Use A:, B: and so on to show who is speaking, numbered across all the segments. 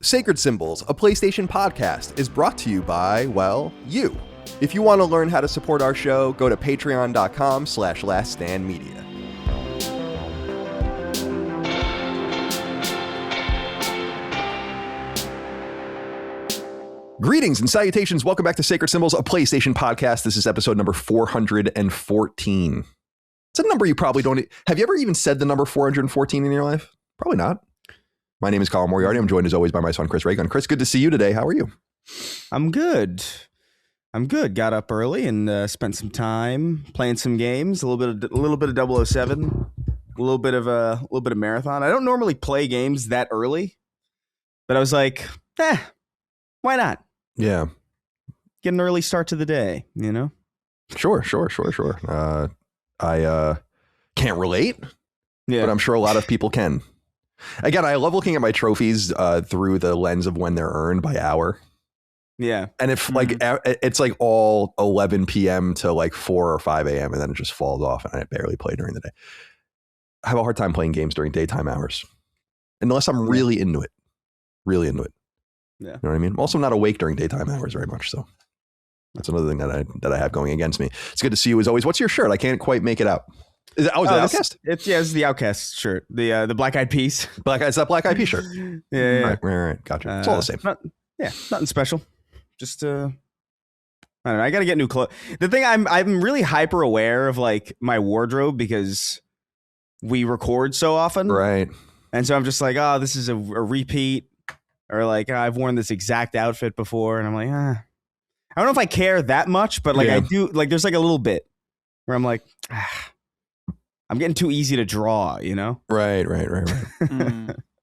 A: Sacred Symbols, a PlayStation podcast, is brought to you by, well, you. If you want to learn how to support our show, go to patreon.com/laststandmedia. Greetings and salutations. Welcome back to Sacred Symbols, a PlayStation podcast. This is episode number 414. It's a number you probably don't... Have you ever even said the number 414 in your life? Probably not. My name is Colin Moriarty. I'm joined as always by my son, Chris Reagan. Chris, good to see you today. How are you?
B: I'm good. Got up early and spent some time playing some games. A little bit of 007, a little bit of Marathon. I don't normally play games that early, but I was like, why not?
A: Yeah.
B: Get an early start to the day, you know?
A: Sure. I can't relate, but I'm sure a lot of people can. Again, I love looking at my trophies through the lens of when they're earned by hour.
B: Yeah.
A: And if it's like all 11 p.m. to like 4 or 5 a.m. and then it just falls off and I barely play during the day. I have a hard time playing games during daytime hours unless I'm really into it. Yeah. You know what I mean? I'm also not awake during daytime hours very much. So that's another thing that I have going against me. It's good to see you as always. What's your shirt? I can't quite make it out. Is it Outcast?
B: It's the Outcast shirt. The Black Eyed Peas.
A: It's that Black Eyed Peas shirt.
B: Yeah.
A: Right. Gotcha. It's all the same.
B: Nothing special. Just I don't know. I got to get new clothes. The thing I'm really hyper aware of like my wardrobe because we record so often.
A: Right.
B: And so I'm just like, oh, this is a repeat, or like I've worn this exact outfit before, and I'm like, I don't know if I care that much, but like I do. Like there's like a little bit where I'm like, I'm getting too easy to draw, you know?
A: Right.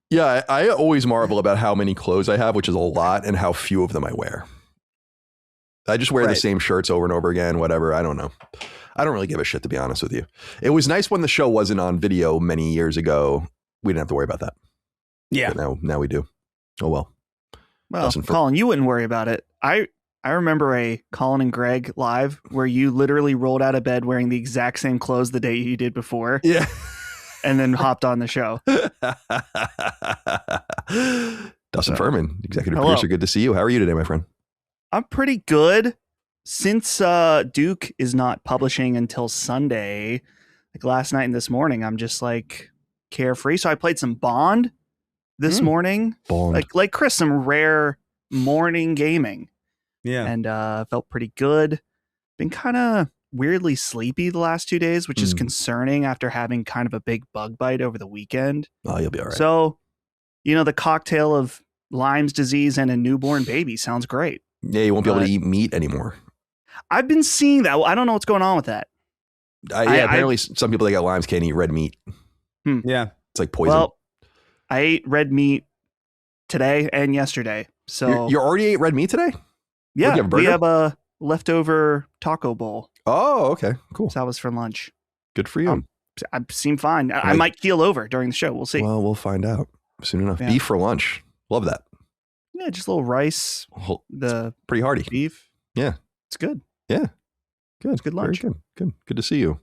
A: Yeah, I always marvel about how many clothes I have, which is a lot, and how few of them I wear. I just wear the same shirts over and over again, whatever. I don't know. I don't really give a shit, to be honest with you. It was nice when the show wasn't on video many years ago. We didn't have to worry about that.
B: Yeah.
A: But now we do. Oh, well.
C: Well, Colin, you wouldn't worry about it. I remember a Colin and Greg live where you literally rolled out of bed wearing the exact same clothes the day you did before.
A: Yeah.
C: And then hopped on the show.
A: Dustin Furman, executive producer. Good to see you. How are you today, my friend?
C: I'm pretty good. Since Duke is not publishing until Sunday, like last night and this morning, I'm just like carefree. So I played some Bond this morning.
A: Bond.
C: Like Chris, some rare morning gaming.
B: Yeah.
C: And felt pretty good. Been kind of weirdly sleepy the last 2 days, which is concerning after having kind of a big bug bite over the weekend.
A: Oh, you'll be all right.
C: So, the cocktail of Lyme's disease and a newborn baby sounds great.
A: Yeah, you won't be able to eat meat anymore.
C: I've been seeing that. I don't know what's going on with that.
A: Apparently some people that got Lyme's can't eat red meat.
B: Yeah.
A: It's like poison.
C: Well, I ate red meat today and yesterday. So
A: you already ate red meat today?
C: Yeah, we have a leftover taco bowl.
A: Oh, okay, cool.
C: So that was for lunch.
A: Good for you.
C: I seem fine. I might keel over during the show. We'll see.
A: Well, we'll find out soon enough.
C: Yeah.
A: Beef for lunch. Love that.
C: Yeah, just a little rice.
A: It's pretty hearty.
C: Beef.
A: Yeah.
C: It's good.
A: Yeah. Good.
C: It's good lunch.
A: Very good. Good to see you.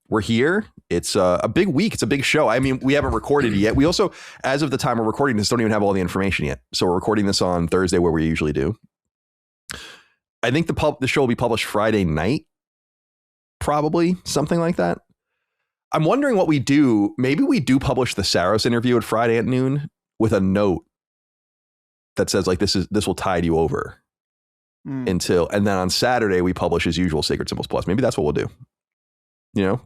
A: We're here. It's a big week. It's a big show. I mean, we haven't recorded it yet. We also, as of the time we're recording this, don't even have all the information yet. So we're recording this on Thursday where we usually do. I think the show will be published Friday night. Probably something like that. I'm wondering what we do. Maybe we do publish the Saros interview at Friday at noon with a note that says like, this will tide you over until, and then on Saturday we publish as usual Sacred Symbols Plus. Maybe that's what we'll do. Because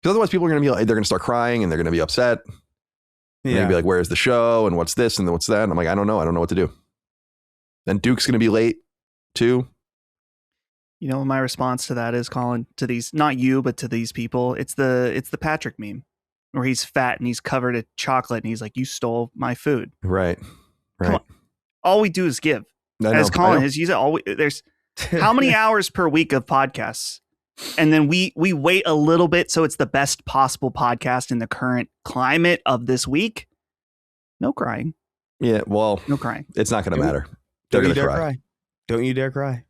A: otherwise people are going to be like, they're going to start crying and they're going to be upset. Yeah. They're going to be like, where's the show? And what's this? And what's that? And I'm like, I don't know what to do. Then Duke's going to be late too.
C: My response to that is, Colin, to these, not you, but to these people, it's the Patrick meme where he's fat and he's covered in chocolate and he's like, you stole my food.
A: Right.
C: Come on. All we do is give. As Colin has used it, there's how many hours per week of podcasts? And then we wait a little bit so it's the best possible podcast in the current climate of this week. No crying.
A: Yeah, well,
C: no crying.
A: It's not going to matter.
B: Don't you dare cry. Don't you dare cry.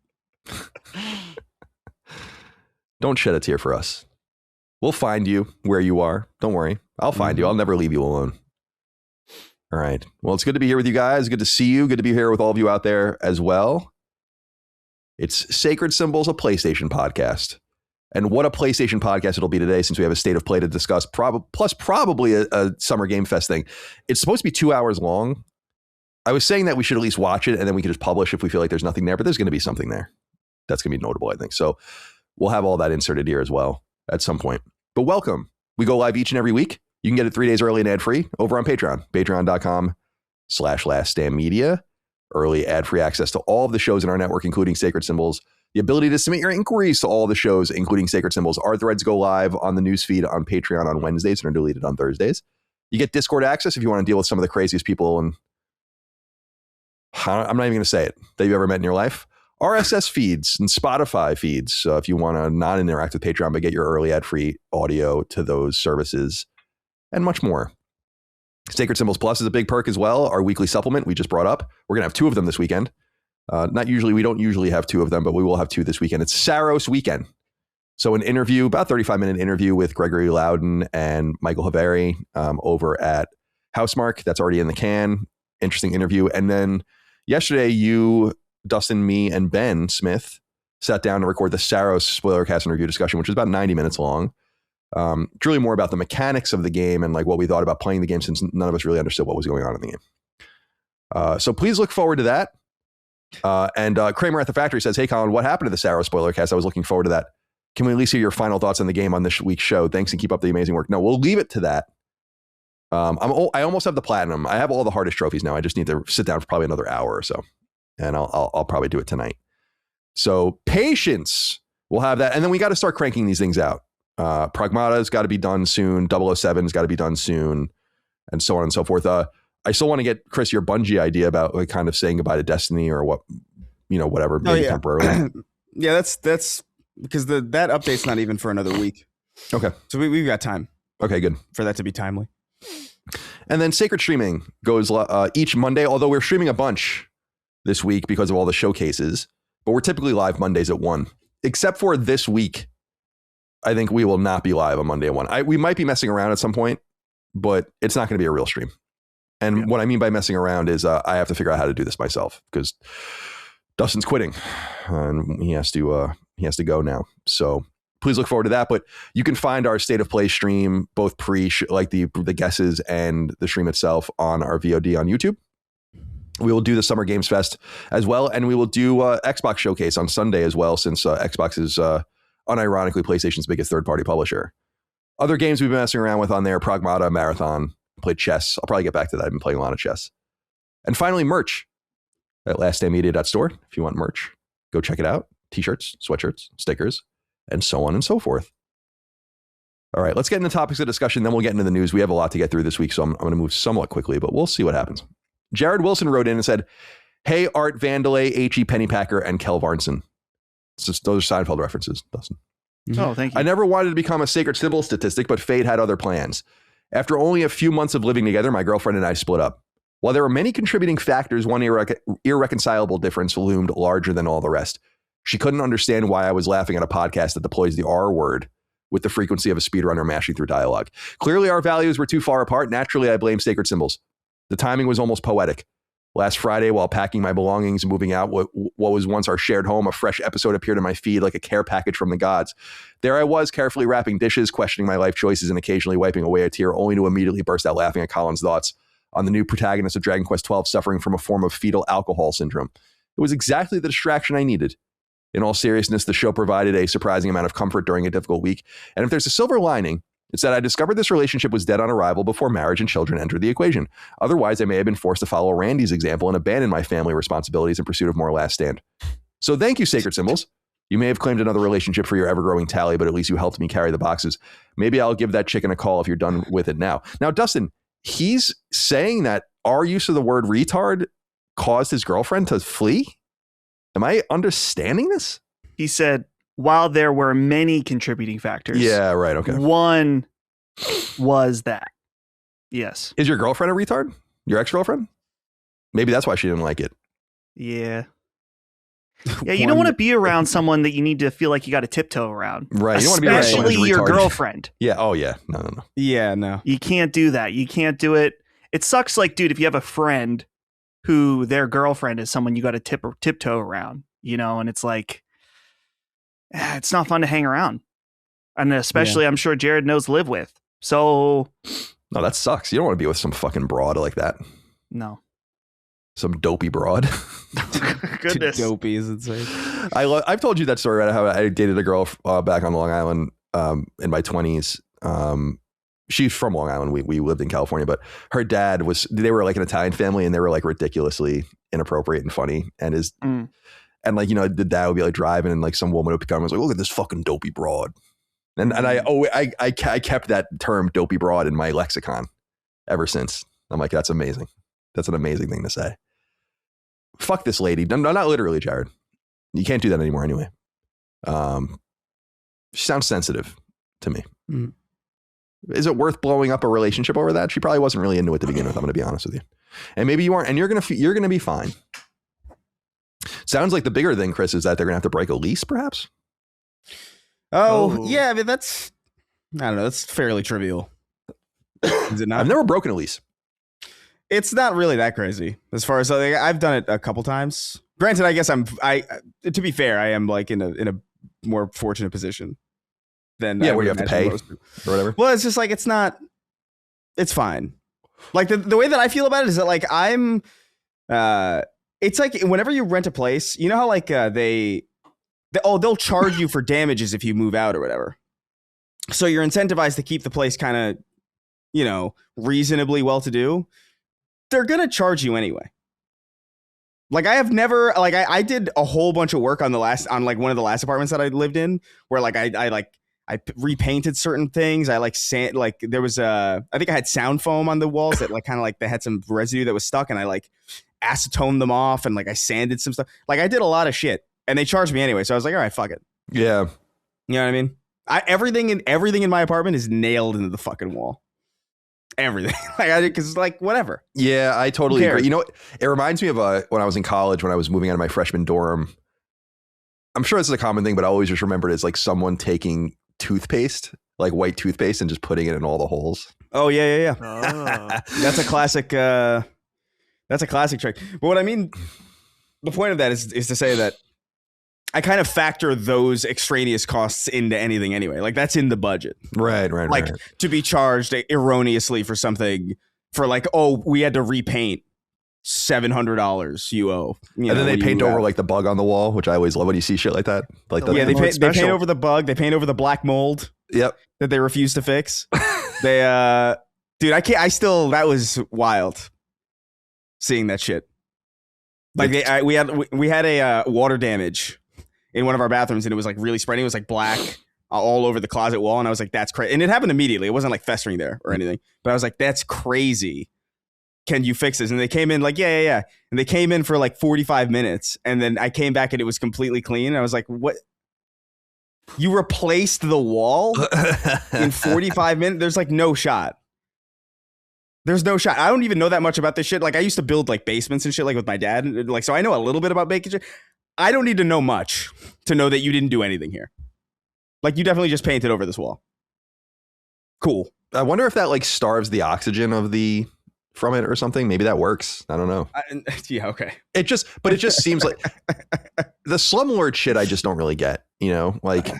A: Don't shed a tear for us. We'll find you where you are. Don't worry. I'll find you. I'll never leave you alone. All right. Well, it's good to be here with you guys. Good to see you. Good to be here with all of you out there as well. It's Sacred Symbols, a PlayStation podcast. And what a PlayStation podcast it'll be today, since we have a state of play to discuss, plus probably a Summer Game Fest thing. It's supposed to be 2 hours long. I was saying that we should at least watch it, and then we can just publish if we feel like there's nothing there. But there's going to be something there that's going to be notable, I think. So we'll have all that inserted here as well at some point. But welcome. We go live each and every week. You can get it 3 days early and ad-free over on Patreon. Patreon.com/laststandmedia. Early ad-free access to all of the shows in our network, including Sacred Symbols. The ability to submit your inquiries to all the shows, including Sacred Symbols. Our threads go live on the newsfeed on Patreon on Wednesdays and are deleted on Thursdays. You get Discord access if you want to deal with some of the craziest people, and I'm not even going to say it, that you've ever met in your life. RSS feeds and Spotify feeds if you want to not interact with Patreon but get your early ad-free audio to those services, and much more. Sacred Symbols Plus is a big perk as well. Our weekly supplement we just brought up. We're going to have 2 of them this weekend. We don't usually have 2 of them, but we will have 2 this weekend. It's Saros weekend. So an interview, about 35-minute interview with Gregory Loudon and Michael Haveri over at Housemark. That's already in the can. Interesting interview. And then yesterday, you, Dustin, me, and Ben Smith sat down to record the Saros spoiler cast and review discussion, which was about 90 minutes long. It's really more about the mechanics of the game and like what we thought about playing the game, since none of us really understood what was going on in the game. So please look forward to that. And Kramer at the Factory says, "Hey, Colin, what happened to the Saros spoiler cast? I was looking forward to that. Can we at least hear your final thoughts on the game on this week's show? Thanks and keep up the amazing work." No, we'll leave it to that. I almost have the platinum. I have all the hardest trophies now. I just need to sit down for probably another hour or so, and I'll probably do it tonight. So patience. We'll have that, and then we got to start cranking these things out. Pragmata's got to be done soon. 007's got to be done soon, and so on and so forth. I still want to get, Chris, your Bungie idea about like kind of saying goodbye to Destiny or what, whatever, maybe temporarily.
B: Yeah, that's because that update's not even for another week.
A: Okay.
B: So we've got time.
A: Okay, good.
B: For that to be timely.
A: And then Sacred Streaming goes each Monday, although we're streaming a bunch this week because of all the showcases, but we're typically live Mondays at 1, except for this week. I think we will not be live on Monday at 1. We might be messing around at some point, but it's not going to be a real stream. And what I mean by messing around is I have to figure out how to do this myself because Dustin's quitting and he has to go now. So please look forward to that. But you can find our State of Play stream, both like the guesses and the stream itself, on our VOD on YouTube. We will do the Summer Games Fest as well. And we will do Xbox Showcase on Sunday as well, since Xbox is unironically PlayStation's biggest third-party publisher. Other games we've been messing around with on there: Pragmata, Marathon. Played chess. I'll probably get back to that. I've been playing a lot of chess. And finally, merch at laststandmedia.store. If you want merch, go check it out. T-shirts, sweatshirts, stickers, and so on and so forth. All right, let's get into topics of discussion. Then we'll get into the news. We have a lot to get through this week, so I'm going to move somewhat quickly, but we'll see what happens. Jared Wilson wrote in and said, "Hey, Art Vandelay, H.E. Pennypacker, and Kel Varnson." Those are Seinfeld references, Dustin.
C: Oh, thank you.
A: "I never wanted to become a Sacred Symbol statistic, but fate had other plans. After only a few months of living together, my girlfriend and I split up. While there were many contributing factors, one irreconcilable difference loomed larger than all the rest. She couldn't understand why I was laughing at a podcast that deploys the R word with the frequency of a speedrunner mashing through dialogue. Clearly, our values were too far apart. Naturally, I blamed Sacred Symbols. The timing was almost poetic. Last Friday, while packing my belongings and moving out what was once our shared home, a fresh episode appeared in my feed like a care package from the gods. There I was, carefully wrapping dishes, questioning my life choices, and occasionally wiping away a tear, only to immediately burst out laughing at Colin's thoughts on the new protagonist of Dragon Quest XII suffering from a form of fetal alcohol syndrome. It was exactly the distraction I needed. In all seriousness, the show provided a surprising amount of comfort during a difficult week. And if there's a silver lining, it's that I discovered this relationship was dead on arrival before marriage and children entered the equation. Otherwise, I may have been forced to follow Randy's example and abandon my family responsibilities in pursuit of more last stand. So thank you, Sacred Symbols. You may have claimed another relationship for your ever-growing tally, but at least you helped me carry the boxes. Maybe I'll give that chicken a call if you're done with it now." Now, Dustin, he's saying that our use of the word retard caused his girlfriend to flee? Am I understanding this?
C: He said, while there were many contributing factors.
A: Yeah, right. Okay.
C: One was that. Yes.
A: Is your girlfriend a retard? Your ex-girlfriend? Maybe that's why she didn't like it.
C: Yeah. Yeah, you don't want to be around someone that you need to feel like you got to tiptoe around.
A: Right. You don't want to be around someone
C: especially your girlfriend.
A: Yeah. Oh, yeah. No.
B: Yeah, no.
C: You can't do that. You can't do it. it sucks. Like, dude, if you have a friend who their girlfriend is someone you got to tiptoe around, you know, and it's like, it's not fun to hang around. And especially, I'm sure Jared knows live with. So.
A: No, that sucks. You don't want to be with some fucking broad like that.
C: No.
A: Some dopey broad.
C: Goodness.
B: Dopey is insane.
A: I've told you that story about how I dated a girl back on Long Island in my 20s. She's from Long Island. We lived in California, but her dad they were like an Italian family, and they were like ridiculously inappropriate and funny. And and like, you know, the dad would be like driving, and like some woman would come and was like, look at this fucking dopey broad. And I kept that term dopey broad in my lexicon ever since. I'm like, that's amazing. That's an amazing thing to say. Fuck this lady. No, not literally, Jared. You can't do that anymore anyway. She sounds sensitive to me. Mm. Is it worth blowing up a relationship over that? She probably wasn't really into it to begin with. I'm going to be honest with you. And maybe you aren't. And you're going to be fine. Sounds like the bigger thing, Chris, is that they're going to have to break a lease, perhaps.
B: Oh, yeah. I mean, I don't know. That's fairly trivial. Is it not?
A: I've never broken a lease.
B: It's not really that crazy as far as like, I've done it a couple times. Granted, I guess to be fair, I am like in a more fortunate position than
A: where you have to pay or whatever.
B: Well, it's just like, it's fine. Like the way that I feel about it is that like it's like whenever you rent a place, you know how like they'll charge you for damages if you move out or whatever. So you're incentivized to keep the place kind of, you know, reasonably well-to-do. They're going to charge you anyway. Like I have never, like I did a whole bunch of work on like one of the last apartments that I lived in where like I repainted certain things. I like there was I think I had sound foam on the walls that like kind of like they had some residue that was stuck, and I like acetoned them off, and like I sanded some stuff. Like I did a lot of shit, and they charged me anyway. So I was like, all right, fuck it.
A: Yeah.
B: You know what I mean? Everything in my apartment is nailed into the fucking wall. Everything. Because like whatever.
A: Yeah, I totally agree. You know, it reminds me of when I was in college, when I was moving out of my freshman dorm. I'm sure this is a common thing, but I always just remember it as like someone taking toothpaste, like white toothpaste, and just putting it in all the holes.
B: Oh yeah. Oh. That's a classic trick. But what I mean, the point of that is to say that I kind of factor those extraneous costs into anything anyway. Like that's in the budget.
A: Right.
B: Like to be charged erroneously for something for like, oh, we had to repaint $700 you owe.
A: And then they paint over like the bug on the wall, which I always love when you see shit like that. Like
B: they paint over the bug. They paint over the black mold.
A: Yep.
B: That they refuse to fix. They, dude, that was wild seeing that shit. Like we had a water damage in one of our bathrooms, and it was like really spreading. It was like black all over the closet wall, and I was like, that's crazy. And it happened immediately. It wasn't like festering there or anything, but I was like, that's crazy. Can you fix this? And they came in like, yeah. And they came in for like 45 minutes, and then I came back and it was completely clean. And I was like, what? You replaced the wall in 45 minutes? There's like no shot. There's no shot. I don't even know that much about this shit. Like I used to build like basements and shit like with my dad. Like, so I know a little bit about baking shit. I don't need to know much to know that you didn't do anything here. Like you definitely just painted over this wall. Cool. I
A: wonder if that like starves the oxygen from it or something. Maybe that works. I don't know.
B: Yeah. Okay.
A: It just seems like the slumlord shit. I just don't really get, you know, like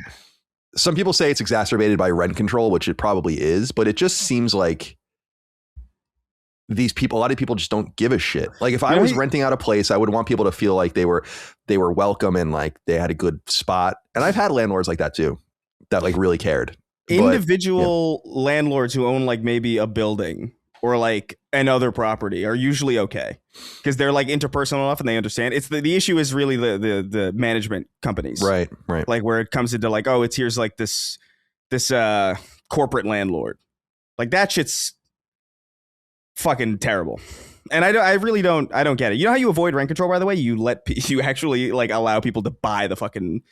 A: some people say it's exacerbated by rent control, which it probably is, but it just seems like a lot of people just don't give a shit. Like if I was renting out a place, I would want people to feel like they were welcome and like they had a good spot. And I've had landlords like that too, that like really cared.
B: Individual landlords who own like maybe a building or like another property are usually okay because they're like interpersonal enough and they understand. It's the issue is really the management companies,
A: right?
B: Like where it comes into like, oh, here's like this corporate landlord, like that shit's fucking terrible. And I really don't get it. You know how you avoid rent control, by the way? You actually like allow people to buy the fucking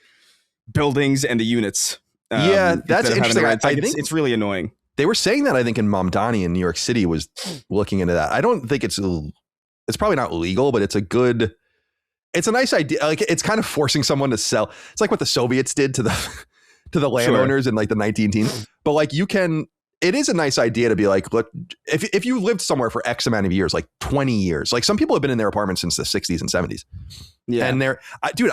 B: buildings and the units.
A: Yeah, that's interesting.
B: I think it's really annoying.
A: They were saying that, I think, in Mamdani in New York City was looking into that. I don't think it's probably not legal, but it's a nice idea. Like it's kind of forcing someone to sell. It's like what the Soviets did to the landowners in like the 19 teens. But like you can, it is a nice idea to be like, look, if you lived somewhere for X amount of years, like 20 years, like some people have been in their apartments since the 60s and 70s. Yeah. And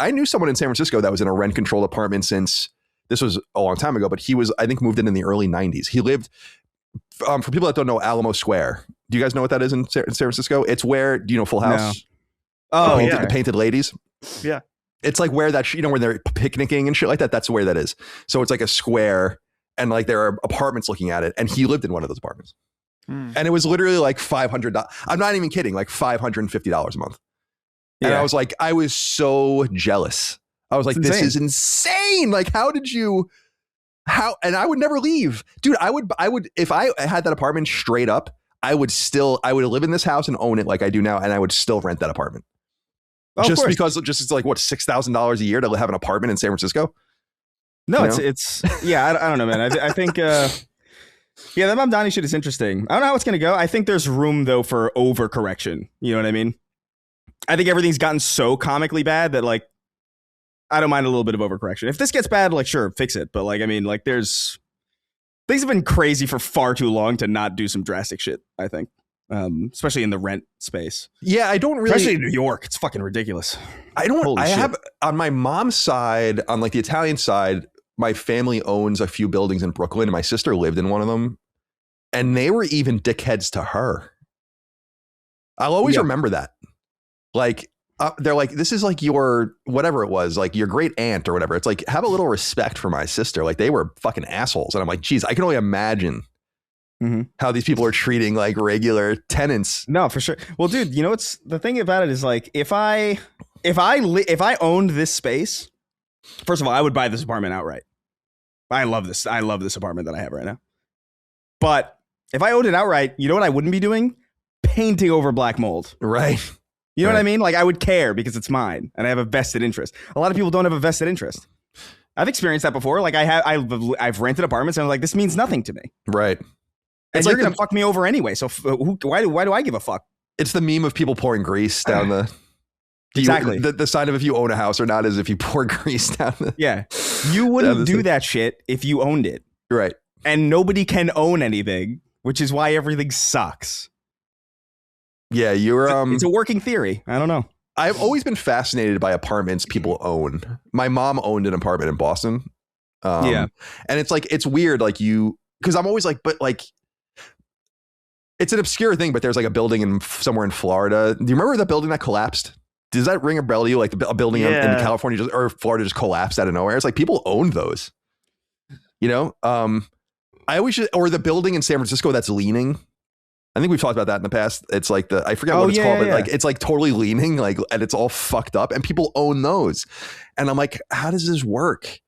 A: I knew someone in San Francisco that was in a rent controlled apartment since, this was a long time ago, but he was, I think, moved in the early 90s. He lived, for people that don't know, Alamo Square. Do you guys know what that is in San Francisco? It's where, do you know Full House?
B: No. Oh,
A: the Painted Ladies.
C: Yeah.
A: It's like where that, where they're picnicking and shit like that. That's where that is. So it's like a square and like there are apartments looking at it. And he lived in one of those apartments. And it was literally like $500. I'm not even kidding. Like $550 a month. And I was like, I was so jealous. I was like, this is insane. Like, and I would never leave. Dude, I would, if I had that apartment straight up, I would live in this house and own it like I do now. And I would still rent that apartment. Just because it's like, what, $6,000 a year to have an apartment in San Francisco?
B: No, it's I don't know, man. I think, that Mamdani shit is interesting. I don't know how it's going to go. I think there's room, though, for overcorrection. You know what I mean? I think everything's gotten so comically bad that, like, I don't mind a little bit of overcorrection. If this gets bad, like, sure, fix it. But, like, I mean, like, things have been crazy for far too long to not do some drastic shit, I think. Especially in the rent space.
A: Yeah, I don't really.
B: Especially in New York. It's fucking ridiculous.
A: Have, on my mom's side, on like the Italian side, my family owns a few buildings in Brooklyn, and my sister lived in one of them. And they were even dickheads to her. I'll always remember that. Like, they're like, this is like your, whatever it was, like your great aunt or whatever. It's like, have a little respect for my sister. Like, they were fucking assholes. And I'm like, geez, I can only imagine how these people are treating like regular tenants.
B: No, for sure. Well, dude, what's the thing about it is like, if I owned this space, first of all, I would buy this apartment outright. I love this apartment that I have right now. But if I owned it outright, you know what I wouldn't be doing? Painting over black mold.
A: Right.
B: You know what I mean? Like, I would care because it's mine and I have a vested interest. A lot of people don't have a vested interest. I've experienced that before. Like, I've rented apartments and I'm like, this means nothing to me.
A: Right.
B: And you're going to fuck me over anyway. So why do I give a fuck?
A: It's the meme of people pouring grease down the...
B: Exactly.
A: The sign of if you own a house or not is if you pour grease down the...
B: Yeah. You wouldn't do that shit if you owned it.
A: Right.
B: And nobody can own anything, which is why everything sucks.
A: Yeah,
B: it's a working theory. I don't know.
A: I've always been fascinated by apartments people own. My mom owned an apartment in Boston. And it's like, it's weird. Like because I'm always like, but like, it's an obscure thing, but there's like a building somewhere in Florida. Do you remember the building that collapsed? Does that ring a bell to you? Like a building in California or Florida just collapsed out of nowhere. It's like people owned those, I always or the building in San Francisco that's leaning. I think we've talked about that in the past. It's like I forget what it's called, but like, it's like totally leaning, like, and it's all fucked up and people own those. And I'm like, how does this work?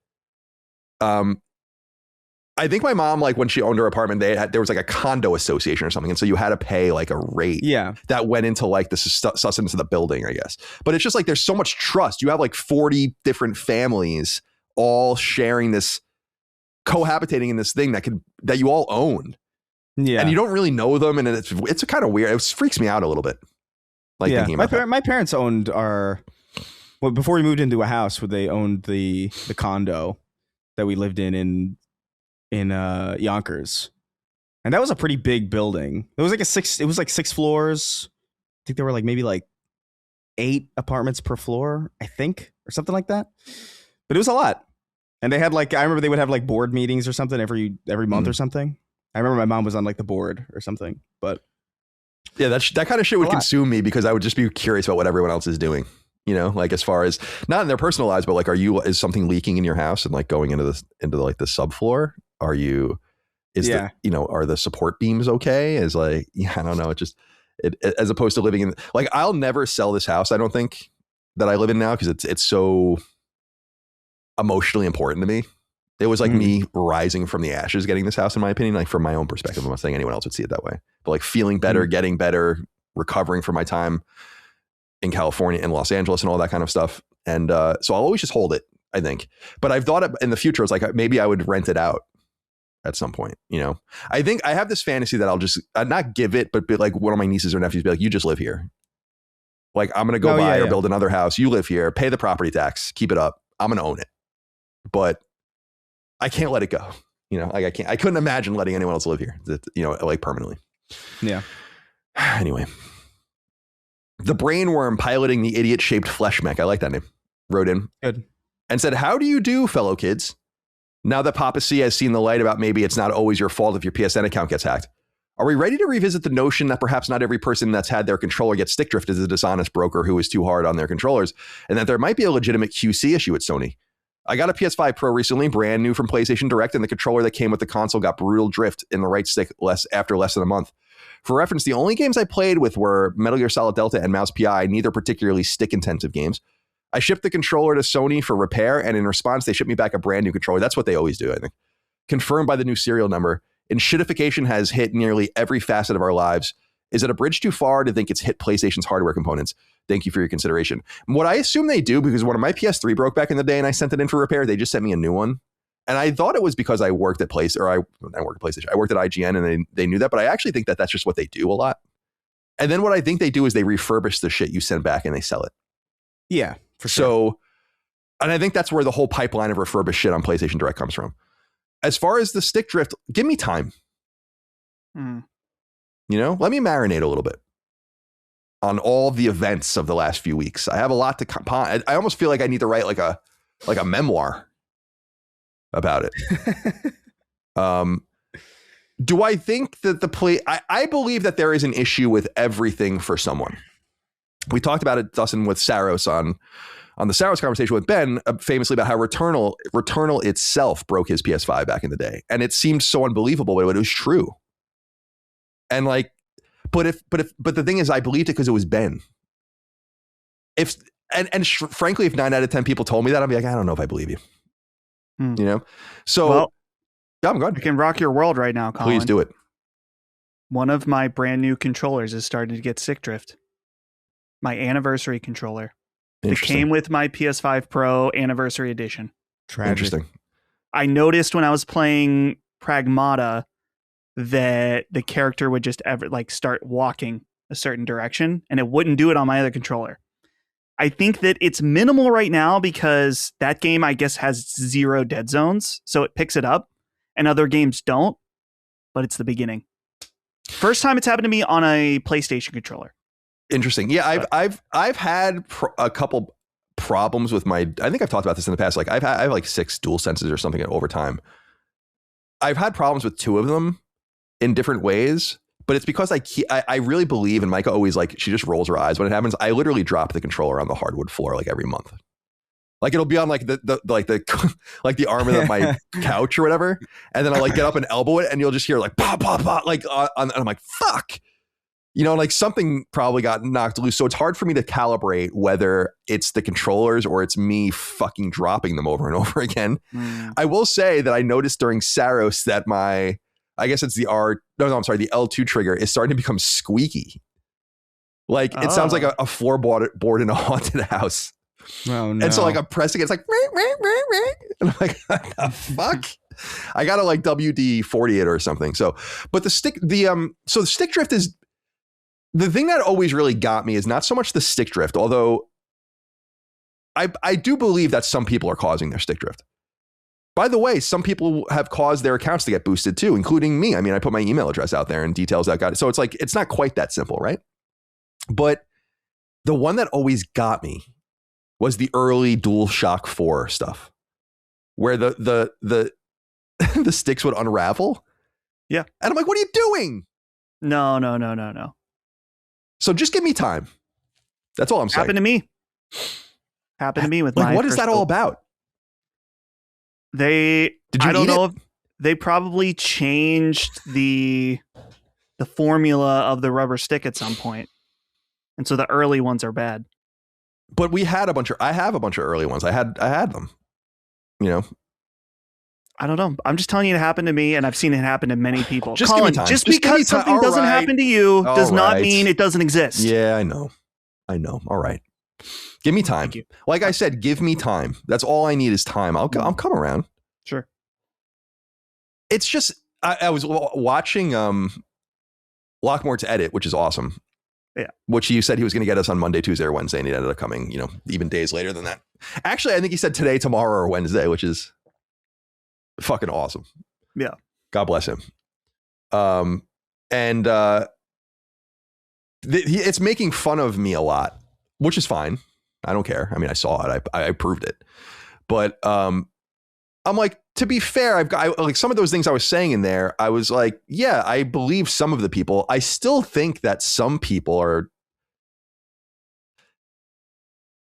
A: I think my mom, like when she owned her apartment, there was like a condo association or something. And so you had to pay like a rate that went into like the sustenance of the building, I guess. But it's just like, there's so much trust. You have like 40 different families all sharing this, cohabitating in this thing that you all own. Yeah. And you don't really know them. And it's kind of weird. It freaks me out a little bit. Like thinking about
B: my parents owned before we moved into a house, they owned the condo that we lived in Yonkers. And that was a pretty big building. It was like 6 floors. I think there were like maybe like 8 apartments per floor, I think, or something like that. But it was a lot. And they had I remember they would have like board meetings or something every month or something. I remember my mom was on like the board or something, but
A: yeah, that kind of shit would consume me because I would just be curious about what everyone else is doing. Like as far as not in their personal lives, but like, is something leaking in your house and like going into like the subfloor? Are the support beams okay? Is like, I don't know. As opposed to living in, like, I'll never sell this house. I don't think that I live in now because it's so emotionally important to me. It was like me rising from the ashes, getting this house, in my opinion, like from my own perspective. I'm not saying anyone else would see it that way, but like feeling better, getting better, recovering from my time in California and Los Angeles and all that kind of stuff. And so I'll always just hold it, I think. But I've thought in the future, it's like maybe I would rent it out at some point. I think I have this fantasy that I'll just not give it, but be like one of my nieces or nephews be like, you just live here. Like, I'm going to go buy or build another house. You live here, pay the property tax, keep it up. I'm going to own it. But I can't let it go. You know, like I couldn't imagine letting anyone else live here, you know, like permanently.
B: Yeah.
A: Anyway, the brainworm piloting the idiot-shaped flesh mech, I like that name, wrote in.
B: Good.
A: And said, how do you do, fellow kids? Now that Papa C has seen the light about maybe it's not always your fault if your PSN account gets hacked. Are we ready to revisit the notion that perhaps not every person that's had their controller get stick drift is a dishonest broker who is too hard on their controllers, and that there might be a legitimate QC issue at Sony? I got a PS5 Pro recently, brand new from PlayStation Direct, and the controller that came with the console got brutal drift in the right stick after less than a month. For reference, the only games I played with were Metal Gear Solid Delta and Mouse PI, neither particularly stick-intensive games. I shipped the controller to Sony for repair, and in response, they shipped me back a brand new controller. That's what they always do, I think. Confirmed by the new serial number. And shitification has hit nearly every facet of our lives. Is it a bridge too far to think it's hit PlayStation's hardware components? Thank you for your consideration. What I assume they do, because when my PS3 broke back in the day and I sent it in for repair, they just sent me a new one. And I thought it was because I worked at PlayStation. I worked at IGN, and they knew that. But I actually think that that's just what they do a lot. And then what I think they do is they refurbish the shit you send back and they sell it.
B: Yeah, for sure.
A: So, and I think that's where the whole pipeline of refurbished shit on PlayStation Direct comes from. As far as the stick drift, give me time. You know, let me marinate a little bit on all the events of the last few weeks. I have a lot to. I almost feel like I need to write like a memoir about it. Do I think that I believe that there is an issue with everything for someone. We talked about it, Dustin, with Saros on the Saros conversation with Ben, famously about how Returnal itself broke his PS5 back in the day. And it seemed so unbelievable, but it was true. And like, but the thing is, I believed it because it was Ben. Frankly, if 9 out of 10 people told me that, I'd be like, I don't know if I believe you. You know? So,
C: well,
A: yeah, I'm good.
C: I can rock your world right now, Colin.
A: Please do it.
C: One of my brand new controllers is starting to get stick drift. My anniversary controller. It came with my PS5 Pro Anniversary Edition.
B: Tragic.
A: Interesting.
C: I noticed when I was playing Pragmata that the character would just start walking a certain direction, and it wouldn't do it on my other controller. I think that it's minimal right now because that game, I guess, has 0 dead zones, so it picks it up, and other games don't, but it's the beginning. First time it's happened to me on a PlayStation controller.
A: Interesting. Yeah, I've had a couple problems with my. I think I've talked about this in the past. Like I have like 6 dual senses or something over time. I've had problems with 2 of them in different ways, but it's because I really believe, and Micah always she just rolls her eyes when it happens. I literally drop the controller on the hardwood floor like every month. Like it'll be on like the arm of my couch or whatever, and then I'll get up and elbow it, and you'll just hear pop pop pop and I'm like, fuck. You know, something probably got knocked loose. So it's hard for me to calibrate whether it's the controllers or it's me fucking dropping them over and over again. I will say that I noticed during Saros that I guess it's the L2 trigger is starting to become squeaky. It sounds like a floorboard in a haunted house.
B: Oh, no.
A: And so I'm pressing it, it's like, and I'm like, what the fuck? I gotta WD-40 it or something. So, but the stick drift is, the thing that always really got me is not so much the stick drift, although I do believe that some people are causing their stick drift. By the way, some people have caused their accounts to get boosted too, including me. I mean, I put my email address out there and details that got it. So it's not quite that simple, right? But the one that always got me was the early DualShock 4 stuff, where the the sticks would unravel.
C: Yeah.
A: And I'm like, what are you doing?
C: No.
A: So just give me time. That's all I'm saying.
C: Happened to me. with my.
A: What is that all about?
C: I don't know if they probably changed the formula of the rubber stick at some point. And so the early ones are bad.
A: But I have a bunch of early ones. I had them, you know.
C: I don't know. I'm just telling you it happened to me, and I've seen it happen to many people.
A: Just
C: Colin,
A: give me time.
C: Just because something doesn't happen to you does not mean it doesn't exist.
A: Yeah, I know. All right. Give me time.
C: Thank you.
A: Like I said, give me time. That's all I need is time. I'll come around.
C: Sure.
A: It's just, I was watching Lockmore's edit, which is awesome.
C: Yeah.
A: Which he said he was going to get us on Monday, Tuesday, or Wednesday, and he ended up coming, even days later than that. Actually, I think he said today, tomorrow, or Wednesday, which is fucking awesome.
C: Yeah.
A: God bless him. It's making fun of me a lot, which is fine. I don't care. I mean, I saw it. I proved it. But I'm like, to be fair, I've got like some of those things I was saying in there. I was like, yeah, I believe some of the people. I still think that some people are.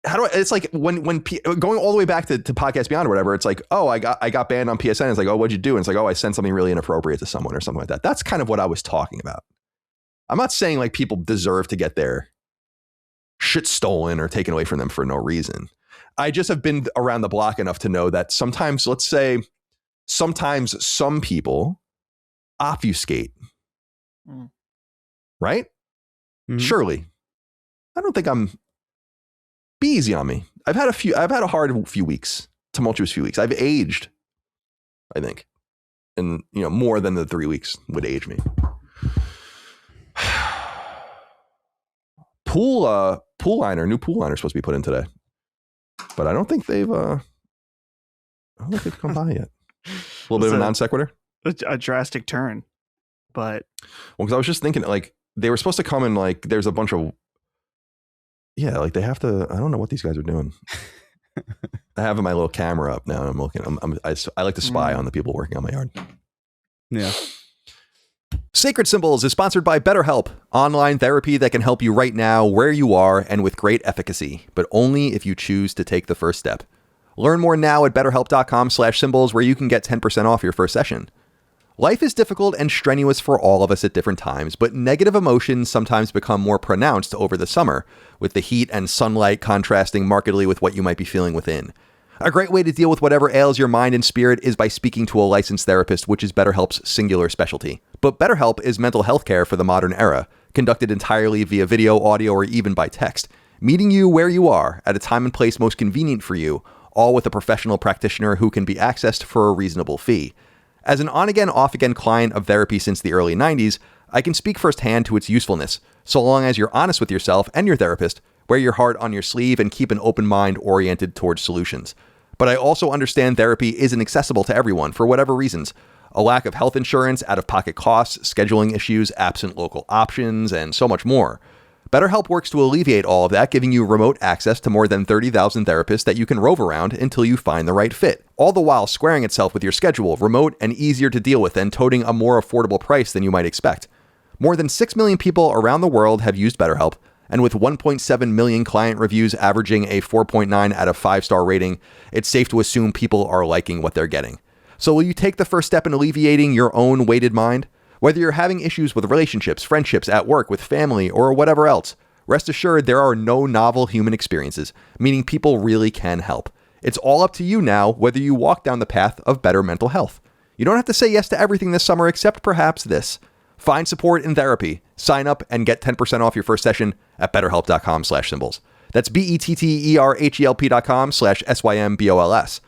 A: It's like when going all the way back to Podcast Beyond or whatever, it's like, oh, I got banned on PSN. It's like, oh, what'd you do? And it's like, oh, I sent something really inappropriate to someone or something like that. That's kind of what I was talking about. I'm not saying like people deserve to get their shit stolen or taken away from them for no reason. I just have been around the block enough to know that sometimes some people obfuscate. Right? Mm-hmm. Surely. I don't think be easy on me. I've had a hard few weeks, tumultuous few weeks. I've aged, I think. And, more than the 3 weeks would age me. New pool liner supposed to be put in today. But I don't think they've come by yet. A little bit of a non sequitur.
C: A drastic turn. But
A: because I was just thinking like they were supposed to come in like there's a bunch of like they have to. I don't know what these guys are doing. I have my little camera up now. And I'm looking. I like to spy on the people working on my yard.
B: Yeah.
A: Sacred Symbols is sponsored by BetterHelp, online therapy that can help you right now where you are and with great efficacy, but only if you choose to take the first step. Learn more now at betterhelp.com/symbols, where you can get 10% off your first session. Life is difficult and strenuous for all of us at different times, but negative emotions sometimes become more pronounced over the summer, with the heat and sunlight contrasting markedly with what you might be feeling within. A great way to deal with whatever ails your mind and spirit is by speaking to a licensed therapist, which is BetterHelp's singular specialty. But BetterHelp is mental health care for the modern era, conducted entirely via video, audio, or even by text, meeting you where you are at a time and place most convenient for you, all with a professional practitioner who can be accessed for a reasonable fee. As an on-again, off-again client of therapy since the early 90s, I can speak firsthand to its usefulness, so long as you're honest with yourself and your therapist, wear your heart on your sleeve, and keep an open mind oriented towards solutions. But I also understand therapy isn't accessible to everyone for whatever reasons. A lack of health insurance, out-of-pocket costs, scheduling issues, absent local options, and so much more. BetterHelp works to alleviate all of that, giving you remote access to more than 30,000 therapists that you can rove around until you find the right fit, all the while squaring itself with your schedule, remote and easier to deal with, and toting a more affordable price than you might expect. More than 6 million people around the world have used BetterHelp, and with 1.7 million client reviews averaging a 4.9 out of 5-star rating, it's safe to assume people are liking what they're getting. So will you take the first step in alleviating your own weighted mind? Whether you're having issues with relationships, friendships, at work, with family, or whatever else, rest assured there are no novel human experiences, meaning people really can help. It's all up to you now whether you walk down the path of better mental health. You don't have to say yes to everything this summer except perhaps this. Find support in therapy. Sign up and get 10% off your first session at betterhelp.com/symbols. That's BETTERHELP.com/SYMBOLS.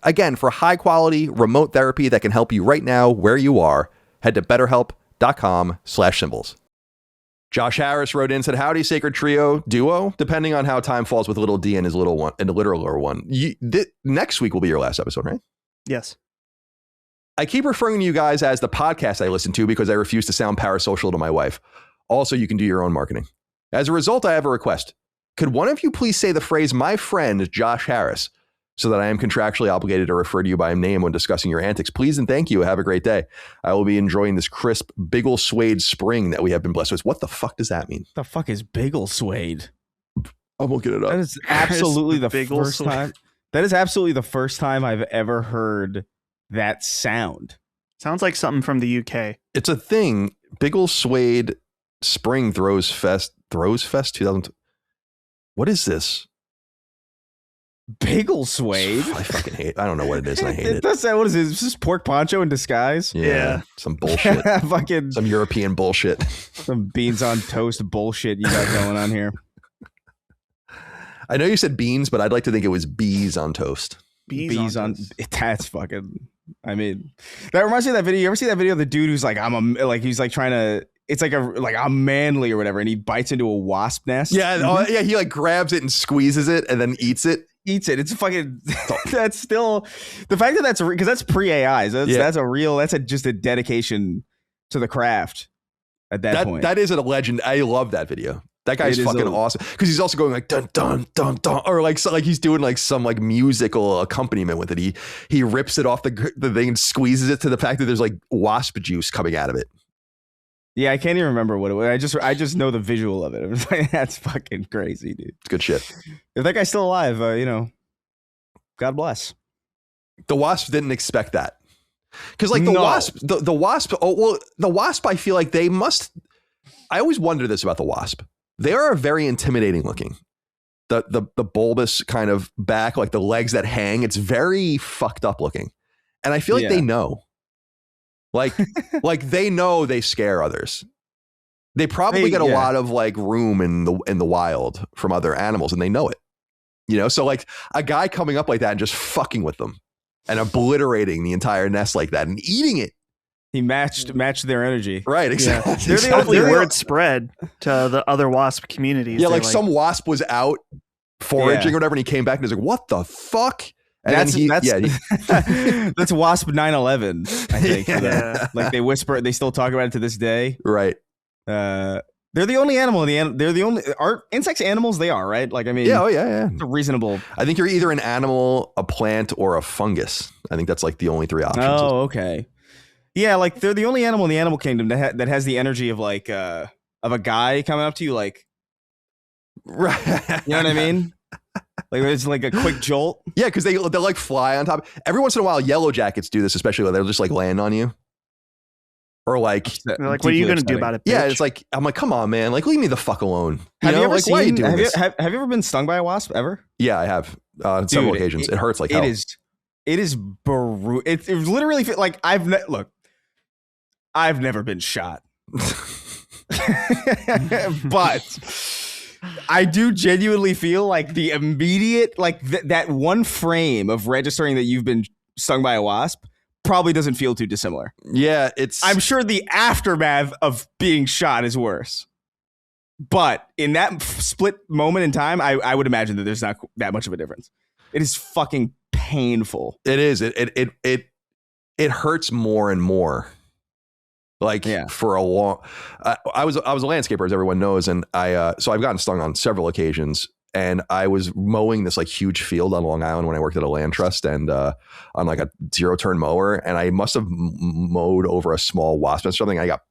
A: Again, for high quality remote therapy that can help you right now where you are, head to betterhelp.com/symbols. Josh Harris wrote in and said, howdy, Sacred Trio duo, depending on how time falls with little D and his little one and the literal one. Next week will be your last episode, right?
C: Yes.
A: I keep referring to you guys as the podcast I listen to because I refuse to sound parasocial to my wife. Also, you can do your own marketing. As a result, I have a request. Could one of you please say the phrase, my friend Josh Harris, so that I am contractually obligated to refer to you by name when discussing your antics? Please and thank you. Have a great day. I will be enjoying this crisp Biggle Suede spring that we have been blessed with. What the fuck does that mean?
B: The fuck is Biggle Suede?
A: I'm looking it up.
B: That is absolutely the first time. That is absolutely the first time I've ever heard that sound.
C: Sounds like something from the UK.
A: It's a thing. Biggle Suede Spring Throws Fest 2000. What is this?
B: Bagel Suede.
A: I fucking hate it. I don't know what it is, and I hate it.
B: That's what is it? Is this pork poncho in disguise?
A: Yeah. Some bullshit.
B: Fucking
A: some European bullshit.
B: Some beans on toast bullshit you got going on here.
A: I know you said beans, but I'd like to think it was bees on toast.
B: Bees on that's fucking. I mean, that reminds me of that video. You ever see that video of the dude who's like, he's like trying to. It's like I'm manly or whatever, and he bites into a wasp nest.
A: Yeah, yeah. He like grabs it and squeezes it, and then eats it.
B: eats it. It's fucking. That's still the fact that that's because that's pre-AI. So that's a real. That's just a dedication to the craft. At that point,
A: that is a legend. I love that video. That guy's fucking awesome because he's also going like dun dun dun dun, or like he's doing like some like musical accompaniment with it. He rips it off the thing and squeezes it to the fact that there's like wasp juice coming out of it.
B: Yeah, I can't even remember what it was. I just know the visual of it. It was like, that's fucking crazy, dude.
A: It's good shit.
B: If that guy's still alive, God bless.
A: The wasp didn't expect that because like the wasp. The wasp. I feel like they must. I always wonder this about the wasp. They are very intimidating looking. The bulbous kind of back, like the legs that hang, it's very fucked up looking. And I feel like they know. Like they know they scare others. They probably get a lot of like room in the wild from other animals and they know it. So like a guy coming up like that and just fucking with them and obliterating the entire nest like that and eating it.
B: He matched their energy.
A: Right, exactly.
C: Yeah. Hopefully word spread to the other wasp communities.
A: Yeah, like some wasp was out foraging or whatever, and he came back and was like, what the fuck? And
B: that's Wasp 9/11, I think. Like they whisper, they still talk about it to this day.
A: Right.
B: They're the only animal they're the only, are insects animals? They are, right? Like, I mean,
A: yeah.
B: It's a reasonable.
A: I think you're either an animal, a plant, or a fungus. I think that's like the only three options.
B: Oh, okay. Yeah, like they're the only animal in the animal kingdom that has the energy of like of a guy coming up to you, like,
A: right?
B: You know what I mean? Like it's like a quick jolt.
A: Yeah, because they'll like fly on top. Every once in a while, yellow jackets do this, especially when they'll just like land on you, or like
C: they're like, what are you going to do about it? Bitch?
A: Yeah, it's like I'm like, come on, man, like leave me the fuck alone.
B: Have you ever
A: like,
B: seen?
A: Why are you doing this?
B: Have you ever been stung by a wasp ever?
A: Yeah, I have on several occasions. It hurts like hell.
B: It is brutal. It literally like I've never been shot. But I do genuinely feel like the immediate, like that one frame of registering that you've been stung by a wasp probably doesn't feel too dissimilar.
A: Yeah,
B: I'm sure the aftermath of being shot is worse. But in that split moment in time, I would imagine that there's not that much of a difference. It is fucking painful.
A: It is. It hurts more and more. Like for a long, I was a landscaper, as everyone knows, and so I've gotten stung on several occasions. And I was mowing this like huge field on Long Island when I worked at a land trust, and on like a 0-turn mower, and I must have mowed over a small wasp or something. I got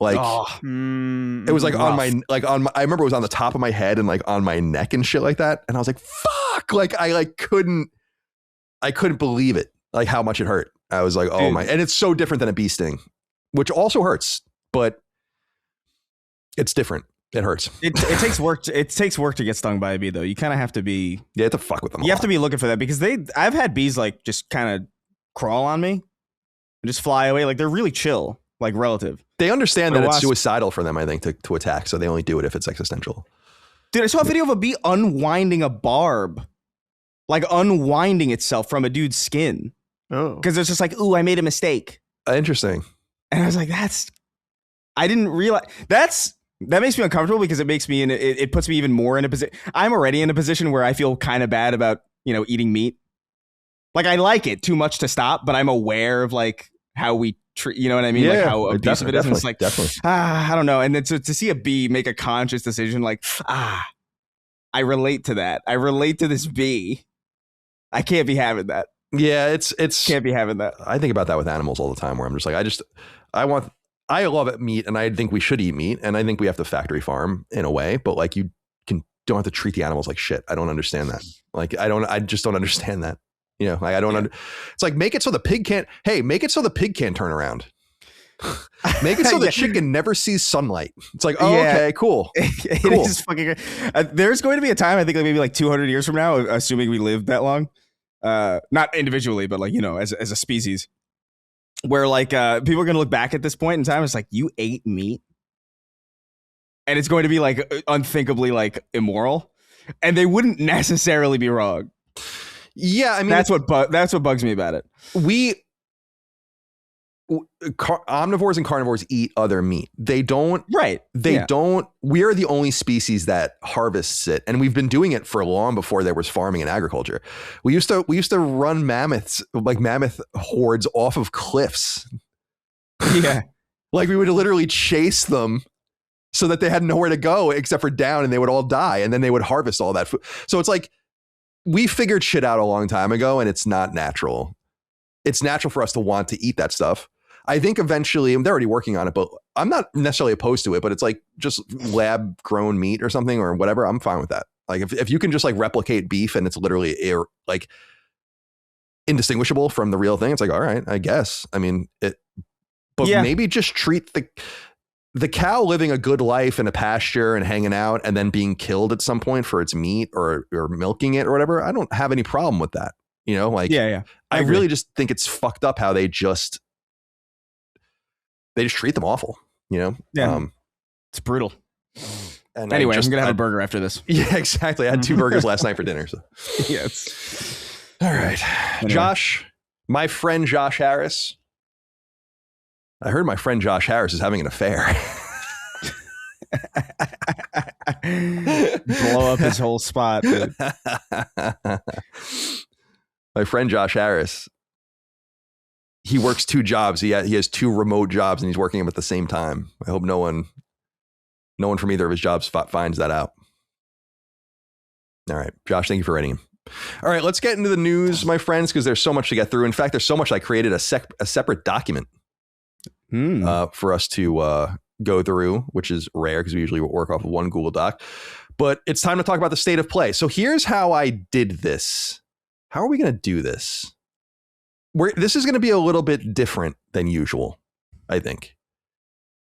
A: like it was like rough. I remember it was on the top of my head and like on my neck and shit like that, and I was like, fuck, like I couldn't believe it, like how much it hurt. I was like, oh my, and it's so different than a bee sting, which also hurts, but it's different. It hurts.
B: It takes work. It takes work to get stung by a bee, though. You kind of have to be.
A: You have to fuck with them.
B: You have to be looking for that because I've had bees like just kind of crawl on me and just fly away. Like they're really chill, like relative.
A: They understand that it's suicidal for them, I think, to attack. So they only do it if it's existential.
B: Dude, I saw a video of a bee unwinding a barb, like unwinding itself from a dude's skin.
C: Oh,
B: because it's just like, ooh, I made a mistake.
A: Interesting.
B: And I was like, I didn't realize that makes me uncomfortable because it makes me it puts me even more in a position. I'm already in a position where I feel kind of bad about, eating meat. Like I like it too much to stop, but I'm aware of like how we treat, you know what I mean?
A: Yeah,
B: like how abusive it is. And it's like,
A: definitely.
B: I don't know. And then to see a bee make a conscious decision, like, I relate to that. I relate to this bee. I can't be having that.
A: Yeah, it's
B: can't be having that.
A: I think about that with animals all the time where I'm just like, I love meat and I think we should eat meat and I think we have to factory farm in a way, but like don't have to treat the animals like shit. I don't understand that. Like I just don't understand that. Like I don't it's like make it so the pig can't turn around. Make it so the chicken never sees sunlight. It's like, okay, cool.
B: It
A: cool.
B: is fucking great. There's going to be a time, I think like maybe like 200 years from now, assuming we live that long, not individually, but like, as a species, where like people are going to look back at this point in time. It's like, you ate meat, and it's going to be like unthinkably like immoral, and they wouldn't necessarily be wrong.
A: Yeah, I mean
B: that's what bugs me about it.
A: omnivores and carnivores eat other meat. They don't.
B: Right.
A: They don't. We are the only species that harvests it, and we've been doing it for long before there was farming and agriculture. We used to run mammoth hordes off of cliffs.
B: Yeah.
A: Like we would literally chase them so that they had nowhere to go except for down, and they would all die, and then they would harvest all that food. So it's like we figured shit out a long time ago, and it's not natural. It's natural for us to want to eat that stuff. I think eventually, they're already working on it, but I'm not necessarily opposed to it, but it's like just lab grown meat or something or whatever. I'm fine with that. Like if you can just like replicate beef and it's literally like indistinguishable from the real thing, it's like, all right, I guess. I mean, maybe just treat the cow living a good life in a pasture and hanging out and then being killed at some point for its meat or milking it or whatever. I don't have any problem with that. You know, like, I really just think it's fucked up how they just treat them awful, you know?
B: Yeah. It's brutal. And anyway, I'm going to have a burger after this.
A: Yeah, exactly. I had 2 burgers last night for dinner. So.
B: Yes.
A: All right. Anyway. Josh, my friend Josh Harris. I heard my friend Josh Harris is having an affair.
B: Blow up his whole spot.
A: My friend Josh Harris. He works 2 jobs. He has 2 remote jobs and he's working them at the same time. I hope no one from either of his jobs finds that out. All right, Josh, thank you for writing him. All right, let's get into the news, my friends, because there's so much to get through. In fact, there's so much I created a separate document for us to go through, which is rare because we usually work off of one Google Doc. But it's time to talk about the state of play. So here's how I did this. How are we going to do this? This is going to be a little bit different than usual, I think.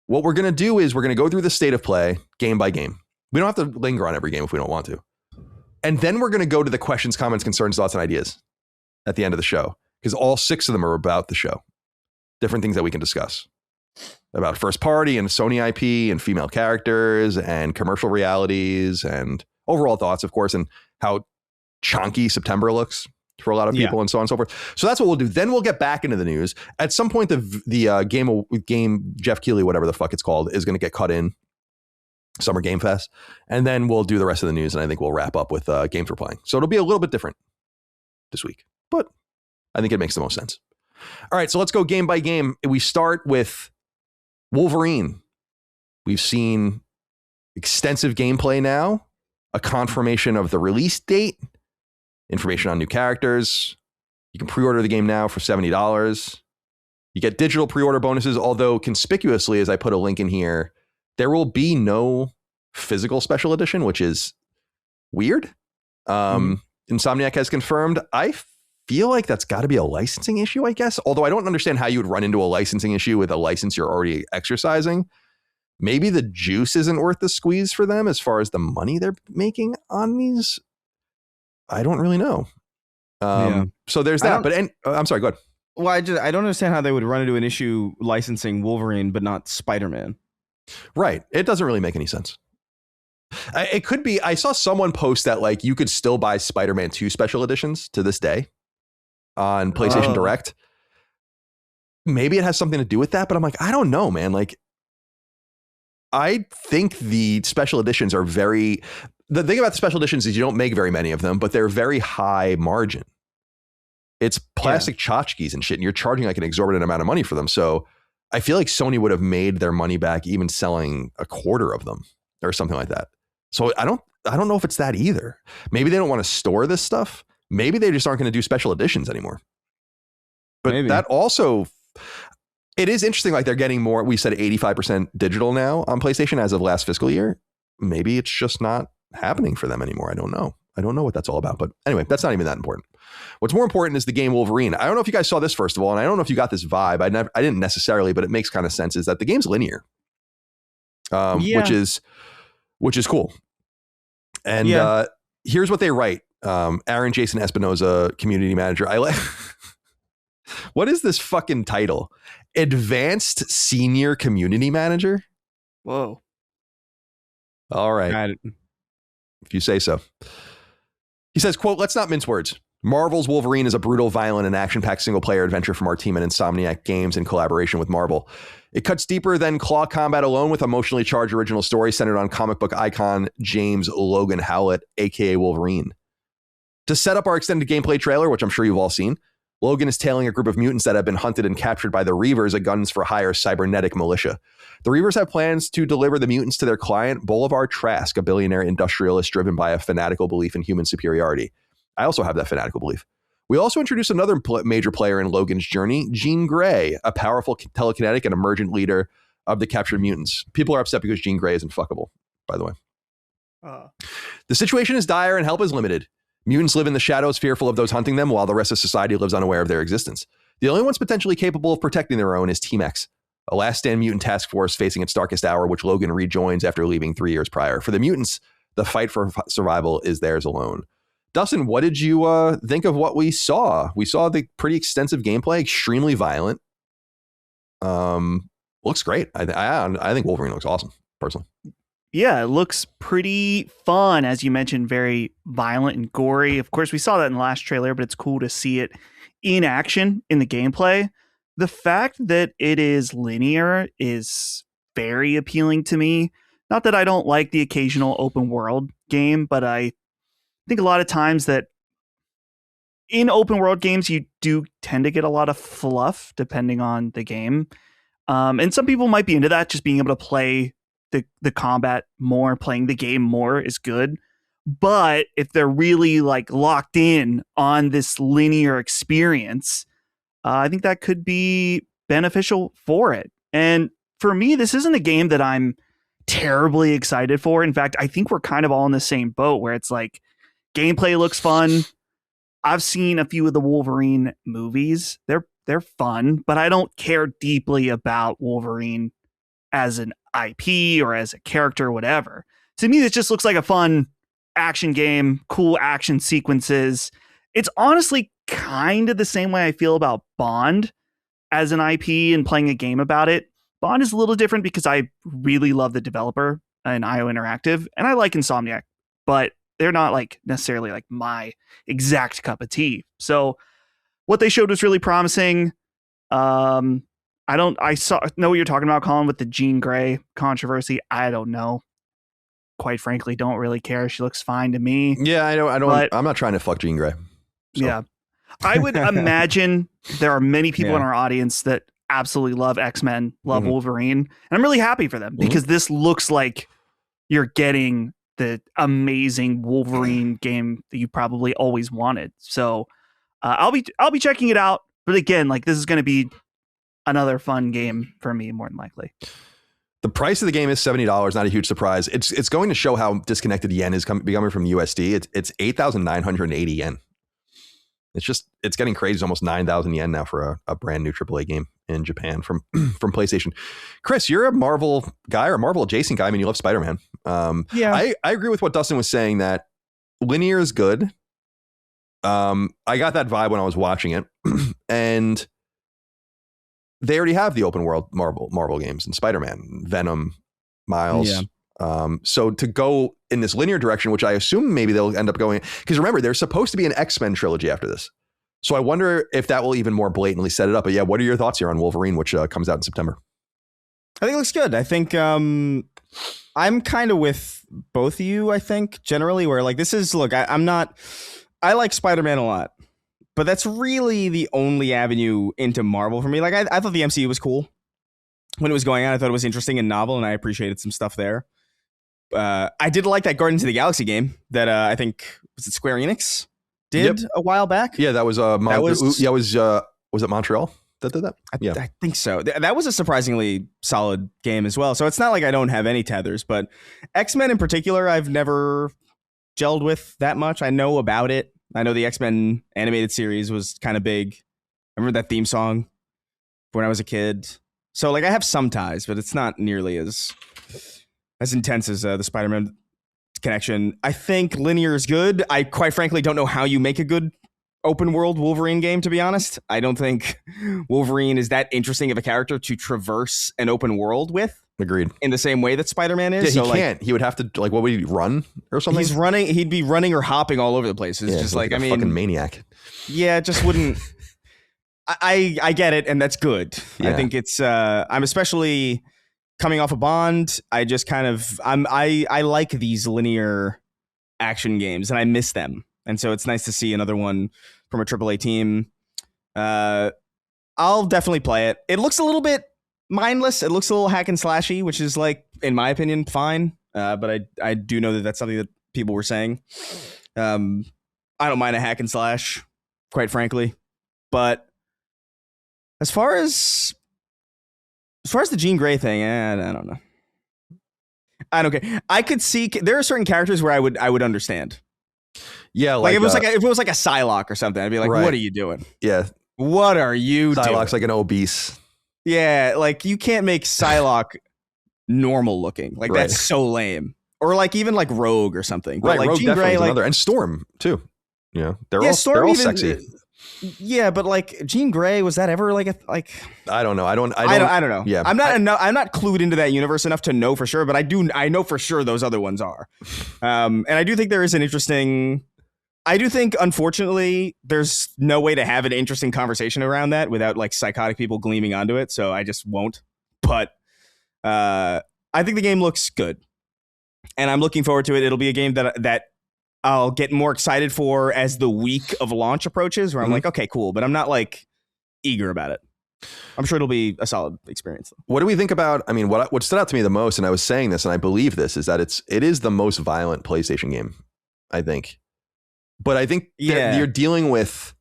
A: What we're going to do is we're going to go through the state of play game by game. We don't have to linger on every game if we don't want to. And then we're going to go to the questions, comments, concerns, thoughts, and ideas at the end of the show, because all 6 of them are about the show. Different things that we can discuss about first party and Sony IP and female characters and commercial realities and overall thoughts, of course, and how chonky September looks for a lot of people and so on and so forth. So that's what we'll do. Then we'll get back into the news. At some point, the game Geoff Keighley, whatever the fuck it's called, is going to get cut in. Summer Game Fest. And then we'll do the rest of the news. And I think we'll wrap up with games we're playing. So it'll be a little bit different this week, but I think it makes the most sense. All right, so let's go game by game. We start with Wolverine. We've seen extensive gameplay now, a confirmation of the release date, information on new characters. You can pre-order the game now for $70. You get digital pre-order bonuses, although conspicuously, as I put a link in here, there will be no physical special edition, which is weird. Insomniac has confirmed. I feel like that's got to be a licensing issue, I guess. Although I don't understand how you would run into a licensing issue with a license you're already exercising. Maybe the juice isn't worth the squeeze for them as far as the money they're making on these. I don't really know. So there's that. But I'm sorry, go ahead.
B: Well, I don't understand how they would run into an issue licensing Wolverine, but not Spider-Man.
A: Right. It doesn't really make any sense. It could be. I saw someone post that like you could still buy Spider-Man 2 special editions to this day on PlayStation Direct. Maybe it has something to do with that, but I'm like, I don't know, man. Like, I think the special editions are the thing about the special editions is you don't make very many of them, but they're very high margin. It's plastic tchotchkes and shit, and you're charging like an exorbitant amount of money for them. So I feel like Sony would have made their money back even selling a quarter of them or something like that. So I don't know if it's that either. Maybe they don't want to store this stuff. Maybe they just aren't going to do special editions anymore. But that also, it is interesting. Like they're getting more. We said 85% digital now on PlayStation as of last fiscal year. Maybe it's just not happening for them anymore. I don't know. I don't know what that's all about. But anyway, that's not even that important. What's more important is the game Wolverine. I don't know if you guys saw this first of all, and I don't know if you got this vibe. I didn't necessarily, but it makes kind of sense. Is that the game's linear, which is cool. And here's what they write. Aaron Jason Espinoza, community manager. I like. What is this fucking title? Advanced Senior Community Manager?
C: Whoa.
A: All right. If you say so. He says, quote, let's not mince words. Marvel's Wolverine is a brutal, violent, and action-packed single-player adventure from our team at Insomniac Games in collaboration with Marvel. It cuts deeper than claw combat alone with emotionally charged original story centered on comic book icon James Logan Howlett, aka Wolverine. To set up our extended gameplay trailer, which I'm sure you've all seen, Logan is tailing a group of mutants that have been hunted and captured by the Reavers, a guns-for-hire cybernetic militia. The Reavers have plans to deliver the mutants to their client, Bolivar Trask, a billionaire industrialist driven by a fanatical belief in human superiority. I also have that fanatical belief. We also introduced another major player in Logan's journey, Jean Grey, a powerful telekinetic and emergent leader of the captured mutants. People are upset because Jean Grey isn't fuckable, by the way. The situation is dire and help is limited. Mutants live in the shadows, fearful of those hunting them, while the rest of society lives unaware of their existence. The only ones potentially capable of protecting their own is Team X, a last-stand mutant task force facing its darkest hour, which Logan rejoins after leaving 3 years prior. For the mutants, the fight for survival is theirs alone. Dustin, what did you think of what we saw? We saw the pretty extensive gameplay, extremely violent. Looks great. I think Wolverine looks awesome, personally.
C: Yeah, it looks pretty fun. As you mentioned, very violent and gory. Of course, we saw that in the last trailer, but it's cool to see it in action in the gameplay. The fact that it is linear is very appealing to me. Not that I don't like the occasional open world game, but I think a lot of times that in open world games, you do tend to get a lot of fluff depending on the game. And some people might be into that, just being able to play the combat more, playing the game more is good. But if they're really like locked in on this linear experience, I think that could be beneficial for it. And for me, this isn't a game that I'm terribly excited for. In fact, I think we're kind of all in the same boat where it's like gameplay looks fun. I've seen a few of the Wolverine movies. They're fun, but I don't care deeply about Wolverine as an IP or as a character or whatever. To me, this just looks like a fun action game, cool action sequences. It's honestly kind of the same way I feel about Bond as an IP and playing a game about it. Bond is a little different because I really love the developer and IO Interactive, and I like Insomniac, but they're not like necessarily like my exact cup of tea. So what they showed was really promising. Know what you're talking about, Colin, with the Jean Grey controversy. I don't know. Quite frankly, don't really care. She looks fine to me.
A: Yeah, I don't. I'm not trying to fuck Jean Grey. So.
C: Yeah, I would imagine there are many people in our audience that absolutely love X-Men, love Wolverine, and I'm really happy for them because this looks like you're getting the amazing Wolverine game that you probably always wanted. So I'll be checking it out. But again, like this is going to be another fun game for me, more than likely.
A: The price of the game is $70. Not a huge surprise. It's going to show how disconnected yen is becoming from USD. It's 8,980 yen. It's getting crazy. It's almost 9,000 yen now for a brand new AAA game in Japan from PlayStation. Chris, you're a Marvel guy or a Marvel adjacent guy. I mean, you love Spider-Man.
B: Yeah,
A: I agree with what Dustin was saying that linear is good. I got that vibe when I was watching it, and they already have the open world Marvel games and Spider-Man, Venom, Miles. Yeah. So to go in this linear direction, which I assume maybe they'll end up going, because remember, there's supposed to be an X-Men trilogy after this. So I wonder if that will even more blatantly set it up. But yeah, what are your thoughts here on Wolverine, which comes out in September?
B: I think it looks good. I think I'm kind of with both of you, I think, generally, where like this is, look, I like Spider-Man a lot. But that's really the only avenue into Marvel for me. Like, I thought the MCU was cool when it was going on. I thought it was interesting and novel, and I appreciated some stuff there. I did like that Guardians of the Galaxy game that I think was it Square Enix did a while back.
A: Yeah, that was was it Montreal that did that?
B: I think so. That was a surprisingly solid game as well. So it's not like I don't have any tethers, but X-Men in particular, I've never gelled with that much. I know about it. I know the X-Men animated series was kind of big. I remember that theme song when I was a kid. So like I have some ties, but it's not nearly as intense as the Spider-Man connection. I think linear is good. I quite frankly don't know how you make a good open world Wolverine game, to be honest. I don't think Wolverine is that interesting of a character to traverse an open world with.
A: Agreed.
B: In the same way that Spider-Man is.
A: Yeah, he can't. He would have to, like, what would he run or something?
B: He's running. He'd be running or hopping all over the place. It's just like, I mean,
A: fucking maniac.
B: Yeah, it just wouldn't. I get it, and that's good. Yeah. I think it's. I'm especially coming off a Bond. I just kind of. I like these linear action games, and I miss them. And so it's nice to see another one from a AAA team. I'll definitely play it. It looks a little bit mindless. It looks a little hack and slashy, which is, like, in my opinion, fine. But I do know that that's something that people were saying. I don't mind a hack and slash, quite frankly. But as far as the Jean Grey thing, I don't know. I don't care. I could see there are certain characters where I would understand.
A: Yeah,
B: like if it was like a Psylocke or something, I'd be like, right. What are you doing?
A: Yeah.
B: What are you doing?
A: Psylocke's like an obese.
B: Yeah, like you can't make Psylocke normal looking. Like that's so lame. Or like even like Rogue or something. But
A: right,
B: like
A: Rogue
B: Jean
A: definitely
B: Grey,
A: is
B: like,
A: another, and Storm too. Yeah, they're all sexy.
B: Yeah, but like Jean Grey, was that ever like
A: I don't know. I don't
B: know.
A: Yeah,
B: I'm not clued into that universe enough to know for sure, but I know for sure those other ones are. And I do think there is an interesting. I do think, unfortunately, there's no way to have an interesting conversation around that without like psychotic people gleaming onto it. So I just won't. But I think the game looks good, and I'm looking forward to it. It'll be a game that I'll get more excited for as the week of launch approaches, where I'm like, okay, cool, but I'm not like eager about it. I'm sure it'll be a solid experience.
A: What do we think about? I mean, what stood out to me the most, and I was saying this, and I believe this, is that it is the most violent PlayStation game, I think. But I think you're dealing with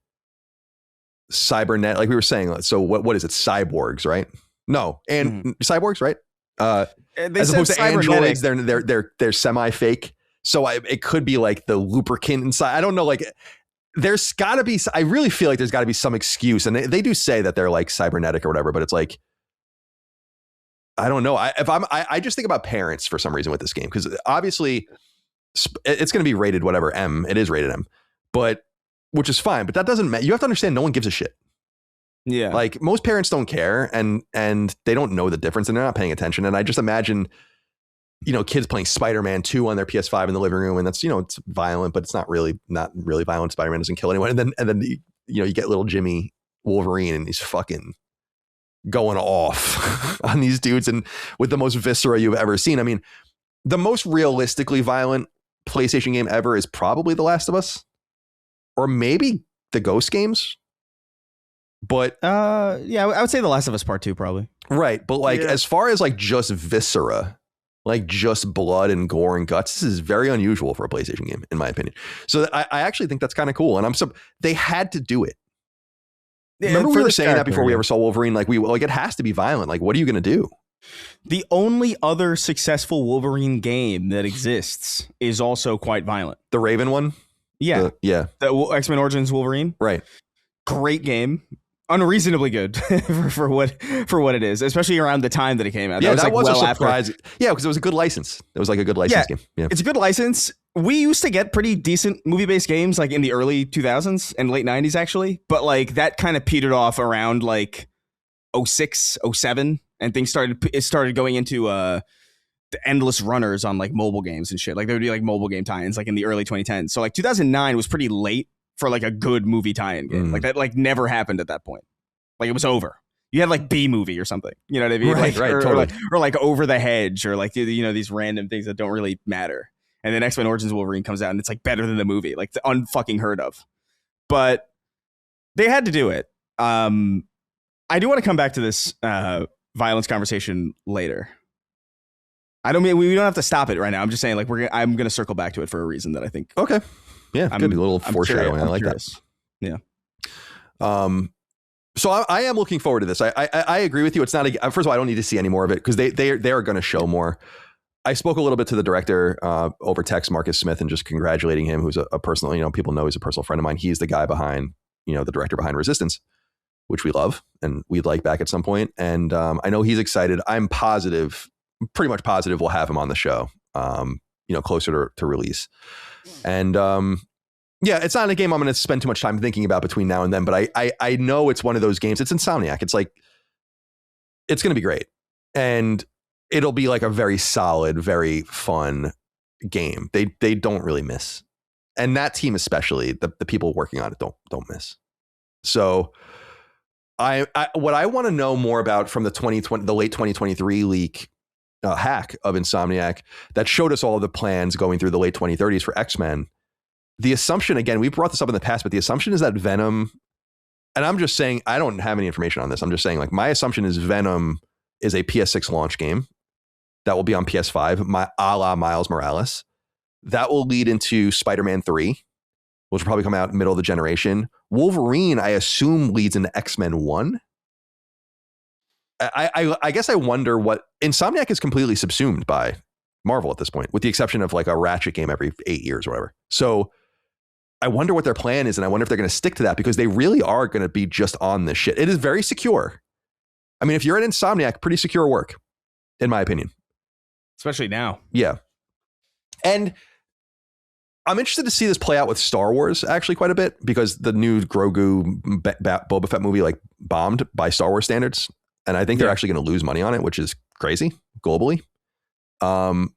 A: cybernet, like we were saying. So what is it? Cyborgs, right? No, and cyborgs, right? As opposed to androids, they're semi-fake. So it could be like the lubricant inside. I don't know. Like there's got to be. I really feel like there's got to be some excuse, and they do say that they're like cybernetic or whatever. But it's like I don't know. I just think about parents for some reason with this game, because obviously. It's going to be rated whatever M. It is rated M, but which is fine. But that doesn't matter. You have to understand, no one gives a shit.
B: Yeah,
A: like most parents don't care, and they don't know the difference, and they're not paying attention. And I just imagine, kids playing Spider-Man 2 on their PS5 in the living room, and that's it's violent, but it's not really violent. Spider-Man doesn't kill anyone, and then you get little Jimmy Wolverine, and he's fucking going off on these dudes, and with the most viscera you've ever seen. I mean, the most realistically violent PlayStation game ever is probably The Last of Us, or maybe the Ghost games. But
B: yeah, I would say The Last of Us Part 2 probably.
A: Right, but like as far as like just viscera, like just blood and gore and guts, this is very unusual for a PlayStation game, in my opinion. So I actually think that's kind of cool, and they had to do it. Yeah, remember we were saying that before we ever saw Wolverine. Like it has to be violent. Like, what are you going to do?
B: The only other successful Wolverine game that exists is also quite violent.
A: The Raven one?
B: Yeah.
A: The
B: X-Men Origins Wolverine.
A: Right.
B: Great game. Unreasonably good for what it is, especially around the time that it came out.
A: Yeah, that was a surprise. Yeah, because it was a good license. It was like a good license game. Yeah.
B: It's a good license. We used to get pretty decent movie-based games like in the early 2000s and late 90s, actually. But like that kind of petered off around like 06, 07. And things started going into the endless runners on like mobile games and shit. Like there would be like mobile game tie-ins like in the early 2010s. So like 2009 was pretty late for like a good movie tie-in game. Like that like never happened at that point. Like it was over. You had like B movie or something. You know what I mean?
A: Right,
B: like,
A: totally.
B: Or like Over the Hedge, or like these random things that don't really matter. And then X-Men Origins Wolverine comes out and it's like better than the movie. Like the unfucking heard of. But they had to do it. I do want to come back to this violence conversation later. I don't mean we don't have to stop it right now. I'm just saying like I'm going to circle back to it for a reason that I think.
A: Okay. Yeah. Good. A little foreshadowing. I like curious.
B: That.
A: Yeah. So I am looking forward to this. I agree with you. It's not first of all, I don't need to see any more of it because they are going to show more. I spoke a little bit to the director over text, Marcus Smith, and just congratulating him, who's a personal, people know he's a personal friend of mine. He's the guy behind, the director behind Resistance, which we love and we'd like back at some point. And I know he's excited. I'm pretty much positive we'll have him on the show, closer to release. And it's not a game I'm going to spend too much time thinking about between now and then, but I know it's one of those games. It's Insomniac. It's like, it's going to be great. And it'll be like a very solid, very fun game. They don't really miss. And that team, especially the people working on it, don't miss. So what I want to know more about from the late 2023 leak hack of Insomniac that showed us all of the plans going through the late 2030s for X-Men. The assumption, again, we brought this up in the past, but the assumption is that Venom, and I'm just saying, I don't have any information on this. I'm just saying, like, my assumption is Venom is a PS6 launch game that will be on PS5, a la Miles Morales. That will lead into Spider-Man 3, which will probably come out middle of the generation. Wolverine, I assume, leads into X-Men 1. I guess I wonder what... Insomniac is completely subsumed by Marvel at this point, with the exception of like a Ratchet game every 8 years or whatever. So I wonder what their plan is, and I wonder if they're going to stick to that, because they really are going to be just on this shit. It is very secure. I mean, if you're at Insomniac, pretty secure work, in my opinion.
B: Especially now.
A: Yeah. And I'm interested to see this play out with Star Wars actually quite a bit, because the new Grogu Boba Fett movie like bombed by Star Wars standards. And I think they're actually going to lose money on it, which is crazy globally. I'm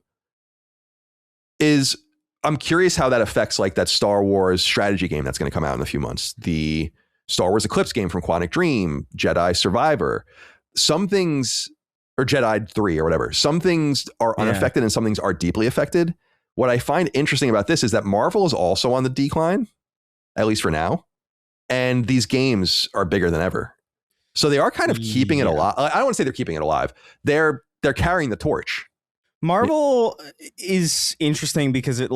A: curious how that affects like that Star Wars strategy game that's going to come out in a few months. The Star Wars Eclipse game from Quantic Dream, Jedi Survivor, some things, or Jedi 3 or whatever. Some things are unaffected and some things are deeply affected. What I find interesting about this is that Marvel is also on the decline, at least for now. And these games are bigger than ever. So they are kind of keeping it alive. I don't want to say they're keeping it alive. They're carrying the torch.
B: Marvel is interesting because it's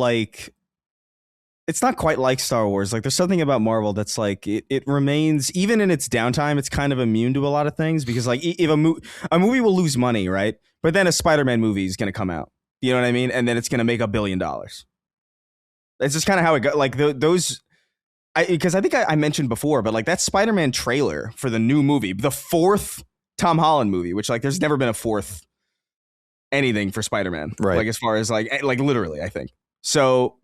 B: not quite like Star Wars. Like, there's something about Marvel that's like it remains, even in its downtime, it's kind of immune to a lot of things, because like if a movie will lose money, right? But then a Spider-Man movie is going to come out. You know what I mean? And then it's going to make $1 billion. It's just kind of how it goes. Like those. Because I think I mentioned before, but like that Spider-Man trailer for the new movie, the 4th Tom Holland movie, which like there's never been a 4th anything for Spider-Man,
A: right?
B: Like as far as like literally, I think so.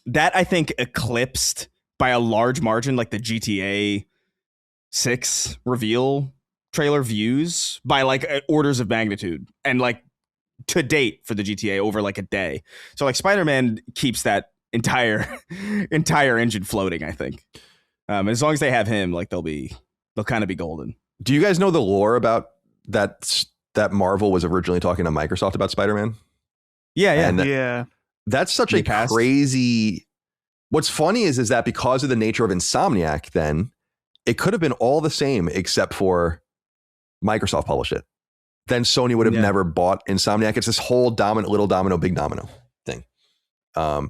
B: That I think eclipsed by a large margin, like the GTA 6 reveal trailer views by like orders of magnitude, and like to date for the GTA over like a day. So like Spider-Man keeps that entire engine floating, I think. As long as they have him, like they'll kind of be golden.
A: Do you guys know the lore about that Marvel was originally talking to Microsoft about Spider-Man?
B: Yeah.
A: That's such a crazy... What's funny is that because of the nature of Insomniac, then it could have been all the same except for Microsoft published it. Then Sony would have never bought Insomniac. It's this whole little domino, big domino thing.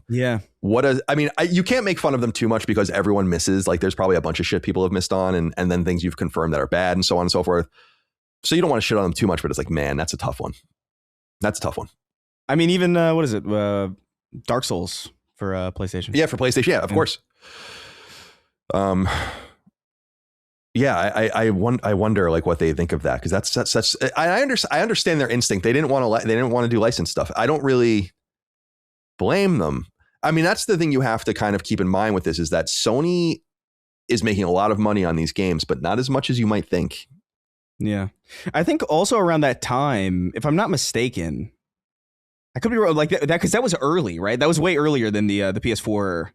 A: You can't make fun of them too much because everyone misses. Like, there's probably a bunch of shit people have missed on, and then things you've confirmed that are bad, and so on and so forth. So you don't want to shit on them too much, but it's like, man, that's a tough one.
B: I mean, even what is it? Dark Souls for PlayStation.
A: Yeah, for PlayStation. Yeah, of course. I wonder like what they think of that, because that's such. I understand their instinct. They didn't want to do licensed stuff. I don't really blame them. I mean, that's the thing you have to kind of keep in mind with this, is that Sony is making a lot of money on these games, but not as much as you might think.
B: Yeah. I think also around that time, if I'm not mistaken, I could be wrong, like that, because that was early, right? That was way earlier than the PS4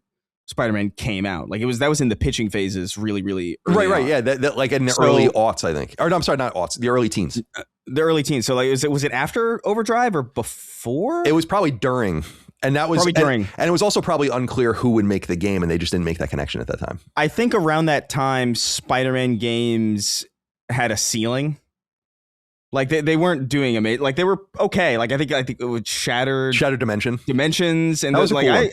B: Spider-Man came out. Like that was in the pitching phases really, really early
A: right.
B: on.
A: Yeah. That like in the early aughts, I think. Or no, I'm sorry, not aughts, the early teens.
B: The early teens. So like, was it after Overdrive or before?
A: It was probably during. And that was
B: probably during.
A: And it was also probably unclear who would make the game, and they just didn't make that connection at that time.
B: I think around that time, Spider-Man games had a ceiling. Like they weren't doing amazing. Like they were okay. Like I think it was Shattered Dimensions, and
A: that was
B: like I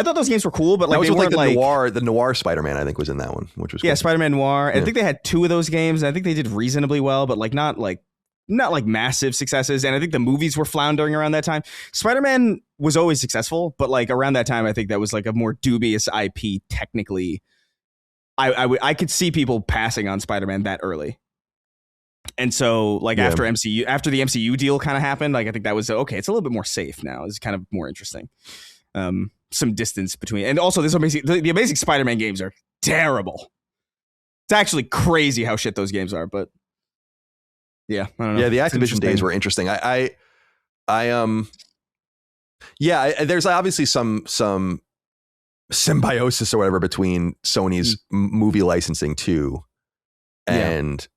B: thought those games were cool, but like
A: that was
B: they weren't
A: the noir Spider-Man, I think, was in that one, which was cool.
B: Spider-Man Noir. Yeah. I think they had 2 of those games, and I think they did reasonably well, but like not like massive successes. And I think the movies were floundering around that time. Spider-Man was always successful, but like around that time, I think that was like a more dubious IP technically. I could see people passing on Spider-Man that early. And so like after the MCU deal kind of happened, like I think that was okay. It's a little bit more safe now. It's kind of more interesting. Some distance between, and also the Amazing Spider-Man games are terrible. It's actually crazy how shit those games are, but Yeah, I don't know.
A: Yeah, the Activision days were interesting. There's obviously some symbiosis or whatever between Sony's movie licensing too, and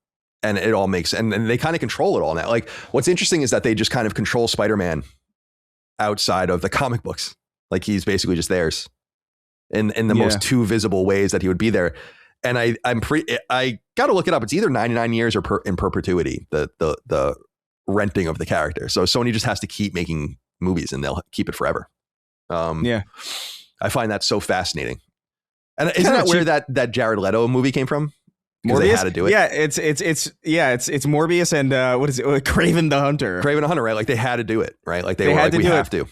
A: it all makes and they kind of control it all now. Like, what's interesting is that they just kind of control Spider-Man outside of the comic books. Like, he's basically just theirs in the most two visible ways that he would be there. And I got to look it up. It's either 99 years or in perpetuity, the renting of the character. So Sony just has to keep making movies and they'll keep it forever. I find that so fascinating. And isn't that where that Jared Leto movie came from? Morbius? They had to do it.
B: Yeah, it's Morbius and what is it? Kraven the Hunter.
A: Kraven the Hunter, right? Like, they had to do it, right? Like, they were like, we have to.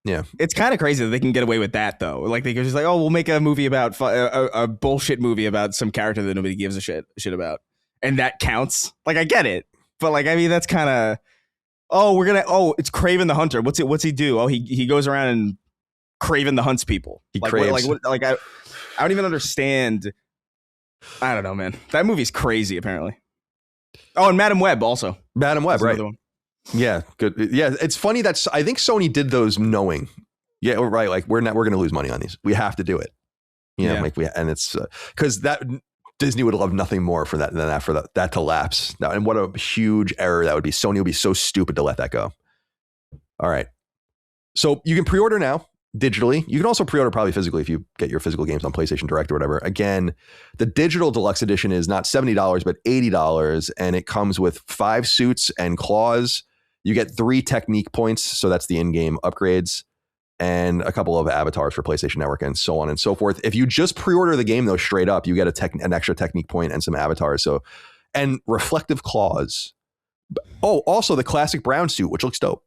A: Yeah, it's
B: kind of crazy that they can get away with that though. Like, they go just like, oh, we'll make a movie about a bullshit movie about some character that nobody gives a shit about, and that counts. Like, I get it, but like, I mean, that's kind of it's Kraven the Hunter. What's he do? Oh, he goes around and Kraven the hunts people.
A: He
B: craves. I don't even understand. I don't know, man. That movie's crazy. Apparently. Oh, and Madam Web also.
A: Madam Web, right? Yeah, good. Yeah, it's funny that I think Sony did those knowing. Yeah, right. Like, we're going to lose money on these. We have to do it. Like and it's because that Disney would love nothing more for that than that for that to lapse. Now, and what a huge error that would be. Sony would be so stupid to let that go. All right, so you can pre-order now digitally. You can also pre-order probably physically if you get your physical games on PlayStation Direct or whatever. Again, the digital deluxe edition is not $70 but $80, and it comes with 5 suits and claws. You get 3 technique points, so that's the in-game upgrades, and a couple of avatars for PlayStation Network and so on and so forth. If you just pre-order the game, though, straight up, you get an extra technique point and some avatars. So, and reflective claws. Oh, also the classic brown suit, which looks dope.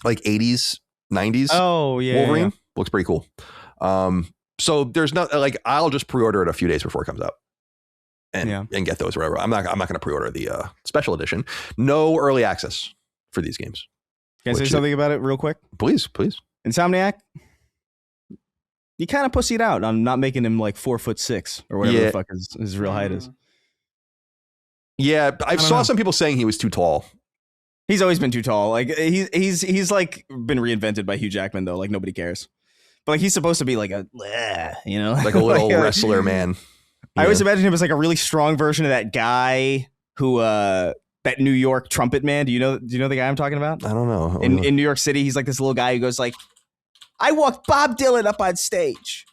A: Like 80s, 90s.
B: Oh, yeah.
A: Wolverine looks pretty cool. So there's not like, I'll just pre-order it a few days before it comes out. And get those wherever. I'm not going to pre-order the special edition. No early access for these games.
B: Can I say something about it real quick?
A: Please.
B: Insomniac, you kind of pussied out on not making him like 4'6" or whatever the fuck his real height is.
A: Yeah, I saw some people saying he was too tall.
B: He's always been too tall. Like, he's like been reinvented by Hugh Jackman though. Like, nobody cares. But like, he's supposed to be like a, like a
A: little wrestler man.
B: I always imagine him as like a really strong version of that guy who that New York trumpet man. Do you know the guy I'm talking about?
A: I don't know.
B: In New York City, he's like this little guy who goes like, I walked Bob Dylan up on stage.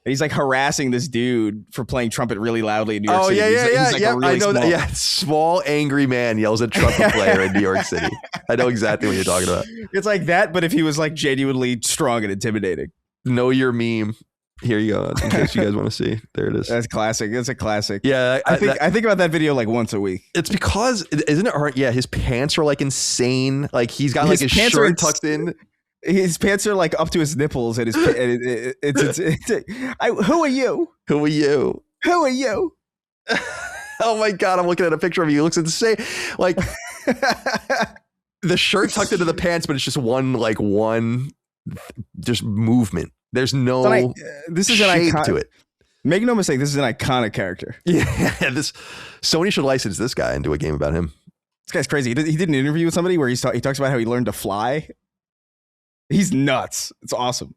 B: And he's like harassing this dude for playing trumpet really loudly in New York City. He's like
A: I know that. Yeah, small angry man yells at trumpet player in New York City. I know exactly what you're talking about.
B: It's like that, but if he was like genuinely strong and intimidating.
A: Know your meme. Here you go. In case you guys want to see, there it is.
B: That's classic. It's a classic.
A: Yeah,
B: I think about that video like once a week.
A: It's because, isn't it hard? Yeah, his pants are like insane. Like, he's got like his shirt tucked in.
B: His pants are like up to his nipples, and who are you?
A: Who are you?
B: Who are you?
A: Oh my God, I'm looking at a picture of you. He looks insane. Like, the shirt tucked into the pants, but it's just one just movement. There's no
B: this is
A: shape to it.
B: Make no mistake, this is an iconic character.
A: Yeah, Sony should license this guy and do a game about him.
B: This guy's crazy. He did an interview with somebody where he talks about how he learned to fly. He's nuts. It's awesome.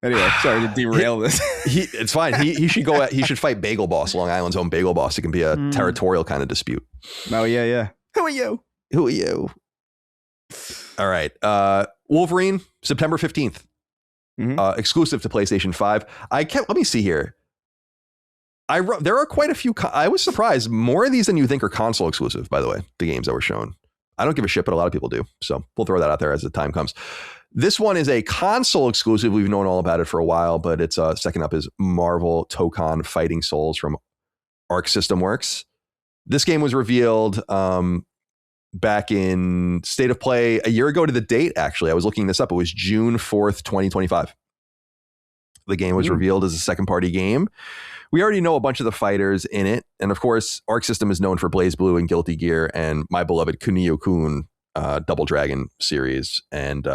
B: Anyway, sorry to derail this.
A: It's fine. He should go. He should fight Bagel Boss, Long Island's own Bagel Boss. It can be a territorial kind of dispute.
B: Oh yeah. Who are you?
A: Who are you? All right. Wolverine, September 15th. Mm-hmm. Exclusive to PlayStation 5. Let me see here. There are quite a few. I was surprised. More of these than you think are console exclusive, by the way, the games that were shown. I don't give a shit, but a lot of people do. So we'll throw that out there as the time comes. This one is a console exclusive. We've known all about it for a while, but it's second up is Marvel Tokon Fighting Souls from Arc System Works. This game was revealed back in State of Play a year ago to the date, actually. I was looking this up. It was June 4th, 2025. The game was revealed as a second-party game. We already know a bunch of the fighters in it. And of course, Arc System is known for Blaze Blue and Guilty Gear and my beloved Kunio-kun Double Dragon series. And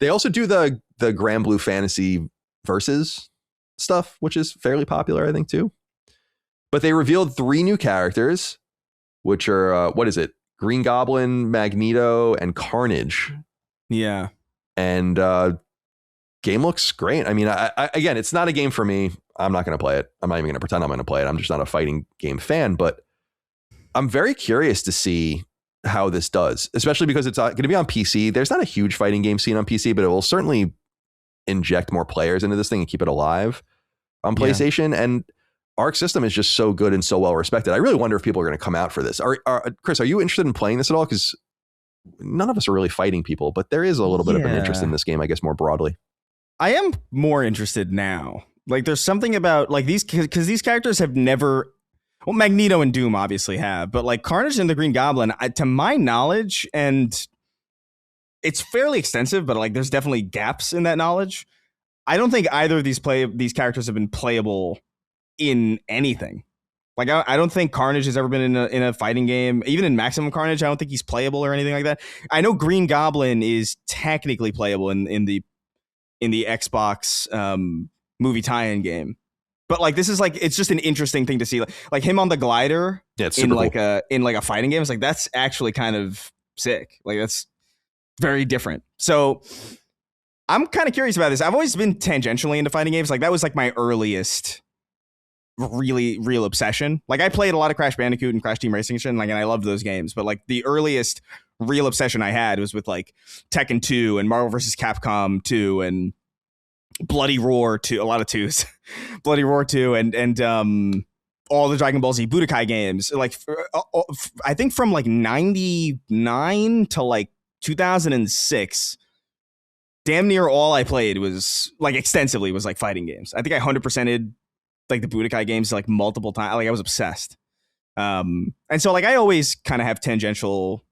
A: they also do the Grand Blue Fantasy Versus stuff, which is fairly popular, I think, too. But they revealed 3 new characters. which are what is it? Green Goblin, Magneto, and Carnage.
B: Yeah.
A: And game looks great. I mean, I again, it's not a game for me. I'm not going to play it. I'm not even going to pretend I'm going to play it. I'm just not a fighting game fan, but I'm very curious to see how this does, especially because it's going to be on PC. There's not a huge fighting game scene on PC, but it will certainly inject more players into this thing and keep it alive on PlayStation. And Arc System is just so good and so well respected. I really wonder if people are going to come out for this. Chris, are you interested in playing this at all? Because none of us are really fighting people, but there is a little bit of an interest in this game, I guess, more broadly.
B: I am more interested now. Like, there's something about like these, because these characters have never, well, Magneto and Doom obviously have, but like Carnage and the Green Goblin, to my knowledge, and it's fairly extensive, but like there's definitely gaps in that knowledge. I don't think either of these characters have been playable in anything. Like, I don't think Carnage has ever been in a fighting game. Even in Maximum Carnage, I don't think he's playable or anything like that. I know Green Goblin is technically playable in the Xbox movie tie-in game, but like this is like, it's just an interesting thing to see, like him on the glider in like a fighting game. It's like, that's actually kind of sick. Like, that's very different. So I'm kind of curious about this. I've always been tangentially into fighting games. Like, that was like my earliest really real obsession. Like, I played a lot of Crash Bandicoot and Crash Team Racing and shit, and like, and I loved those games, but like the earliest real obsession I had was with like Tekken 2 and Marvel vs. Capcom 2 and Bloody Roar 2, a lot of twos. Bloody Roar 2 and all the Dragon Ball Z Budokai games. Like, I think from like 99 to like 2006, damn near all I played was like extensively was like fighting games. I think I 100%ed like the Budokai games like multiple times. Like, I was obsessed. And so like I always kind of have tangential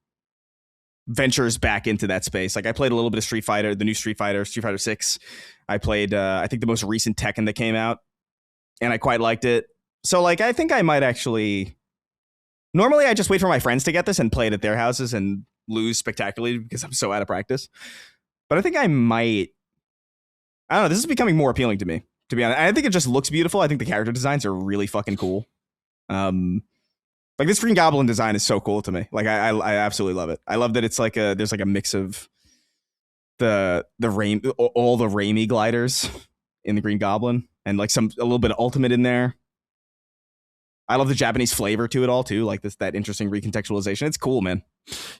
B: ventures back into that space. Like, I played a little bit of Street Fighter, the new Street Fighter 6. I played I think the most recent Tekken that came out, and I quite liked it. So like, I think I might actually, normally I just wait for my friends to get this and play it at their houses and lose spectacularly because I'm so out of practice. But I think I might, I don't know, this is becoming more appealing to me, to be honest. I think it just looks beautiful. I think the character designs are really fucking cool. Like, this Green Goblin design is so cool to me. Like, I absolutely love it. I love that it's like there's like a mix of all the Raimi gliders in the Green Goblin and like a little bit of Ultimate in there. I love the Japanese flavor to it all too. Like that interesting recontextualization. It's cool, man.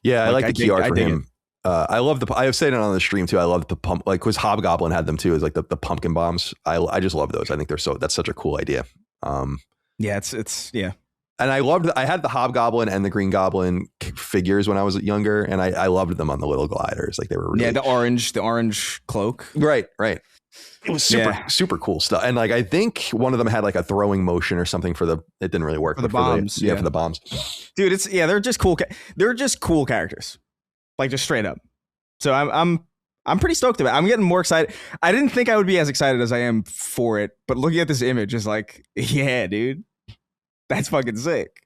A: Yeah, I like the key art for him. I love I have said it on the stream too. I love the pump, like, because Hobgoblin had them too. Is like the pumpkin bombs. I just love those. I think that's such a cool idea.
B: Yeah, it's yeah.
A: And I had the Hobgoblin and the Green Goblin figures when I was younger, and I loved them on the little gliders. Like, they were really,
B: the orange cloak.
A: Right. It was super cool stuff. And like, I think one of them had like a throwing motion or something it didn't really work
B: for the bombs.
A: For the bombs.
B: Dude, they're just cool. They're just cool characters. Like, just straight up. So I'm pretty stoked about it. I'm getting more excited. I didn't think I would be as excited as I am for it, but looking at this image is like, yeah, dude, that's fucking sick.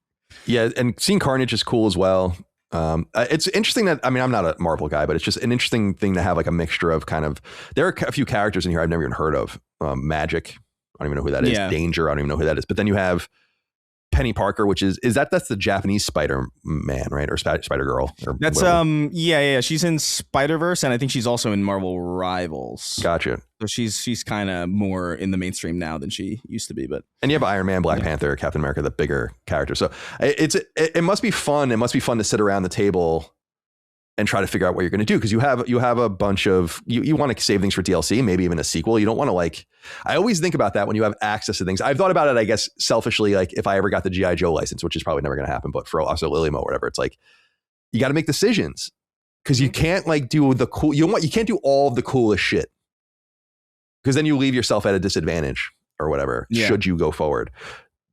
A: Yeah, and seeing Carnage is cool as well. It's interesting that, I mean, I'm not a Marvel guy, but it's just an interesting thing to have like a mixture of kind of, there are a few characters in here I've never even heard of. Magic, I don't even know who that is.
B: Yeah.
A: Danger, I don't even know who that is. But then you have Penny Parker, which that's the Japanese Spider-Man, right? Or Spider-Girl.
B: That's yeah. She's in Spider-Verse, and I think she's also in Marvel Rivals.
A: Gotcha.
B: So she's kind of more in the mainstream now than she used to be. But
A: and you have Iron Man, Black Panther, Captain America, the bigger characters. So it must be fun. It must be fun to sit around the table and try to figure out what you're going to do, because you have a bunch of you want to save things for DLC, maybe even a sequel. You don't want to, like, I always think about that when you have access to things. I've thought about it, I guess, selfishly, like if I ever got the G.I. Joe license, which is probably never going to happen, but for us at Lilimo or whatever, it's like you got to make decisions, because you can't like do the cool. You can't do all of the coolest shit, because then you leave yourself at a disadvantage or whatever. Yeah. Should you go forward.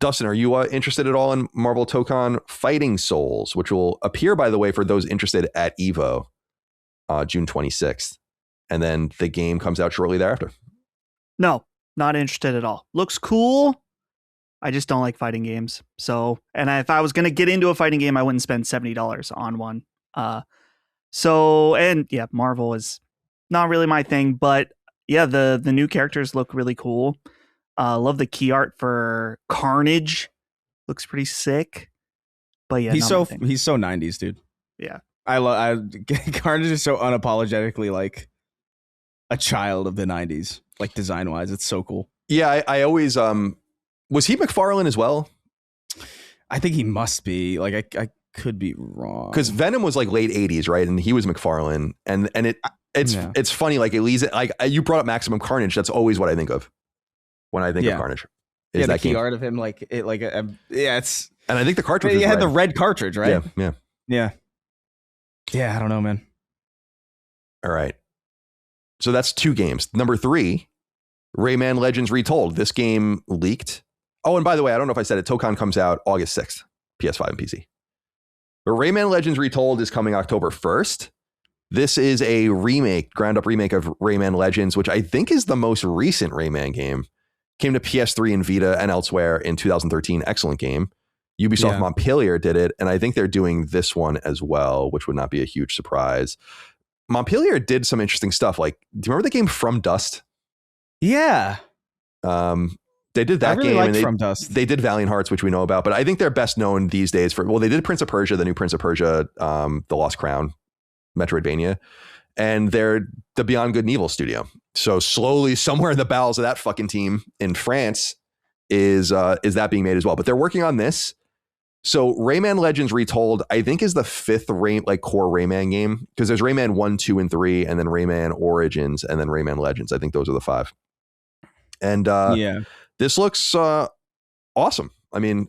A: Dustin, are you interested at all in Marvel Tokon Fighting Souls, which will appear, by the way, for those interested at EVO, June 26th. And then the game comes out shortly thereafter.
C: No, not interested at all. Looks cool. I just don't like fighting games. So, and if I was going to get into a fighting game, I wouldn't spend $70 on one. Marvel is not really my thing, but yeah, the new characters look really cool. Love the key art for Carnage. Looks pretty sick. But yeah,
B: he's so 90s, dude.
C: Yeah.
B: Carnage is so unapologetically like a child of the 90s, like design wise. It's so cool.
A: Yeah, I always was he McFarlane as well?
B: I think he must be. Like I could be wrong.
A: Because Venom was like late 80s, right? And he was McFarlane. And it's funny, like at least like you brought up Maximum Carnage. That's always what I think of when I think of Carnage.
B: Is that key art of him it's
A: and I think the cartridge
B: had the red cartridge, right?
A: Yeah.
B: I don't know, man.
A: All right. So that's 2 games. Number 3, Rayman Legends Retold. This game leaked. Oh, and by the way, I don't know if I said it. Tokon comes out August 6th, PS5 and PC. But Rayman Legends Retold is coming October 1st. This is a ground up remake of Rayman Legends, which I think is the most recent Rayman game. Came to PS3 and Vita and elsewhere in 2013. Excellent game. Ubisoft Montpellier did it, and I think they're doing this one as well, which would not be a huge surprise. Montpellier did some interesting stuff. Like, do you remember the game From Dust?
B: Yeah.
A: They did that game. And
B: From Dust.
A: They did Valiant Hearts, which we know about, but I think they're best known these days for, they did Prince of Persia, the new Prince of Persia, The Lost Crown, Metroidvania, and they're the Beyond Good and Evil studio. So slowly, somewhere in the bowels of that fucking team in France is that being made as well. But they're working on this. So Rayman Legends Retold, I think, is the 5th core Rayman game, because there's Rayman 1, 2, and 3, and then Rayman Origins, and then Rayman Legends. I think those are the 5. And this looks awesome. I mean,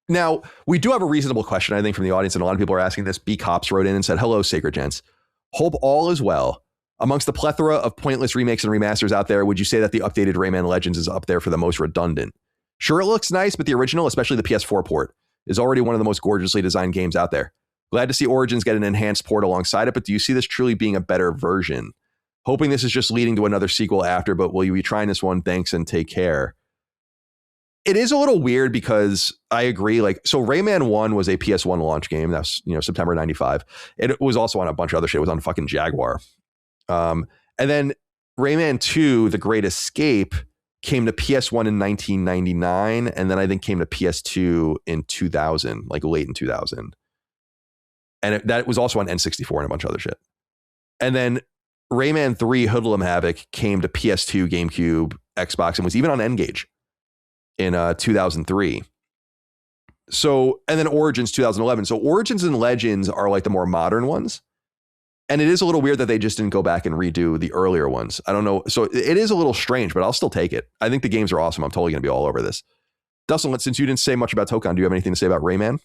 A: now we do have a reasonable question, I think, from the audience, and a lot of people are asking this. B Cops wrote in and said, "Hello, Sacred Gents. Hope all is well. Amongst the plethora of pointless remakes and remasters out there, would you say that the updated Rayman Legends is up there for the most redundant? Sure, it looks nice, but the original, especially the PS4 port, is already one of the most gorgeously designed games out there. Glad to see Origins get an enhanced port alongside it, but do you see this truly being a better version? Hoping this is just leading to another sequel after, but will you be trying this one? Thanks and take care." It is a little weird because I agree. So Rayman 1 was a PS1 launch game. That was, September 95. It was also on a bunch of other shit. It was on fucking Jaguar. And then Rayman 2, The Great Escape, came to PS1 in 1999. And then I think came to PS2 in 2000, like late in 2000. And that was also on N64 and a bunch of other shit. And then Rayman 3, Hoodlum Havoc, came to PS2, GameCube, Xbox, and was even on N-Gage in 2003. So, and then Origins 2011. So Origins and Legends are like the more modern ones. And it is a little weird that they just didn't go back and redo the earlier ones. I don't know. So it is a little strange, but I'll still take it. I think the games are awesome. I'm totally going to be all over this. Dustin, since you didn't say much about Tokon, do you have anything to say about Rayman?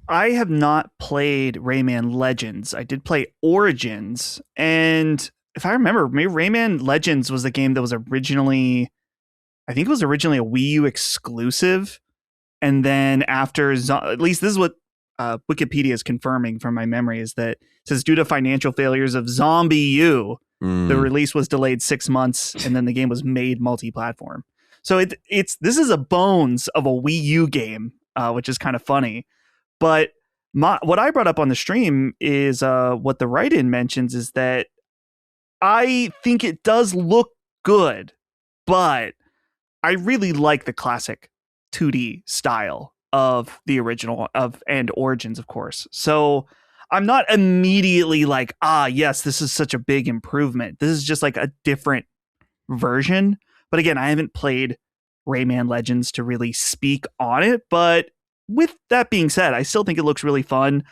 C: I have not played Rayman Legends. I did play Origins. And if I remember, maybe Rayman Legends was the game that was originally a Wii U exclusive. And then after, at least this is what Wikipedia is confirming from my memory, is that it says due to financial failures of Zombie U, the release was delayed 6 months, and then the game was made multi-platform. So this is a bones of a Wii U game, which is kind of funny. But what I brought up on the stream is what the write-in mentions is that I think it does look good, but I really like the classic 2D style of the original and Origins, of course. So I'm not immediately like, yes, this is such a big improvement. This is just like a different version. But again, I haven't played Rayman Legends to really speak on it. But with that being said, I still think it looks really fun.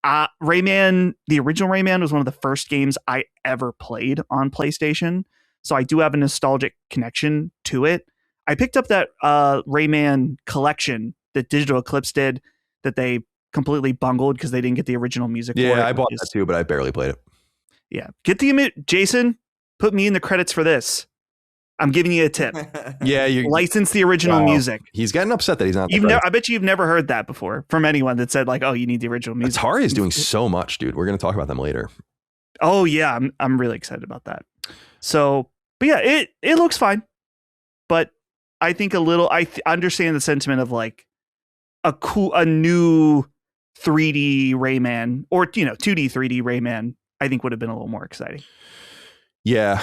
C: Rayman, the original Rayman, was one of the first games I ever played on PlayStation. So I do have a nostalgic connection to it. I picked up that Rayman collection that Digital Eclipse did that they completely bungled because they didn't get the original music.
A: Yeah,
C: for it,
A: I bought that too, but I barely played it.
C: Yeah. Get the image. Jason, put me in the credits for this. I'm giving you a tip.
A: Yeah, you
C: license the original music.
A: He's getting upset that he's not.
C: I bet you've never heard that before from anyone that said like, "Oh, you need the original music."
A: Atari is doing so much, dude. We're going to talk about them later.
C: Oh yeah, I'm really excited about that. So, but yeah, it looks fine, but I think I understand the sentiment of like a new 3D Rayman or 2D 3D Rayman. I think would have been a little more exciting.
A: Yeah.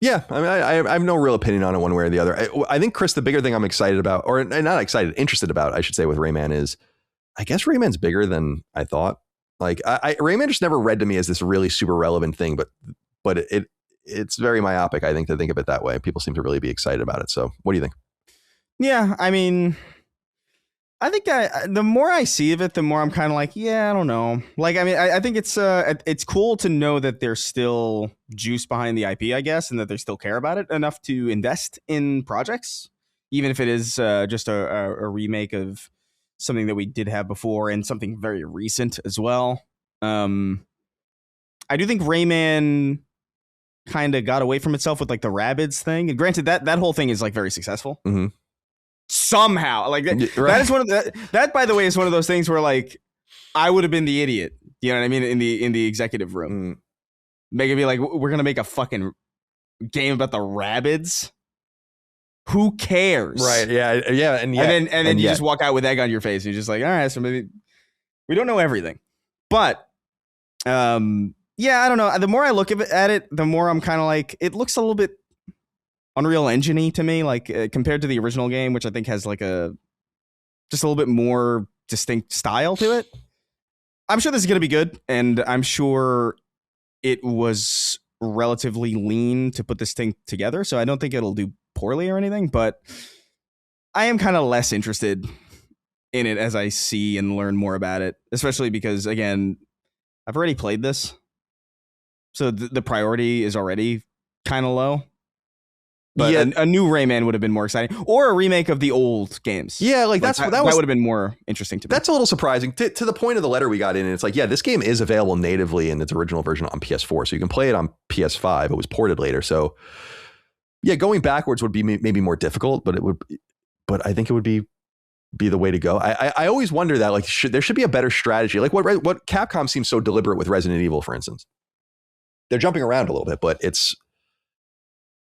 A: Yeah, I mean, I have no real opinion on it one way or the other. I think, Chris, the bigger thing I'm excited about, or not excited, interested about, I should say, with Rayman is, I guess Rayman's bigger than I thought. Like, Rayman just never read to me as this really super relevant thing, but it's very myopic, I think, to think of it that way. People seem to really be excited about it. So what do you think?
B: Yeah, I mean, I think the more I see of it, the more I'm kind of like, yeah, I don't know. Like, I mean, I think it's cool to know that there's still juice behind the IP, I guess, and that they still care about it enough to invest in projects, even if it is just a remake of something that we did have before and something very recent as well. I do think Rayman kind of got away from itself with like the Rabbids thing, and granted that whole thing is like very successful.
A: Mm-hmm.
B: Somehow, like that is one of that by the way is one of those things where like I would have been the idiot, you know what I mean, in the executive room. Make it be like, we're gonna make a fucking game about the Rabbids. Who cares?
A: Right? Yeah. And
B: then you just walk out with egg on your face. And you're just like, all right, so maybe we don't know everything, but yeah, I don't know. The more I look at it, the more I'm kind of like, it looks a little bit Unreal Engine-y to me, like compared to the original game, which I think has like just a little bit more distinct style to it. I'm sure this is going to be good, and I'm sure it was relatively lean to put this thing together, so I don't think it'll do poorly or anything, but I am kind of less interested in it as I see and learn more about it, especially because, again, I've already played this, so the priority is already kind of low. But yeah, a new Rayman would have been more exciting, or a remake of the old games.
A: Yeah, like that would have
B: been more interesting to me.
A: That's a little surprising to the point of the letter we got in. And it's like, yeah, this game is available natively in its original version on PS4, so you can play it on PS5. It was ported later, so yeah, going backwards would be maybe more difficult, but I think it would be the way to go. I always wonder that, like, there should be a better strategy. Like what Capcom seems so deliberate with Resident Evil, for instance. They're jumping around a little bit, but it's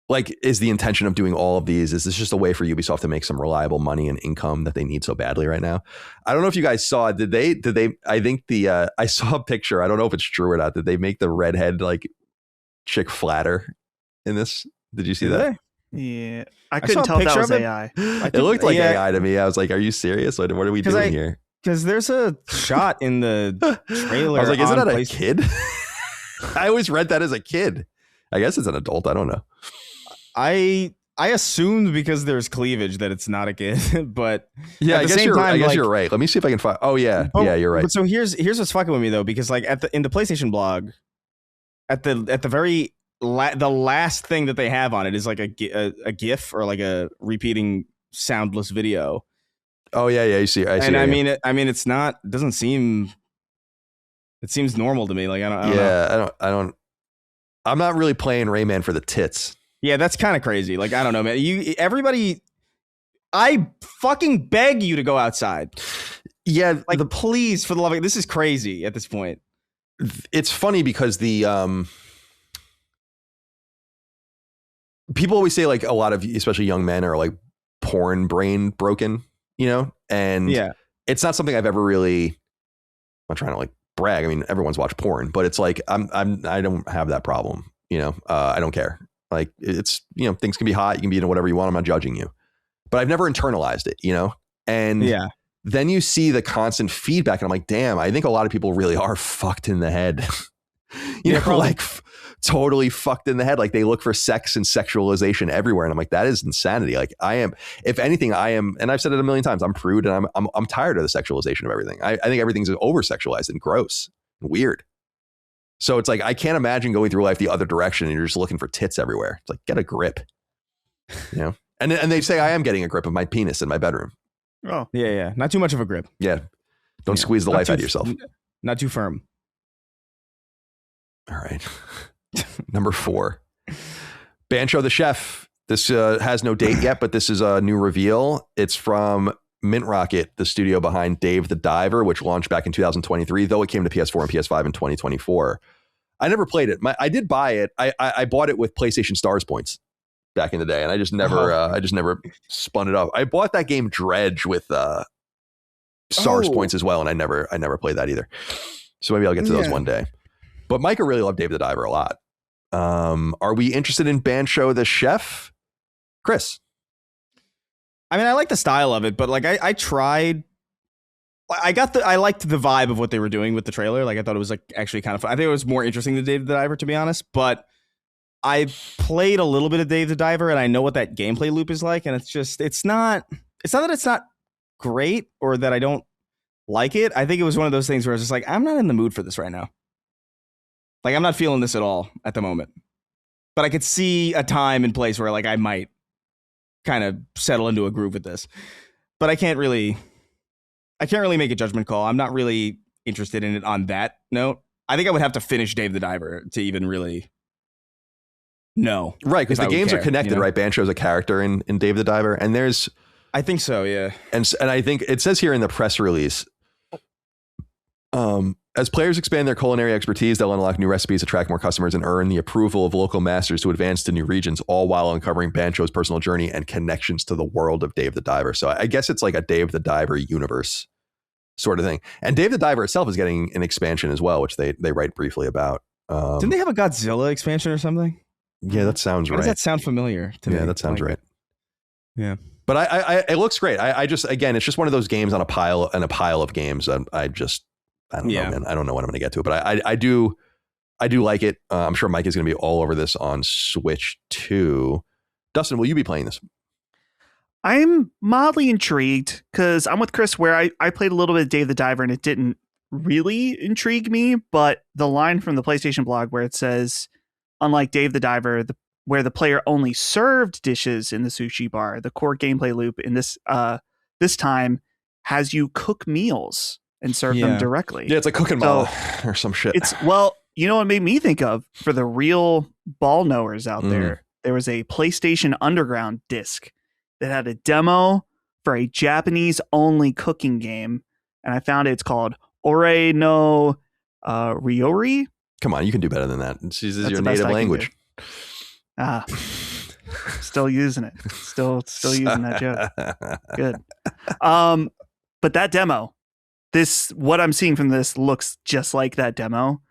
A: like, is the intention of doing all of these, is this just a way for Ubisoft to make some reliable money and income that they need so badly right now? I don't know if you guys saw, did they, I think I saw a picture, I don't know if it's true or not, did they make the redhead like chick flatter in this? Did you see that?
C: Yeah. I couldn't tell if that was AI.
A: It looked like AI to me. I was like, are you serious? What are we doing here?
B: Because there's a shot in the trailer.
A: I was like, isn't that a kid? I always read that as a kid. I guess it's an adult. I don't know.
B: I assumed because there's cleavage that it's not a kid, but
A: yeah, I guess you're right. Let me see if I can find. Oh yeah, yeah, you're right.
B: But so here's what's fucking with me though, because like in the PlayStation blog, at the very the last thing that they have on it is like a GIF or like a repeating soundless video.
A: Oh yeah, you see. I see.
B: And I mean, it's not. Doesn't seem. It seems normal to me. Like I don't. I'm not really playing Rayman for the tits. Yeah, that's kind of crazy. Like, I don't know, man. Everybody, I fucking beg you to go outside.
A: Yeah,
B: like, please, for the love of, this is crazy at this point.
A: It's funny because the people always say like a lot of, especially young men, are like porn brain broken, you know, and
B: yeah,
A: it's not something I've ever really. I'm not trying to like brag. I mean, everyone's watched porn, but it's like I don't have that problem, you know. I don't care. Like, it's, you know, things can be hot. You can be into whatever you want. I'm not judging you, but I've never internalized it, you know? And
B: yeah,
A: then you see the constant feedback and I'm like, damn, I think a lot of people really are fucked in the head, you know, probably. Like totally fucked in the head. Like they look for sex and sexualization everywhere. And I'm like, that is insanity. Like I am, if anything, and I've said it a million times, I'm prude and I'm tired of the sexualization of everything. I think everything's over sexualized and gross and weird. So it's like, I can't imagine going through life the other direction and you're just looking for tits everywhere. It's like, get a grip, you know? And they say I am getting a grip of my penis in my bedroom.
C: Oh,
B: yeah. Not too much of a grip.
A: Yeah. Don't squeeze the life out of yourself.
B: Not too firm.
A: All right. Number 4. Bancho the Chef. This has no date yet, but this is a new reveal. It's from Mint Rocket, the studio behind Dave the Diver, which launched back in 2023, though it came to PS4 and PS5 in 2024. I never played it. I did buy it. I bought it with PlayStation Stars points back in the day, and I just never spun it up. I bought that game Dredge with Stars points as well, and I never played that either. So maybe I'll get to those one day. But Micah really loved Dave the Diver a lot. Are we interested in Bancho the Chef? Chris?
B: I mean, I like the style of it, but like I tried. I liked the vibe of what they were doing with the trailer. Like I thought it was like actually kind of fun. I think it was more interesting than Dave the Diver, to be honest. But I played a little bit of Dave the Diver, and I know what that gameplay loop is like. And it's not that it's not great or that I don't like it. I think it was one of those things where I was just like, I'm not in the mood for this right now. Like I'm not feeling this at all at the moment. But I could see a time and place where like I might kind of settle into a groove with this. But I can't really make a judgment call. I'm not really interested in it on that note. I think I would have to finish Dave the Diver to even really know.
A: Right, because the games are connected, right? Bancho's a character in Dave the Diver, and there's...
B: I think so, yeah.
A: And I think it says here in the press release, as players expand their culinary expertise, they'll unlock new recipes, attract more customers, and earn the approval of local masters to advance to new regions, all while uncovering Bancho's personal journey and connections to the world of Dave the Diver. So I guess it's like a Dave the Diver universe sort of thing. And Dave the Diver itself is getting an expansion as well, which they write briefly about.
B: Didn't they have a Godzilla expansion or something?
A: Yeah, that sounds right.
B: Does that sound familiar to me?
A: Yeah, that sounds right.
B: Yeah.
A: But I it looks great. I just, again, it's just one of those games on a pile of games. I don't know, man. I don't know when I'm going to get to it, but I do like it. I'm sure Mike is going to be all over this on Switch too. Dustin, will you be playing this?
C: I'm mildly intrigued because I'm with Chris where I played a little bit of Dave the Diver and it didn't really intrigue me. But the line from the PlayStation blog where it says, unlike Dave the Diver, where the player only served dishes in the sushi bar, the core gameplay loop in this time has you cook meals and serve them directly.
A: Yeah, it's like cooking ball or some shit.
C: Well, you know what it made me think of for the real ball knowers out there? There was a PlayStation Underground disc that had a demo for a Japanese only cooking game. And I found it's called Ore no Ryori.
A: Come on, you can do better than that. This is your native language.
C: Still using it. Still using that joke. Good. But that demo, what I'm seeing from this looks just like that demo.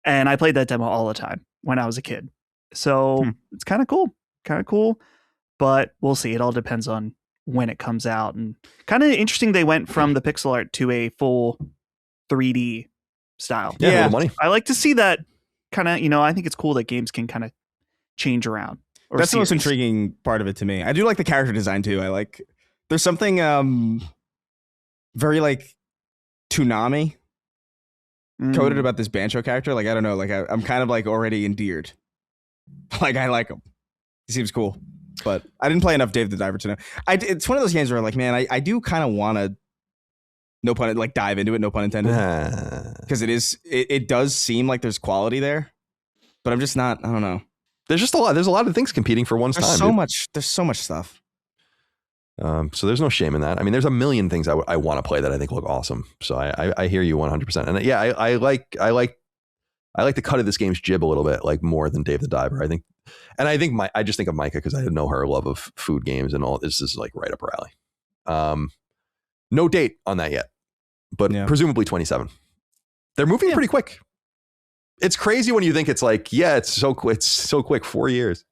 C: And I played that demo all the time when I was a kid. So it's kind of cool. But we'll see. It all depends on when it comes out. And kind of interesting they went from the pixel art to a full 3D style.
A: Yeah. Money.
C: I like to see that kind of, I think it's cool that games can kind of change around.
B: That's the most intriguing part of it to me. I do like the character design too. There's something very like Toonami coded about this Bancho character. Like, I don't know, like I'm kind of like already endeared. Like I like him. He seems cool. But I didn't play enough Dave the Diver to know. It's one of those games where like, man, I do kind of want to, no pun, like dive into it, no pun intended. Because it does seem like there's quality there. But I'm just not, I don't know.
A: There's just a lot. There's a lot of things competing for one's time.
B: There's so much stuff.
A: So there's no shame in that. I mean, there's a million things I want to play that I think look awesome. So I hear you 100%. And yeah, I like the cut of this game's jib a little bit, like more than Dave the Diver. I just think of Micah because I know her love of food games and all. This is like right up her alley. No date on that yet, but presumably 27. They're moving pretty quick. It's crazy when you think it's like, it's so quick, 4 years.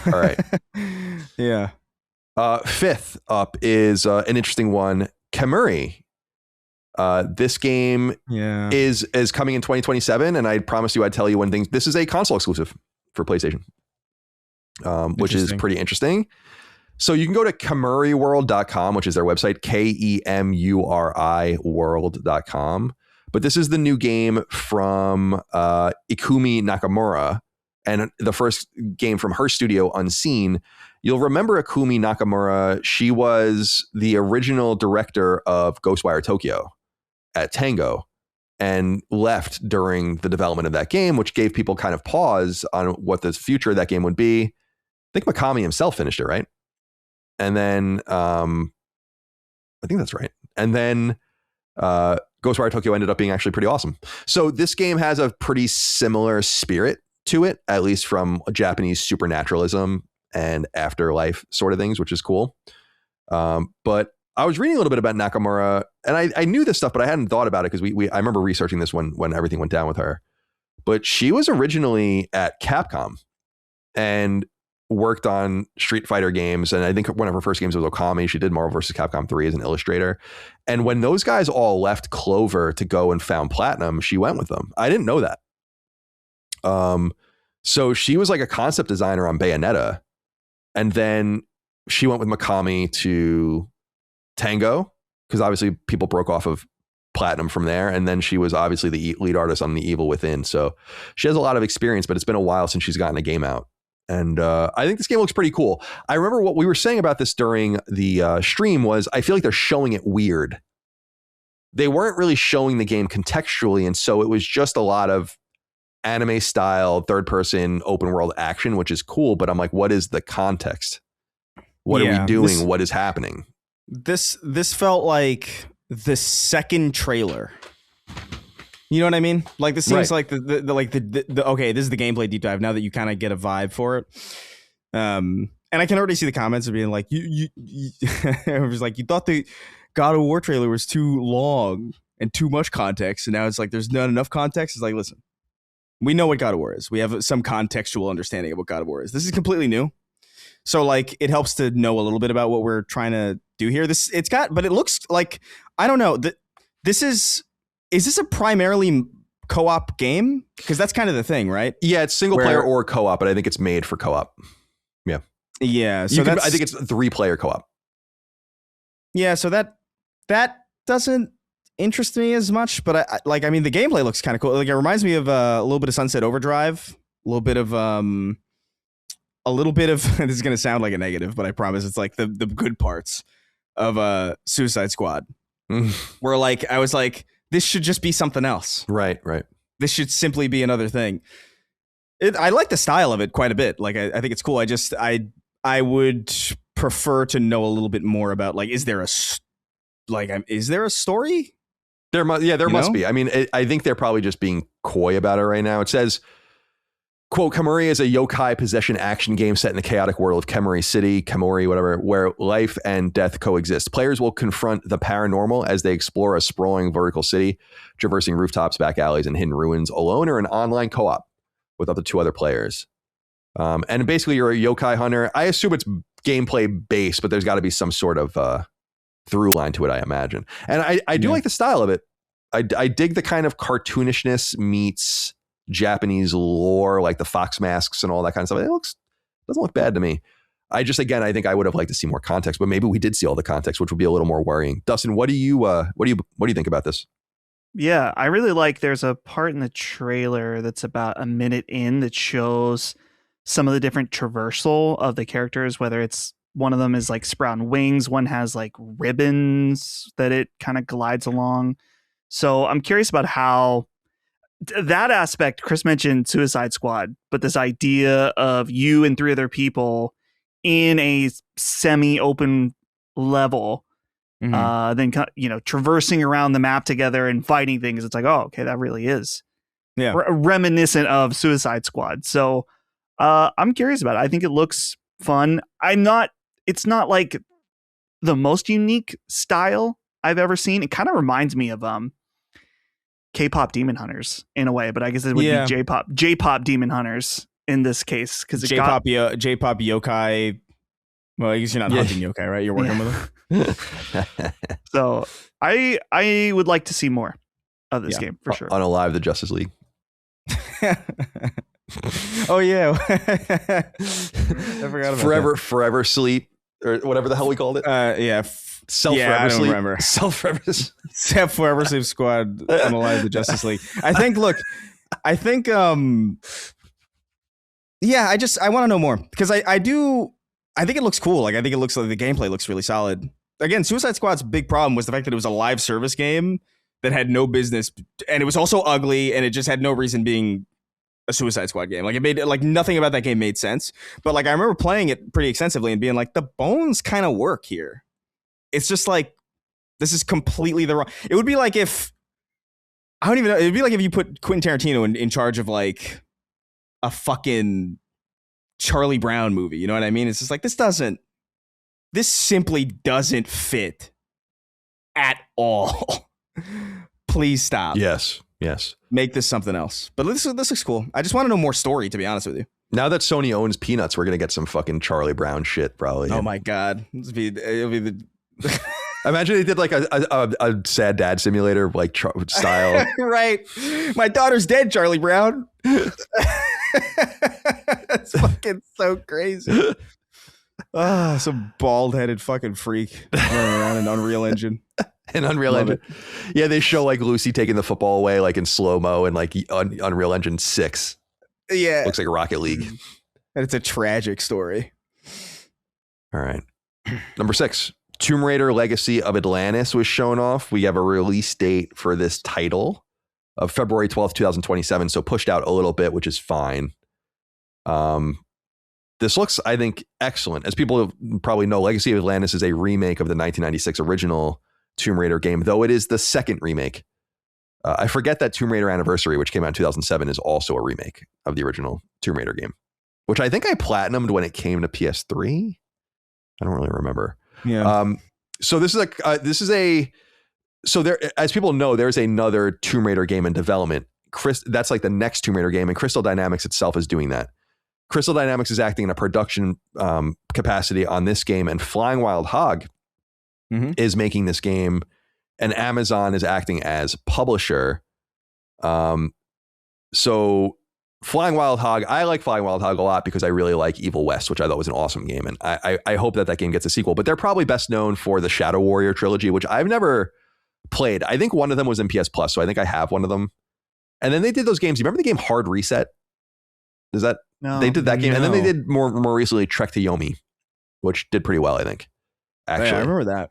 A: All right.
B: Yeah.
A: Fifth up is an interesting one. Kamuri. This game is coming in 2027, and I promised you I'd tell you when things. This is a console exclusive for PlayStation, which is pretty interesting. So you can go to KamuriWorld.com, which is their website, KEMURI world.com. But this is the new game from Ikumi Nakamura, and the first game from her studio, Unseen. You'll remember Ikumi Nakamura. She was the original director of Ghostwire Tokyo at Tango and left during the development of that game, which gave people kind of pause on what the future of that game would be. I think Mikami himself finished it, right? And then I think that's right. And then Ghostwire Tokyo ended up being actually pretty awesome. So this game has a pretty similar spirit to it, at least from Japanese supernaturalism and afterlife sort of things, which is cool. But I was reading a little bit about Nakamura, and I knew this stuff, but I hadn't thought about it because I remember researching this when everything went down with her. but she was originally at Capcom and worked on Street Fighter games. And I think one of her first games was Okami. She did Marvel vs. Capcom 3 as an illustrator. And when those guys all left Clover to go and found Platinum, she went with them. I didn't know that. So she was like a concept designer on Bayonetta. And then she went with Mikami to Tango, because obviously people broke off of Platinum from there. And then she was obviously the lead artist on The Evil Within. So she has a lot of experience, but it's been a while since she's gotten a game out. And I think this game looks pretty cool. I remember what we were saying about this during the stream was I feel like they're showing it weird. They weren't really showing the game contextually. And so it was just a lot of anime style, third person, open world action, which is cool. But I'm like, what is the context? What are we doing? What is happening?
B: This felt like the second trailer. You know what I mean? Like this seems like the okay, this is the gameplay deep dive now that you kind of get a vibe for it. And I can already see the comments of being like, you it was like, you thought the God of War trailer was too long and too much context. And now it's like, there's not enough context. It's like, listen, we know what God of War is. We have some contextual understanding of what God of War is. This is completely new. So like, it helps to know a little bit about what we're trying to do here. But it looks like, I don't know, is this a primarily co-op game? Because that's kind of the thing, right?
A: Yeah, it's single player or co-op, but I think it's made for co-op. Yeah.
B: Yeah. So
A: I think it's 3-player co-op.
B: Yeah. So that doesn't interest me as much, but I mean, the gameplay looks kind of cool. Like it reminds me of a little bit of Sunset Overdrive, a little bit of this is going to sound like a negative, but I promise it's like the good parts of Suicide Squad, where like I was like, this should just be something else.
A: Right.
B: This should simply be another thing. I like the style of it quite a bit. Like, I think it's cool. I would prefer to know a little bit more about, like, is there a story?
A: There must be. I mean, I think they're probably just being coy about it right now. It says, quote, Kamuri is a yokai possession action game set in the chaotic world of Kemuri City, Kamuri, whatever, where life and death coexist. Players will confront the paranormal as they explore a sprawling vertical city, traversing rooftops, back alleys, and hidden ruins alone or an online co-op with up to 2 other players. And basically, you're a yokai hunter. I assume it's gameplay based, but there's got to be some sort of through line to it, I imagine. And I do like the style of it. I dig the kind of cartoonishness meets Japanese lore, like the fox masks and all that kind of stuff. It doesn't look bad to me. I think I would have liked to see more context, but maybe we did see all the context, which would be a little more worrying. Dustin, what do you think about this?
C: Yeah, I really like, there's a part in the trailer that's about a minute in that shows some of the different traversal of the characters, whether it's one of them is like sprouting wings, one has like ribbons that it kind of glides along. So I'm curious about how that aspect. Chris mentioned Suicide Squad, but this idea of you and 3 other people in a semi-open level, then traversing around the map together and fighting things. It's like, oh, okay, that really is reminiscent of Suicide Squad. So I'm curious about it. I think it looks fun. It's not like the most unique style I've ever seen. It kind of reminds me of K-pop Demon Hunters in a way, but I guess it would be J-pop Demon Hunters in this case, because
B: J-pop yokai. Well, I guess you're not hunting yokai, right? You're working with them.
C: So I would like to see more of this game for sure.
A: Unalive the Justice League.
B: Oh yeah, I forgot about
A: Forever Sleep or whatever the hell we called it.
B: Forever Sleep. Remember.
A: Forever
B: Sleep Squad. Unalive the Justice League. I think. I want to know more, because I think it looks cool. Like, I think it looks like the gameplay looks really solid. Again, Suicide Squad's big problem was the fact that it was a live service game that had no business, and it was also ugly, and it just had no reason being a Suicide Squad game. Like, it made, like, nothing about that game made sense. But like, I remember playing it pretty extensively and being like, the bones kind of work here. It's just like, this is completely the wrong. It would be like if, I don't even know. It'd be like if you put Quentin Tarantino in charge of like a fucking Charlie Brown movie. You know what I mean? It's just like, this simply doesn't fit at all. Please stop.
A: Yes. Yes.
B: Make this something else. But this looks cool. I just want to know more story, to be honest with you.
A: Now that Sony owns Peanuts, we're gonna get some fucking Charlie Brown shit probably.
B: Oh my god, it'll be the.
A: Imagine they did like a sad dad simulator like style.
B: Right, my daughter's dead, Charlie Brown. That's fucking so crazy. Some bald-headed fucking freak running around an Unreal Engine.
A: An Unreal Engine. Yeah, they show like Lucy taking the football away like in slow-mo and like Unreal Engine 6.
B: Yeah.
A: Looks like Rocket League.
B: And it's a tragic story.
A: All right. Number 6. Tomb Raider Legacy of Atlantis was shown off. We have a release date for this title of February 12th, 2027. So pushed out a little bit, which is fine. This looks, I think, excellent. As people probably know, Legacy of Atlantis is a remake of the 1996 original Tomb Raider game, though it is the second remake. I forget that Tomb Raider Anniversary, which came out in 2007, is also a remake of the original Tomb Raider game, which I think I platinumed when it came to PS3. I don't really remember.
B: Yeah.
A: So this is so there, as people know, there's another Tomb Raider game in development. That's like the next Tomb Raider game, and Crystal Dynamics itself is doing that. Crystal Dynamics is acting in a production capacity on this game, and Flying Wild Hog is making this game, and Amazon is acting as publisher. So Flying Wild Hog, I like Flying Wild Hog a lot because I really like Evil West, which I thought was an awesome game, and I hope that game gets a sequel. But they're probably best known for the Shadow Warrior trilogy, which I've never played. I think one of them was in PS Plus, so I think I have one of them. And then they did those games. You remember the game Hard Reset? Does that? No, they did that game, and then they did more recently Trek to Yomi, which did pretty well, I think. Actually,
B: yeah, I remember that.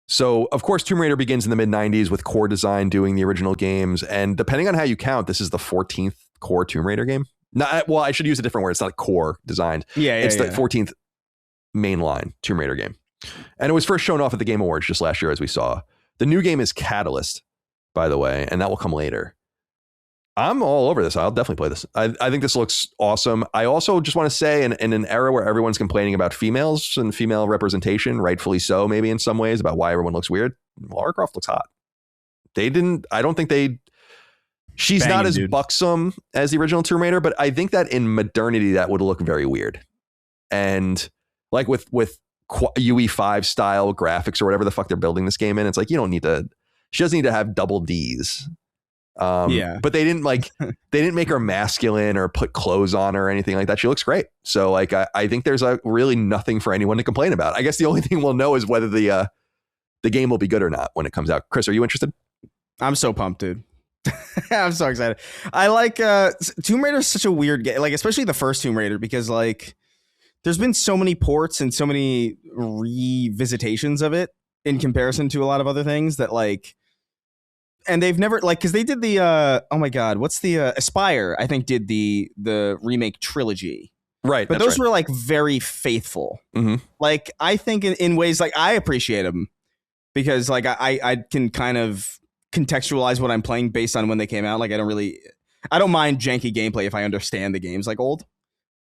A: So, of course, Tomb Raider begins in the mid-90s with Core Design doing the original games, and depending on how you count, this is the 14th Core Tomb Raider game. Well, I should use a different word. It's not Core Designed. It's the 14th mainline Tomb Raider game, and it was first shown off at the Game Awards just last year, as we saw. The new game is Catalyst, by the way, and that will come later. I'm all over this. I'll definitely play this. I think this looks awesome. I also just want to say, in an era where everyone's complaining about females and female representation, rightfully so, maybe in some ways, about why everyone looks weird, Lara Croft looks hot. She's banging, not as buxom as the original Tomb Raider, but I think that in modernity, that would look very weird. And like with UE5 style graphics or whatever the fuck they're building this game in, it's like, she doesn't need to have double Ds. But they didn't make her masculine or put clothes on her or anything like that. She looks great. So like, I think there's really nothing for anyone to complain about. I guess the only thing we'll know is whether the game will be good or not when it comes out. Chris, are you interested?
B: I'm so pumped, dude. I'm so excited. I like Tomb Raider is such a weird game, like especially the first Tomb Raider, because like there's been so many ports and so many revisitations of it in comparison to a lot of other things that like. And they've never because they did the oh my god, what's the Aspire? I think did the remake trilogy,
A: right?
B: But those were like very faithful. Mm-hmm. Like I think in ways like I appreciate them because like I can kind of contextualize what I'm playing based on when they came out. Like I don't mind janky gameplay if I understand the game's like old,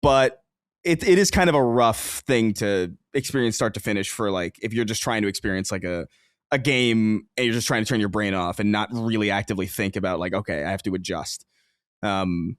B: but it is kind of a rough thing to experience start to finish for like if you're just trying to experience like a game and you're just trying to turn your brain off and not really actively think about like, okay, I have to adjust. And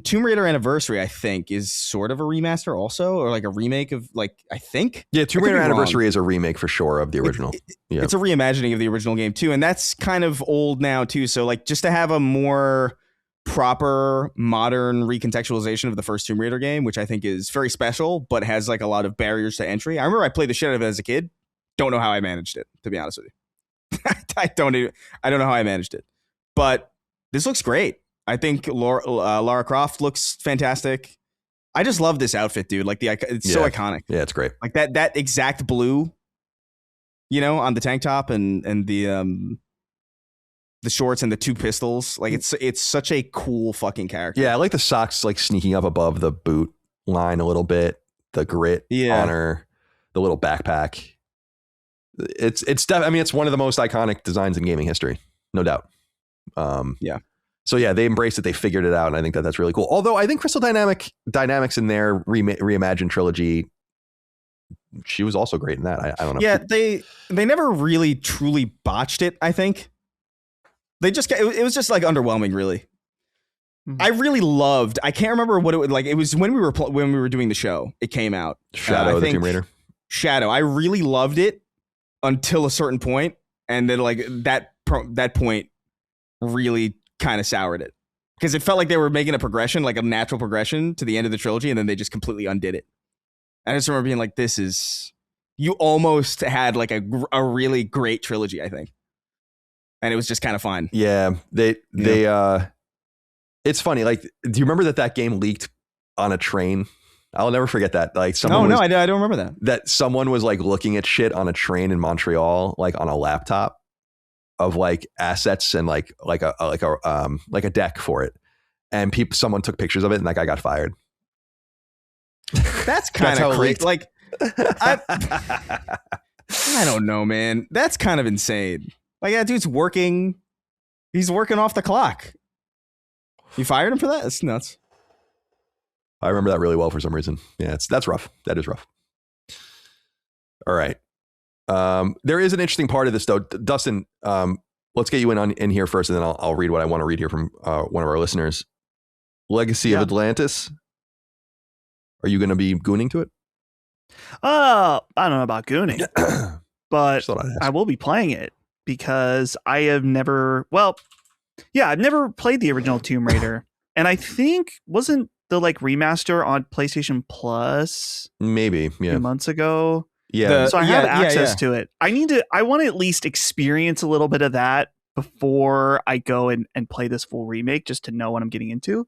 B: Tomb Raider Anniversary, I think, is sort of a remaster also, or like a remake of like, I think.
A: Yeah, Tomb Raider Anniversary is a remake for sure of the original.
B: It's a reimagining of the original game too. And that's kind of old now too. So like just to have a more proper modern recontextualization of the first Tomb Raider game, which I think is very special, but has like a lot of barriers to entry. I remember I played the shit out of it as a kid. Don't know how I managed it, to be honest with you. I don't know how I managed it, but this looks great. I think Lara Croft looks fantastic. I just love this outfit, dude. Like it's so iconic.
A: Yeah, it's great.
B: Like that exact blue, on the tank top and the shorts and the two pistols. Like it's such a cool fucking character.
A: Yeah, I like the socks like sneaking up above the boot line a little bit. The grit on her, the little backpack. It's one of the most iconic designs in gaming history, no doubt. So yeah, they embraced it. They figured it out, and I think that's really cool. Although I think Crystal Dynamics in their reimagined trilogy, she was also great in that. I don't know.
B: Yeah, they never really truly botched it. I think It was just like underwhelming, really.
C: Mhm.
B: I really loved. I can't remember what it was like. It was when we were doing the show. It came out.
A: Shadow of the Tomb Raider.
B: Shadow. I really loved it until a certain point, and then like that point really kind of soured it because it felt like they were making a progression, like a natural progression to the end of the trilogy, and then they just completely undid it. I just remember being like, "This is." You almost had like a really great trilogy, I think, and it was just kind of fun.
A: Yeah, it's funny. Like, do you remember that game leaked on a train? I'll never forget that. Like, I
B: don't remember that.
A: That someone was like looking at shit on a train in Montreal, like on a laptop of like assets and like a deck for it, and someone took pictures of it, and that guy got fired.
B: That's kind of crazy. Like, I don't know, man. That's kind of insane. Like, that dude's working. He's working off the clock. You fired him for that? That's nuts.
A: I remember that really well for some reason. Yeah, that's rough. That is rough. All right. There is an interesting part of this, though. Dustin, let's get you in here first, and then I'll read what I want to read here from one of our listeners. Legacy of Atlantis. Are you going to be gooning to it?
C: I don't know about gooning, but I will be playing it because I have never. Well, yeah, I've never played the original Tomb Raider, and I think wasn't the like remaster on PlayStation Plus
A: maybe a
C: few months ago.
A: Yeah,
C: so I have access to it. I want to at least experience a little bit of that before I go and play this full remake, just to know what I'm getting into.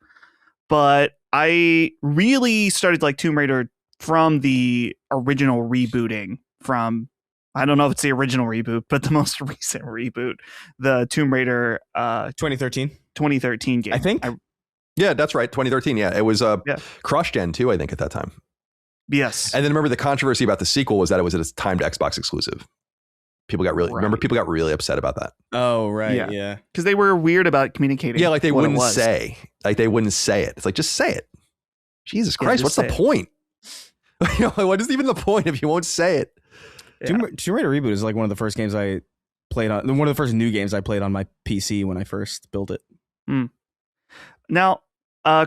C: But I really started like Tomb Raider from the original rebooting from, I don't know if it's the original reboot, but the most recent reboot, the Tomb Raider 2013 game.
B: I think.
A: Yeah, that's right. 2013. Yeah, it was cross-gen too, I think, at that time.
C: Yes.
A: And then remember the controversy about the sequel was that it was a timed Xbox exclusive. People got really upset about that.
B: Oh, right. Yeah.
C: Because they were weird about communicating.
A: Yeah, like they wouldn't say it. It's like, just say it. Jesus Christ, what's the point? What is even the point if you won't say it?
B: Tomb Raider Reboot is like one of the first games I played on, one of the first new games I played on my PC when I first built it.
C: Now,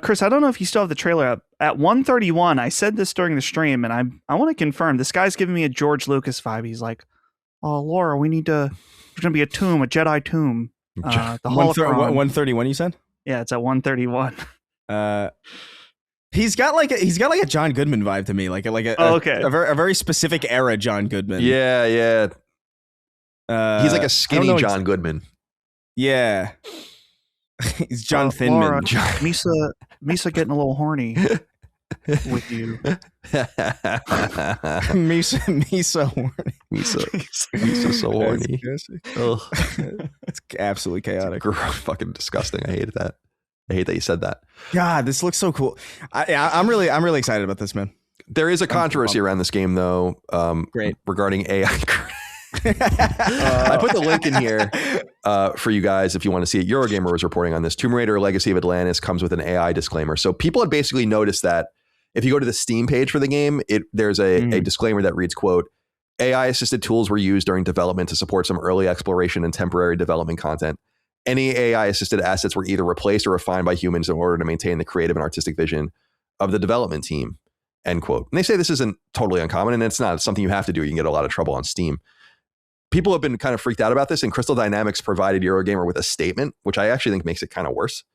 C: Chris, I don't know if you still have the trailer up. At 1:31, I said this during the stream, and I want to confirm. This guy's giving me a George Lucas vibe. He's like, "Oh, Laura, there's going to be a Jedi tomb. The holocron."
B: 131, you said?
C: Yeah, it's at 1:31.
B: He's got like a John Goodman vibe to me, like a very specific era John Goodman.
A: Yeah. He's like a skinny John Goodman.
B: Yeah. He's John Thinman.
C: Laura, Misa getting a little horny with you.
B: Misa horny.
A: Misa so horny.
B: It's absolutely chaotic.
A: Fucking disgusting. I hate that. I hate that you said that.
B: God, this looks so cool. I'm really excited about this, man.
A: There is a controversy around this game, though.
B: Great.
A: Regarding AI. I put the link in here for you guys if you want to see it. Eurogamer was reporting on this. Tomb Raider Legacy of Atlantis comes with an AI disclaimer. So people had basically noticed that if you go to the Steam page for the game, there's a disclaimer that reads, quote, AI-assisted tools were used during development to support some early exploration and temporary development content. Any AI-assisted assets were either replaced or refined by humans in order to maintain the creative and artistic vision of the development team, end quote. And they say this isn't totally uncommon, and it's not. It's something you have to do. You can get a lot of trouble on Steam. People have been kind of freaked out about this, and Crystal Dynamics provided Eurogamer with a statement, which I actually think makes it kind of worse.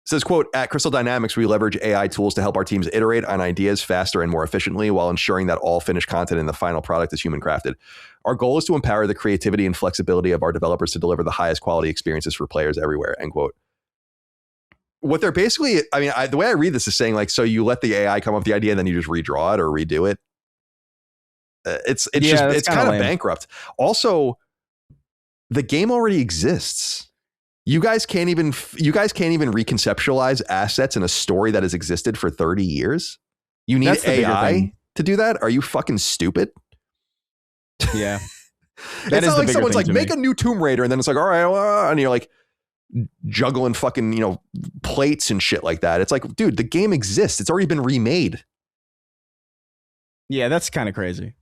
A: It says, quote, at Crystal Dynamics, we leverage AI tools to help our teams iterate on ideas faster and more efficiently while ensuring that all finished content in the final product is human crafted. Our goal is to empower the creativity and flexibility of our developers to deliver the highest quality experiences for players everywhere, end quote. What they're basically, the way I read this is saying, like, so you let the AI come up with the idea and then you just redraw it or redo it. It's kind of bankrupt. Also, the game already exists. You guys can't even reconceptualize assets in a story that has existed for 30 years. You need AI to do that? Are you fucking stupid?
B: Yeah.
A: It's not like someone's like, make a new Tomb Raider, and then it's like, all right, and you're like juggling fucking, plates and shit like that. It's like, dude, the game exists. It's already been remade.
B: Yeah, that's kind of crazy.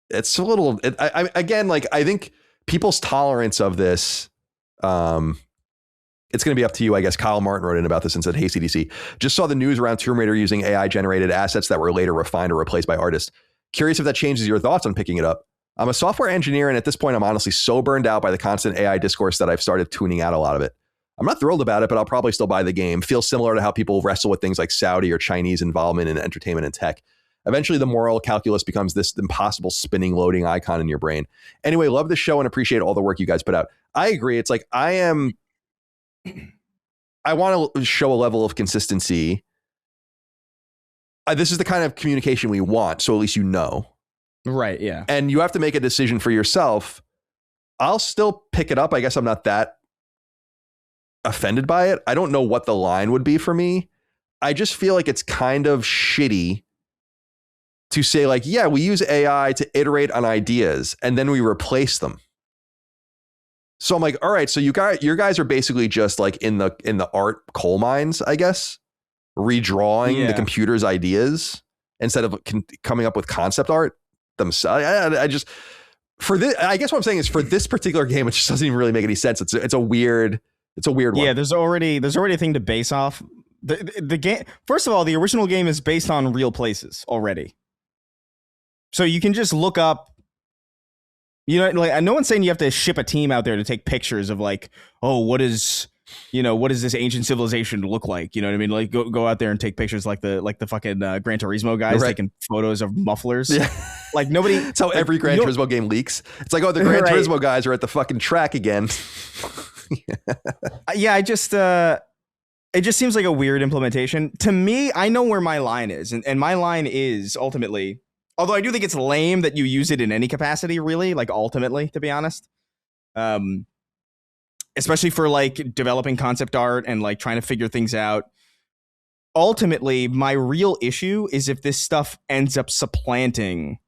A: It's a little, I think people's tolerance of this it's going to be up to you, I guess. Kyle Martin wrote in about this and said, hey, CDC, just saw the news around Tomb Raider using AI-generated assets that were later refined or replaced by artists. Curious if that changes your thoughts on picking it up. I'm a software engineer, and at this point, I'm honestly so burned out by the constant AI discourse that I've started tuning out a lot of it. I'm not thrilled about it, but I'll probably still buy the game. Feels similar to how people wrestle with things like Saudi or Chinese involvement in entertainment and tech. Eventually, the moral calculus becomes this impossible spinning, loading icon in your brain. Anyway, love the show and appreciate all the work you guys put out. I agree. It's like I want to show a level of consistency. This is the kind of communication we want, so at least you know.
B: Right, yeah.
A: And you have to make a decision for yourself. I'll still pick it up. I guess I'm not that offended by it. I don't know what the line would be for me. I just feel like it's kind of shitty to say like, yeah, we use AI to iterate on ideas and then we replace them. So I'm like, all right, so your guys are basically just like in the art coal mines, I guess, redrawing the computer's ideas instead of coming up with concept art themselves. I just, for this, I guess what I'm saying is for this particular game, it just doesn't even really make any sense. It's a weird one.
B: Yeah, there's already a thing to base off. The game, first of all, the original game is based on real places already. So you can just look up, like no one's saying you have to ship a team out there to take pictures of like, oh, what does this ancient civilization look like? You know what I mean? Like go out there and take pictures like the fucking Gran Turismo guys taking photos of mufflers. Yeah. Like nobody.
A: That's how every Gran Turismo game leaks. It's like, oh, the Gran Turismo guys are at the fucking track again.
B: Yeah, it just seems like a weird implementation. To me, I know where my line is. And my line is ultimately, although I do think it's lame that you use it in any capacity, really, like ultimately, to be honest. Especially for like developing concept art and like trying to figure things out. Ultimately, my real issue is if this stuff ends up supplanting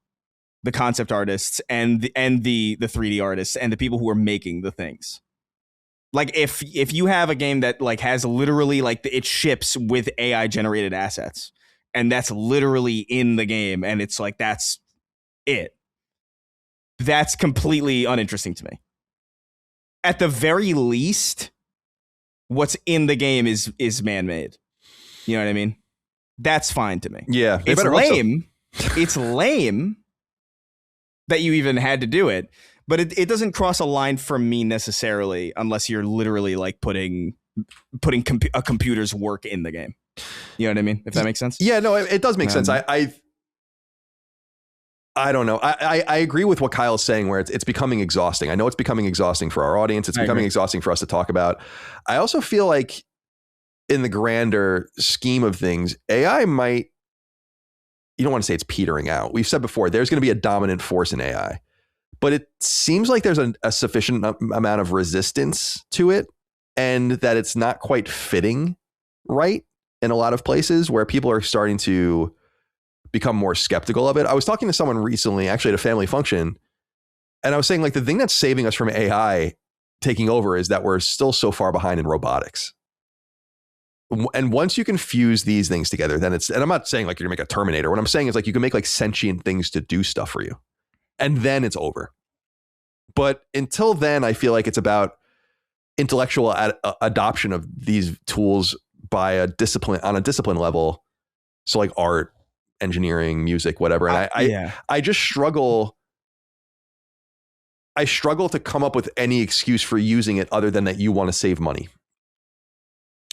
B: the concept artists and the 3D artists and the people who are making the things. Like if you have a game that like has literally like it ships with AI generated assets and that's literally in the game and it's like that's it. That's completely uninteresting to me. At the very least, what's in the game is man-made. You know what I mean? That's fine to me.
A: Yeah.
B: It's lame. It's lame that you even had to do it. But it doesn't cross a line for me necessarily unless you're literally like putting a computer's work in the game. You know what I mean? If that makes sense.
A: Yeah, no, it does make sense. I don't know. I agree with what Kyle's saying where it's becoming exhausting. I know it's becoming exhausting for our audience. It's becoming exhausting for us to talk about. I also feel like in the grander scheme of things, AI might, you don't want to say it's petering out. We've said before, there's going to be a dominant force in AI. But it seems like there's a sufficient amount of resistance to it and that it's not quite fitting right in a lot of places where people are starting to become more skeptical of it. I was talking to someone recently, actually at a family function, and I was saying like the thing that's saving us from AI taking over is that we're still so far behind in robotics. And once you can fuse these things together, then and I'm not saying like you're gonna make a Terminator. What I'm saying is like you can make like sentient things to do stuff for you. And then it's over. But until then, I feel like it's about intellectual adoption of these tools by a discipline level. So like art, engineering, music, whatever. And I just struggle. I struggle to come up with any excuse for using it other than that you want to save money.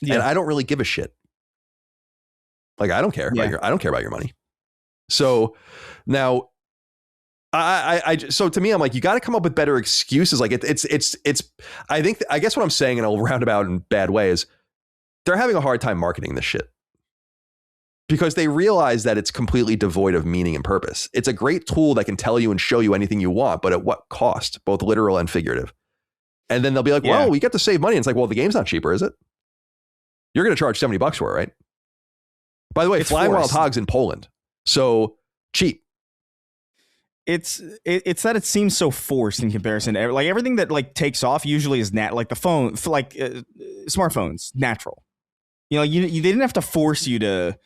A: Yeah. And I don't really give a shit. Like I don't care. I don't care about your money. So now. So to me, I'm like, you got to come up with better excuses. Like it's, I guess what I'm saying in a roundabout and bad way is they're having a hard time marketing this shit because they realize that it's completely devoid of meaning and purpose. It's a great tool that can tell you and show you anything you want, but at what cost, both literal and figurative. And then they'll be like, well, we get to save money. And it's like, well, the game's not cheaper, is it? You're going to charge $70 for it, right? By the way, Flying Wild Hogs in Poland. So cheap.
B: It's that it seems so forced in comparison to like everything that like takes off usually is like the phone for like smartphones natural. You know, they didn't have to force you to.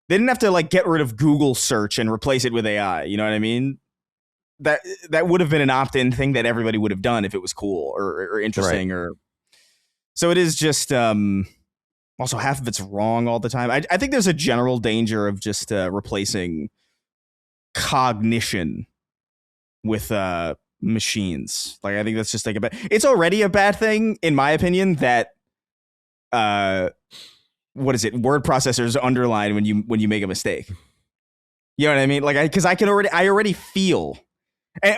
B: They didn't have to like get rid of Google search and replace it with AI. You know what I mean? That would have been an opt-in thing that everybody would have done if it was cool or interesting or So it is just also half of it's wrong all the time. I think there's a general danger of just replacing cognition with machines. Like, I think that's just like it's already a bad thing, in my opinion, that what is it? Word processors underline when you make a mistake. You know what I mean? Like, because I already feel,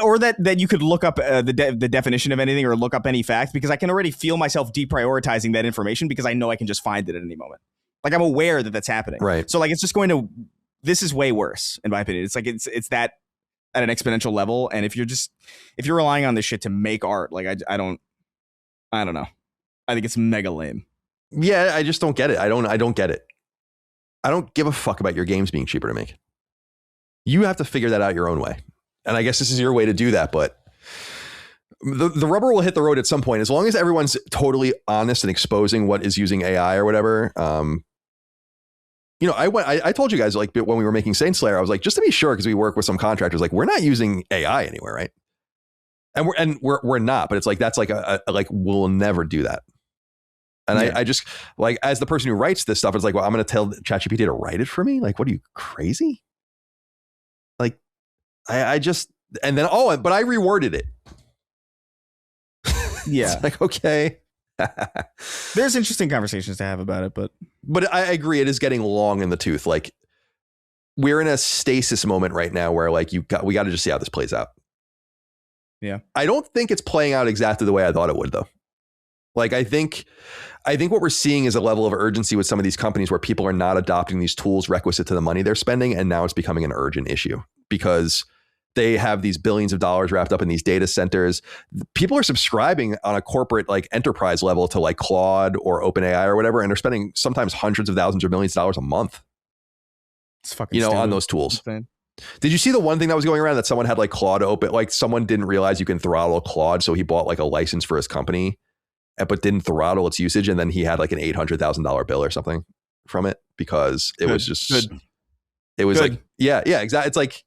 B: or that you could look up the definition of anything or look up any fact, because I can already feel myself deprioritizing that information because I know I can just find it at any moment. Like, I'm aware that that's happening.
A: Right.
B: So like, it's just going to. This is way worse, in my opinion. It's like it's that at an exponential level, and if you're relying on this shit to make art, like I don't know. I think it's mega lame.
A: Yeah, I just don't get it. I don't get it. I don't give a fuck about your games being cheaper to make. You have to figure that out your own way. And I guess this is your way to do that, but the rubber will hit the road at some point. As long as everyone's totally honest and exposing what is using AI or whatever. I told you guys, like, when we were making Saint Slayer, I was like, just to be sure, because we work with some contractors, like, we're not using AI anywhere, right? And we're not, but it's like, that's like like, we'll never do that. And yeah. I just, like, as the person who writes this stuff, it's like, well, I'm going to tell ChatGPT to write it for me. Like, what are you, crazy? Like, I just, and then, but I reworded it.
B: Yeah.
A: It's like, okay.
B: There's interesting conversations to have about it, but
A: I agree. It is getting long in the tooth. Like, we're in a stasis moment right now where, like, we got to just see how this plays out.
B: Yeah.
A: I don't think it's playing out exactly the way I thought it would, though. Like, I think what we're seeing is a level of urgency with some of these companies where people are not adopting these tools requisite to the money they're spending. And now it's becoming an urgent issue because they have these billions of dollars wrapped up in these data centers. People are subscribing on a corporate, like, enterprise level to, like, Claude or OpenAI or whatever. And they're spending sometimes hundreds of thousands or millions of dollars a month.
B: It's fucking stupid.
A: On those tools. Did you see the one thing that was going around that someone had, like, Claude open? Like, someone didn't realize you can throttle Claude. So he bought, like, a license for his company, but didn't throttle its usage. And then he had, like, an $800,000 bill or something from it because it was just, it was like, yeah, exactly. It's like,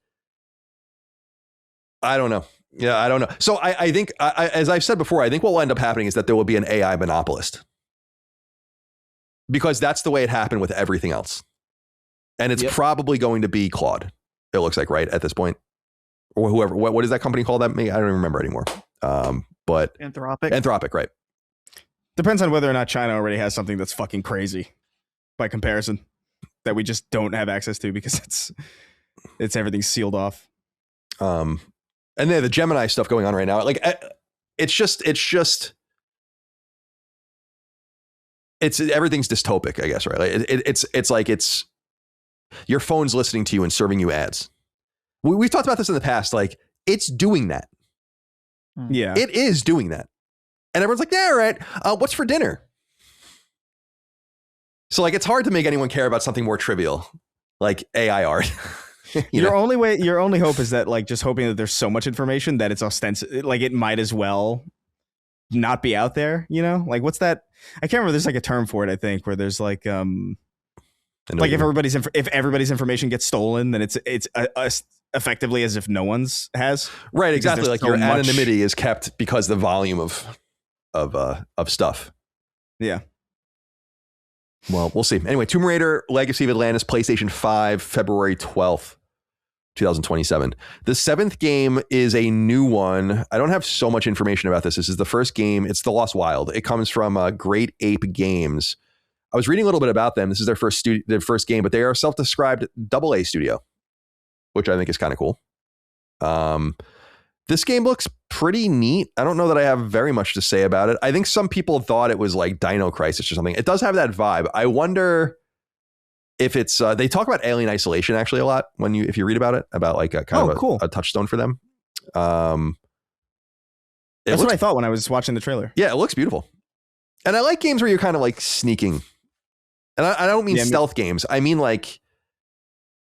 A: I don't know. Yeah, I don't know. So I think, as I've said before, I think what will end up happening is that there will be an AI monopolist, because that's the way it happened with everything else. And it's probably going to be Claude. It looks like, right, at this point, or whoever. What is that company called? That I don't even remember anymore. But Anthropic, right?
B: Depends on whether or not China already has something that's fucking crazy by comparison that we just don't have access to because it's everything's sealed off.
A: And then the Gemini stuff going on right now, like, it's everything's dystopic, I guess, right? Like, it's like your phone's listening to you and serving you ads. We've talked about this in the past. Like, it's doing that.
B: Yeah,
A: it is doing that. And everyone's like, yeah, all right. What's for dinner? So, like, it's hard to make anyone care about something more trivial, like AI art.
B: Your only hope is that, like, just hoping that there's so much information that it's like it might as well not be out there, you know? Like, what's that? I can't remember. There's like a term for it, I think, where there's like like if everybody's information gets stolen, then it's effectively as if no one's has.
A: Right, exactly. Like, your anonymity is kept because the volume of stuff.
B: Yeah.
A: Well, we'll see. Anyway, Tomb Raider Legacy of Atlantis, PlayStation 5, February 12th. 2027. The seventh game is a new one. I don't have so much information about this. This is the first game. It's The Lost Wild. It comes from Great Ape Games. I was reading a little bit about them. This is their first game, but they are a self-described AA studio, which I think is kind of cool. This game looks pretty neat. I don't know that I have very much to say about it. I think some people thought it was like Dino Crisis or something. It does have that vibe. I wonder if it's they talk about Alien Isolation actually a lot if you read about it, about like a kind of
B: cool.
A: a touchstone for them.
B: That's what I thought when I was watching the trailer.
A: Yeah, it looks beautiful. And I like games where you're kind of like sneaking. And I don't mean stealth games. I mean, like,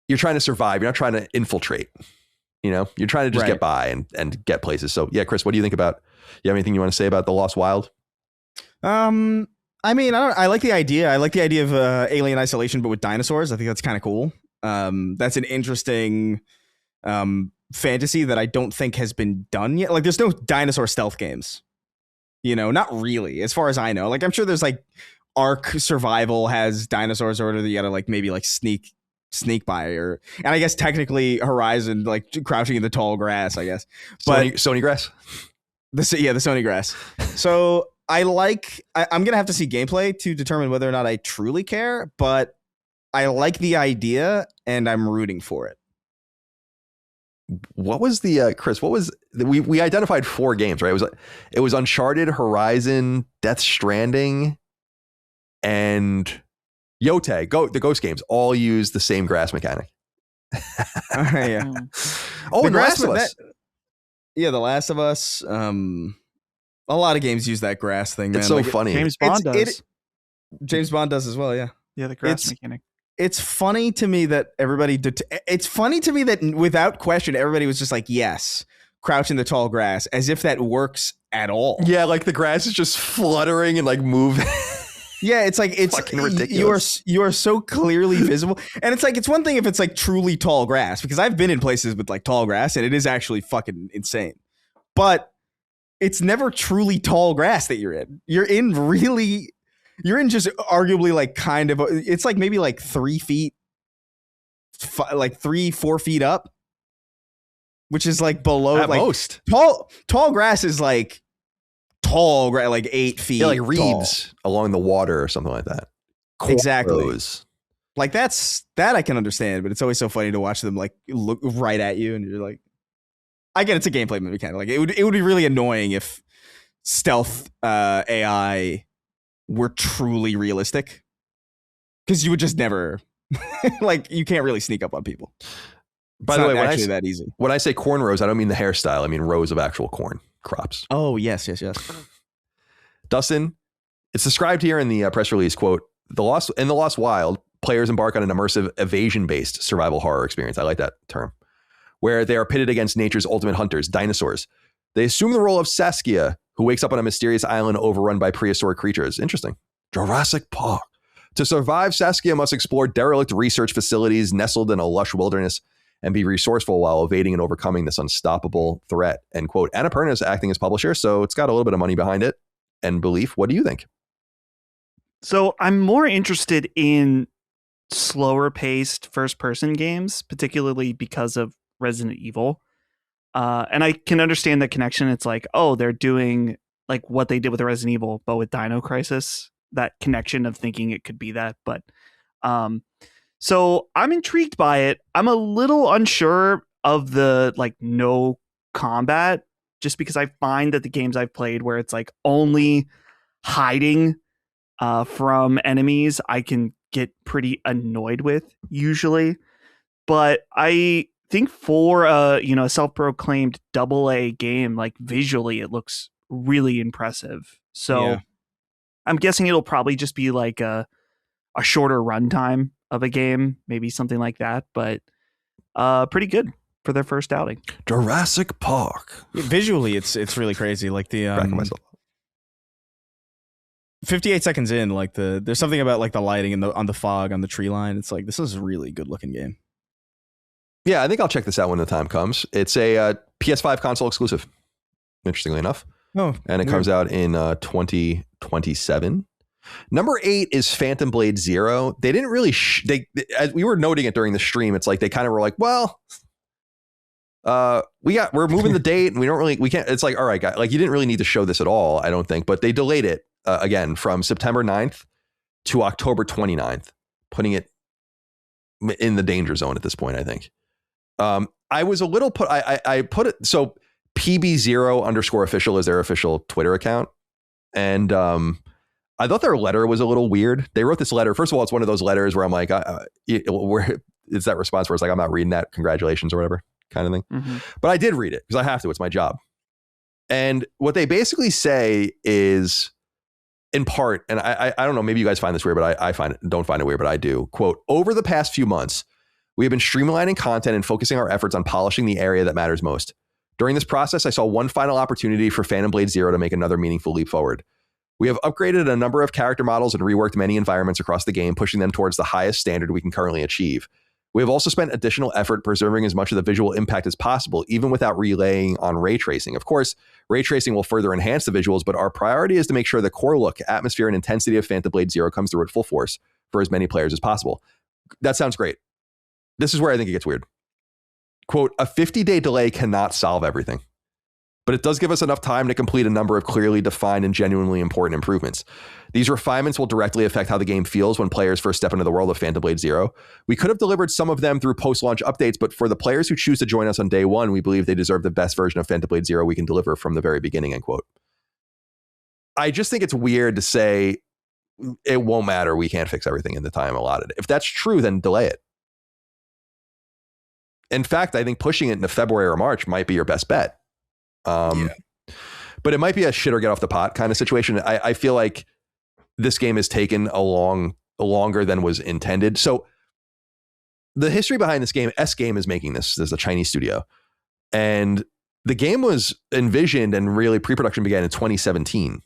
A: you're trying to survive. You're not trying to infiltrate. You know, you're trying to just get by and get places. So yeah, Chris, what do you think about? You have anything you want to say about The Lost Wild?
B: I mean, I like the idea. I like the idea of Alien Isolation, but with dinosaurs. I think that's kind of cool. That's an interesting fantasy that I don't think has been done yet. Like, there's no dinosaur stealth games. Not really, as far as I know. Like, I'm sure there's like Ark Survival has dinosaurs or whatever that you gotta like maybe like sneak by, and I guess technically Horizon, like crouching in the tall grass, I guess. But
A: Sony grass.
B: The Sony grass. So I'm gonna have to see gameplay to determine whether or not I truly care, but I like the idea and I'm rooting for it.
A: What was the Chris? What was we identified 4 games, right? It was Uncharted, Horizon, Death Stranding, and Yotei. The Ghost games all use the same grass mechanic.
B: Yeah.
A: Oh, and The Last of Us.
B: The Last of Us. A lot of games use that grass thing. Man.
A: It's so funny.
C: James Bond does.
B: James Bond does as well. Yeah.
C: Yeah, the grass mechanic.
B: It's funny to me that it's funny to me that without question, everybody was just like, yes, crouch in the tall grass, as if that works at all.
A: Yeah, like the grass is just fluttering and like moving.
B: Yeah, it's like it's
A: fucking ridiculous.
B: You are so clearly visible, and it's like it's one thing if it's like truly tall grass, because I've been in places with like tall grass and it is actually fucking insane, but it's never truly tall grass that you're in. You're in just arguably like kind of it's like maybe like 3 feet, like 3-4 feet up, which is like below
A: at
B: like
A: most.
B: Tall grass is like tall grass, like 8 feet.
A: Yeah, like reeds
B: tall.
A: Along the water or something like that.
B: Exactly.
A: Cornrows.
B: Like that I can understand, but it's always so funny to watch them like look right at you and you're like, I get it's a gameplay mechanic. Like it would be really annoying if stealth AI were truly realistic, because you would just never like you can't really sneak up on people.
A: By the way,
B: that easy.
A: When I say cornrows, I don't mean the hairstyle. I mean rows of actual corn crops.
B: Oh yes.
A: Dustin, it's described here in the press release, quote, in the Lost Wild, players embark on an immersive evasion-based survival horror experience. I like that term. Where they are pitted against nature's ultimate hunters, dinosaurs. They assume the role of Saskia, who wakes up on a mysterious island overrun by prehistoric creatures. Interesting. Jurassic Park. To survive, Saskia must explore derelict research facilities nestled in a lush wilderness and be resourceful while evading and overcoming this unstoppable threat. End quote. Annapurna is acting as publisher, so it's got a little bit of money behind it and belief. What do you think?
C: So I'm more interested in slower paced first person games, particularly because of Resident Evil. And I can understand the connection. It's like, oh, they're doing like what they did with Resident Evil, but with Dino Crisis, that connection of thinking it could be that. But so I'm intrigued by it. I'm a little unsure of the like no combat, just because I find that the games I've played where it's like only hiding from enemies, I can get pretty annoyed with usually. But I think for a self-proclaimed AA game, like visually it looks really impressive. So yeah. I'm guessing it'll probably just be like a shorter runtime of a game, maybe something like that, but pretty good for their first outing.
A: Jurassic Park.
B: Yeah, visually it's really crazy. Like the 58 seconds in, like there's something about like the lighting and on the fog on the tree line. It's like, this is a really good looking game.
A: Yeah, I think I'll check this out when the time comes. It's a PS5 console exclusive, interestingly enough.
B: Oh,
A: and it comes out in 2027. Number 8 is Phantom Blade Zero. They didn't really as we were noting it during the stream, it's like they kind of were like, well, we're moving the date and we can't. It's like, all right, guys, like you didn't really need to show this at all, I don't think, but they delayed it again from September 9th to October 29th, putting it in the danger zone at this point, I think. I was a little I put it, so PB0_official is their official Twitter account. And I thought their letter was a little weird. They wrote this letter. First of all, it's one of those letters where I'm like, where it's that response where it's like, I'm not reading that. Congratulations or whatever kind of thing. Mm-hmm. But I did read it because I have to. It's my job. And what they basically say is, in part, and I don't know, maybe you guys find this weird, but I don't find it weird, but I do. Quote, over the past few months, we have been streamlining content and focusing our efforts on polishing the area that matters most. During this process, I saw one final opportunity for Phantom Blade Zero to make another meaningful leap forward. We have upgraded a number of character models and reworked many environments across the game, pushing them towards the highest standard we can currently achieve. We have also spent additional effort preserving as much of the visual impact as possible, even without relaying on ray tracing. Of course, ray tracing will further enhance the visuals, but our priority is to make sure the core look, atmosphere, and intensity of Phantom Blade Zero comes through at full force for as many players as possible. That sounds great. This is where I think it gets weird. Quote, a 50-day delay cannot solve everything, but it does give us enough time to complete a number of clearly defined and genuinely important improvements. These refinements will directly affect how the game feels when players first step into the world of Phantom Blade Zero. We could have delivered some of them through post-launch updates, but for the players who choose to join us on day one, we believe they deserve the best version of Phantom Blade Zero we can deliver from the very beginning, end quote. I just think it's weird to say it won't matter, we can't fix everything in the time allotted. If that's true, then delay it. In fact, I think pushing it into February or March might be your best bet. But it might be a shit or get off the pot kind of situation. I feel like this game has taken longer than was intended. So the history behind this game, S Game is making this. There's a Chinese studio. And the game was envisioned and really pre-production began in 2017.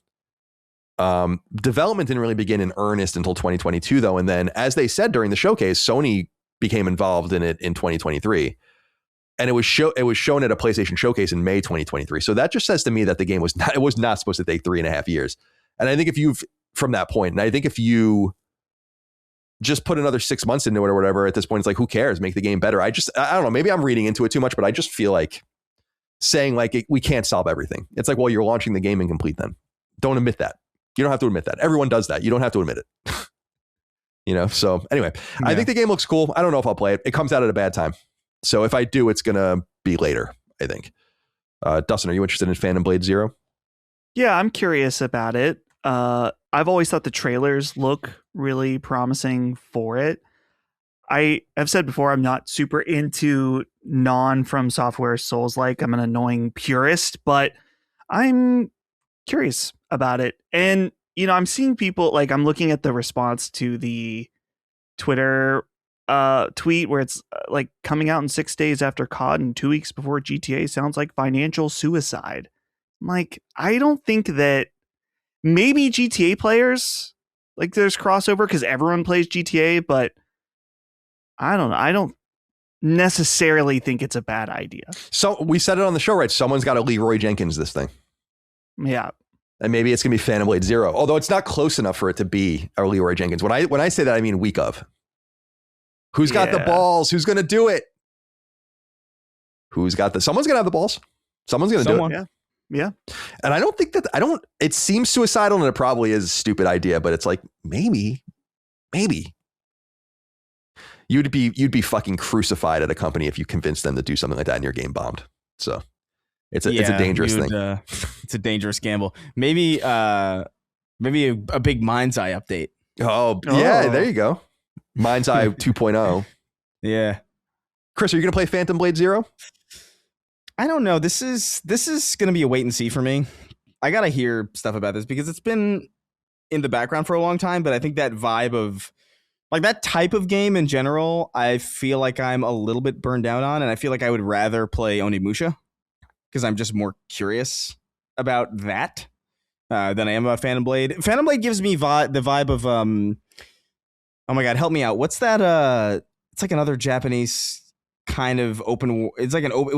A: Development didn't really begin in earnest until 2022, though. And then, as they said during the showcase, Sony became involved in it in 2023. And it was shown at a PlayStation showcase in May 2023. So that just says to me that the game was not supposed to take 3.5 years. And I think from that point, and I think if you just put another 6 months into it or whatever, at this point, it's like, who cares? Make the game better. I don't know. Maybe I'm reading into it too much, but I just feel like saying like, we can't solve everything. It's like, well, you're launching the game incomplete then. Don't admit that. You don't have to admit that. Everyone does that. You don't have to admit it. So anyway, yeah. I think the game looks cool. I don't know if I'll play it. It comes out at a bad time. So if I do, it's going to be later, I think. Dustin, are you interested in Phantom Blade Zero?
C: Yeah, I'm curious about it. I've always thought the trailers look really promising for it. I have said before, I'm not super into non-From Software Souls-like. I'm an annoying purist, but I'm curious about it. And, I'm seeing people, like, I'm looking at the response to the Twitter tweet where it's like coming out in 6 days after COD and 2 weeks before GTA sounds like financial suicide. I'm like, I don't think that maybe GTA players, like there's crossover because everyone plays GTA, but I don't know. I don't necessarily think it's a bad idea.
A: So we said it on the show, right? Someone's got to Leroy Jenkins this thing.
C: Yeah.
A: And maybe it's going to be Phantom Blade Zero, although it's not close enough for it to be a Leroy Jenkins. When I say that, I mean week of. Who's got the balls? Who's going to do it? Someone's going to have the balls. Someone's going to do it.
C: Yeah.
A: And I don't think it seems suicidal, and it probably is a stupid idea, but it's like, maybe you'd be fucking crucified at a company if you convinced them to do something like that and your game bombed. So it's a dangerous thing.
B: It's a dangerous gamble. Maybe a big Mind's Eye update.
A: Oh, yeah, there you go. Mind's Eye 2.0.
B: Yeah.
A: Chris, are you going to play Phantom Blade Zero?
B: I don't know. This is going to be a wait and see for me. I got to hear stuff about this because it's been in the background for a long time, but I think that vibe of like that type of game in general, I feel like I'm a little bit burned out on, and I feel like I would rather play Onimusha because I'm just more curious about that than I am about Phantom Blade. Phantom Blade gives me the vibe of oh my God, help me out. What's that? It's like another Japanese kind of open. It was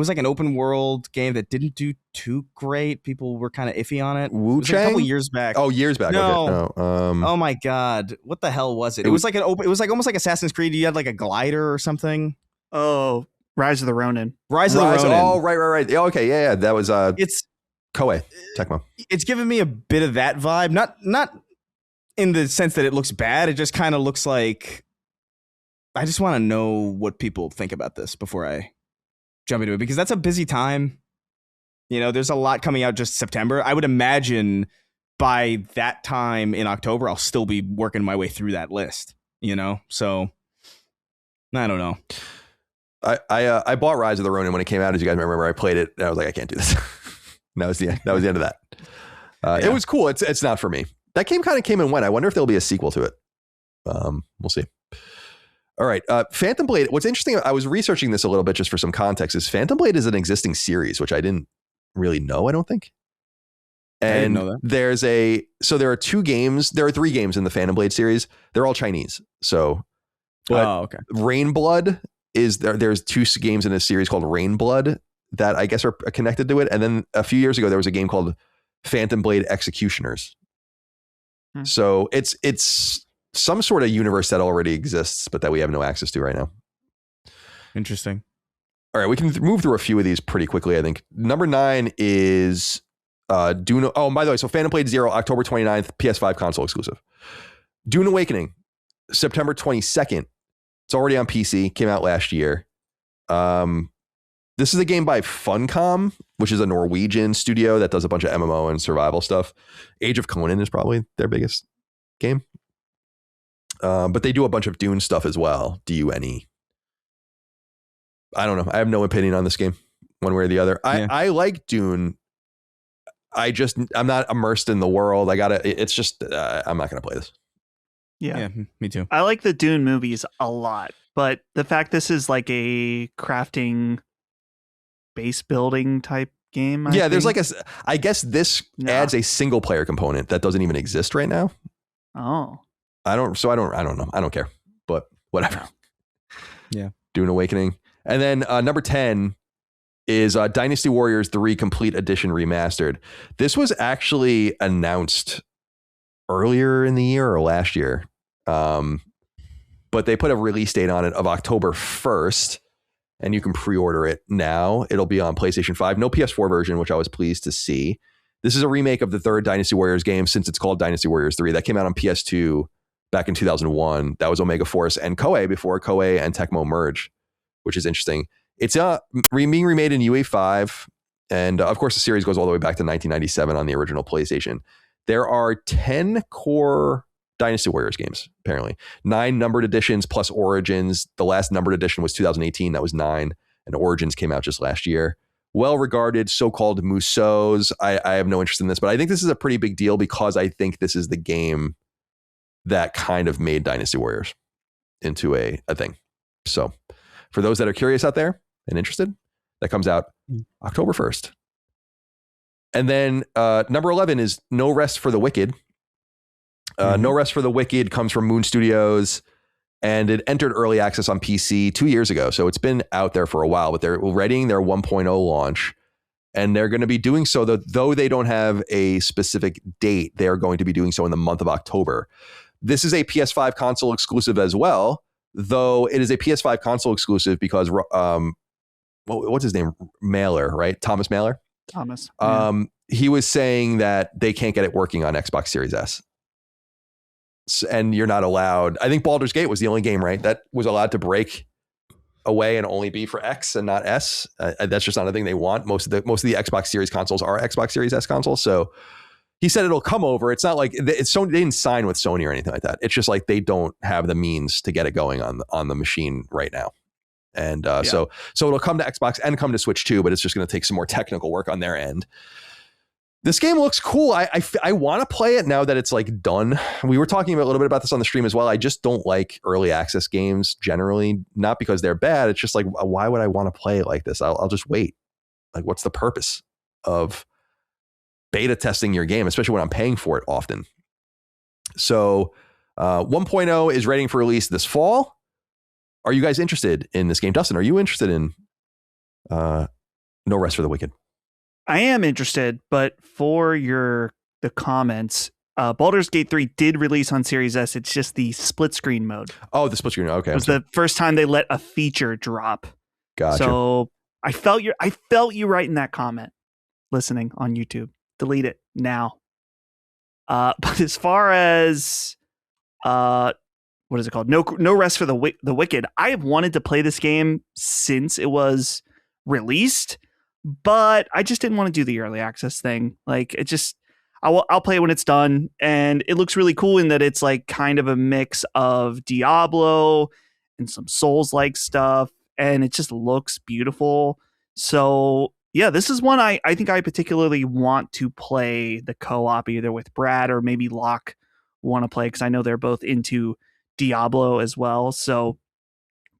B: like an open world game that didn't do too great. People were kind of iffy on it.
A: Wu Chang?
B: Like a couple years back.
A: Oh, years back.
B: No.
A: Okay. No.
B: Oh my God, what the hell was it? It was like almost like Assassin's Creed. You had like a glider or something.
C: Oh, Rise of the Ronin.
B: Rise of the Ronin.
A: Oh, right. Okay, yeah. That was
B: it's
A: Koei Tecmo.
B: It's giving me a bit of that vibe. Not in the sense that it looks bad. It just kind of looks like I just want to know what people think about this before I jump into it, because that's a busy time. There's a lot coming out just September. I would imagine by that time in October, I'll still be working my way through that list, So I don't know.
A: I bought Rise of the Ronin when it came out. As you guys remember, I played it and I was like, I can't do this. That was the end of that. It was cool. It's not for me. That game kind of came and went. I wonder if there'll be a sequel to it. We'll see. All right. Phantom Blade. What's interesting, I was researching this a little bit just for some context, is Phantom Blade is an existing series, which I didn't really know, I don't think. And
B: I didn't know that.
A: There are 2 games. There are 3 games in the Phantom Blade series. They're all Chinese. So, but
B: okay.
A: Rainblood is there's two games in a series called Rainblood that I guess are connected to it. And then a few years ago, there was a game called Phantom Blade Executioners. So it's some sort of universe that already exists, but that we have no access to right now.
B: Interesting.
A: All right, we can move through a few of these pretty quickly, I think. Number 9 is Dune. Oh, and by the way, so Phantom Blade Zero, October 29th, PS5 console exclusive. Dune Awakening, September 22nd. It's already on PC, came out last year. This is a game by Funcom, which is a Norwegian studio that does a bunch of MMO and survival stuff. Age of Conan is probably their biggest game. But they do a bunch of Dune stuff as well. D-U-N-E. I don't know. I have no opinion on this game, one way or the other. I like Dune. I'm not immersed in the world. It's just, I'm not going to play this.
C: Yeah,
B: me too.
C: I like the Dune movies a lot, but the fact this is like a crafting base building type game.
A: There's I guess this adds a single player component that doesn't even exist right now.
C: Oh,
A: I don't know. I don't care, but whatever.
B: Yeah.
A: Dune Awakening. And then number 10 is Dynasty Warriors 3 Complete Edition Remastered. This was actually announced earlier in the year or last year. But they put a release date on it of October 1st, and you can pre-order it now. It'll be on PlayStation 5. No PS4 version, which I was pleased to see. This is a remake of the third Dynasty Warriors game, since it's called Dynasty Warriors 3. That came out on PS2 back in 2001. That was Omega Force and Koei before Koei and Tecmo merged, which is interesting. It's being remade in UE5. And of course, the series goes all the way back to 1997 on the original PlayStation. There are 10 core Dynasty Warriors games, apparently. 9 numbered editions plus Origins. The last numbered edition was 2018. That was 9. And Origins came out just last year. Well-regarded so-called Musos. I have no interest in this, but I think this is a pretty big deal because I think this is the game that kind of made Dynasty Warriors into a thing. So for those that are curious out there and interested, that comes out October 1st. And then number 11 is No Rest for the Wicked. No Rest for the Wicked comes from Moon Studios, and it entered early access on PC 2 years ago. So it's been out there for a while, but they're readying their 1.0 launch, and they're going to be doing so, though they don't have a specific date, they're going to be doing so in the month of October. This is a PS5 console exclusive as well, though it is a PS5 console exclusive because, what's his name? Mailer, right? Thomas Mailer?
C: Thomas.
A: He was saying that they can't get it working on Xbox Series S. And you're not allowed. I think Baldur's Gate was the only game, right, that was allowed to break away and only be for X and not S. That's just not a thing they want. Most of the Xbox Series consoles are Xbox Series S consoles. So he said it'll come over. It's not like it's Sony. They didn't sign with Sony or anything like that. It's just like they don't have the means to get it going on the machine right now. And so it'll come to Xbox and come to Switch too, but it's just going to take some more technical work on their end. This game looks cool. I want to play it now that it's like done. We were talking a little bit about this on the stream as well. I just don't like early access games generally, not because they're bad. It's just like, why would I want to play it like this? I'll just wait. Like, what's the purpose of beta testing your game, especially when I'm paying for it often? So 1.0 is ready for release this fall. Are you guys interested in this game? Dustin, are you interested in No Rest for the Wicked?
C: I am interested, but for the comments, Baldur's Gate 3 did release on Series S. It's just the split screen mode.
A: Oh, the split screen. Okay.
C: It was the first time they let a feature drop.
A: Gotcha.
C: So I felt you right in that comment. Listening on YouTube, delete it now. But as far as what is it called? No Rest for the Wicked. I have wanted to play this game since it was released. But I just didn't want to do the early access thing. Like, it just, I'll play it when it's done. And it looks really cool in that it's like kind of a mix of Diablo and some Souls-like stuff. And it just looks beautiful. So yeah, this is one I think I particularly want to play the co-op either with Brad or maybe Locke want to play, because I know they're both into Diablo as well. So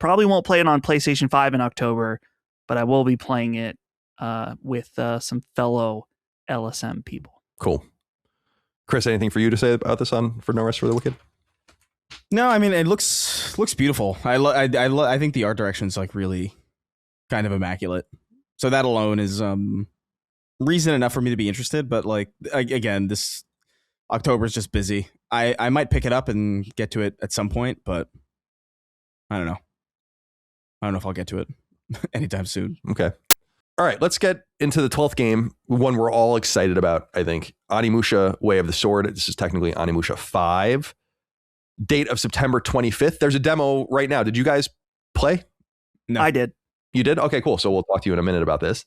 C: probably won't play it on PlayStation 5 in October, but I will be playing it with some fellow LSM people.
A: Cool. Chris, anything for you to say about this for No Rest for the Wicked?
B: No, I mean it looks beautiful. I think the art direction's like really kind of immaculate. So that alone is reason enough for me to be interested. But like again, this October's just busy. I might pick it up and get to it at some point, but I don't know. I don't know if I'll get to it anytime soon.
A: Okay. All right, let's get into the 12th game, one we're all excited about, I think. Onimusha, Way of the Sword. This is technically Onimusha 5. Date of September 25th. There's a demo right now. Did you guys play?
C: No. I did.
A: You did? Okay, cool. So we'll talk to you in a minute about this.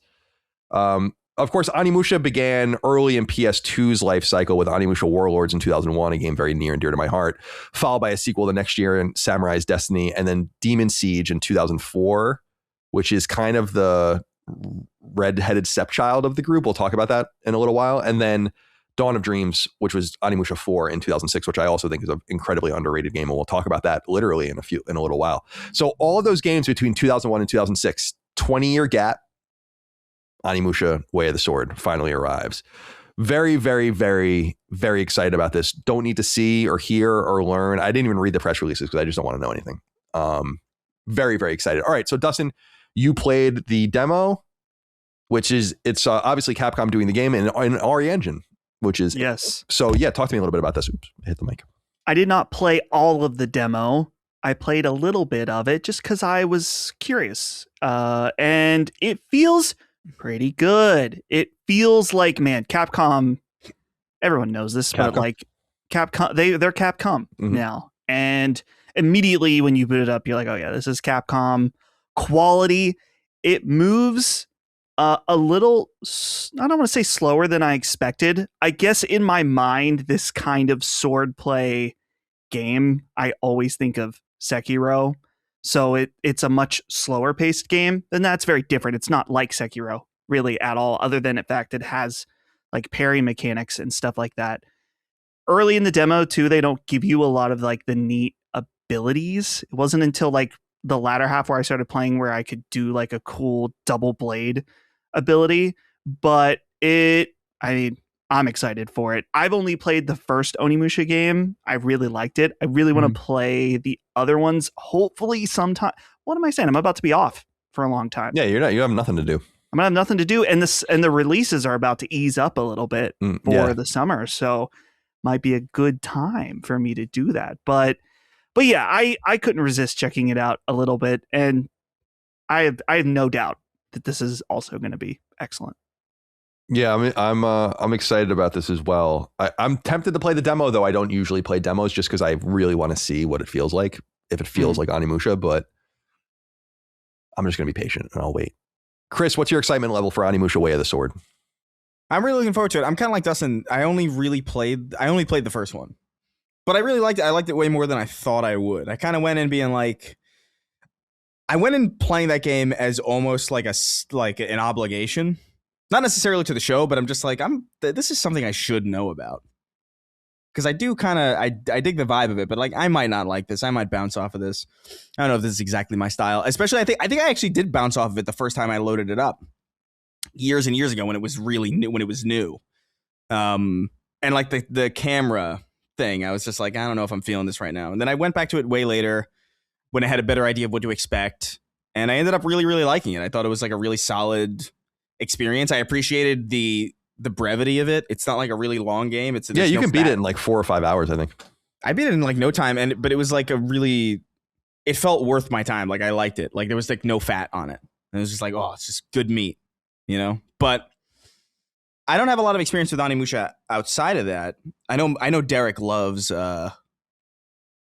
A: Of course, Onimusha began early in PS2's life cycle with Onimusha Warlords in 2001, a game very near and dear to my heart, followed by a sequel the next year in Samurai's Destiny, and then Demon Siege in 2004, which is kind of the red-headed stepchild of the group. We'll talk about that in a little while. And then Dawn of Dreams, which was Onimusha 4 in 2006, which I also think is an incredibly underrated game. And we'll talk about that literally in a little while. So all of those games between 2001 and 2006, 20-year gap, Onimusha Way of the Sword finally arrives. Very, very, very, very excited about this. Don't need to see or hear or learn. I didn't even read the press releases because I just don't want to know anything. Very, very excited. All right. So Dustin, you played the demo, which is, it's obviously Capcom doing the game in RE Engine, which is,
C: yes.
A: So yeah, talk to me a little bit about this. Oops, I hit the mic.
C: I did not play all of the demo. I played a little bit of it just because I was curious. And it feels pretty good. It feels like, man, Capcom, everyone knows this, but like Capcom, they're Capcom now. And immediately when you boot it up, you're like, oh yeah, this is Capcom quality. It moves a little, I don't want to say slower than I expected. I guess in my mind, this kind of swordplay game, I always think of Sekiro. So it's a much slower paced game, and that's very different. It's not like Sekiro really at all, other than the fact it has like parry mechanics and stuff like that. Early in the demo too, they don't give you a lot of like the neat abilities. It wasn't until like the latter half where I started playing where I could do like a cool double blade ability, but I'm excited for it. I've only played the first Onimusha game. I really liked it. I really want to play the other ones. Hopefully sometime. What am I saying? I'm about to be off for a long time.
A: Yeah, you have nothing to do.
C: I'm gonna have nothing to do. And the releases are about to ease up a little bit for the summer. So might be a good time for me to do that. But yeah, I couldn't resist checking it out a little bit. And I have no doubt that this is also going to be excellent.
A: Yeah, I mean, I'm excited about this as well. I'm tempted to play the demo, though I don't usually play demos just because I really want to see what it feels like, if it feels like Onimusha, but I'm just going to be patient and I'll wait. Chris, what's your excitement level for Onimusha Way of the Sword?
B: I'm really looking forward to it. I'm kind of like Dustin. I only played the first one, but I really liked it. I liked it way more than I thought I would. I kind of went in being like, I went in playing that game as almost like an obligation. Not necessarily to the show, but I'm just like, this is something I should know about. Because I do kind of, I dig the vibe of it, but like, I might not like this. I might bounce off of this. I don't know if this is exactly my style. Especially, I think I actually did bounce off of it the first time I loaded it up. Years and years ago when it was really new, when it was new. And like the camera thing, I was just like, I don't know if I'm feeling this right now. And then I went back to it way later when I had a better idea of what to expect. And I ended up really, really liking it. I thought it was like a really solid experience. I appreciated the brevity of it. It's not like a really long game.
A: You can beat it in like 4 or 5 hours, I think.
B: I beat it in like no time, but it was like it felt worth my time. Like I liked it. Like there was like no fat on it. And it was just like, oh, it's just good meat, you know? But I don't have a lot of experience with Onimusha outside of that. I know Derek loves the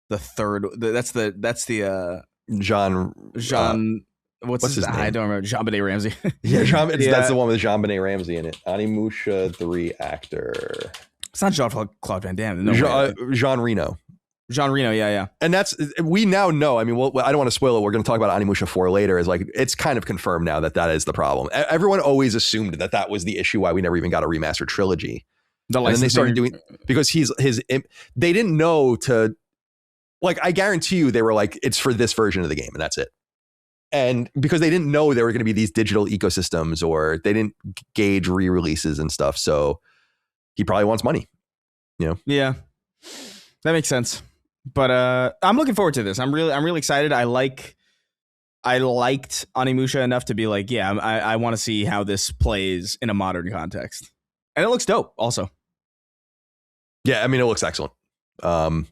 B: third. That's the Jean. What's his name? I don't remember. Jean-Benet Ramsey.
A: That's the one with Jean-Benet Ramsey in it. Onimusha 3 actor.
B: It's not Jean-Claude Van Damme. No
A: Jean Reno.
B: Jean Reno, yeah.
A: And we now know, I mean, I don't want to spoil it. We're going to talk about Onimusha 4 later. Is like, it's kind of confirmed now that is the problem. Everyone always assumed that was the issue why we never even got a remastered trilogy. And then they started doing, because they didn't know to, like, I guarantee you they were like, it's for this version of the game and that's it. And because they didn't know there were going to be these digital ecosystems, or they didn't gauge re-releases and stuff. So he probably wants money, you know?
B: Yeah, that makes sense. But I'm looking forward to this. I'm really excited. I liked Onimusha enough to be like, yeah, I want to see how this plays in a modern context, and it looks dope. Also,
A: yeah, I mean, it looks excellent. I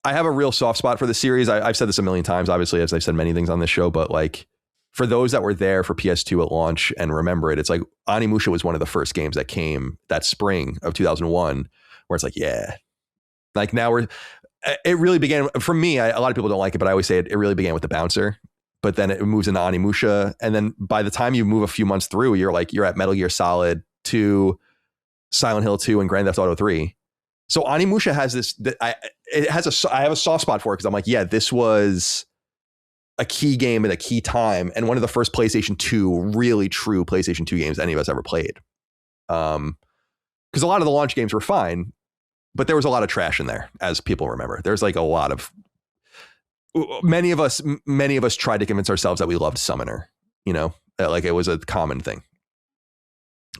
A: have a real soft spot for the series. I've said this a million times, obviously, as I've said many things on this show, but like for those that were there for PS2 at launch and remember it, it's like Onimusha was one of the first games that came that spring of 2001, where it's like, yeah, like now it really began for me. A lot of people don't like it, but I always say it really began with the bouncer, but then it moves into Onimusha. And then by the time you move a few months through, you're at Metal Gear Solid 2, Silent Hill 2, and Grand Theft Auto 3. So Onimusha has this, I have a soft spot for it because I'm like, yeah, this was a key game at a key time and one of the first PlayStation 2, really true PlayStation 2 games any of us ever played. Because a lot of the launch games were fine, but there was a lot of trash in there, as people remember. There's like a lot of, many of us tried to convince ourselves that we loved Summoner, like it was a common thing.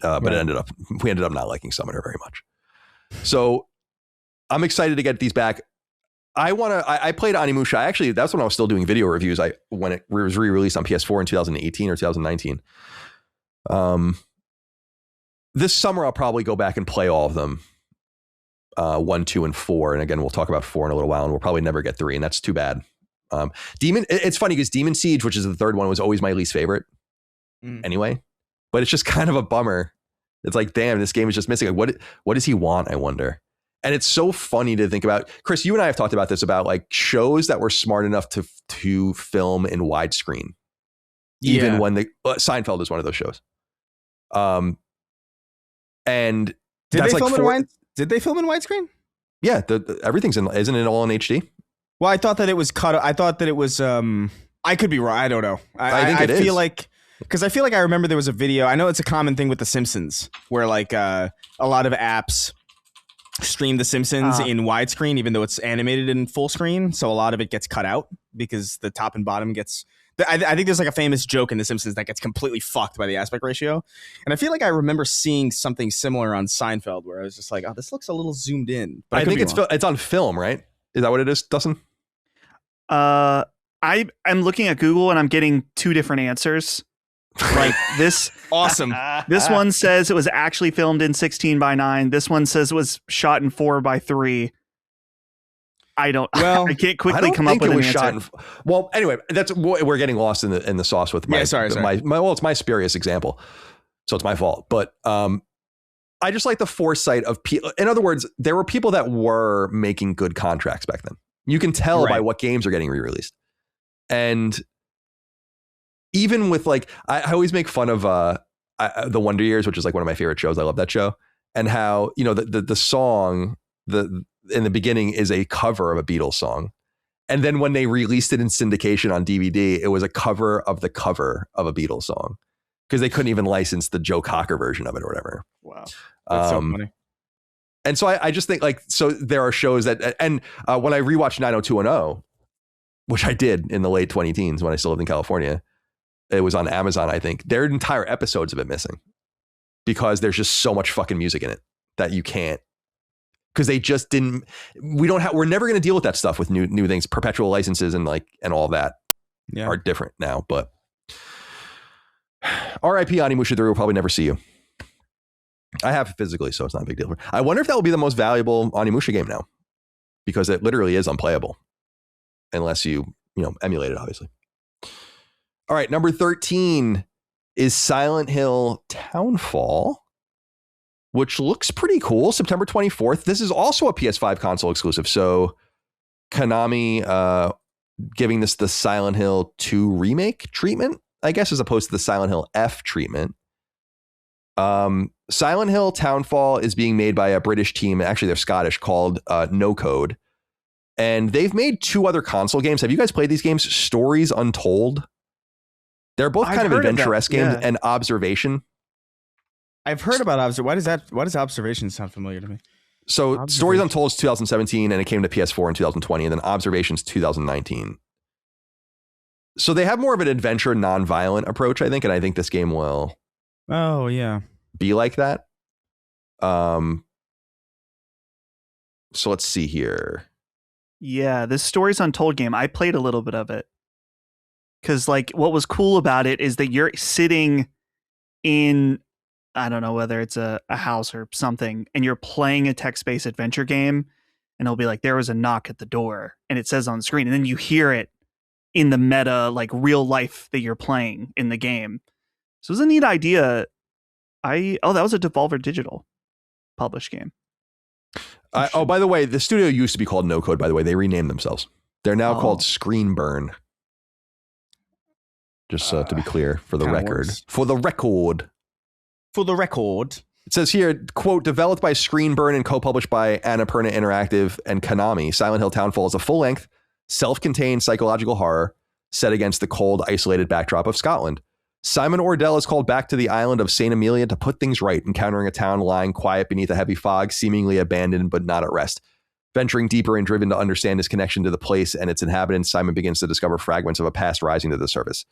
A: But we ended up not liking Summoner very much. So I'm excited to get these back. I played Onimusha. That's when I was still doing video reviews. When it was re-released on PS4 in 2018 or 2019. This summer, I'll probably go back and play all of them. 1, 2, and 4. And again, we'll talk about 4 in a little while, and we'll probably never get 3. And that's too bad. It's funny because Demon Siege, which is the third one, was always my least favorite anyway, but it's just kind of a bummer. It's like, damn, this game is just missing. Like, what does he want? I wonder. And it's so funny to think about. Chris, you and I have talked about this, about like shows that were smart enough to film in widescreen. Even when Seinfeld is one of those shows. And
B: did they film in widescreen?
A: Yeah, everything's isn't it all in HD?
B: Well, I thought that it was cut. I thought that it was. I could be wrong. I don't know. I feel like. Because I feel like I remember there was a video. I know it's a common thing with The Simpsons, where like a lot of apps stream The Simpsons in widescreen, even though it's animated in full screen. So a lot of it gets cut out because the top and bottom gets. I think there's like a famous joke in The Simpsons that gets completely fucked by the aspect ratio. And I feel like I remember seeing something similar on Seinfeld, where I was just like, oh, this looks a little zoomed in. But
A: I think it's on film, right? Is that what it is, Dustin?
C: I'm looking at Google and I'm getting 2 different answers. Like this.
B: Awesome.
C: This one says it was actually filmed in 16:9. This one says it was shot in 4:3. I can't quickly come up with an answer.
A: Well, anyway, we're getting lost in the sauce with my,
B: sorry.
A: It's my spurious example, so it's my fault. But I just like the foresight of people. In other words, there were people that were making good contracts back then. You can tell by what games are getting re-released. And even with like, I always make fun of the Wonder Years, which is like one of my favorite shows. I love that show. And how, the song, in the beginning is a cover of a Beatles song. And then when they released it in syndication on DVD, it was a cover of the cover of a Beatles song, because they couldn't even license the Joe Cocker version of it or whatever.
B: Wow. That's so funny.
A: And so I just think like, so there are shows that, and when I rewatched 90210, which I did in the late 2010s when I still lived in California, it was on Amazon, I think. There are entire episodes of it missing because there's just so much fucking music in it that you can't, because they just didn't, we're never going to deal with that stuff with new things. Perpetual licenses and all that are different now, but RIP Onimusha 3 will probably never see you. I have it physically, so it's not a big deal. I wonder if that will be the most valuable Onimusha game now, because it literally is unplayable unless you emulate it, obviously. All right, number 13 is Silent Hill Townfall, which looks pretty cool. September 24th. This is also a PS5 console exclusive. So Konami giving this the Silent Hill 2 remake treatment, I guess, as opposed to the Silent Hill F treatment. Silent Hill Townfall is being made by a British team. Actually, they're Scottish, called No Code. And they've made 2 other console games. Have you guys played these games? Stories Untold. They're both kind of adventure-esque games, and Observation.
B: I've heard about Observation. Why does Observation sound familiar to me?
A: So Stories Untold is 2017, and it came to PS4 in 2020, and then Observation's 2019. So they have more of an adventure, non-violent approach, I think, and I think this game will be like that. So let's see here.
C: Yeah, this Stories Untold game, I played a little bit of it. Because, like, what was cool about it is that you're sitting in, I don't know whether it's a house or something, and you're playing a text-based adventure game, and it'll be like, there was a knock at the door, and it says on the screen, and then you hear it in the meta, like, real life that you're playing in the game. So it was a neat idea. That was a Devolver Digital published game.
A: By the way, the studio used to be called No Code, by the way. They renamed themselves. They're now called Screenburn. Just to be clear, for the record.
B: Works.
A: For the record. It says here, quote, developed by Screenburn and co-published by Annapurna Interactive and Konami, Silent Hill Townfall is a full-length, self-contained psychological horror set against the cold, isolated backdrop of Scotland. Simon Ordell is called back to the island of St. Amelia to put things right, encountering a town lying quiet beneath a heavy fog, seemingly abandoned but not at rest. Venturing deeper and driven to understand his connection to the place and its inhabitants, Simon begins to discover fragments of a past rising to the surface.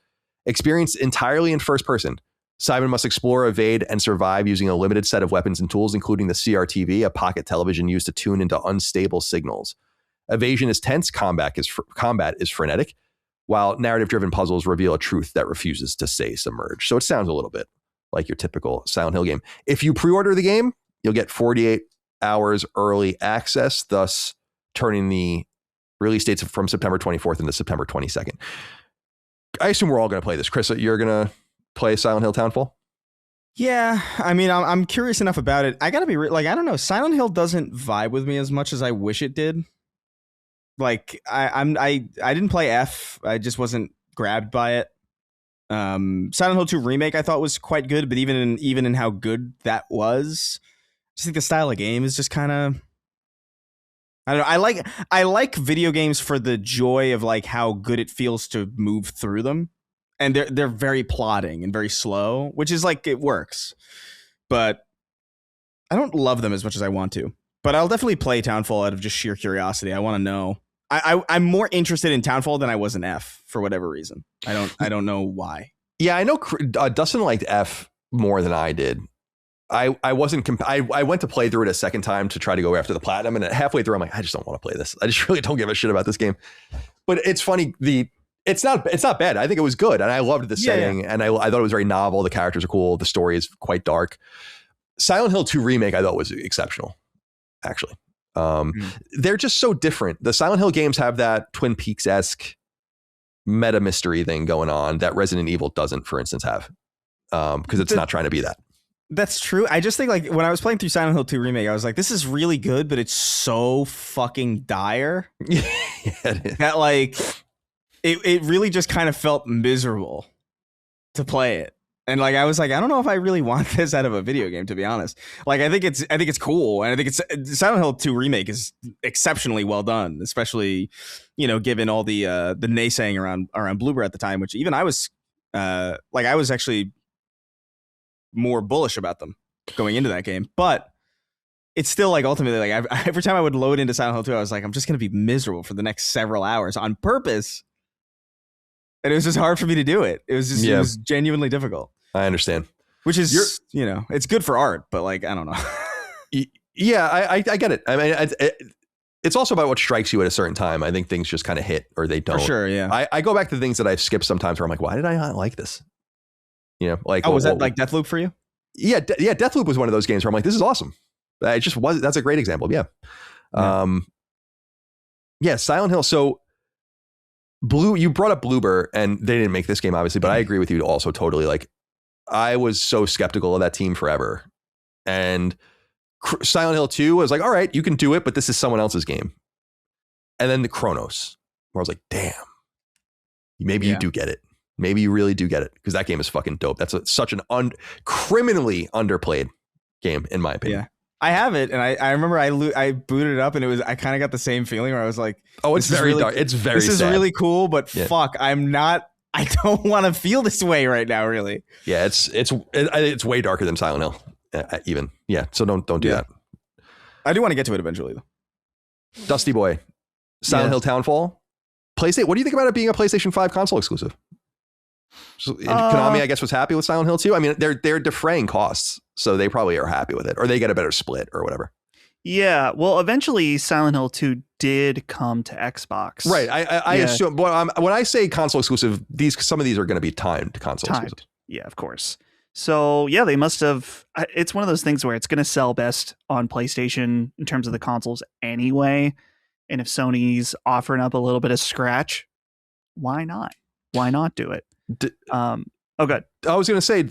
A: Experienced entirely in first person, Simon must explore, evade, and survive using a limited set of weapons and tools, including the CRTV, a pocket television used to tune into unstable signals. Evasion is tense, combat is frenetic, while narrative-driven puzzles reveal a truth that refuses to stay submerged. So it sounds a little bit like your typical Silent Hill game. If you pre-order the game, you'll get 48 hours early access, thus turning the release dates from September 24th into September 22nd. I assume we're all going to play this. Chris, you're going to play Silent Hill Townfall?
B: Yeah, I mean, I'm curious enough about it. I gotta be like, I don't know. Silent Hill doesn't vibe with me as much as I wish it did. Like, I didn't play F. I just wasn't grabbed by it. Silent Hill 2 Remake I thought was quite good, but even in how good that was, I just think the style of game is just kind of, I don't know. I like video games for the joy of like how good it feels to move through them. And they're very plodding and very slow, which is like, it works. But I don't love them as much as I want to. But I'll definitely play Townfall out of just sheer curiosity. I want to know. I'm more interested in Townfall than I was in F for whatever reason. I don't know why.
A: Yeah, I know Dustin liked F more than I did. I went to play through it a second time to try to go after the platinum, and halfway through I'm like, I just don't want to play this. I just really don't give a shit about this game. But it's funny, it's not bad. I think it was good, and I loved the setting, and I thought it was very novel. The characters are cool. The story is quite dark. Silent Hill 2 Remake I thought was exceptional, actually. They're just so different. The Silent Hill games have that Twin Peaks-esque meta mystery thing going on that Resident Evil doesn't, for instance, have, because it's not trying to be that.
B: That's true. I just think like when I was playing through Silent Hill 2 Remake, I was like, this is really good, but it's so fucking dire that like it really just kind of felt miserable to play it. And like I was like, I don't know if I really want this out of a video game, to be honest. Like I think it's cool, and I think it's Silent Hill 2 Remake is exceptionally well done, especially, you know, given all the naysaying around Bloober at the time, which even I was I was actually more bullish about them going into that game. But it's still like ultimately like every time I would load into Silent Hill 2, I was like, I'm just gonna be miserable for the next several hours on purpose. And it was just hard for me to do it. It was just it was genuinely difficult.
A: I understand.
B: Which is, you know, it's good for art, but like, I don't know.
A: Yeah, I get it. I mean, it's also about what strikes you at a certain time. I think things just kind of hit or they don't.
B: For sure, yeah.
A: I go back to things that I've skipped sometimes where I'm like, why did I not like this? You know, like,
B: was that like Deathloop for you?
A: Yeah, Deathloop was one of those games where I'm like, this is awesome. It just was. That's a great example. Yeah. Silent Hill. So you brought up Bloober, and they didn't make this game, obviously, but I agree with you also totally. Like, I was so skeptical of that team forever. And Silent Hill 2 was like, all right, you can do it, but this is someone else's game. And then the Chronos, where I was like, damn, maybe you do get it. Maybe you really do get it, because that game is fucking dope. That's such an criminally underplayed game, in my opinion.
B: Yeah, I have it, and I remember I booted it up, and I kind of got the same feeling where I was like,
A: oh, it's very dark. It's very
B: this
A: sad.
B: Is really cool, but fuck, I don't want to feel this way right now, really.
A: Yeah, it's way darker than Silent Hill, even. Yeah, so don't do that.
B: I do want to get to it eventually, though.
A: Dusty Boy, Silent Hill Townfall, PlayStation. What do you think about it being a PlayStation 5 console exclusive? So, Konami, I guess, was happy with Silent Hill 2. I mean, they're defraying costs, so they probably are happy with it, or they get a better split or whatever.
C: Yeah, well, eventually Silent Hill 2 did come to Xbox.
A: Right. I assume when I say console exclusive, some of these are going to be timed console exclusive.
C: Yeah, of course. So yeah, they must have. It's one of those things where it's going to sell best on PlayStation in terms of the consoles anyway. And if Sony's offering up a little bit of scratch, why not? Why not do it? Good. I
A: was going to say,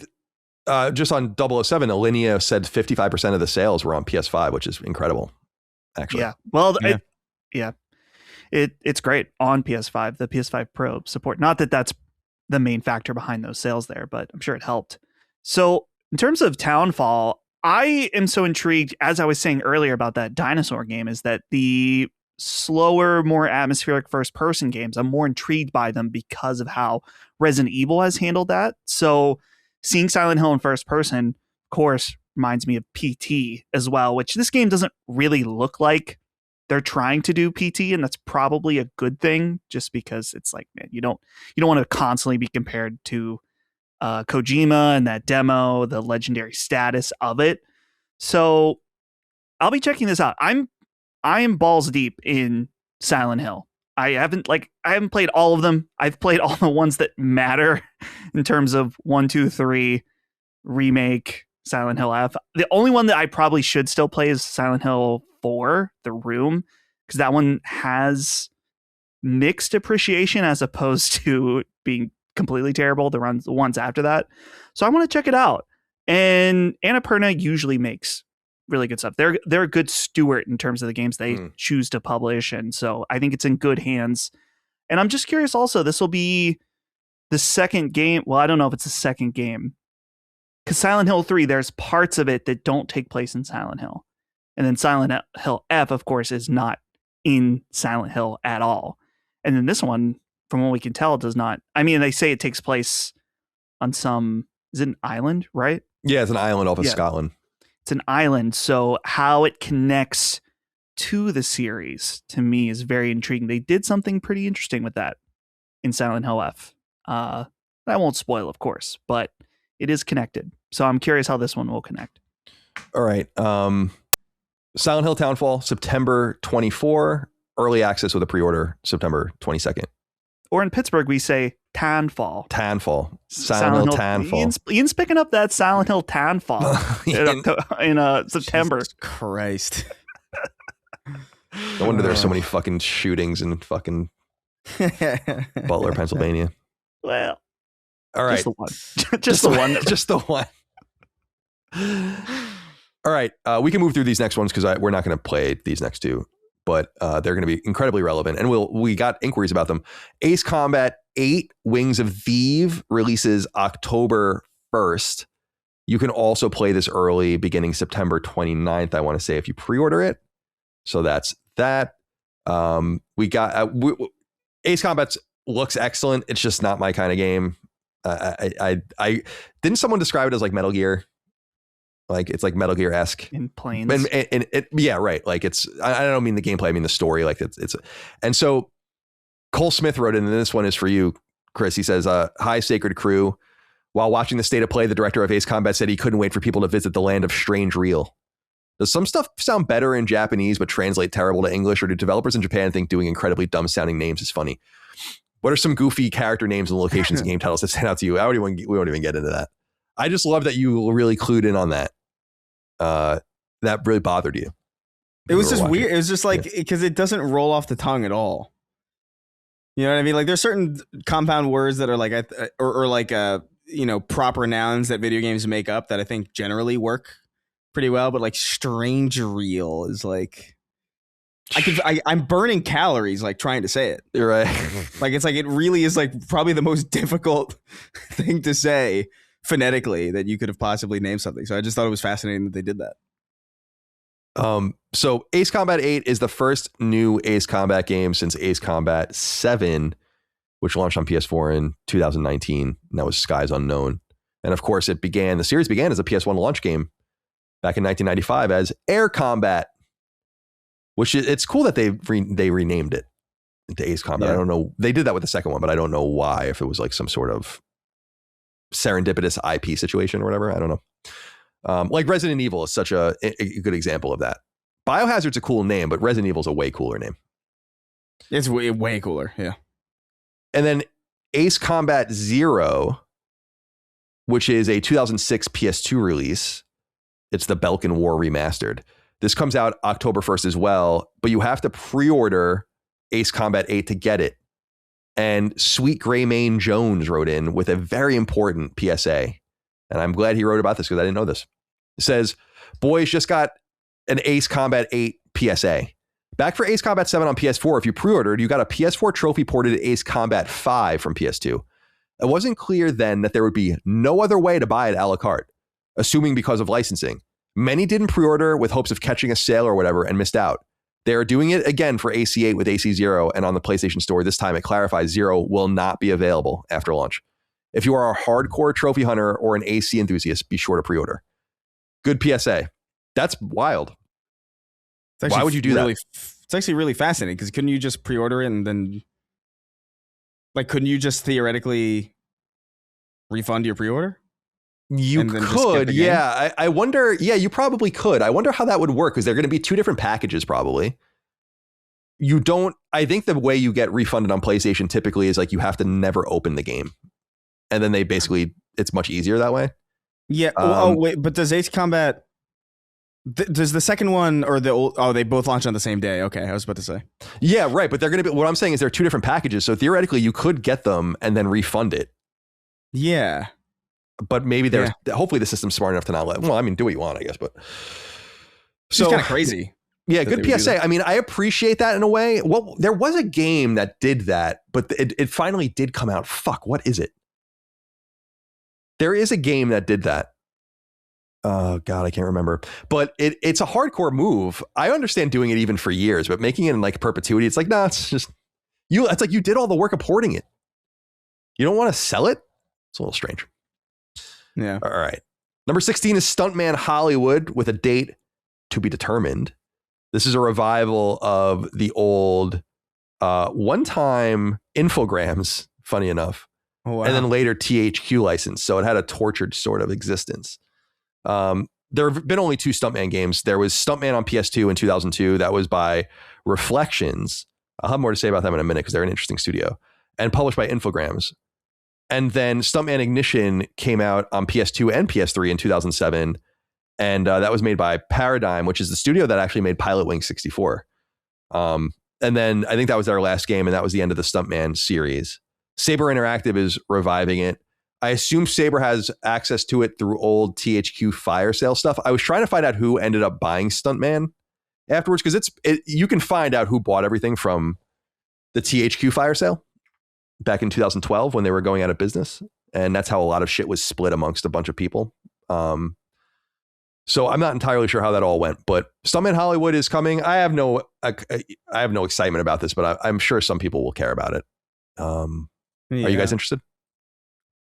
A: just on 007, Alinea said 55% of the sales were on PS5, which is incredible. Actually,
C: yeah. Well, it's great on PS5. The PS5 Pro support. Not that that's the main factor behind those sales there, but I'm sure it helped. So in terms of Townfall, I am so intrigued, as I was saying earlier about that dinosaur game, is that the slower, more atmospheric first-person games, I'm more intrigued by them because of how Resident Evil has handled that. So seeing Silent Hill in first person, of course, reminds me of PT as well, which this game doesn't really look like they're trying to do PT, and that's probably a good thing, just because it's like, man, you don't want to constantly be compared to Kojima and that demo, the legendary status of it. So I'll be checking this out. I am balls deep in Silent Hill. I haven't played all of them. I've played all the ones that matter in terms of 1, 2, 3, remake, Silent Hill F. The only one that I probably should still play is Silent Hill 4, The Room, because that one has mixed appreciation as opposed to being completely terrible, the ones after that. So I want to check it out. And Annapurna usually makes really good stuff. They're a good steward in terms of the games they choose to publish, and so I think it's in good hands. And I'm just curious also, this will be the second game. Well, I don't know if it's the second game, because Silent Hill 3, there's parts of it that don't take place in Silent Hill. And then Silent Hill F, of course, is not in Silent Hill at all. And then this one, from what we can tell, does not. I mean, they say it takes place on is it an island, right?
A: Yeah, it's an island off of Scotland.
C: It's an island. So how it connects to the series, to me, is very intriguing. They did something pretty interesting with that in Silent Hill F. I won't spoil, of course, but it is connected. So I'm curious how this one will connect.
A: All right. Silent Hill Townfall, September 24. Early access with a pre-order, September 22nd. Or
C: in Pittsburgh, we say Townfall.
A: Silent Hill Townfall.
C: Ian's picking up that Silent Hill Townfall in September.
B: Jesus Christ.
A: No wonder there's so many fucking shootings in fucking Butler, Pennsylvania.
C: Well,
A: all right.
C: Just the one.
A: Just the one. All right. We can move through these next ones because we're not going to play these next two, but they're going to be incredibly relevant, and we got inquiries about them. Ace Combat 8 Wings of Thieves releases October 1st. You can also play this early beginning September 29th, I want to say, if you pre-order it. So that's that. We got Ace Combat looks excellent. It's just not my kind of game. I didn't someone describe it as like Metal Gear? Like it's like Metal Gear-esque
C: in planes.
A: And yeah, right. Like it's, I don't mean the gameplay, I mean the story. Like it's, and so Cole Smith wrote in, and this one is for you, Chris. He says, hi, Sacred Crew. While watching the state of play, the director of Ace Combat said he couldn't wait for people to visit the land of strange real. Does some stuff sound better in Japanese, but translate terrible to English? Or do developers in Japan think doing incredibly dumb sounding names is funny? What are some goofy character names and locations and game titles that stand out to you? We won't even get into that. I just love that you really clued in on that. That really bothered you.
B: It was just weird. It was just like, because it doesn't roll off the tongue at all. You know what I mean? Like there's certain compound words that are like, or like, proper nouns that video games make up that I think generally work pretty well. But like strange real is like, I'm burning calories like trying to say it.
A: You're right.
B: Like it's like, it really is like probably the most difficult thing to say phonetically that you could have possibly named something. So I just thought it was fascinating that they did that.
A: So Ace Combat 8 is the first new Ace Combat game since Ace Combat 7, which launched on PS4 in 2019. And that was Skies Unknown. And of course, the series began as a PS1 launch game back in 1995 as Air Combat, which it's cool that they renamed it into Ace Combat. Yeah. I don't know. They did that with the second one, but I don't know why, if it was like some sort of serendipitous IP situation or whatever. I don't know. Like Resident Evil is such a good example of that. Biohazard's a cool name, but Resident Evil's a way cooler name.
B: It's way cooler, yeah.
A: And then Ace Combat Zero, which is a 2006 PS2 release. It's the Belkin War remastered. This comes out October 1st as well, but you have to pre-order Ace Combat 8 to get it. And Sweet Greymane Jones wrote in with a very important PSA. And I'm glad he wrote about this because I didn't know this. It says, boys, just got an Ace Combat 8 PSA. Back for Ace Combat 7 on PS4, if you pre-ordered, you got a PS4 trophy ported to Ace Combat 5 from PS2. It wasn't clear then that there would be no other way to buy it a la carte, assuming because of licensing. Many didn't pre-order with hopes of catching a sale or whatever and missed out. They are doing it again for AC8 with AC0 and on the PlayStation Store. This time it clarifies Zero will not be available after launch. If you are a hardcore trophy hunter or an AC enthusiast, be sure to pre-order. Good PSA. That's wild. Why would you do that?
B: It's actually really fascinating because couldn't you just pre-order it and then, like, couldn't you just theoretically refund your pre-order?
A: You could, yeah. I wonder, yeah, you probably could. I wonder how that would work because they're going to be two different packages probably. I think the way you get refunded on PlayStation typically is like you have to never open the game. And then it's much easier that way. Yeah.
B: Wait, but does Ace Combat... does the second one or the old... Oh, they both launch on the same day. Okay, I was about to say.
A: Yeah, right. But they're going to be... What I'm saying is they're two different packages. So theoretically, you could get them and then refund it.
B: Yeah.
A: But maybe hopefully the system's smart enough to not let... Well, I mean, do what you want, I guess. But
B: so it's kind of crazy.
A: Yeah, good PSA. I mean, I appreciate that in a way. Well, there was a game that did that, but it finally did come out. Fuck, what is it? There is a game that did that. Oh God, I can't remember. But it's a hardcore move. I understand doing it even for years, but making it in like perpetuity, it's like, nah, it's just you. It's like you did all the work of porting it. You don't want to sell it? It's a little strange.
B: Yeah.
A: All right. Number 16 is Stuntman Hollywood with a date to be determined. This is a revival of the old one-time Infogrames, funny enough.
B: Oh, wow.
A: And then later THQ license. So it had a tortured sort of existence. There have been only two Stuntman games. There was Stuntman on PS2 in 2002. That was by Reflections. I'll have more to say about them in a minute because they're an interesting studio. And published by Infogrames. And then Stuntman Ignition came out on PS2 and PS3 in 2007. And that was made by Paradigm, which is the studio that actually made Pilot Wing 64. And then I think that was their last game, and that was the end of the Stuntman series. Saber Interactive is reviving it. I assume Saber has access to it through old THQ fire sale stuff. I was trying to find out who ended up buying Stuntman afterwards, because you can find out who bought everything from the THQ fire sale back in 2012 when they were going out of business. And that's how a lot of shit was split amongst a bunch of people. So I'm not entirely sure how that all went, but Stuntman Hollywood is coming. I have no excitement about this, but I'm sure some people will care about it. Are you guys interested?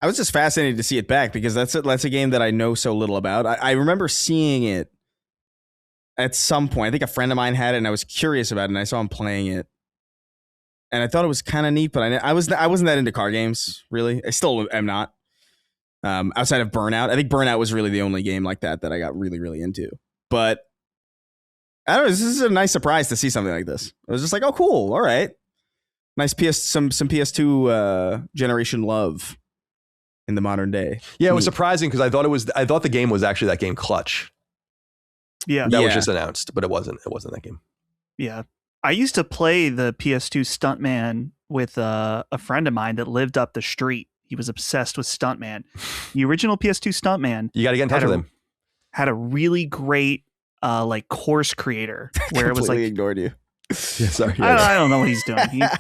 B: I was just fascinated to see it back because that's a game that I know so little about. I remember seeing it at some point. I think a friend of mine had it and I was curious about it and I saw him playing it. And I thought it was kind of neat, but I wasn't that into car games, really. I still am not. Outside of Burnout. I think Burnout was really the only game like that I got really, really into. But I don't know, this is a nice surprise to see something like this. I was just like, oh, cool. All right. Nice some PS2 generation love in the modern day.
A: Yeah, it was surprising because I thought the game was actually that game Clutch.
C: Yeah.
A: That was just announced, but it wasn't that game.
C: Yeah. I used to play the PS2 Stuntman with a friend of mine that lived up the street. He was obsessed with Stuntman. The original PS2 Stuntman.
A: You got to get in touch with him.
C: Had a really great like course creator where it was like
B: ignored you.
A: Yeah, sorry.
C: I don't know what he's doing.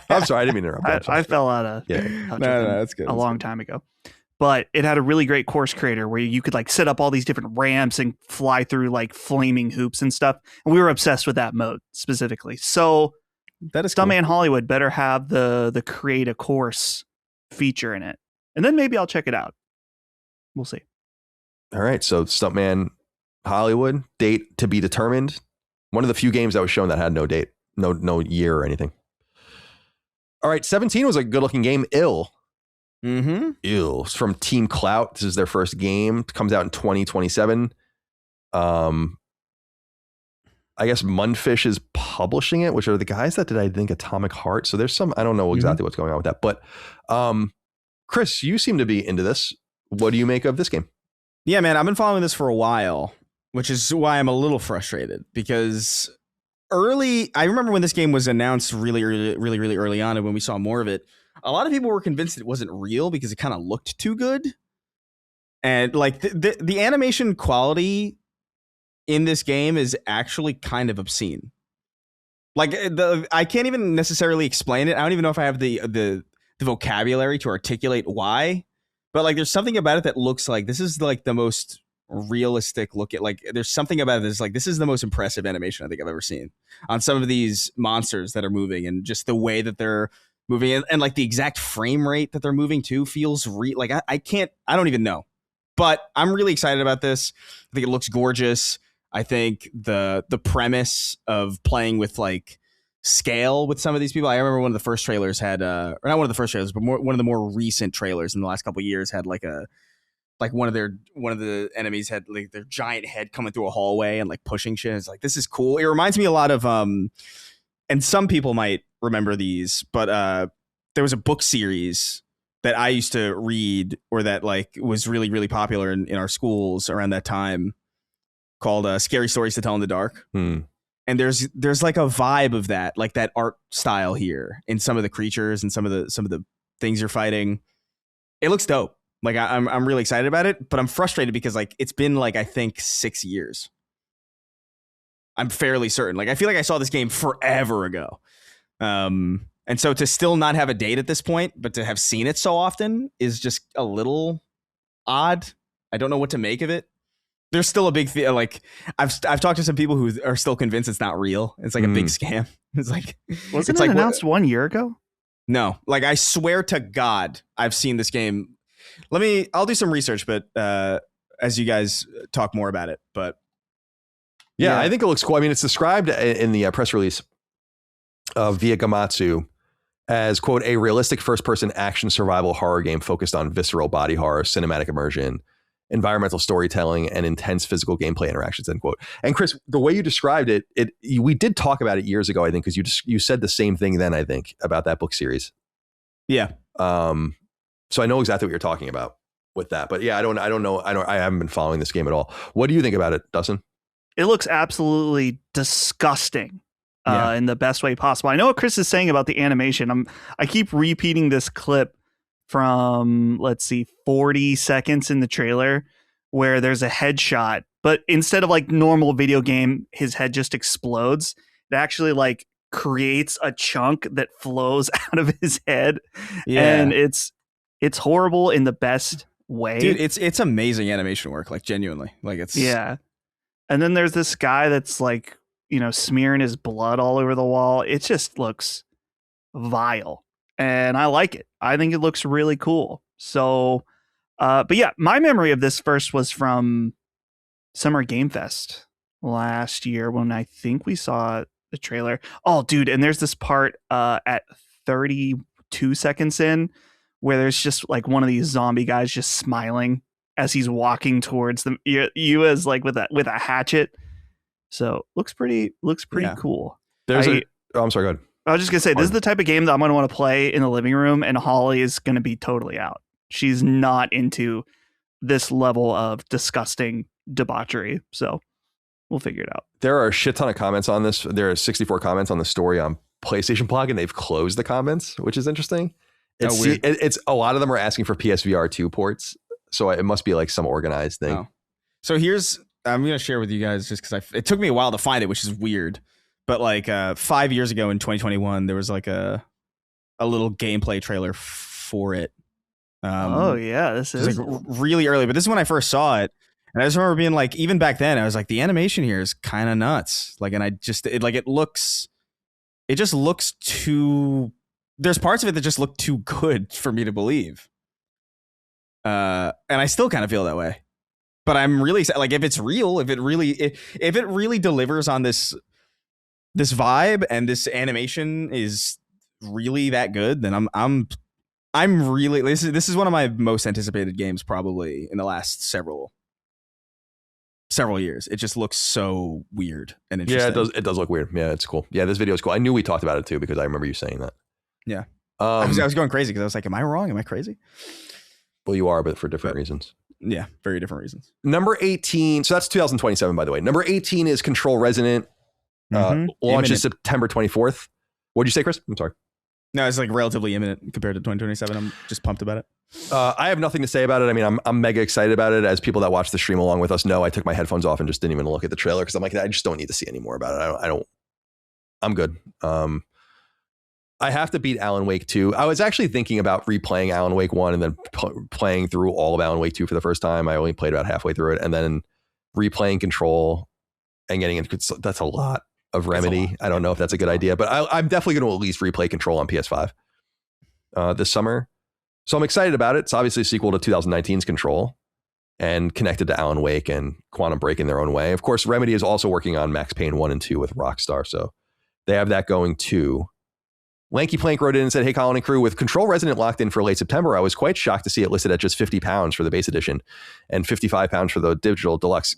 A: I'm sorry, I didn't mean to interrupt.
C: I fell out of
B: no, that's good.
C: A long time ago. But it had a really great course creator where you could like set up all these different ramps and fly through like flaming hoops and stuff. And we were obsessed with that mode specifically. So
B: that is
C: Stuntman Hollywood better have the create a course feature in it. And then maybe I'll check it out. We'll see.
A: All right. So Stuntman Hollywood, date to be determined. One of the few games that was shown that had no date, no year or anything. All right. 17 was a good looking game. Ill.
B: Mm-hmm.
A: Ill. It's from Team Clout. This is their first game. It comes out in 2027. I guess Mundfish is publishing it, which are the guys that did, I think, Atomic Heart. So there's some, I don't know exactly what's going on with that. But Chris, you seem to be into this. What do you make of this game?
B: Yeah, man, I've been following this for a while, which is why I'm a little frustrated, because I remember when this game was announced really early on, and when we saw more of it, a lot of people were convinced it wasn't real because it kind of looked too good. And like the animation quality in this game is actually kind of obscene. Like I can't even necessarily explain it. I don't even know if I have the vocabulary to articulate why, but like there's something about it that looks like this is like the most realistic look at, like there's something about it that's like this is the most impressive animation I think I've ever seen on some of these monsters that are moving, and just the way that they're moving, and like the exact frame rate that they're moving to feels like I don't even know. But I'm really excited about this. I think it looks gorgeous. I think the premise of playing with like scale with some of these people. I remember one of the first trailers had, or not one of the first trailers, but one of the more recent trailers in the last couple of years had like one of the enemies had like their giant head coming through a hallway and like pushing shit. It's like, this is cool. It reminds me a lot of and some people might remember these, but there was a book series that I used to read, or that like was really, really popular in our schools around that time, called Scary Stories to Tell in the Dark. And there's like a vibe of that, like that art style here in some of the creatures and some of the things you're fighting. It looks dope. Like I'm really excited about it, but I'm frustrated because like it's been like I think 6 years. I'm fairly certain. Like I feel like I saw this game forever ago. And so to still not have a date at this point, but to have seen it so often is just a little odd. I don't know what to make of it. There's still a big like I've talked to some people who are still convinced it's not real. It's like a big scam. It's like,
C: wasn't it announced 1 year ago?
B: No, like I swear to God, I've seen this game. I'll do some research, but as you guys talk more about it, but
A: yeah, I think it looks cool. I mean, it's described in the press release via Gamatsu as, quote, a realistic first-person action survival horror game focused on visceral body horror, cinematic immersion, environmental storytelling, and intense physical gameplay interactions, end quote. And Chris, the way you described it, we did talk about it years ago, I think, because you said the same thing then, I think, about that book series.
B: Yeah.
A: So I know exactly what you're talking about with that. But yeah, I don't know. I haven't been following this game at all. What do you think about it, Dustin?
C: It looks absolutely disgusting. In the best way possible. I know what Chris is saying about the animation. I keep repeating this clip from, 40 seconds in the trailer where there's a headshot, but instead of like normal video game, his head just explodes. It actually like creates a chunk that flows out of his head. Yeah. And it's horrible in the best way.
B: Dude, it's amazing animation work, like genuinely. Like it's
C: yeah. And then there's this guy that's like, smearing his blood all over the wall. It just looks vile. And I like it. I think it looks really cool. So, but yeah, my memory of this first was from Summer Game Fest last year when I think we saw the trailer. Oh, dude. And there's this part at 32 seconds in where there's just like one of these zombie guys just smiling as he's walking towards them. You as like with a hatchet. So looks pretty cool.
A: I'm sorry, go ahead.
C: I was just gonna say, this is the type of game that I'm gonna want to play in the living room, and Holly is gonna be totally out. She's not into this level of disgusting debauchery. So we'll figure it out.
A: There are a shit ton of comments on this. There are 64 comments on the story on PlayStation Blog, and they've closed the comments, which is interesting. It's a lot of them are asking for PSVR 2 ports, so it must be like some organized thing.
B: Oh. So I'm going to share with you guys just because it took me a while to find it, which is weird. But like 5 years ago in 2021, there was like a little gameplay trailer for it.
C: This is
B: like really early. But this is when I first saw it. And I just remember being like, even back then, I was like, the animation here is kind of nuts. Like, and it just looks too, there's parts of it that just look too good for me to believe. And I still kind of feel that way. But I'm really excited. Like if it's real, if it really delivers on this vibe and this animation is really that good, then I'm really this is one of my most anticipated games probably in the last several several years. It just looks so weird and interesting.
A: Yeah, it does look weird. Yeah, it's cool. Yeah, this video is cool. I knew we talked about it too because I remember you saying that.
B: Yeah. I was going crazy because I was like, am I wrong? Am I crazy?
A: Well, you are, but for different reasons.
B: Yeah, very different reasons.
A: Number 18. So that's 2027, by the way. Number 18 is Control Resonant. Launches September 24th. What'd you say, Chris? I'm sorry.
B: No, it's like relatively imminent compared to 2027. I'm just pumped about it.
A: I have nothing to say about it. I mean, I'm mega excited about it. As people that watch the stream along with us know, I took my headphones off and just didn't even look at the trailer because I'm like, I just don't need to see any more about it. I'm good. I have to beat Alan Wake 2. I was actually thinking about replaying Alan Wake 1 and then playing through all of Alan Wake 2 for the first time. I only played about halfway through it, and then replaying Control and getting into that's a lot of Remedy. I don't know if that's a good idea, but I'm definitely going to at least replay Control on PS5 this summer. So I'm excited about it. It's obviously a sequel to 2019's Control and connected to Alan Wake and Quantum Break in their own way. Of course, Remedy is also working on Max Payne 1 and 2 with Rockstar, so they have that going too. Lanky Plank wrote in and said, hey, Colin and crew, with Control Resonant locked in for late September, I was quite shocked to see it listed at just £50 for the base edition and £55 for the digital deluxe.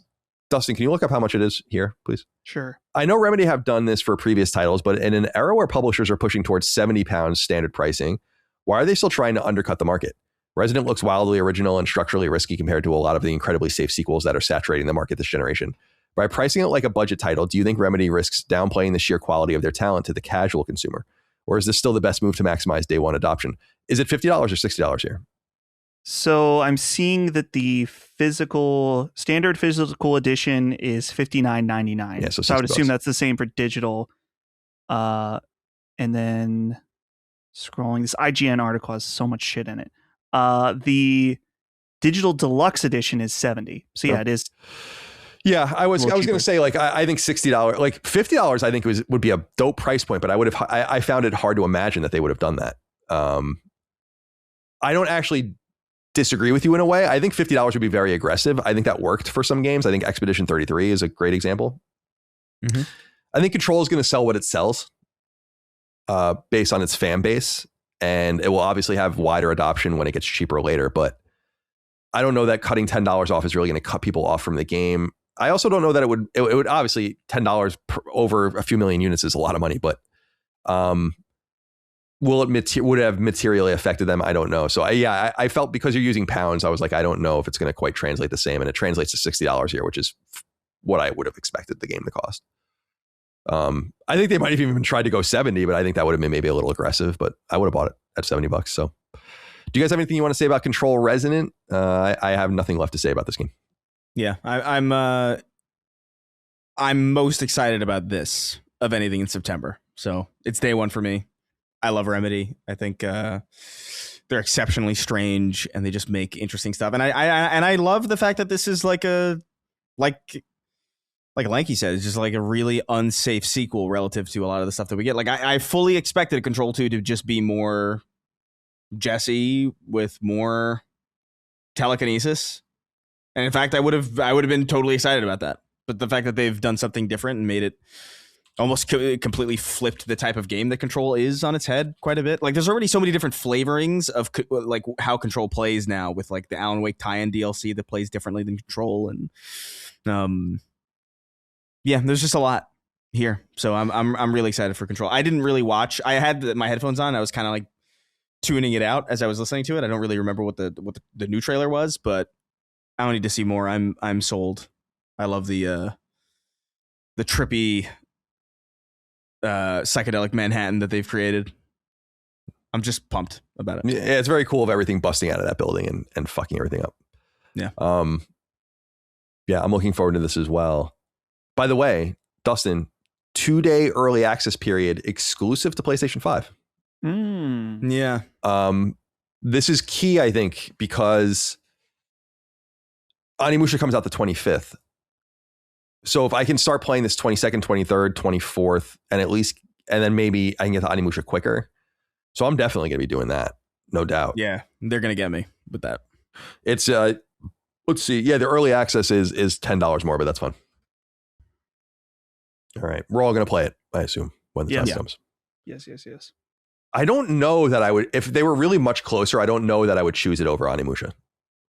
A: Dustin, can you look up how much it is here, please?
C: Sure.
A: I know Remedy have done this for previous titles, but in an era where publishers are pushing towards £70 standard pricing, why are they still trying to undercut the market? Resonant looks wildly original and structurally risky compared to a lot of the incredibly safe sequels that are saturating the market this generation. By pricing it like a budget title, do you think Remedy risks downplaying the sheer quality of their talent to the casual consumer? Or is this still the best move to maximize day one adoption? Is it $50 or $60 here?
C: So I'm seeing that the standard physical edition is $59.99.
A: Yeah, so
C: I would
A: $60.
C: assume that's the same for digital. And then scrolling, this IGN article has so much shit in it. The digital deluxe edition is $70. So yeah, it is.
A: Yeah, I was going to say, like, I think $60, like $50, I think would be a dope price point, but I found it hard to imagine that they would have done that. I don't actually disagree with you in a way. I think $50 would be very aggressive. I think that worked for some games. I think Expedition 33 is a great example. Mm-hmm. I think Control is going to sell what it sells based on its fan base, and it will obviously have wider adoption when it gets cheaper later, but I don't know that cutting $10 off is really going to cut people off from the game. I also don't know that it would obviously $10 over a few million units is a lot of money, but would it have materially affected them? I don't know. So I felt because you're using pounds, I was like, I don't know if it's going to quite translate the same, and it translates to $60 here, which is what I would have expected the game to cost. I think they might have even tried to go 70, but I think that would have been maybe a little aggressive, but I would have bought it at $70. So do you guys have anything you want to say about Control Resonant? I have nothing left to say about this game.
B: Yeah, I'm most excited about this of anything in September. So it's day one for me. I love Remedy. I think they're exceptionally strange and they just make interesting stuff. And I love the fact that this is like Lanky said, it's just like a really unsafe sequel relative to a lot of the stuff that we get. Like I fully expected Control 2 to just be more Jesse with more telekinesis. And in fact, I would have been totally excited about that. But the fact that they've done something different and made it almost completely flipped the type of game that Control is on its head quite a bit. Like there's already so many different flavorings of like how Control plays now with like the Alan Wake tie-in DLC that plays differently than Control. And yeah, there's just a lot here. So I'm really excited for Control. I didn't really watch. I had my headphones on. I was kind of like tuning it out as I was listening to it. I don't really remember what the new trailer was, but I don't need to see more. I'm sold. I love the trippy psychedelic Manhattan that they've created. I'm just pumped about it.
A: Yeah, it's very cool of everything busting out of that building and fucking everything up.
B: Yeah.
A: Yeah, I'm looking forward to this as well. By the way, Dustin, 2-day early access period exclusive to PlayStation 5.
B: Yeah.
A: This is key, I think, because Onimusha comes out the 25th. So if I can start playing this 22nd, 23rd, 24th, and then maybe I can get to Onimusha quicker. So I'm definitely going to be doing that. No doubt.
B: Yeah. They're going to get me with that.
A: It's, let's see. Yeah. The early access is $10 more, but that's fun. All right. We're all going to play it, I assume, when the time comes.
C: Yes.
A: I don't know that I would, if they were really much closer, I don't know that I would choose it over Onimusha,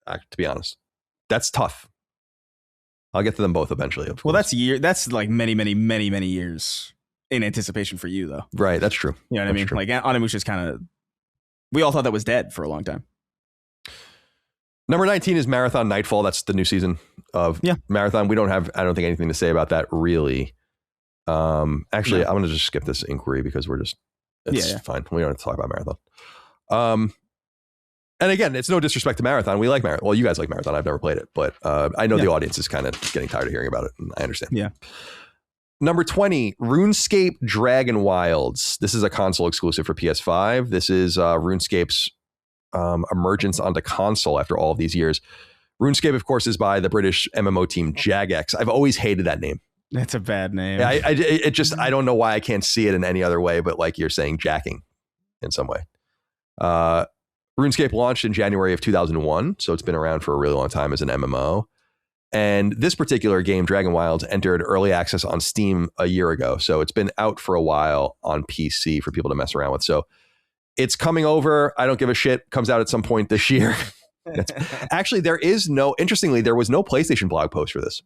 A: to be honest. That's tough. I'll get to them both eventually. Of
B: well,
A: course.
B: that's like many years in anticipation for you, though.
A: Right. That's true.
B: You know what I mean?
A: True.
B: Like Onimusha is kind of, we all thought that was dead for a long time.
A: Number 19 is Marathon Nightfall. That's the new season of Marathon. We don't have, I don't think, anything to say about that really. Actually, I'm going to just skip this inquiry because it's fine. We don't have to talk about Marathon. And again, it's no disrespect to Marathon. We like Marathon. Well, you guys like Marathon. I've never played it, but I know the audience is kind of getting tired of hearing about it, and I understand.
B: Yeah.
A: Number 20, RuneScape Dragon Wilds. This is a console exclusive for PS5. This is RuneScape's emergence onto console after all of these years. RuneScape, of course, is by the British MMO team Jagex. I've always hated that name.
B: That's a bad name.
A: I don't know why I can't see it in any other way, but like you're saying jacking in some way. RuneScape launched in January of 2001, so it's been around for a really long time as an MMO. And this particular game, Dragon Wilds, entered early access on Steam a year ago. So it's been out for a while on PC for people to mess around with. So it's coming over. I don't give a shit. Comes out at some point this year. Actually, interestingly, there was no PlayStation blog post for this.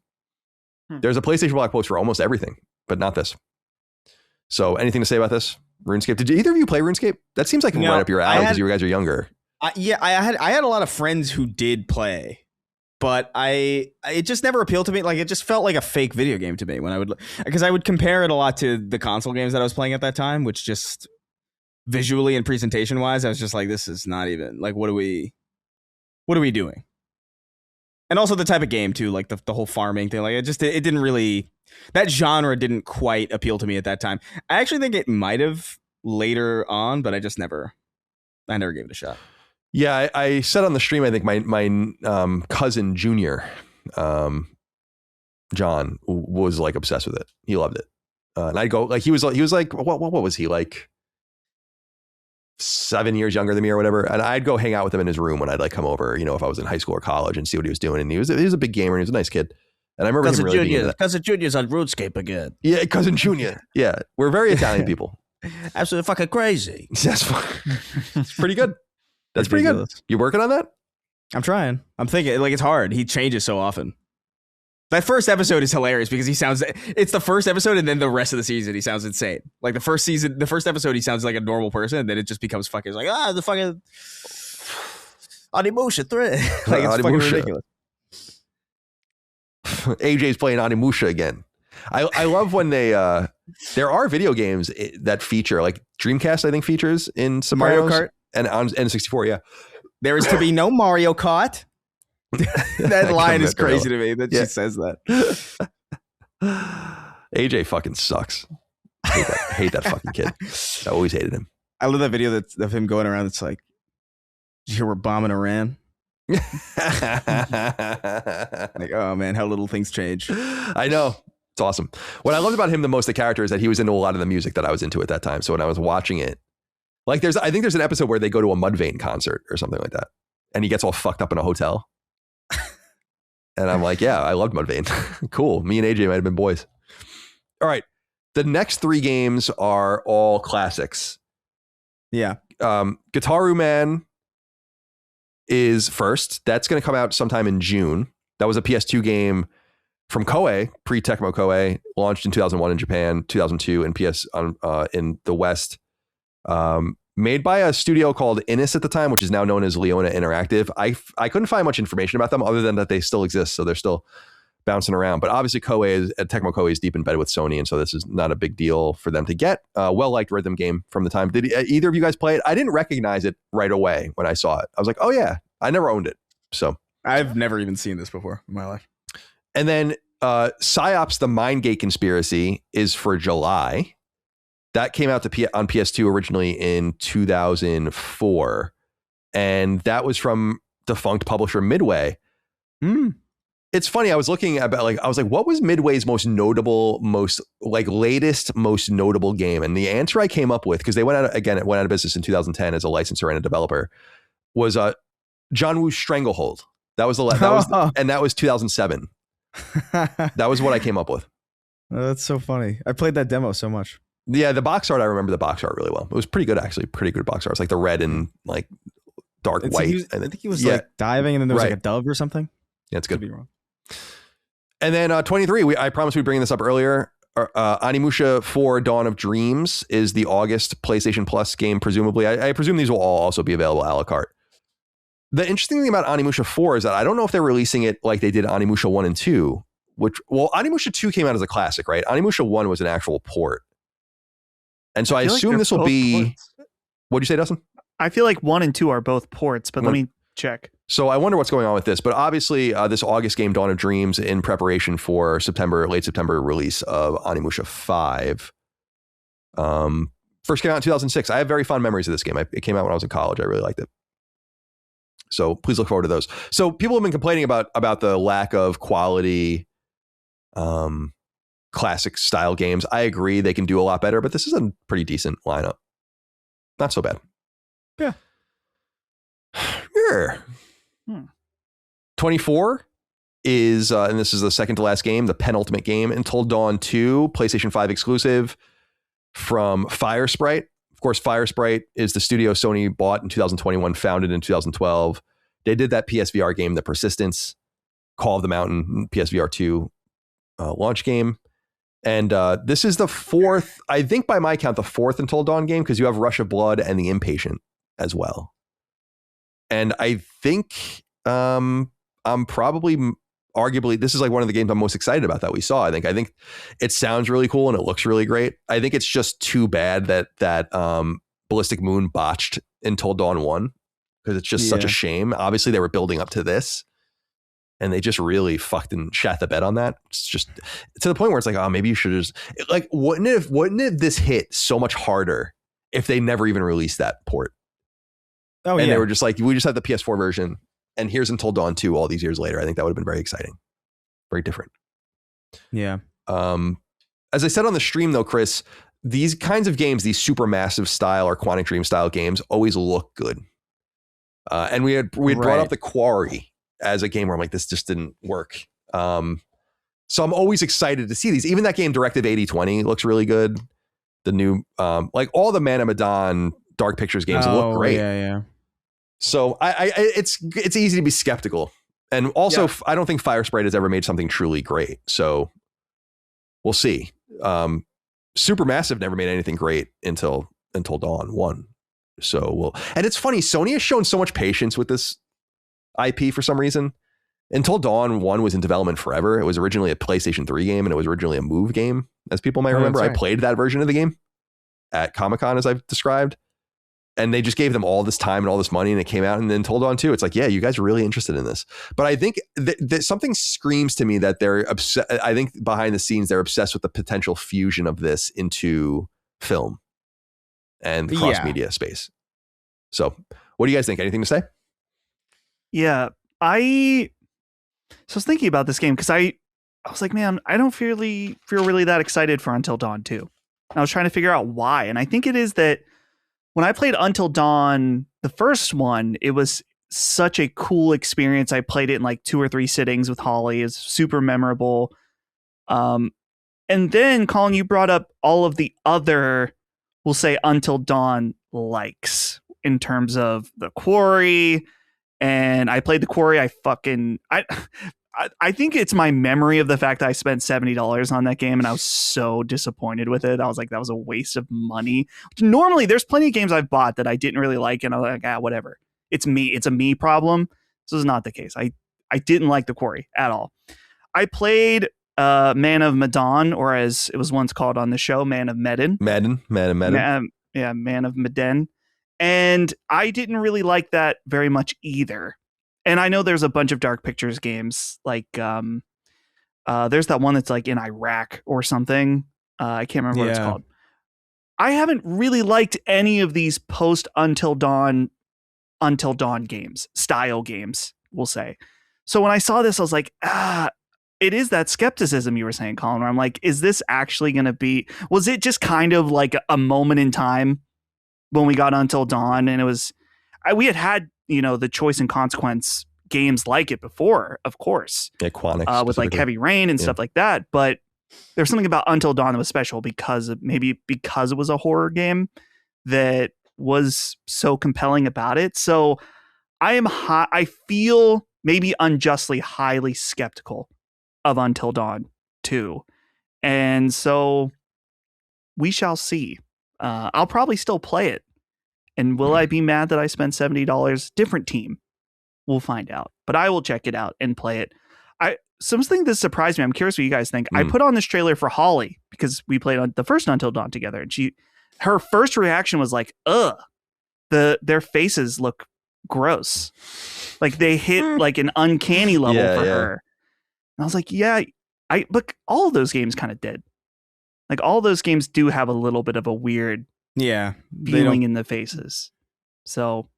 A: There's a PlayStation blog post for almost everything, but not this. So anything to say about this? RuneScape? Did either of you play RuneScape? That seems like right up your alley because you guys are younger.
B: I had a lot of friends who did play, but it just never appealed to me. Like, it just felt like a fake video game to me because I would compare it a lot to the console games that I was playing at that time, which just visually and presentation wise, I was just like, this is not even like, what are we doing? And also the type of game too, like the whole farming thing, like it didn't really, that genre didn't quite appeal to me at that time. I actually think it might have later on, but I never gave it a shot.
A: Yeah, I said on the stream, I think my cousin Junior, John, was like obsessed with it. He loved it, and I'd go like he was like what was he like? 7 years younger than me or whatever, and I'd go hang out with him in his room when I'd like come over, if I was in high school or college, and see what he was doing. And he was a big gamer and he was a nice kid. And I remember him really being into that.
D: Cousin Junior's on RuneScape again.
A: Yeah, Cousin Junior. Yeah, we're very Italian people.
D: Absolutely fucking crazy.
A: That's it's pretty good. That's pretty good. You working on that?
B: I'm trying. I'm thinking, like, it's hard. He changes so often. That first episode is hilarious because it's the first episode and then the rest of the season he sounds insane. Like the first episode he sounds like a normal person, and then it just becomes fucking like, the fucking
D: Onimusha 3.
B: Like, it's fucking ridiculous.
A: AJ's playing Onimusha again. I love when they there are video games that feature, like Dreamcast I think features in Mario Kart and on N64. Yeah,
B: there is to be no Mario Kart. That line is crazy to me that she says that.
A: AJ fucking sucks. Hate that fucking kid. I always hated him.
B: I love that video of him going around. It's like, did you hear we're bombing Iran? Like, oh man, how little things change.
A: I know. It's awesome. What I loved about him the most, the character, is that he was into a lot of the music that I was into at that time. So when I was watching it, like I think there's an episode where they go to a Mudvayne concert or something like that, and he gets all fucked up in a hotel. And I'm like, yeah, I loved Mudvayne. Cool. Me and AJ might have been boys. All right. The next 3 games are all classics.
B: Yeah.
A: Guitaru Man is first. That's going to come out sometime in June. That was a PS2 game from Koei, pre-Tecmo Koei, launched in 2001 in Japan, 2002 in in the West. Made by a studio called Innis at the time, which is now known as Leona Interactive. I couldn't find much information about them other than that they still exist, so they're still bouncing around. But obviously Tecmo Koei is deep in bed with Sony, and so this is not a big deal for them to get. Well-liked rhythm game from the time. Did either of you guys play it? I didn't recognize it right away when I saw it. I was like, oh yeah, I never owned it. So
B: I've never even seen this before in my life.
A: And then PsyOps: The Mindgate Conspiracy is for July. That came out on PS2 originally in 2004. And that was from defunct publisher Midway. It's funny. I was looking about, I was like, what was Midway's most notable, latest, most notable game? And the answer I came up with, because it went out of business in 2010 as a licensor and a developer, was John Woo's Stranglehold. That was and that was 2007. That was what I came up with.
B: Oh, that's so funny. I played that demo so much.
A: Yeah, the box art, I remember the box art really well. It was pretty good, actually. Pretty good box art. It's like the red and like dark white.
B: I think he was like diving and then there was like a dove or something.
A: Yeah, it's good.
B: Could be wrong.
A: And then 23, I promised we'd bring this up earlier. Onimusha 4 Dawn of Dreams is the August PlayStation Plus game, presumably. I presume these will all also be available a la carte. The interesting thing about Onimusha 4 is that I don't know if they're releasing it like they did Onimusha 1 and 2, Onimusha 2 came out as a classic, right? Onimusha 1 was an actual port. And so I assume like this will be... Ports. What'd you say, Dustin?
C: I feel like 1 and 2 are both ports, but let me check.
A: So I wonder what's going on with this. But obviously, this August game, Dawn of Dreams, in preparation for late September release of Onimusha 5. First came out in 2006. I have very fond memories of this game. It came out when I was in college. I really liked it. So please look forward to those. So people have been complaining about the lack of quality classic style games. I agree they can do a lot better, but this is a pretty decent lineup. Not so bad.
C: Yeah.
A: Yeah. 24 is, and this is the second to last game, the penultimate game, Until Dawn 2, PlayStation 5 exclusive from Firesprite. Of course, Firesprite is the studio Sony bought in 2021, founded in 2012. They did that PSVR game, The Persistence, Call of the Mountain, PSVR 2 launch game. And this is the fourth, I think by my count, the fourth Until Dawn game, because you have Rush of Blood and The Impatient as well. And I think I'm probably, arguably, this is like one of the games I'm most excited about that we saw. I think it sounds really cool and it looks really great. I think it's just too bad that Ballistic Moon botched Until Dawn 1, because it's just such a shame. Obviously, they were building up to this, and they just really fucked and shat the bed on that. It's just to the point where it's like, oh, maybe you should just like, wouldn't it this hit so much harder if they never even released that port? Oh, and they were just like, we just have the PS4 version, and here's Until Dawn 2 all these years later. I think that would have been very exciting, very different.
B: Yeah.
A: As I said on the stream, though, Chris, these kinds of games, these super massive style or Quantic Dream style games, always look good. And we had brought up The Quarry as a game where I'm like, this just didn't work. So I'm always excited to see these. Even that game, Directive 8020, looks really good. The new, like all the Man of Medan Dark Pictures games look great.
B: Yeah.
A: So it's easy to be skeptical. And also, I don't think Firesprite has ever made something truly great. So we'll see. Supermassive never made anything great until Dawn 1. So and it's funny, Sony has shown so much patience with this IP for some reason. Until Dawn 1 was in development forever. It was originally a PlayStation 3 game, and it was originally a Move game, as people might remember. Right. I played that version of the game at Comic-Con, as I've described. And they just gave them all this time and all this money, and it came out. And then Until Dawn 2, it's like, yeah, you guys are really interested in this. But I think that something screams to me that they're obsessed. I think behind the scenes, they're obsessed with the potential fusion of this into film and the cross-media space. So what do you guys think? Anything to say?
C: Yeah, I was thinking about this game because I was like, man, I don't feel really that excited for Until Dawn 2. And I was trying to figure out why. And I think it is that when I played Until Dawn, the first one, it was such a cool experience. I played it in like 2 or 3 sittings with Holly. It's super memorable. And then, Colin, you brought up all of the other, we'll say, Until Dawn likes in terms of The Quarry. And I played The Quarry. I think it's my memory of the fact that I spent $70 on that game, and I was so disappointed with it. I was like, that was a waste of money. Normally, there's plenty of games I've bought that I didn't really like, and I was like, whatever. It's me. It's a me problem. This is not the case. I didn't like The Quarry at all. I played Man of Medan, or as it was once called on the show, Man of Medan.
A: Man
C: of Medan. And I didn't really like that very much either. And I know there's a bunch of Dark Pictures games, like there's that one that's like in Iraq or something. I can't remember what it's called. I haven't really liked any of these post Until Dawn games, style games, we'll say. So when I saw this, I was like, it is that skepticism you were saying, Colin, where I'm like, is this actually going to be, was it just kind of like a moment in time when we got Until Dawn? And it was, we had the Choice and Consequence games like it before, of course.
A: Yeah, Quantic.
C: With like Heavy Rain and stuff like that. But there's something about Until Dawn that was special because it was a horror game that was so compelling about it. So I feel maybe unjustly highly skeptical of Until Dawn 2. And so we shall see. I'll probably still play it. And will I be mad that I spent $70? Different team. We'll find out. But I will check it out and play it. Something that surprised me, I'm curious what you guys think. I put on this trailer for Holly because we played on the first Until Dawn together. And her first reaction was like, ugh. Their faces look gross. Like they hit like an uncanny level for her. And I was like, yeah, but all of those games kind of did. Like all those games do have a little bit of a weird feeling in the faces. So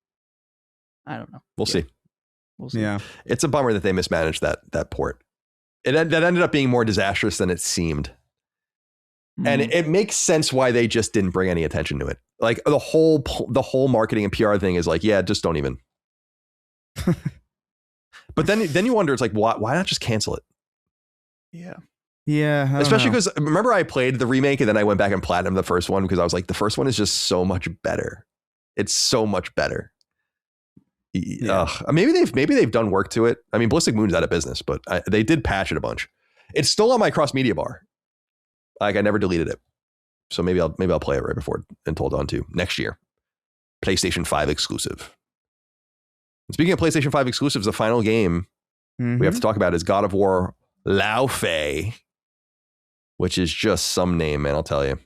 C: I don't know.
A: We'll see.
B: Yeah.
A: It's a bummer that they mismanaged that port. That ended up being more disastrous than it seemed. And it makes sense why they just didn't bring any attention to it. Like the whole marketing and PR thing is like, yeah, just don't even. But then you wonder, it's like, why not just cancel it?
B: Yeah.
A: Especially because remember I played the remake and then I went back and platinum the first one because I was like, the first one is just so much better. It's so much better. Yeah. Maybe they've done work to it. I mean, Ballistic Moon's out of business, but they did patch it a bunch. It's still on my cross media bar. Like I never deleted it. So maybe I'll play it right before Until Dawn 2 next year. PlayStation 5 exclusive. And speaking of PlayStation 5 exclusives, the final game we have to talk about is God of War Laufey, which is just some name, man, I'll tell you.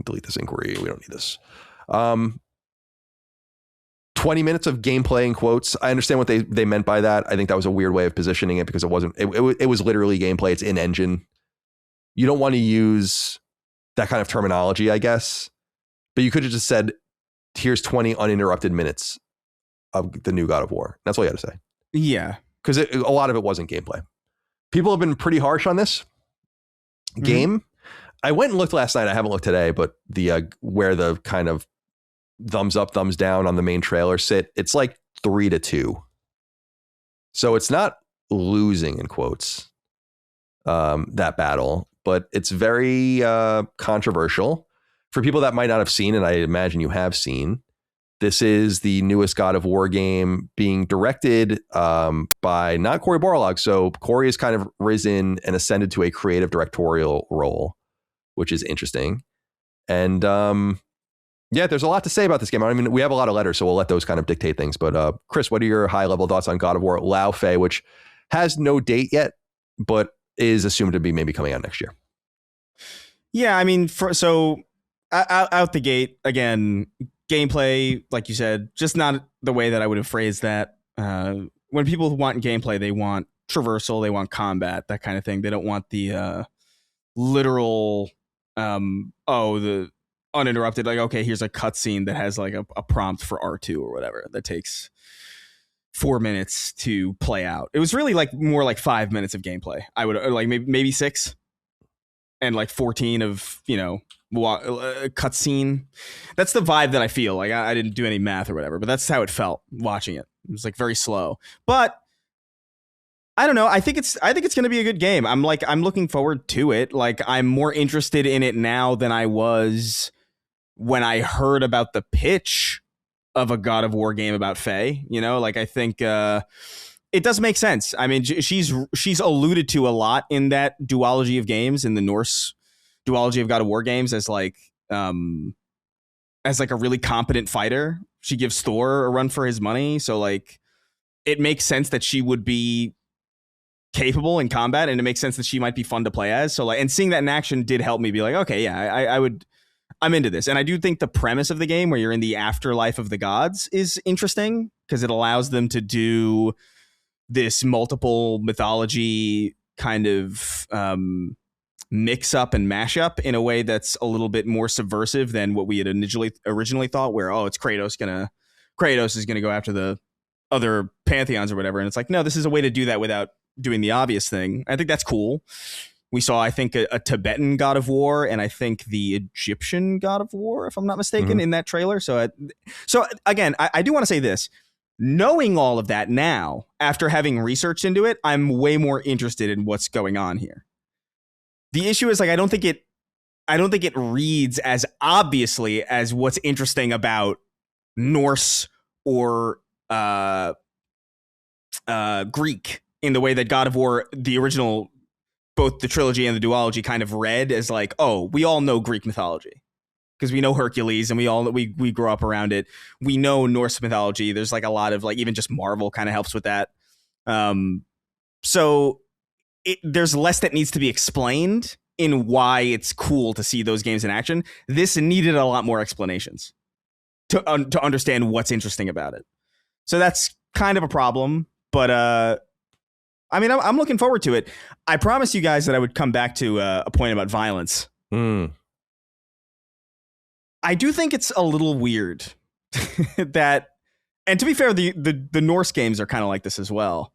A: Delete this inquiry. We don't need this. 20 minutes of gameplay in quotes. I understand what they meant by that. I think that was a weird way of positioning it because it wasn't. It was literally gameplay. It's in engine. You don't want to use that kind of terminology, I guess. But you could have just said, here's 20 uninterrupted minutes of the new God of War. That's all you had to say.
B: Yeah.
A: Because a lot of it wasn't gameplay. People have been pretty harsh on this game. I went and looked last night. I haven't looked today, but where the kind of thumbs up, thumbs down on the main trailer sit, it's like 3-2. So it's not losing in quotes, that battle, but it's very controversial for people that might not have seen, and I imagine you have seen. This is the newest God of War game being directed by not Cory Barlog. So Cory has kind of risen and ascended to a creative directorial role, which is interesting. And there's a lot to say about this game. I mean, we have a lot of letters, so we'll let those kind of dictate things. But Chris, what are your high level thoughts on God of War Laufey, which has no date yet, but is assumed to be maybe coming out next year?
B: Yeah, I mean, out the gate, again, gameplay, like you said, just not the way that I would have phrased that. When people want gameplay, they want traversal, they want combat, that kind of thing. They don't want the literal, the uninterrupted, like, okay, here's a cutscene that has like a prompt for R2 or whatever that takes 4 minutes to play out. It was really like more like 5 minutes of gameplay. I would like maybe 6 and like 14 of, cutscene. That's the vibe that I feel. Like I didn't do any math or whatever, but that's how it felt watching it. It was like very slow, but I don't know. I think it's going to be a good game. I'm looking forward to it. Like I'm more interested in it now than I was when I heard about the pitch of a God of War game about Faye. Like I think it does make sense. I mean, she's alluded to a lot in that duology of games, in the Norse duology of God of War games, as like a really competent fighter. She gives Thor a run for his money, so like it makes sense that she would be capable in combat, and it makes sense that she might be fun to play as. So like, and seeing that in action did help me be like, okay, yeah, I'm into this. And I do think the premise of the game, where you're in the afterlife of the gods, is interesting because it allows them to do this multiple mythology kind of mix up and mash up in a way that's a little bit more subversive than what we had originally thought, where, it's Kratos is gonna go after the other pantheons or whatever. And it's like, no, this is a way to do that without doing the obvious thing. I think that's cool. We saw, I think, a Tibetan God of War, and I think the Egyptian God of War, if I'm not mistaken, in that trailer. So again, I do want to say this. Knowing all of that now, after having researched into it, I'm way more interested in what's going on here. The issue is, like, I don't think it reads as obviously as what's interesting about Norse or Greek in the way that God of War, the original, both the trilogy and the duology, kind of read as like, oh, we all know Greek mythology because we know Hercules and we grew up around it. We know Norse mythology. There's like a lot of like, even just Marvel kind of helps with that. So there's less that needs to be explained in why it's cool to see those games in action. This needed a lot more explanations to understand what's interesting about it. So that's kind of a problem, but I mean, I'm looking forward to it. I promised you guys that I would come back to a point about violence. I do think it's a little weird that, and to be fair, the Norse games are kind of like this as well.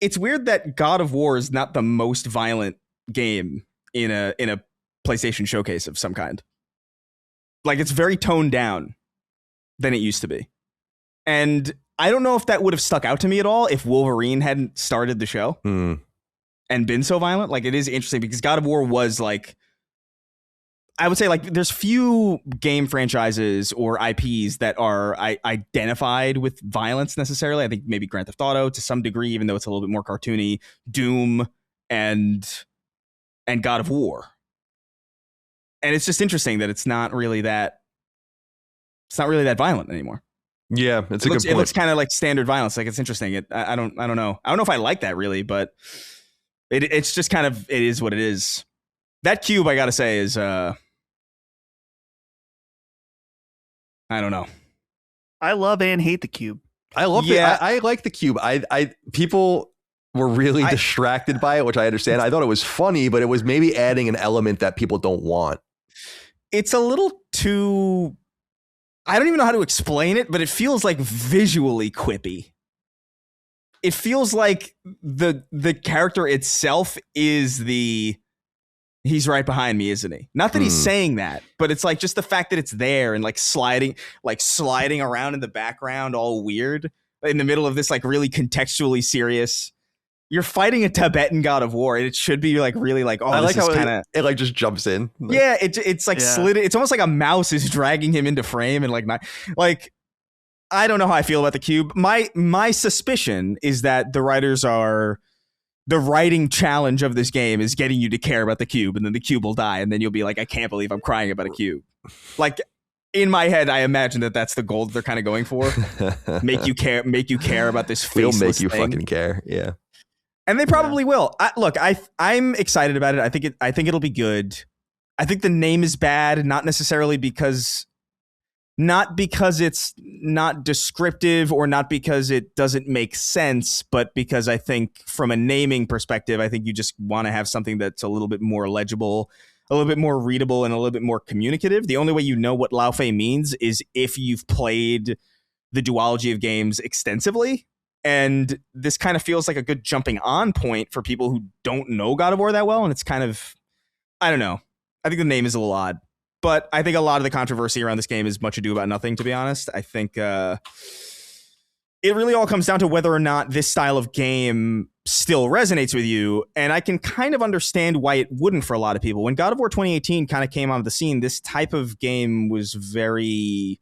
B: It's weird that God of War is not the most violent game in a PlayStation showcase of some kind. Like, it's very toned down than it used to be. And I don't know if that would have stuck out to me at all if Wolverine hadn't started the show and been so violent. Like, it is interesting because God of War was like, I would say like there's few game franchises or IPs that are identified with violence necessarily. I think maybe Grand Theft Auto to some degree, even though it's a little bit more cartoony, Doom and God of War. And it's just interesting that it's not really that violent anymore.
A: Yeah, it's a good point.
B: It looks kind of like standard violence. Like, it's interesting. I don't know. I don't know if I like that really, but it's just kind of, it is what it is. That cube, I gotta say, is I don't know.
C: I love and hate the cube.
A: I love it. I like the cube. People were really distracted by it, which I understand. I thought it was funny, but it was maybe adding an element that people don't want. It's a little too, I don't even know how to explain it, but it feels like visually quippy. It feels like the character itself is he's right behind me, isn't he? Not that he's saying that, but it's like just the fact that it's there and like sliding around in the background, all weird in the middle of this like really contextually serious. You're fighting a Tibetan god of war, and it should be like really like, oh, I like how it like just jumps in. Like, yeah, it's like slid. It's almost like a mouse is dragging him into frame, and like I don't know how I feel about the cube. My suspicion is that the writing challenge of this game is getting you to care about the cube, and then the cube will die, and then you'll be like, I can't believe I'm crying about a cube. Like, in my head, I imagine that that's the goal that they're kind of going for. Make you care about this faceless thing. It'll make you fucking care, yeah. And they probably will. I'm excited about it. I think it'll be good. I think the name is bad, not necessarily because it's not descriptive or not because it doesn't make sense, but because I think from a naming perspective, I think you just want to have something that's a little bit more legible, a little bit more readable, and a little bit more communicative. The only way you know what Laufey means is if you've played the duology of games extensively. And this kind of feels like a good jumping on point for people who don't know God of War that well. And it's kind of, I don't know. I think the name is a little odd. But I think a lot of the controversy around this game is much ado about nothing, to be honest. I think it really all comes down to whether or not this style of game still resonates with you. And I can kind of understand why it wouldn't for a lot of people. When God of War 2018 kind of came onto the scene, this type of game was very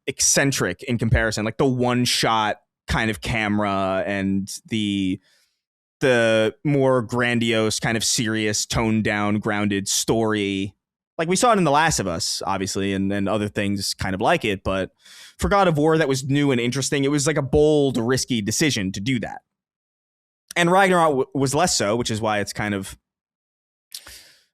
A: eccentric in comparison. Like the one-shot kind of camera and the more grandiose, kind of serious, toned-down, grounded story. Like we saw it in The Last of Us, obviously, and other things kind of like it. But for God of War, that was new and interesting. It was like a bold, risky decision to do that. And Ragnarok was less so, which is why it's kind of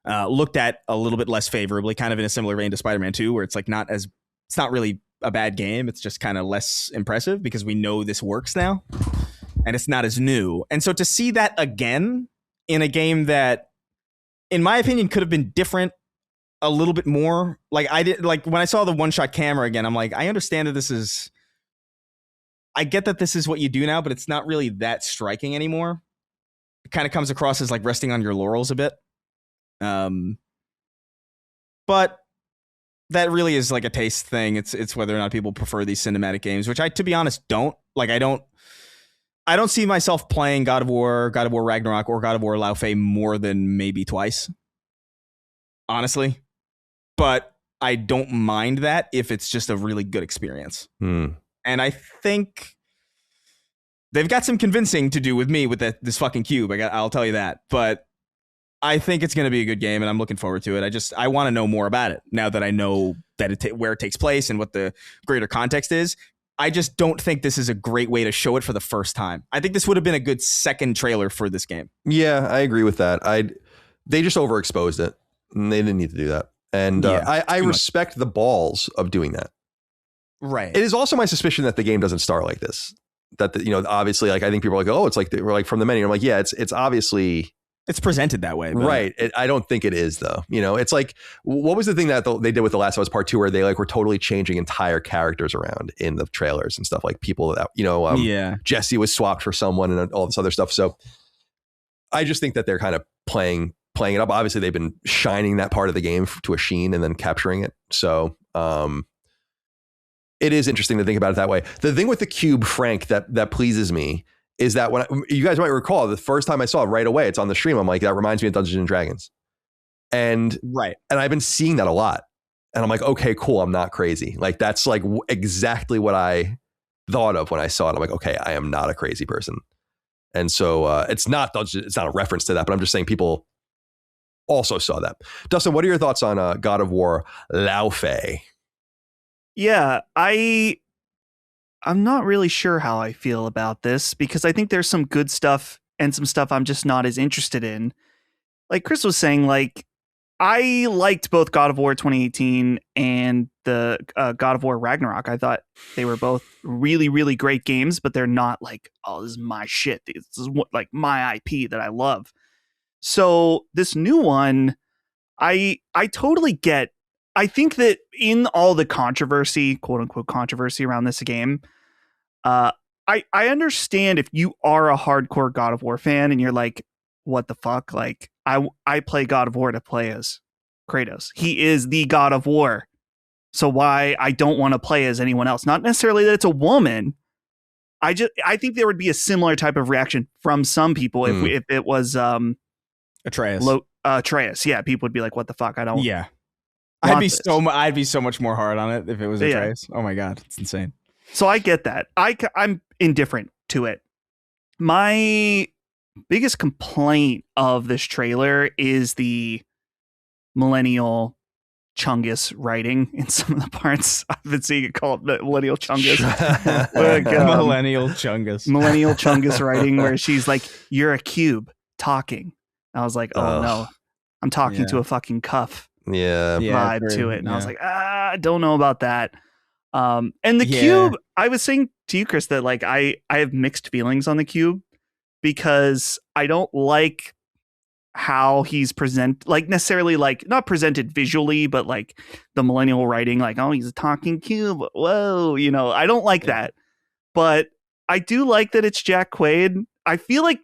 A: looked at a little bit less favorably, kind of in a similar vein to Spider-Man 2, where it's like it's not really a bad game. It's just kind of less impressive because we know this works now and it's not as new. And so to see that again in a game that, in my opinion, could have been different a little bit more. Like when I saw the one-shot camera again, I'm like, I understand that I get that this is what you do now, but it's not really that striking anymore. It kind of comes across as like resting on your laurels a bit. But that really is like a taste thing. It's whether or not people prefer these cinematic games, which I, to be honest, don't. Like, I don't see myself playing God of War Ragnarok, or God of War Laufey more than maybe twice, honestly. But I don't mind that if it's just a really good experience. And I think
B: They've got some convincing to do with me with this fucking cube. I'll tell you that. But I think it's going to be a good game, and I'm looking forward to it. I want to know more about it now that I know that where it takes place and what the greater context is. I just don't think this is a great way to show it for the first time. I think this would have been a good second trailer for this game.
A: Yeah, I agree with that. They just overexposed it, and they didn't need to do that. And I respect the balls of doing that.
B: Right.
A: It is also my suspicion that the game doesn't start like this. That obviously, like I think people are like, oh, it's like we're like from the menu. I'm like, yeah, it's obviously.
B: It's presented that way.
A: Right. I don't think it is, though. It's like, what was the thing that they did with The Last of Us Part 2 where they like were totally changing entire characters around in the trailers and stuff, like people that, Jesse was swapped for someone and all this other stuff. So I just think that they're kind of playing it up. Obviously, they've been shining that part of the game to a sheen and then capturing it. So it is interesting to think about it that way. The thing with the cube, Frank, that pleases me is that when you guys might recall the first time I saw it right away, it's on the stream. I'm like, that reminds me of Dungeons and Dragons. And I've been seeing that a lot. And I'm like, okay, cool. I'm not crazy. Like, that's like exactly what I thought of when I saw it. I'm like, okay, I am not a crazy person. And so it's not a reference to that, but I'm just saying people also saw that. Dustin, what are your thoughts on God of War Laufey?
C: Yeah, I'm not really sure how I feel about this because I think there's some good stuff and some stuff I'm just not as interested in. Like Chris was saying, like I liked both God of War 2018 and the God of War Ragnarok. I thought they were both really, really great games, but they're not like, oh, this is my shit. This is like my IP that I love. So this new one, I totally get. I think that in all the controversy, quote unquote controversy around this game, I understand if you are a hardcore God of War fan and you're like, what the fuck? Like I play God of War to play as Kratos. He is the God of War. So why I don't want to play as anyone else? Not necessarily that it's a woman. I think there would be a similar type of reaction from some people if it was
B: Atreus.
C: Atreus. Yeah, people would be like, what the fuck? I don't.
B: Yeah. I'd be so much more hard on it if it was Atreus. Oh my god, it's insane.
C: So I get that. I'm indifferent to it. My biggest complaint of this trailer is the millennial Chungus writing in some of the parts. I've been seeing it called millennial Chungus.
B: Millennial Chungus.
C: Millennial Chungus writing where she's like, "You're a cube talking." I was like, "Oh no, I'm talking to a fucking cuff." Vibe to it, and I was like, I don't know about that. And the cube, I was saying to you, Chris, that like I have mixed feelings on the cube because I don't like how he's necessarily like not presented visually, but like the millennial writing, like, oh, he's a talking cube. Whoa, I don't like that. But I do like that it's Jack Quaid. I feel like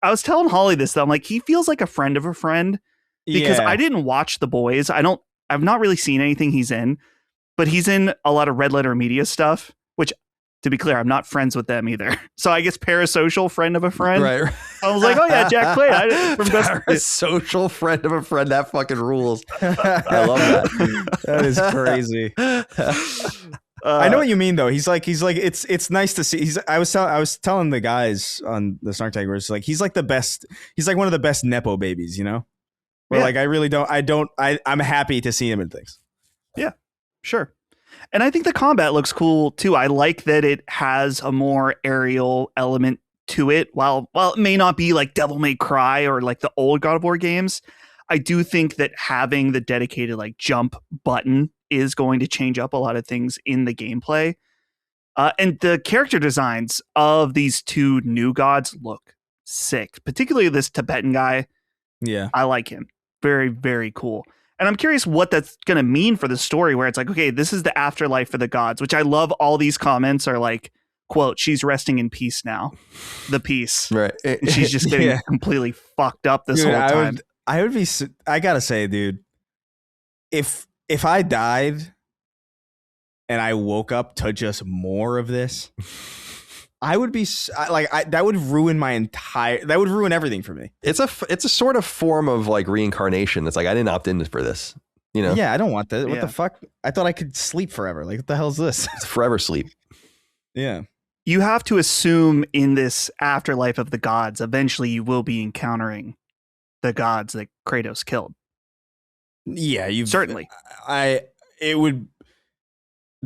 C: I was telling Holly this, though. I'm like, he feels like a friend of a friend. Because I didn't watch The Boys. I've not really seen anything he's in, but he's in a lot of Red Letter Media stuff, which, to be clear, I'm not friends with them either. So I guess parasocial friend of a friend. Right. I was like, oh yeah, Jack Quaid.
A: Parasocial friend of a friend. That fucking rules. I love that.
B: That is crazy. I know what you mean though. He's like it's nice to see. I was telling the guys on the Snark Tag where it's like he's like the best. He's like one of the best nepo babies, Where like I'm happy to see him in things.
C: Yeah, sure. And I think the combat looks cool too. I like that it has a more aerial element to it. While it may not be like Devil May Cry or like the old God of War games, I do think that having the dedicated like jump button is going to change up a lot of things in the gameplay. And the character designs of these two new gods look sick, particularly this Tibetan guy.
B: Yeah,
C: I like him. Very, very cool. And I'm curious what that's going to mean for the story where it's like, okay, this is the afterlife for the gods, which I love. All these comments are like, quote, she's resting in peace now. The peace.
A: Right.
C: And she's just getting completely fucked up this whole time.
B: I gotta say, dude, if I died and I woke up to just more of this, I would be that would ruin that would ruin everything for me.
A: It's a sort of form of like reincarnation. It's like, I didn't opt in for this,
B: Yeah, I don't want that. What the fuck? I thought I could sleep forever. Like, what the hell is this?
A: It's forever sleep.
B: Yeah.
C: you have to assume in this afterlife of the gods, eventually you will be encountering the gods that Kratos killed.
B: Yeah, you
C: certainly.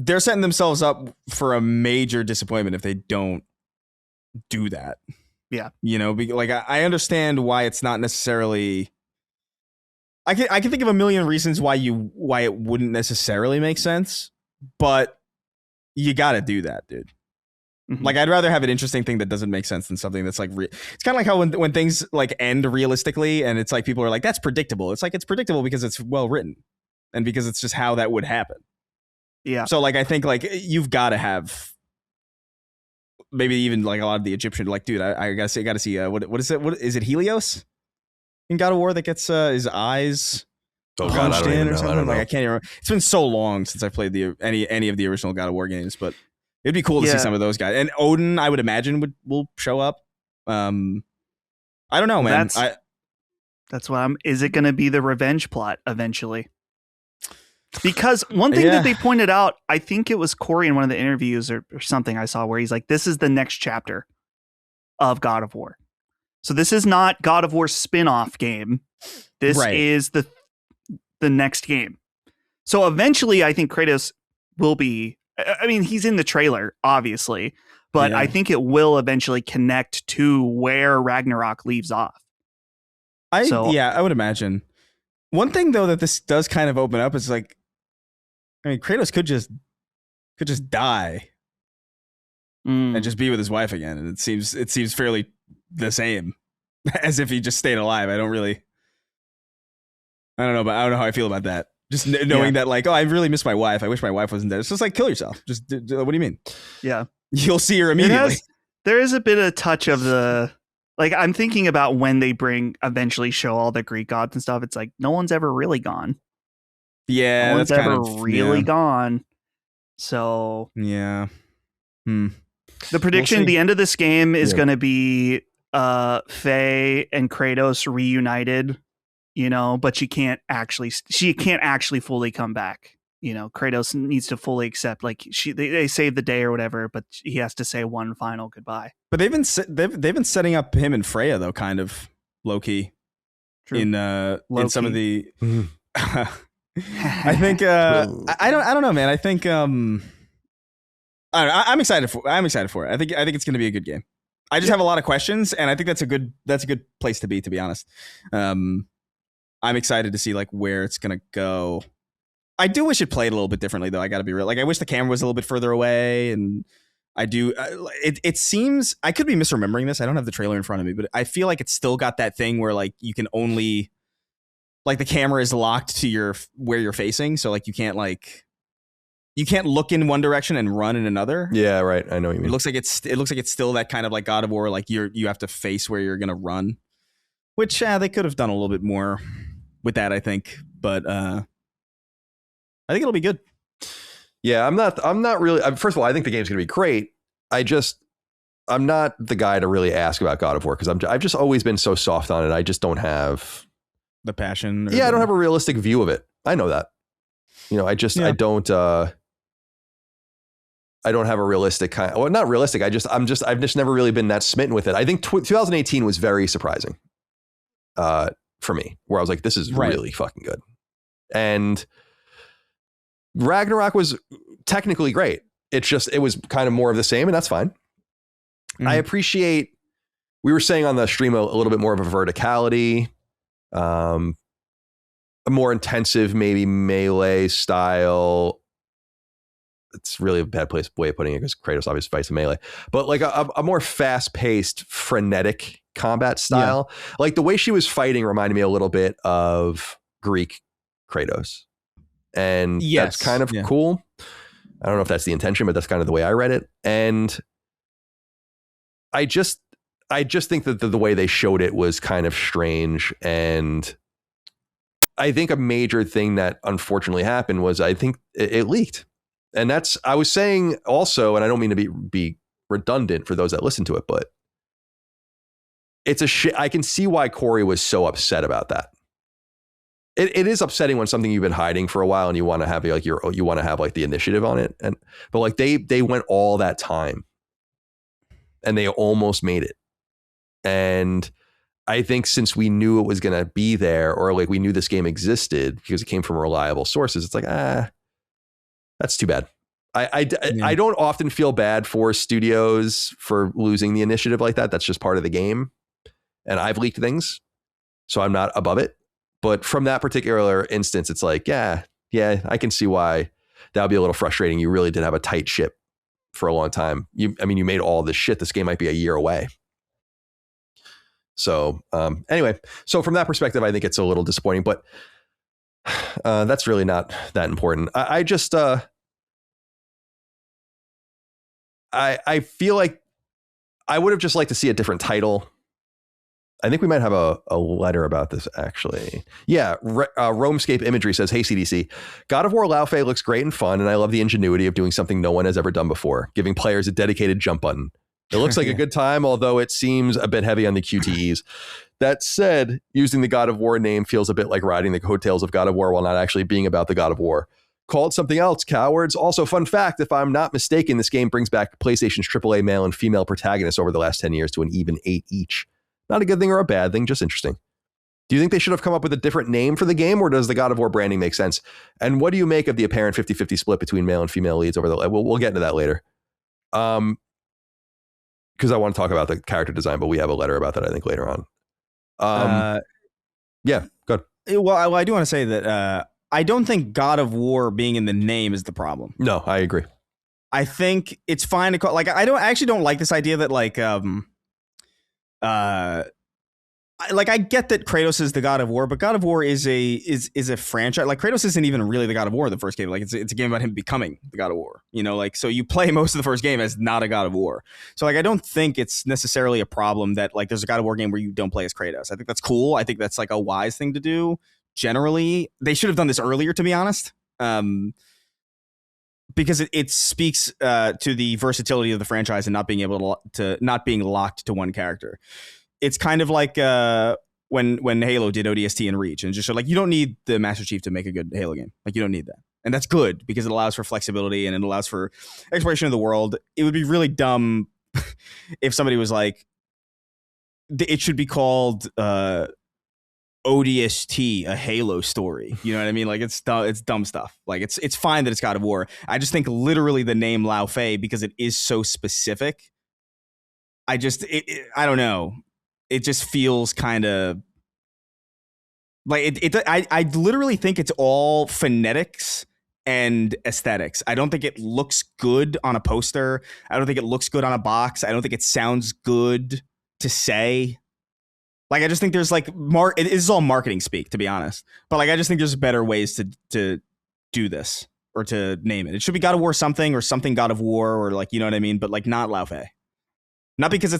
B: They're setting themselves up for a major disappointment if they don't do that.
C: Yeah,
B: like I understand why it's not necessarily. I can think of a million reasons why it wouldn't necessarily make sense, but you got to do that, dude. Mm-hmm. Like, I'd rather have an interesting thing that doesn't make sense than something that's like it's kind of like how when things like end realistically and it's like people are like, that's predictable. It's like, it's predictable because it's well written and because it's just how that would happen.
C: Yeah.
B: So like, I think like you've got to have maybe even like a lot of the Egyptian, like, dude, I gotta see what is it? What is it? Helios in God of War that gets his eyes punched in or something? Like, I can't even remember. It's been so long since I played any of the original God of War games, but it'd be cool to see some of those guys. And Odin, I would imagine will show up. I don't know, man.
C: That's what is it going to be the revenge plot eventually? Because one thing that they pointed out, I think it was Corey in one of the interviews or something I saw where he's like, this is the next chapter of God of War. So this is not God of War spin-off game. This is the next game. So eventually I think Kratos will be, I mean, he's in the trailer, obviously, but I think it will eventually connect to where Ragnarok leaves off.
B: I would imagine. One thing though that this does kind of open up is like, I mean, Kratos could just die and just be with his wife again, and it seems fairly the same as if he just stayed alive. I don't know how I feel about that. Just knowing that, like, oh, I really miss my wife. I wish my wife wasn't dead. It's just like, kill yourself. Just what do you mean?
C: Yeah,
B: you'll see her immediately.
C: There is a bit of touch of the. Like, I'm thinking about when they eventually show all the Greek gods and stuff. It's like, no one's ever really gone.
B: Yeah,
C: no one's ever really gone. So
B: yeah.
C: The prediction, the end of this game is going to be Faye and Kratos reunited, but she can't actually fully come back. Kratos needs to fully accept, like, they saved the day or whatever, but he has to say one final goodbye.
B: But they've been setting up him and Freya though, kind of low key. True. In some of the. I think I don't know, man. I think I'm excited for it. I think it's going to be a good game. I just have a lot of questions, and I think that's a good place to be honest. I'm excited to see like where it's going to go. I do wish it played a little bit differently, though. I got to be real. Like, I wish the camera was a little bit further away, and I do. It seems, I could be misremembering this. I don't have the trailer in front of me, but I feel like it's still got that thing where like you can only, like, the camera is locked to where you're facing, so like you can't look in one direction and run in another.
A: Yeah, right. I know what you mean.
B: It looks like it's still that kind of like God of War, like you have to face where you're gonna run, which they could have done a little bit more with that, I think, but. I think it'll be good.
A: Yeah, I'm not really. First of all, I think the game's going to be great. I'm not the guy to really ask about God of War because I've just always been so soft on it. I just don't have
B: the passion.
A: I don't have a realistic view of it. I know that. I don't have a realistic kind. Well, not realistic. I've just never really been that smitten with it. I think 2018 was very surprising for me, where I was like, this is really fucking good. And Ragnarok was technically great. It was kind of more of the same, and that's fine. I appreciate, we were saying on the stream a little bit more of a verticality, a more intensive, maybe melee style. It's really a bad way of putting it because Kratos obviously fights in melee, but like a more fast paced, frenetic combat style. Yeah. Like the way she was fighting reminded me a little bit of Greek Kratos. And that's kind of cool. I don't know if that's the intention, but that's kind of the way I read it. And I just think that the way they showed it was kind of strange. And I think a major thing that unfortunately happened was I think it leaked. And I was saying also, and I don't mean to be redundant for those that listen to it, but it's a shit. I can see why Corey was so upset about that. It is upsetting when something you've been hiding for a while and you want to have like the initiative on it, but like they went all that time and they almost made it. And I think since we knew it was going to be there, or like we knew this game existed because it came from reliable sources, it's like, that's too bad. I don't often feel bad for studios for losing the initiative like that. That's just part of the game. And I've leaked things, so I'm not above it. But from that particular instance, it's like, yeah, I can see why that would be a little frustrating. You really did have a tight ship for a long time. You made all this shit. This game might be a year away. So anyway, so from that perspective, I think it's a little disappointing, but that's really not that important. I just I feel like I would have just liked to see a different title. I think we might have a letter about this, actually. Yeah, Roamscape Imagery says, hey, CDC, God of War Laufey looks great and fun, and I love the ingenuity of doing something no one has ever done before, giving players a dedicated jump button. It looks like a good time, although it seems a bit heavy on the QTEs. That said, using the God of War name feels a bit like riding the coattails of God of War while not actually being about the God of War. Call it something else, cowards. Also, fun fact, if I'm not mistaken, this game brings back PlayStation's AAA male and female protagonists over the last 10 years to an even 8 each. Not a good thing or a bad thing, just interesting. Do you think they should have come up with a different name for the game, or does the God of War branding make sense? And what do you make of the apparent 50-50 split between male and female leads over the... We'll get into that later. Because I want to talk about the character design, but we have a letter about that, I think, later on. Yeah, go ahead.
B: Well, I do want to say that I don't think God of War being in the name is the problem.
A: No, I agree.
B: I think it's fine to call... Like, I actually don't like this idea that, like... I get that Kratos is the God of War, but God of War is a franchise. Like, Kratos isn't even really the God of War in the first game. Like, it's a game about him becoming the God of War. You know, like, so you play most of the first game as not a God of War. So, like, I don't think it's necessarily a problem that, like, there's a God of War game where you don't play as Kratos. I think that's cool. I think that's, like, a wise thing to do. Generally, they should have done this earlier, to be honest. Because it speaks to the versatility of the franchise and not being able to not being locked to one character. It's kind of like when Halo did ODST and Reach, and just showed, like, you don't need the Master Chief to make a good Halo game. Like, you don't need that. And that's good because it allows for flexibility and it allows for exploration of the world. It would be really dumb if somebody was like, it should be called ODST, a Halo story. You know what I mean? Like, it's dumb stuff. Like, it's fine that it's God of War. I just think literally the name Laufey, because it is so specific, I don't know. It just feels kind of like I literally think it's all phonetics and aesthetics. I don't think it looks good on a poster. I don't think it looks good on a box. I don't think it sounds good to say. Like, I just think there's like it is all marketing speak, to be honest. But like, I just think there's better ways to do this or to name it. It should be God of War something or something God of War, or, like, you know what I mean? But, like, not Laufey. Not because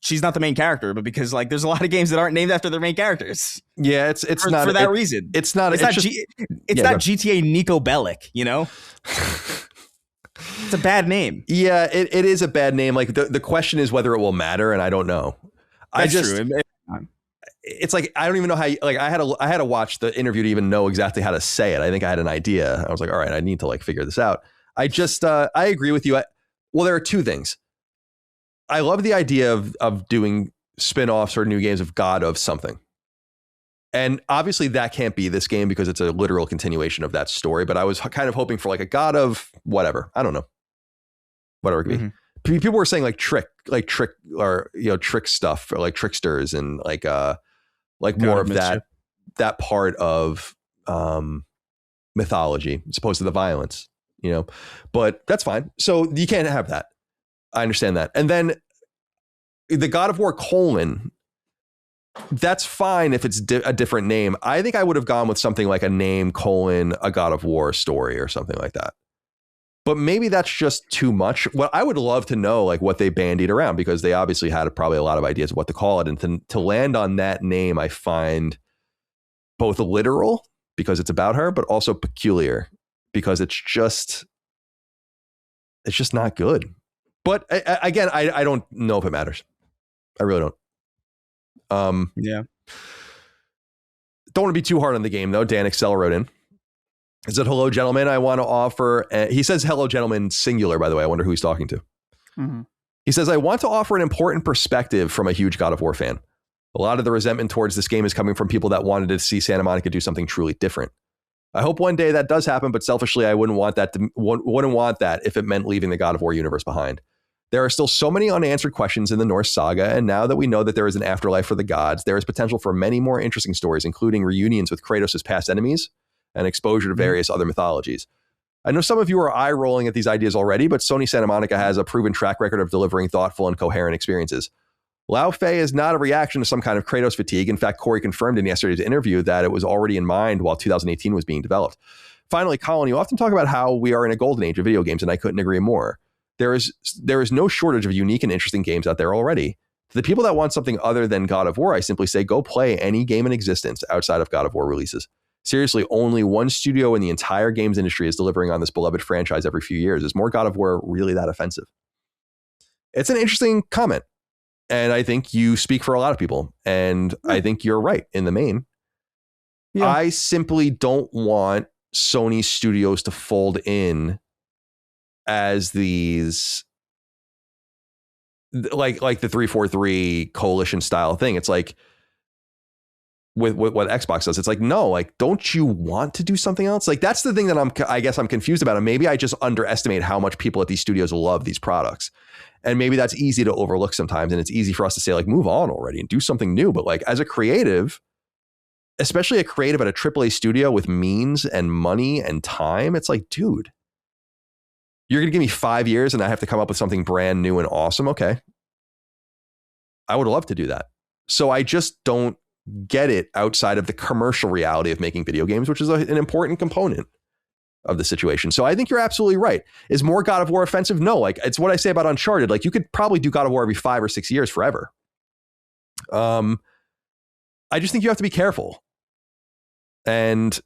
B: she's not the main character, but because, like, there's a lot of games that aren't named after their main characters.
A: Yeah, it's not
B: for that reason.
A: It's not
B: GTA Nico Bellic, you know? It's a bad name.
A: Yeah, it is a bad name. Like, the question is whether it will matter, and I don't know.
B: That's true.
A: It's like, I don't even know how. Like, I had to watch the interview to even know exactly how to say it. I think I had an idea. I was like, all right, I need to, like, figure this out. I agree with you. Well, there are two things. I love the idea of doing spin-offs or new games of God of something. And obviously that can't be this game because it's a literal continuation of that story. But I was kind of hoping for, like, a God of whatever. I don't know. Whatever it could be. Mm-hmm. People were saying, like, trick, or, you know, trick stuff, or like tricksters, and like more of that part of mythology as opposed to the violence, you know. But that's fine. So you can't have that. I understand that. And then the God of War : that's fine if it's a different name. I think I would have gone with something like a name : a God of War story or something like that. But maybe that's just too much. Well, I would love to know, like, what they bandied around, because they obviously had probably a lot of ideas of what to call it. And to land on that name, I find both literal because it's about her, but also peculiar because it's just not good. But again, I don't know if it matters. I really don't.
B: Yeah.
A: Don't want to be too hard on the game, though. Dan Excel wrote in. He said, hello, gentlemen. I want to offer... he says hello, gentlemen, singular, by the way. I wonder who he's talking to.
C: Mm-hmm.
A: He says, I want to offer an important perspective from a huge God of War fan. A lot of the resentment towards this game is coming from people that wanted to see Santa Monica do something truly different. I hope one day that does happen, but selfishly, I wouldn't want that if it meant leaving the God of War universe behind. There are still so many unanswered questions in the Norse saga, and now that we know that there is an afterlife for the gods, there is potential for many more interesting stories, including reunions with Kratos' past enemies and exposure to various other mythologies. I know some of you are eye-rolling at these ideas already, but Sony Santa Monica has a proven track record of delivering thoughtful and coherent experiences. Laufey is not a reaction to some kind of Kratos fatigue. In fact, Corey confirmed in yesterday's interview that it was already in mind while 2018 was being developed. Finally, Colin, you often talk about how we are in a golden age of video games, and I couldn't agree more. There is no shortage of unique and interesting games out there already. To the people that want something other than God of War, I simply say go play any game in existence outside of God of War releases. Seriously, only one studio in the entire games industry is delivering on this beloved franchise every few years. Is more God of War really that offensive? It's an interesting comment. And I think you speak for a lot of people. And I think you're right in the main. Yeah. I simply don't want Sony studios to fold in as these like the 343 coalition style thing. It's like with what Xbox does. It's like, no, like, don't you want to do something else? Like, that's the thing that I guess I'm confused about. And maybe I just underestimate how much people at these studios love these products. And maybe that's easy to overlook sometimes. And it's easy for us to say, like, move on already and do something new. But like, as a creative, especially a creative at a AAA studio with means and money and time, it's like, dude, you're going to give me 5 years and I have to come up with something brand new and awesome. Okay. I would love to do that. So I just don't get it outside of the commercial reality of making video games, which is an important component of the situation. So I think you're absolutely right. Is more God of War offensive? No, like, it's what I say about Uncharted. Like, you could probably do God of War every 5 or 6 years forever. I just think you have to be careful. And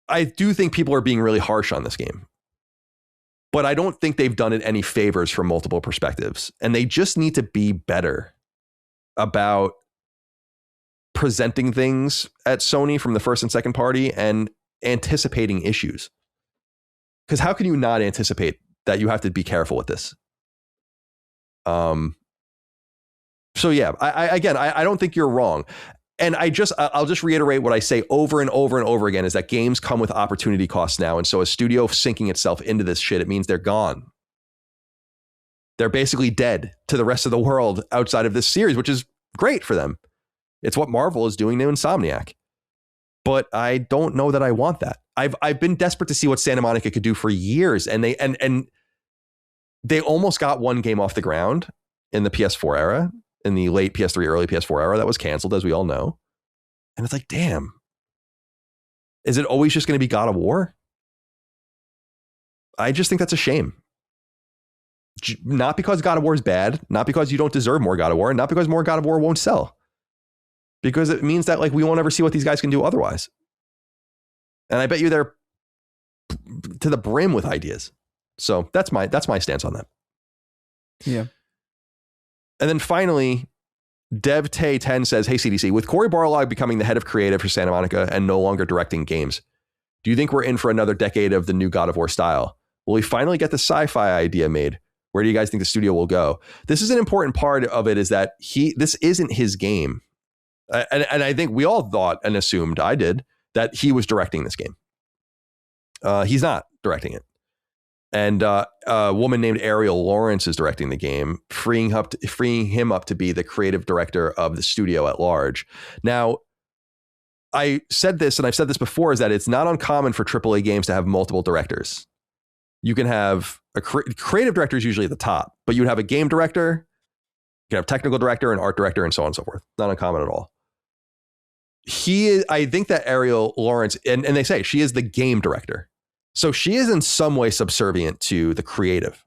A: I do think people are being really harsh on this game. But I don't think they've done it any favors from multiple perspectives. And they just need to be better about presenting things at Sony from the first and second party and anticipating issues. Because how can you not anticipate that you have to be careful with this? So yeah, I don't think you're wrong. And I'll just reiterate what I say over and over and over again is that games come with opportunity costs now. And so a studio sinking itself into this shit, it means they're gone. They're basically dead to the rest of the world outside of this series, which is great for them. It's what Marvel is doing to Insomniac. But I don't know that I want that. I've been desperate to see what Santa Monica could do for years. And they almost got one game off the ground in the PS4 era, in the late PS3, early PS4 era that was canceled, as we all know. And it's like, damn, is it always just going to be God of War? I just think that's a shame. Not because God of War is bad, not because you don't deserve more God of War, not because more God of War won't sell. Because it means that, like, we won't ever see what these guys can do otherwise. And I bet you they're to the brim with ideas. So that's my stance on that.
B: Yeah.
A: And then finally, DevTay10 says, hey, CDC, with Cory Barlog becoming the head of creative for Santa Monica and no longer directing games, do you think we're in for another decade of the new God of War style? Will we finally get the sci-fi idea made? Where do you guys think the studio will go? This is an important part of it, is that this isn't his game. And I think we all thought and assumed, I did, that he was directing this game. He's not directing it. And a woman named Ariel Lawrence is directing the game, freeing him up to be the creative director of the studio at large. Now, I said this, and I've said this before, is that it's not uncommon for AAA games to have multiple directors. You can have a creative director is usually at the top, but you'd have a game director, you can have technical director, an art director, and so on and so forth. Not uncommon at all. I think that Ariel Lawrence, and they say she is the game director. So she is in some way subservient to the creative.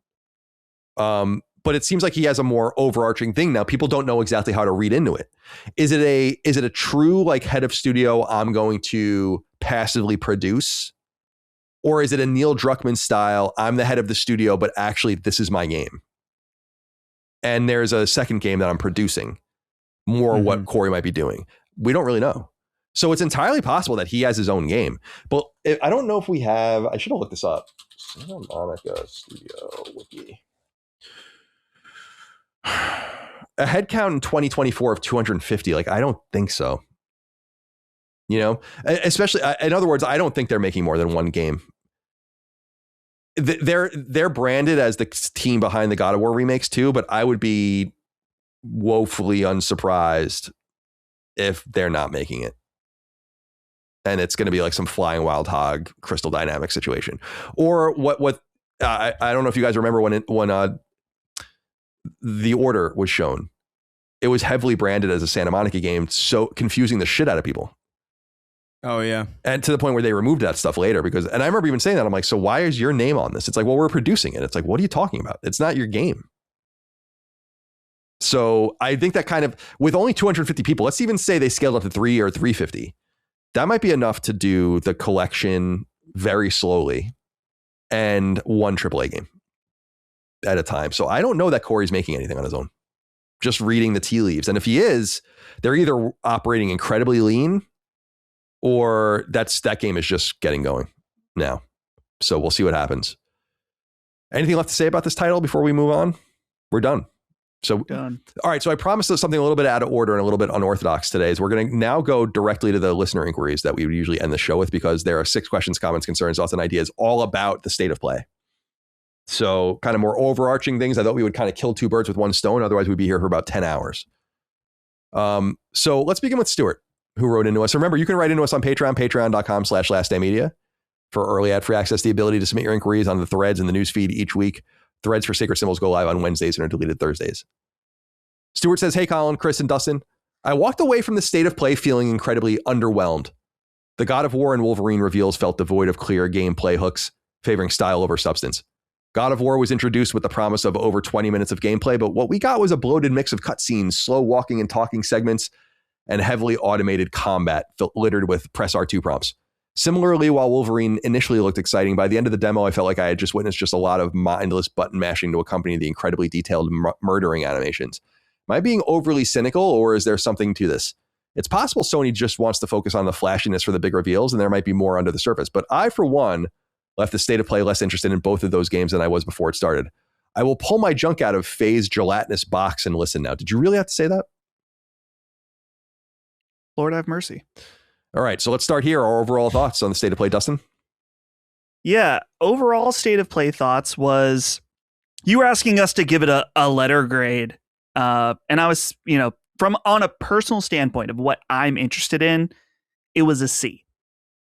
A: But it seems like he has a more overarching thing now. People don't know exactly how to read into it. Is it a true, like, head of studio, I'm going to passively produce? Or is it a Neil Druckmann style, I'm the head of the studio, but actually this is my game? And there's a second game that I'm producing. More what Corey might be doing. We don't really know. So it's entirely possible that he has his own game. But I don't know if we have, I should have looked this up. Santa Monica Studio Wiki. A head count in 2024 of 250. Like, I don't think so. Especially, in other words, I don't think they're making more than one game. They're branded as the team behind the God of War remakes too, but I would be woefully unsurprised if they're not making it. And it's going to be like some flying wild hog Crystal Dynamics situation. Or what I don't know if you guys remember when The Order was shown. It was heavily branded as a Santa Monica game, so confusing the shit out of people.
B: Oh, yeah.
A: And to the point where they removed that stuff later and I remember even saying that. I'm like, so why is your name on this? It's like, well, we're producing it. It's like, what are you talking about? It's not your game. So I think that kind of, with only 250 people, let's even say they scaled up to 3 or 350. That might be enough to do the collection very slowly and one AAA game at a time. So I don't know that Corey's making anything on his own. Just reading the tea leaves. And if he is, they're either operating incredibly lean or that game is just getting going now. So we'll see what happens. Anything left to say about this title before we move on? We're done. So,
C: done.
A: All right. So I promised us something a little bit out of order and a little bit unorthodox today. Is we're going to now go directly to the listener inquiries that we would usually end the show with, because there are 6 questions, comments, concerns, thoughts, and ideas all about the state of play. So kind of more overarching things. I thought we would kind of kill 2 birds with one stone. Otherwise, we'd be here for about 10 hours. So let's begin with Stuart, who wrote into us. Remember, you can write into us on Patreon, patreon.com/lastdaymedia for early ad-free access, the ability to submit your inquiries on the threads in the news feed each week. Threads for Sacred Symbols go live on Wednesdays and are deleted Thursdays. Stuart says, hey, Colin, Chris, and Dustin. I walked away from the state of play feeling incredibly underwhelmed. The God of War and Wolverine reveals felt devoid of clear gameplay hooks, favoring style over substance. God of War was introduced with the promise of over 20 minutes of gameplay, but what we got was a bloated mix of cutscenes, slow walking and talking segments, and heavily automated combat littered with press R2 prompts. Similarly, while Wolverine initially looked exciting, by the end of the demo, I felt like I had just witnessed just a lot of mindless button mashing to accompany the incredibly detailed murdering animations. Am I being overly cynical, or is there something to this? It's possible Sony just wants to focus on the flashiness for the big reveals, and there might be more under the surface. But I, for one, left the state of play less interested in both of those games than I was before it started. I will pull my junk out of Faye's gelatinous box and listen now. Did you really have to say that?
C: Lord have mercy.
A: All right, so let's start here. Our overall thoughts on the state of play, Dustin?
C: Yeah, overall state of play thoughts was, you were asking us to give it a letter grade. And I was, from on a personal standpoint of what I'm interested in, it was a C.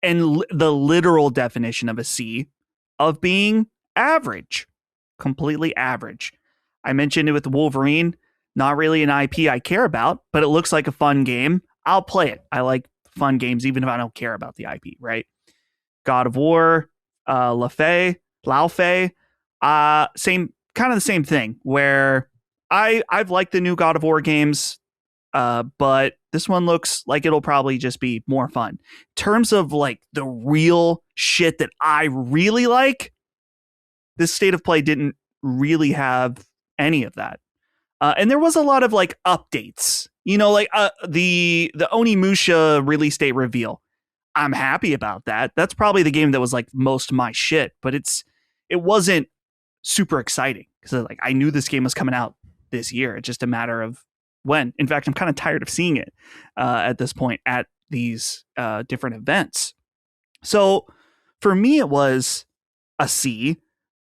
C: And the literal definition of a C of being average, completely average. I mentioned it with Wolverine, not really an IP I care about, but it looks like a fun game. I'll play it. I like fun games, even if I don't care about the IP, right? God of War, Laufey, same, kind of the same thing, where I've liked the new God of War games, but this one looks like it'll probably just be more fun. In terms of like the real shit that I really like, this state of play didn't really have any of that. And there was a lot of like updates, like the Onimusha release date reveal. I'm happy about that. That's probably the game that was like most my shit, but it wasn't super exciting because like I knew this game was coming out this year. It's just a matter of when. In fact, I'm kind of tired of seeing it at this point at these different events. So for me, it was a C,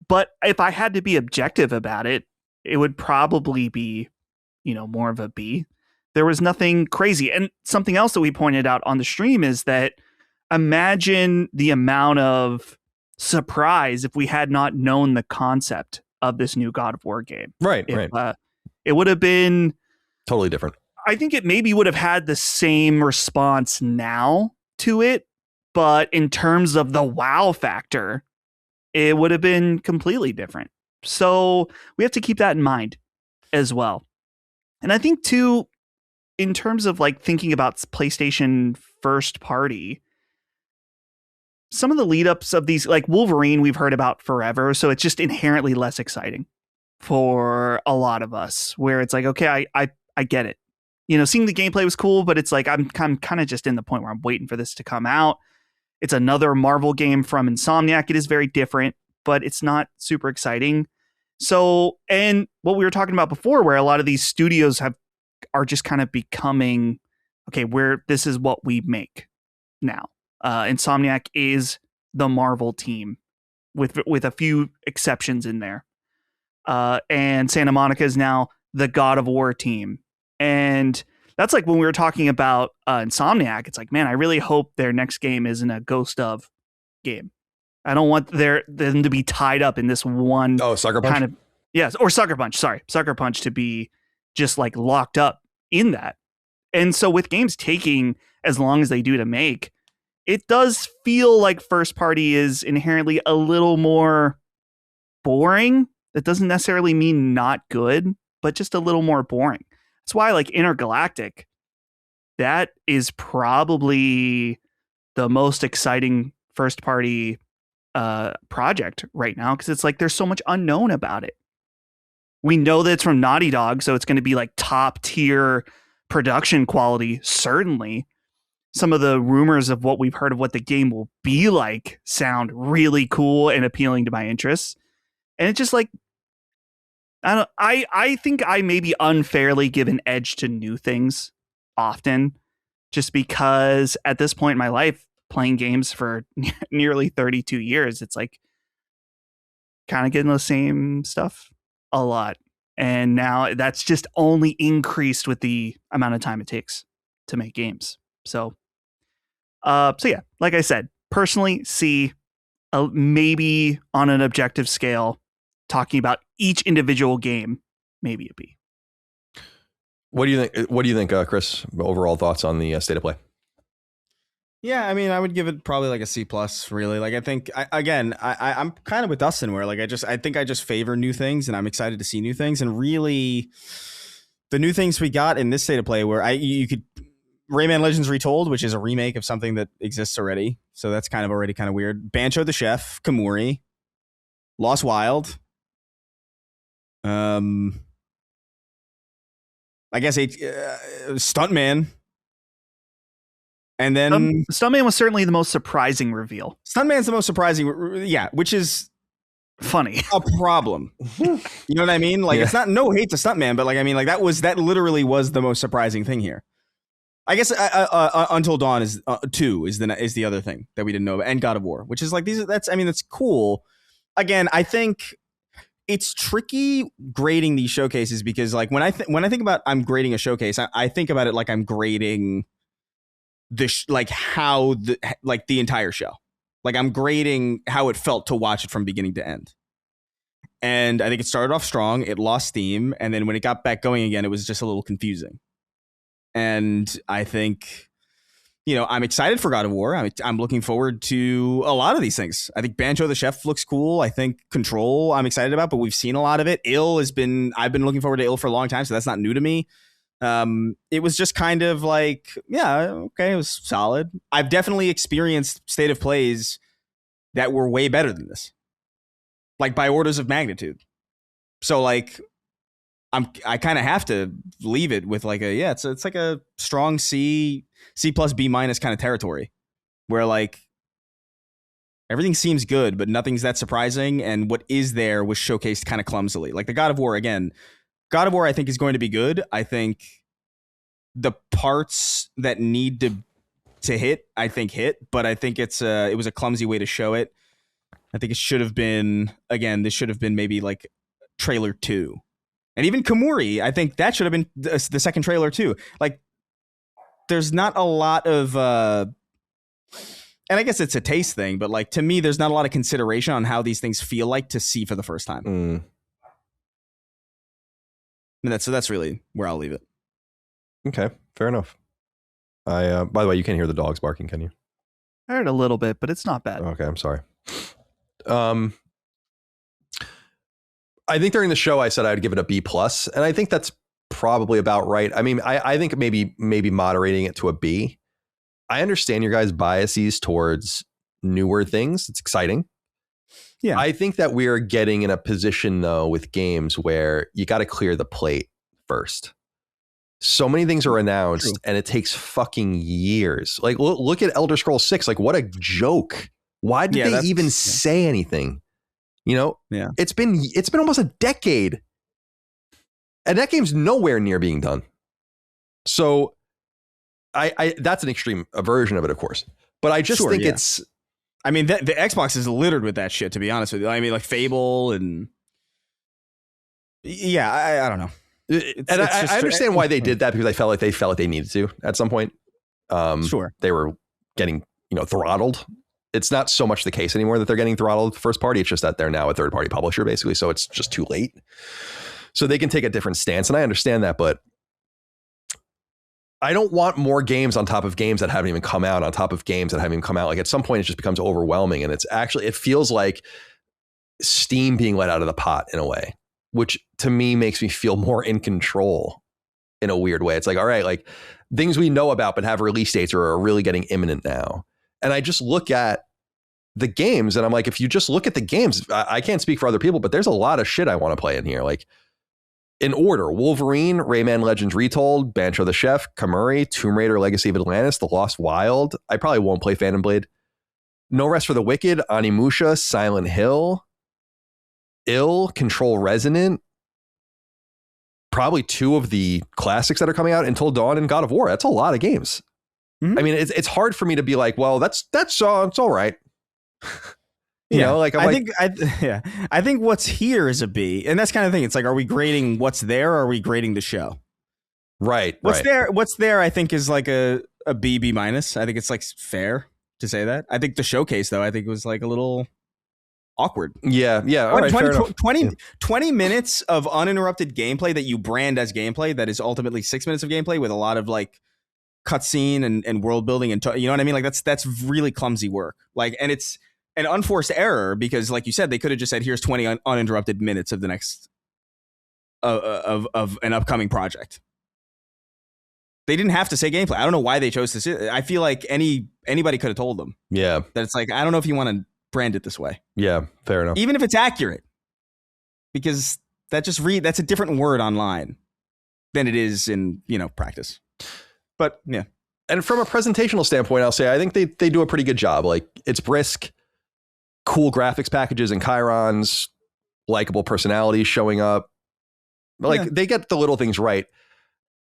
C: but if I had to be objective about it, it would probably be, more of a B. There was nothing crazy. And something else that we pointed out on the stream is that imagine the amount of surprise if we had not known the concept of this new God of War game.
A: Right.
C: It would have been
A: totally different.
C: I think it maybe would have had the same response now to it, but in terms of the wow factor, it would have been completely different. So we have to keep that in mind as well. And I think too, in terms of like thinking about PlayStation first party, some of the lead ups of these, like Wolverine, we've heard about forever. So it's just inherently less exciting for a lot of us, where it's like, okay, I get it. Seeing the gameplay was cool, but it's like, I'm kind of just in the point where I'm waiting for this to come out. It's another Marvel game from Insomniac. It is very different, but it's not super exciting. So, and what we were talking about before, where a lot of these studios are just kind of becoming, okay, this is what we make now. Insomniac is the Marvel team with a few exceptions in there. And Santa Monica is now the God of War team. And that's like when we were talking about Insomniac, it's like, man, I really hope their next game isn't a Ghost of game. I don't want them to be tied up in this one
A: Sucker Punch?
C: kind of, yes, or Sucker Punch, sorry. Sucker Punch to be just like locked up in that. And so with games taking as long as they do to make, it does feel like first party is inherently a little more boring. That doesn't necessarily mean not good, but just a little more boring. That's why like Intergalactic, that is probably the most exciting first party project right now, because it's like there's so much unknown about it. We know that it's from Naughty Dog, so it's going to be like top tier production quality, certainly. Some of the rumors of what we've heard of what the game will be like sound really cool and appealing to my interests. And it's just like, I think I maybe unfairly give an edge to new things often, just because at this point in my life, playing games for nearly 32 years, it's like kind of getting the same stuff a lot. And now that's just only increased with the amount of time it takes to make games. So yeah, like I said, personally see maybe on an objective scale, talking about each individual game, maybe a B.
A: What do you think, Chris? Overall thoughts on the state of play?
B: Yeah, I mean, I would give it probably like a C+, really. Like, I think, I'm kind of with Dustin, where like I think I just favor new things, and I'm excited to see new things. And really, the new things we got in this state of play, where you could Rayman Legends Retold, which is a remake of something that exists already, so that's kind of already kind of weird. Bancho the Chef, Kamuri, Lost Wild, I guess Stuntman. And then
C: Stuntman was certainly the most surprising reveal.
B: Stuntman's the most surprising, yeah, which is
C: funny.
B: A problem. You know what I mean? Like, It's not no hate to Stuntman, but like, I mean, like that literally was the most surprising thing here. I guess Until Dawn is 2 is the other thing that we didn't know about, and God of War, which is like that's cool. Again, I think it's tricky grading these showcases, because like when I think about I'm grading a showcase, I think about it like I'm grading the entire show. Like, I'm grading how it felt to watch it from beginning to end. And I think it started off strong, it lost steam, and then when it got back going again, it was just a little confusing. And I think, I'm excited for God of War. I'm looking forward to a lot of these things. I think Bancho the Chef looks cool. I think Control I'm excited about, but we've seen a lot of it. I've been looking forward to for a long time, so that's not new to me. It was just kind of like, yeah, okay, it was solid. I've definitely experienced state of plays that were way better than this, like by orders of magnitude. So like, I kind of have to leave it with like it's like a strong C plus B minus kind of territory, where like everything seems good, but nothing's that surprising, and what is there was showcased kind of clumsily. Like the God of War again. God of War, I think, is going to be good. I think the parts that need to hit, but I think it was a clumsy way to show it. I think it should have been, again, this should have been maybe like trailer 2. And even Kamuri, I think that should have been the second trailer too. Like, there's not a lot of, and I guess it's a taste thing, but like, to me, there's not a lot of consideration on how these things feel like to see for the first time. And that's really where I'll leave it.
A: Okay, fair enough. By the way, you can't hear the dogs barking, can you?
C: I heard a little bit, but it's not bad.
A: Okay, I'm sorry. I think during the show I said I'd give it a B+, and I think that's probably about right. I mean, I think maybe moderating it to a B. I understand your guys' biases towards newer things. It's exciting. Yeah. I think that we are getting in a position, though, with games where you got to clear the plate first. So many things are announced, and it takes fucking years. Like, look at Elder Scrolls 6. Like, what a joke. Why did they even say anything? You know,
B: Yeah.
A: It's been almost a decade, and that game's nowhere near being done. So, I that's an extreme version of it, of course. But I just think it's.
B: I mean, the Xbox is littered with that shit. To be honest with you, I mean, like Fable and I don't know.
A: I understand why they did that, because they felt like they needed to at some point.
B: Sure,
A: they were getting throttled. It's not so much the case anymore that they're getting throttled first party. It's just that they're now a third party publisher, basically. So it's just too late. So they can take a different stance, and I understand that, but I don't want more games on top of games that haven't even come out, on top of games that haven't even come out. Like, at some point, it just becomes overwhelming, and it feels like steam being let out of the pot in a way, which to me makes me feel more in control in a weird way. It's like, all right, like things we know about but have release dates or are really getting imminent now. And I just look at the games and I'm like, if you just look at the games, I can't speak for other people, but there's a lot of shit I want to play in here. Like, in order: Wolverine, Rayman Legends Retold, Banjo the Chef, Kamuri, Tomb Raider Legacy of Atlantis, The Lost Wild. I probably won't play Phantom Blade. No Rest for the Wicked, Onimusha, Silent Hill, Control Resonant. Probably 2 of the classics that are coming out, Until Dawn and God of War. That's a lot of games. Mm-hmm. I mean, it's hard for me to be like, well, that's it's all right.
B: I think what's here is a B, and that's kind of thing. It's like, are we grading what's there, or are we grading the show?
A: Right.
B: What's there, I think, is like a B minus. I think it's like fair to say that. I think the showcase, though, I think was like a little awkward.
A: Yeah. All right,
B: 20 minutes of uninterrupted gameplay that you brand as gameplay that is ultimately 6 minutes of gameplay with a lot of like cutscene and world building and you know what I mean? Like that's really clumsy work. Like, and it's an unforced error because, like you said, they could have just said, here's 20 uninterrupted minutes of the next of an upcoming project. They didn't have to say gameplay. I don't know why they chose to say. I feel like anybody could have told them.
A: Yeah,
B: that it's like, I don't know if you want to brand it this way.
A: Yeah, fair enough.
B: Even if it's accurate, because that's a different word online than it is in practice. But yeah.
A: And from a presentational standpoint, I'll say I think they do a pretty good job. Like, it's brisk, cool graphics packages and chyrons, likable personalities showing up. Like, they get the little things right.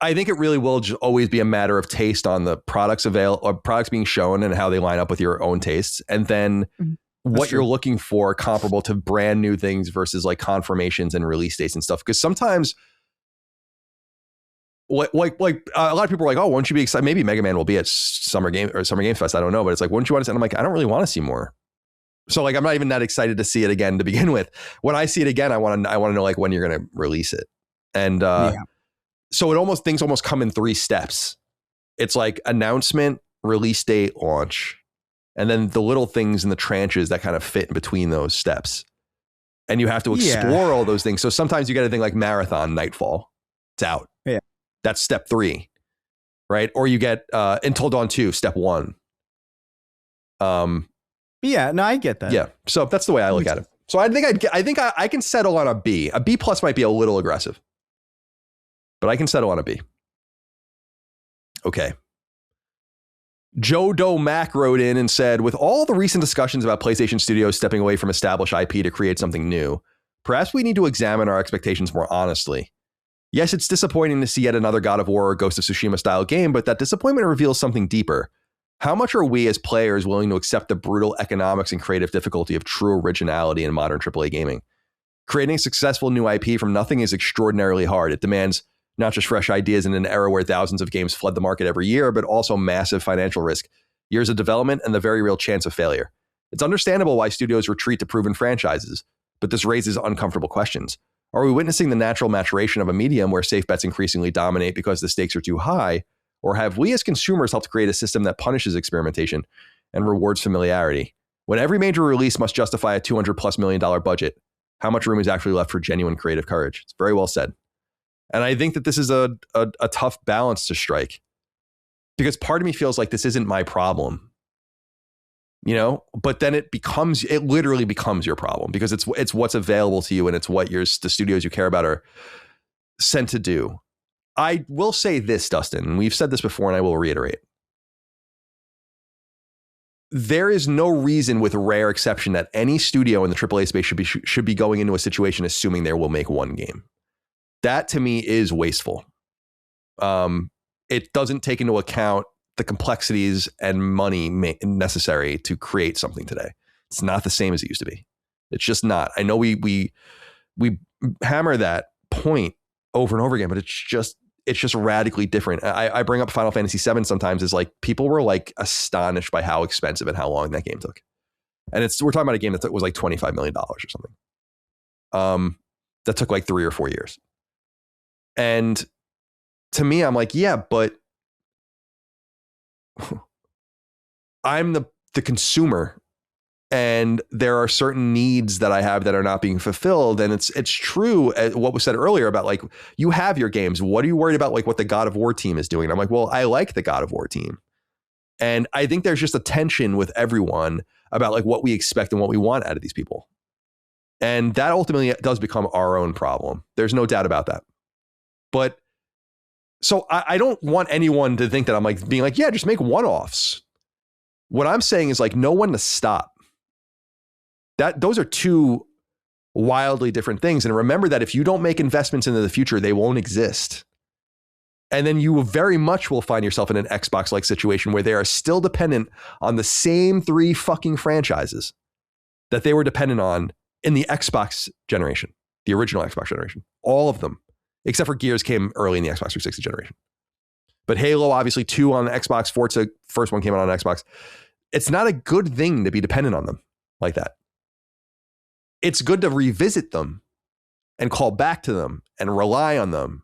A: I think it really will always be a matter of taste on the products being shown and how they line up with your own tastes. And then what you're looking for comparable to brand new things versus like confirmations and release dates and stuff. Because sometimes like a lot of people are like, oh, won't you be excited? Maybe Mega Man will be at Summer Game Fest. I don't know, but it's like, wouldn't you want to see it? And I'm like, I don't really want to see more. So like, I'm not even that excited to see it again to begin with. When I see it again, I want to know like when you're going to release it. And so things almost come in 3 steps. It's like announcement, release date, launch, and then the little things in the tranches that kind of fit in between those steps. And you have to explore all those things. So sometimes you get a thing like Marathon Nightfall. It's out.
B: Yeah.
A: That's step 3, right? Or you get Until Dawn 2, step 1.
B: Yeah, no, I get that.
A: Yeah, so that's the way I look at it. So I think I can settle on a B. A B plus might be a little aggressive, but I can settle on a B. Okay. Joe Doe Mac wrote in and said, with all the recent discussions about PlayStation Studios stepping away from established IP to create something new, perhaps we need to examine our expectations more honestly. Yes, it's disappointing to see yet another God of War or Ghost of Tsushima style game, but that disappointment reveals something deeper. How much are we as players willing to accept the brutal economics and creative difficulty of true originality in modern AAA gaming? Creating a successful new IP from nothing is extraordinarily hard. It demands not just fresh ideas in an era where thousands of games flood the market every year, but also massive financial risk, years of development, and the very real chance of failure. It's understandable why studios retreat to proven franchises, but this raises uncomfortable questions. Are we witnessing the natural maturation of a medium where safe bets increasingly dominate because the stakes are too high? Or have we as consumers helped create a system that punishes experimentation and rewards familiarity? When every major release must justify a $200+ million budget, how much room is actually left for genuine creative courage? It's very well said. And I think that this is a tough balance to strike, because part of me feels like this isn't my problem, but then it literally becomes your problem, because it's what's available to you, and it's what the studios you care about are sent to do. I will say this, Dustin, and we've said this before and I will reiterate. there is no reason, with rare exception, that any studio in the AAA space should be going into a situation assuming they will make one game. That to me is wasteful. It doesn't take into account the complexities and money necessary to create something today. It's not the same as it used to be. It's just not. I know we hammer that point over and over again, but it's just radically different. I bring up Final Fantasy VII sometimes as like people were like astonished by how expensive and how long that game took. And we're talking about a game that was like $25 million or something. That took like 3 or 4 years. And to me, I'm like, yeah, but I'm the consumer, and there are certain needs that I have that are not being fulfilled. And it's true what was said earlier about like, you have your games. What are you worried about? Like what the God of War team is doing? And I'm like, well, I like the God of War team. And I think there's just a tension with everyone about like what we expect and what we want out of these people. And that ultimately does become our own problem. There's no doubt about that. But so I don't want anyone to think that I'm like being like, yeah, just make one-offs. What I'm saying is like, know when to stop. Those are two wildly different things. And remember that if you don't make investments into the future, they won't exist. And then you very much will find yourself in an Xbox-like situation where they are still dependent on the same 3 fucking franchises that they were dependent on in the Xbox generation, the original Xbox generation. All of them, except for Gears came early in the Xbox 360 generation. But Halo, obviously 2 on the Xbox, Forza, first one came out on Xbox. It's not a good thing to be dependent on them like that. It's good to revisit them and call back to them and rely on them.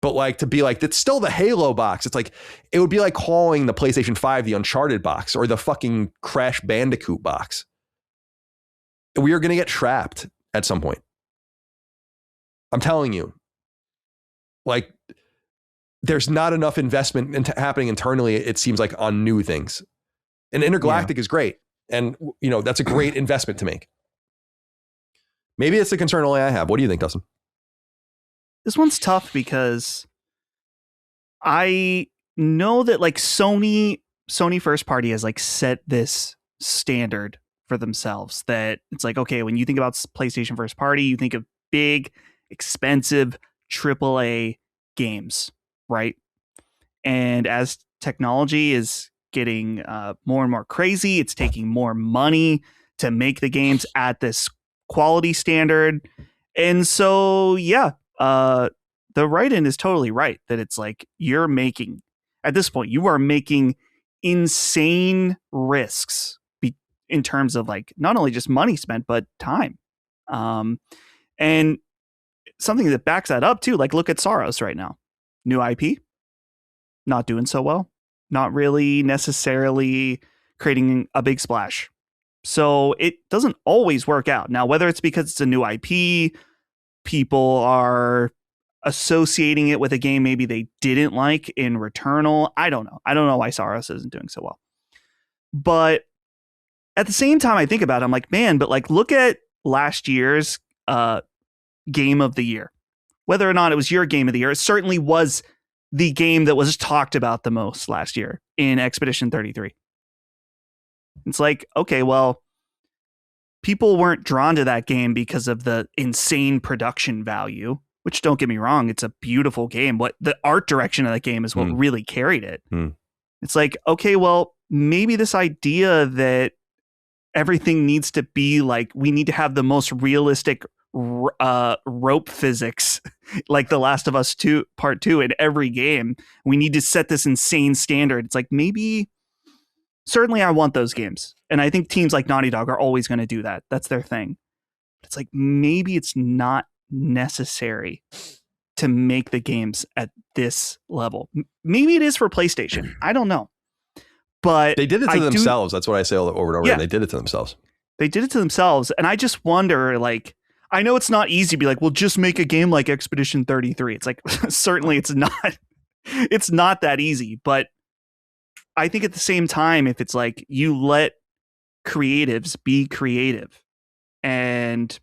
A: But like to be like, it's still the Halo box. It's like, it would be like calling the PlayStation 5 the Uncharted box or the fucking Crash Bandicoot box. We are going to get trapped at some point. I'm telling you, like, there's not enough investment happening internally, it seems like, on new things. And Intergalactic is great. And, you know, that's a great investment to make. Maybe it's a concern only I have. What do you think, Dustin?
C: This one's tough because I know that like Sony first party has like set this standard for themselves that it's like, okay, when you think about PlayStation first party, you think of big, expensive AAA games, right? And as technology is getting more and more crazy, it's taking more money to make the games at this quality standard. And so, yeah, the write-in is totally right that it's like you're making, at this point, you are making insane risks in terms of like not only just money spent, but time. And something that backs that up too, like look at Saros right now. New IP, not doing so well, not really necessarily creating a big splash. So it doesn't always work out. Now, whether it's because it's a new IP, people are associating it with a game maybe they didn't like in Returnal. I don't know. I don't know why Saros isn't doing so well. But at the same time, I think about it, I'm like, man, but like look at last year's game of the year. Whether or not it was your game of the year, it certainly was the game that was talked about the most last year in Expedition 33. It's like, okay, well, people weren't drawn to that game because of the insane production value, which don't get me wrong, it's a beautiful game. What the art direction of that game is what really carried it. It's like, okay, well, maybe this idea that everything needs to be like, we need to have the most realistic rope physics, like The Last of Us 2 Part 2 in every game. We need to set this insane standard. It's like, maybe, certainly I want those games. And I think teams like Naughty Dog are always going to do that. That's their thing. It's like, maybe it's not necessary to make the games at this level. Maybe it is for PlayStation. I don't know. But
A: they did it to themselves. That's what I say over and over.
C: Yeah,
A: they did it to themselves.
C: They did it to themselves. And I just wonder, like, I know it's not easy to be like, well, just make a game like Expedition 33. It's like, certainly it's not. It's not that easy. But I think at the same time, if it's like you let creatives be creative, and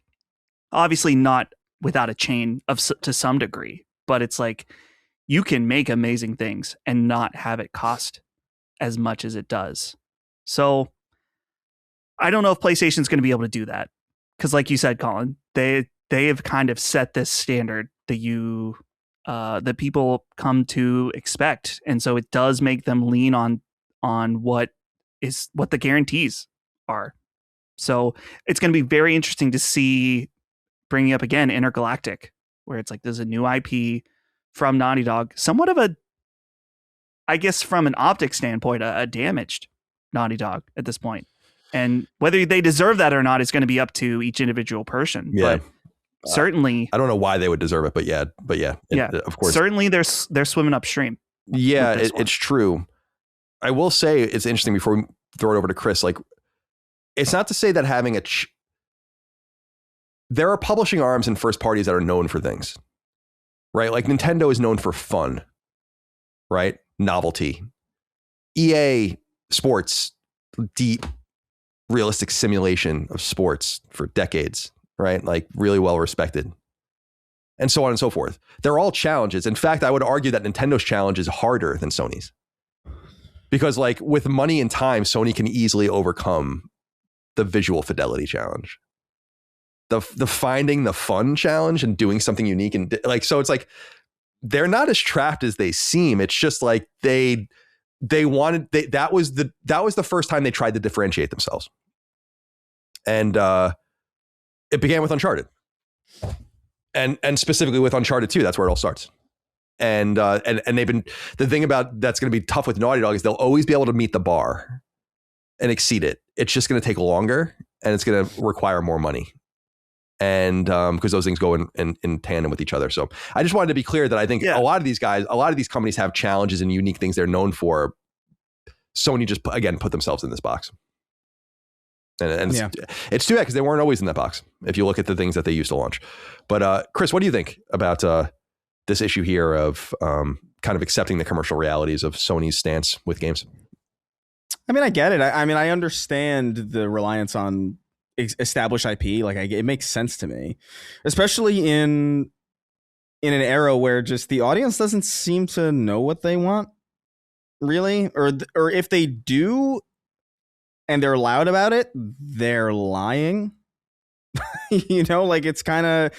C: obviously not without a chain of to some degree, but it's like you can make amazing things and not have it cost as much as it does. So I don't know if PlayStation's going to be able to do that. Because like you said, Colin, they have kind of set this standard that that people come to expect. And so it does make them lean on what the guarantees are. So it's going to be very interesting to see, bringing up again Intergalactic, where it's like there's a new IP from Naughty Dog, somewhat of a, I guess from an optic standpoint, a damaged Naughty Dog at this point. And whether they deserve that or not is going to be up to each individual person.
A: Yeah.
C: But certainly,
A: I don't know why they would deserve it, but yeah, of course.
C: Certainly they're swimming upstream.
A: Yeah, it's true. I will say it's interesting before we throw it over to Chris. Like, it's not to say that having there are publishing arms and first parties that are known for things, right? Like Nintendo is known for fun, right? Novelty. EA Sports, deep, realistic simulation of sports for decades, right? Like really well respected, and so on and so forth. They're all challenges. In fact, I would argue that Nintendo's challenge is harder than Sony's, because like with money and time, Sony can easily overcome the visual fidelity challenge, the finding the fun challenge and doing something unique. And like, so it's like, they're not as trapped as they seem. It's just like that was the first time they tried to differentiate themselves. And it began with Uncharted, and specifically with Uncharted 2. That's where it all starts. And they've been, the thing about that's going to be tough with Naughty Dog is they'll always be able to meet the bar and exceed it. It's just going to take longer, and it's going to require more money. And because those things go in tandem with each other. So I just wanted to be clear that I think a lot of these companies have challenges and unique things they're known for. Sony just, again, put themselves in this box. And it's too bad because they weren't always in that box if you look at the things that they used to launch. But Chris, what do you think about this issue here of kind of accepting the commercial realities of Sony's stance with games?
B: I mean, I get it. I mean, I understand the reliance on established IP. Like, it makes sense to me, especially in an era where just the audience doesn't seem to know what they want, really, or if they do and they're loud about it, they're lying. You know, like, it's kind of,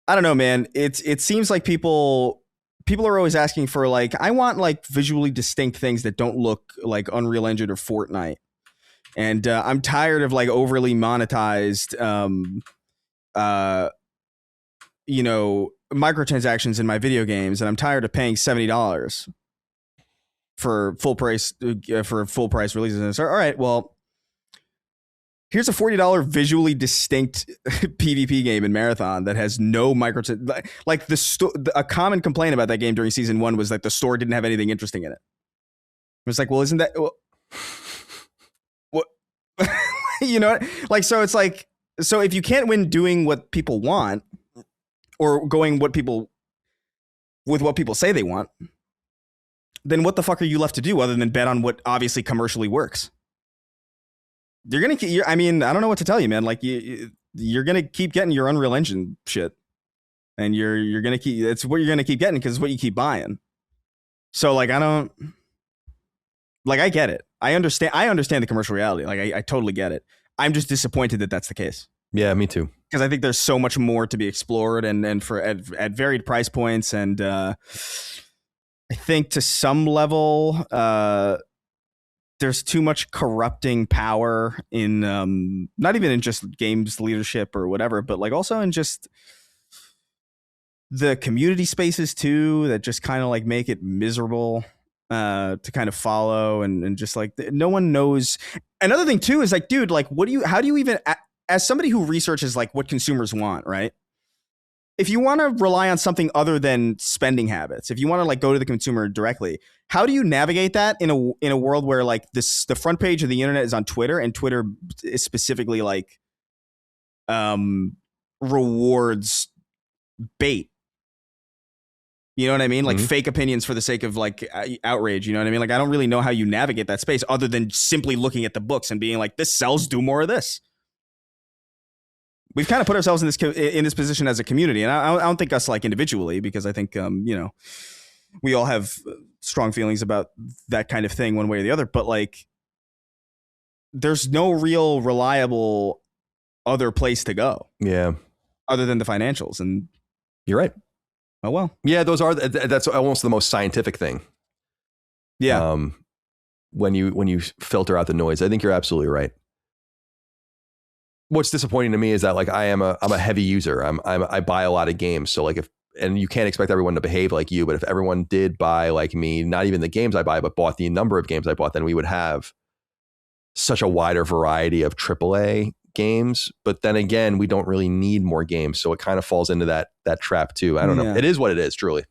B: I don't know, man. It seems like people are always asking for, like, I want like visually distinct things that don't look like Unreal Engine or Fortnite. And I'm tired of like overly monetized, microtransactions in my video games, and I'm tired of paying $70 for full price releases. And so, all right, well, here's a $40 visually distinct PvP game in Marathon that has no microtransactions. Like a common complaint about that game during season 1 was that the store didn't have anything interesting in it. It was like, well, isn't that what? You know, like, so it's like, so if you can't win doing what people want or going with what people say they want, then what the fuck are you left to do other than bet on what obviously commercially works? I mean, I don't know what to tell you, man. Like, you're gonna keep getting your Unreal Engine shit, and you're gonna keep, it's what you're gonna keep getting because it's what you keep buying. So like, I get it. I understand the commercial reality. Like, I totally get it. I'm just disappointed that that's the case.
A: Yeah, me too.
B: Because I think there's so much more to be explored, and for at varied price points, and I think to some level, there's too much corrupting power in not even in just games leadership or whatever, but like also in just the community spaces too, that just kind of like make it miserable to kind of follow, and just like no one knows. Another thing too is like, dude, like, how do you even, as somebody who researches like what consumers want, right? If you want to rely on something other than spending habits, if you want to like go to the consumer directly, how do you navigate that in a world where like the front page of the internet is on Twitter, and Twitter is specifically like rewards bait? You know what I mean? Like fake opinions for the sake of like outrage. You know what I mean? Like, I don't really know how you navigate that space other than simply looking at the books and being like, this sells, do more of this. We've kind of put ourselves in this position as a community, and I don't think us like individually, because I think we all have strong feelings about that kind of thing one way or the other. But like, there's no real reliable other place to go.
A: Yeah.
B: Other than the financials. And
A: you're right.
B: Oh, well.
A: Yeah, that's almost the most scientific thing.
B: Yeah.
A: When you filter out the noise, I think you're absolutely right. What's disappointing to me is that like I'm a heavy user. I buy a lot of games. So like and you can't expect everyone to behave like you, but if everyone did buy like me, not even the games I buy, but bought the number of games I bought, then we would have such a wider variety of AAA games. But then again, we don't really need more games. So it kind of falls into that trap too. I don't know. It is what it is, truly.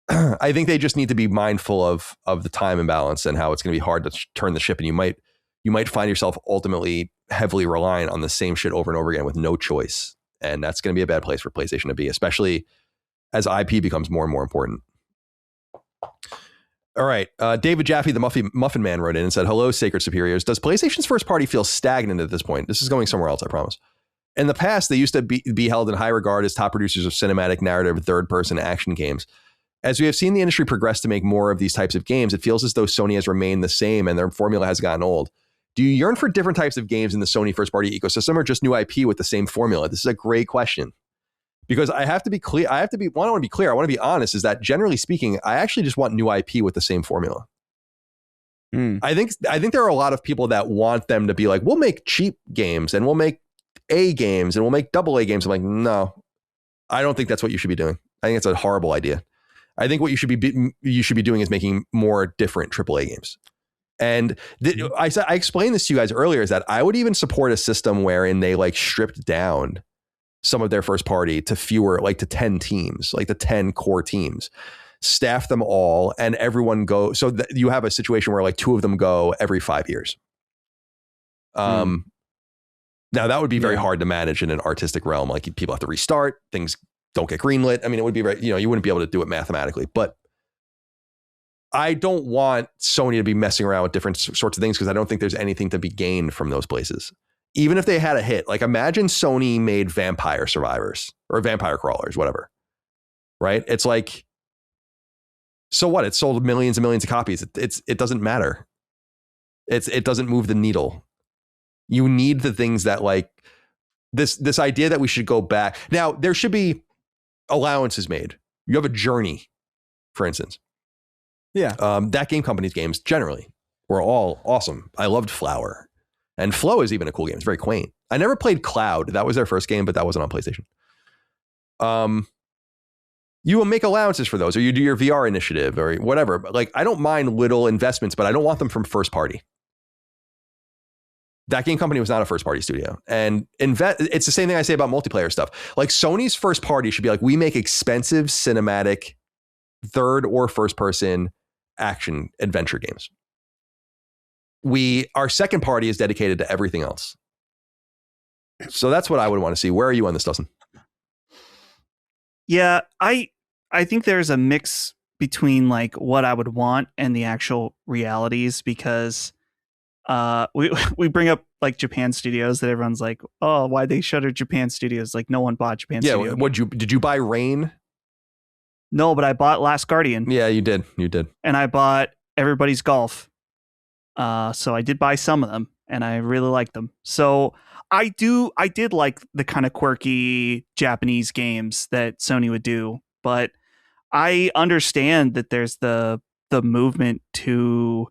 A: I think they just need to be mindful of the time imbalance and how it's going to be hard to turn the ship. And you might find yourself ultimately heavily reliant on the same shit over and over again with no choice. And that's going to be a bad place for PlayStation to be, especially as IP becomes more and more important. All right. David Jaffe, the Muffin Man, wrote in and said, hello, Sacred Superiors. Does PlayStation's first party feel stagnant at this point? This is going somewhere else, I promise. In the past, they used to be held in high regard as top producers of cinematic, narrative, third-person action games. As we have seen the industry progress to make more of these types of games, it feels as though Sony has remained the same and their formula has gotten old. Do you yearn for different types of games in the Sony first-party ecosystem or just new IP with the same formula? This is a great question. Because I have to be clear. I want to be clear. I want to be honest, is that generally speaking, I actually just want new IP with the same formula. I think there are a lot of people that want them to be like, we'll make cheap games and we'll make A games and we'll make AA games. I'm like, no, I don't think that's what you should be doing. I think it's a horrible idea. I think what you should be doing is making more different AAA games. And I explained this to you guys earlier, is that I would even support a system wherein they like stripped down some of their first party to fewer, like to 10 teams, like the 10 core teams, staff them all and everyone go. So that you have a situation where like 2 of them go every 5 years. Now that would be very hard to manage in an artistic realm. Like people have to restart, things don't get greenlit. I mean, it would be very, you wouldn't be able to do it mathematically, but I don't want Sony to be messing around with different sorts of things because I don't think there's anything to be gained from those places. Even if they had a hit, like imagine Sony made Vampire Survivors or Vampire Crawlers, whatever, right? It's like, so what? It sold millions and millions of copies. It doesn't matter. It doesn't move the needle. You need the things that like this idea that we should go back. Now, there should be allowances made. You have a Journey, for instance.
B: Yeah.
A: That game company's games generally were all awesome. I loved Flower. And Flow is even a cool game. It's very quaint. I never played Cloud. That was their first game, but that wasn't on PlayStation. You will make allowances for those, or you do your VR initiative or whatever. But like, I don't mind little investments, but I don't want them from first party. That game company was not a first party studio. And it's the same thing I say about multiplayer stuff. Like Sony's first party should be like, we make expensive cinematic third or first person action adventure games. Our second party is dedicated to everything else. So that's what I would want to see. Where are you on this, Dustin?
C: Yeah, I think there's a mix between like what I would want and the actual realities, because we bring up like Japan studios that everyone's like, oh, why they shuttered Japan studios? Like no one bought Japan studios.
A: Yeah, did you buy Rain?
C: No, but I bought Last Guardian.
A: Yeah, you did.
C: And I bought Everybody's Golf. So I did buy some of them and I really liked them. So I did like the kind of quirky Japanese games that Sony would do, but I understand that there's the movement to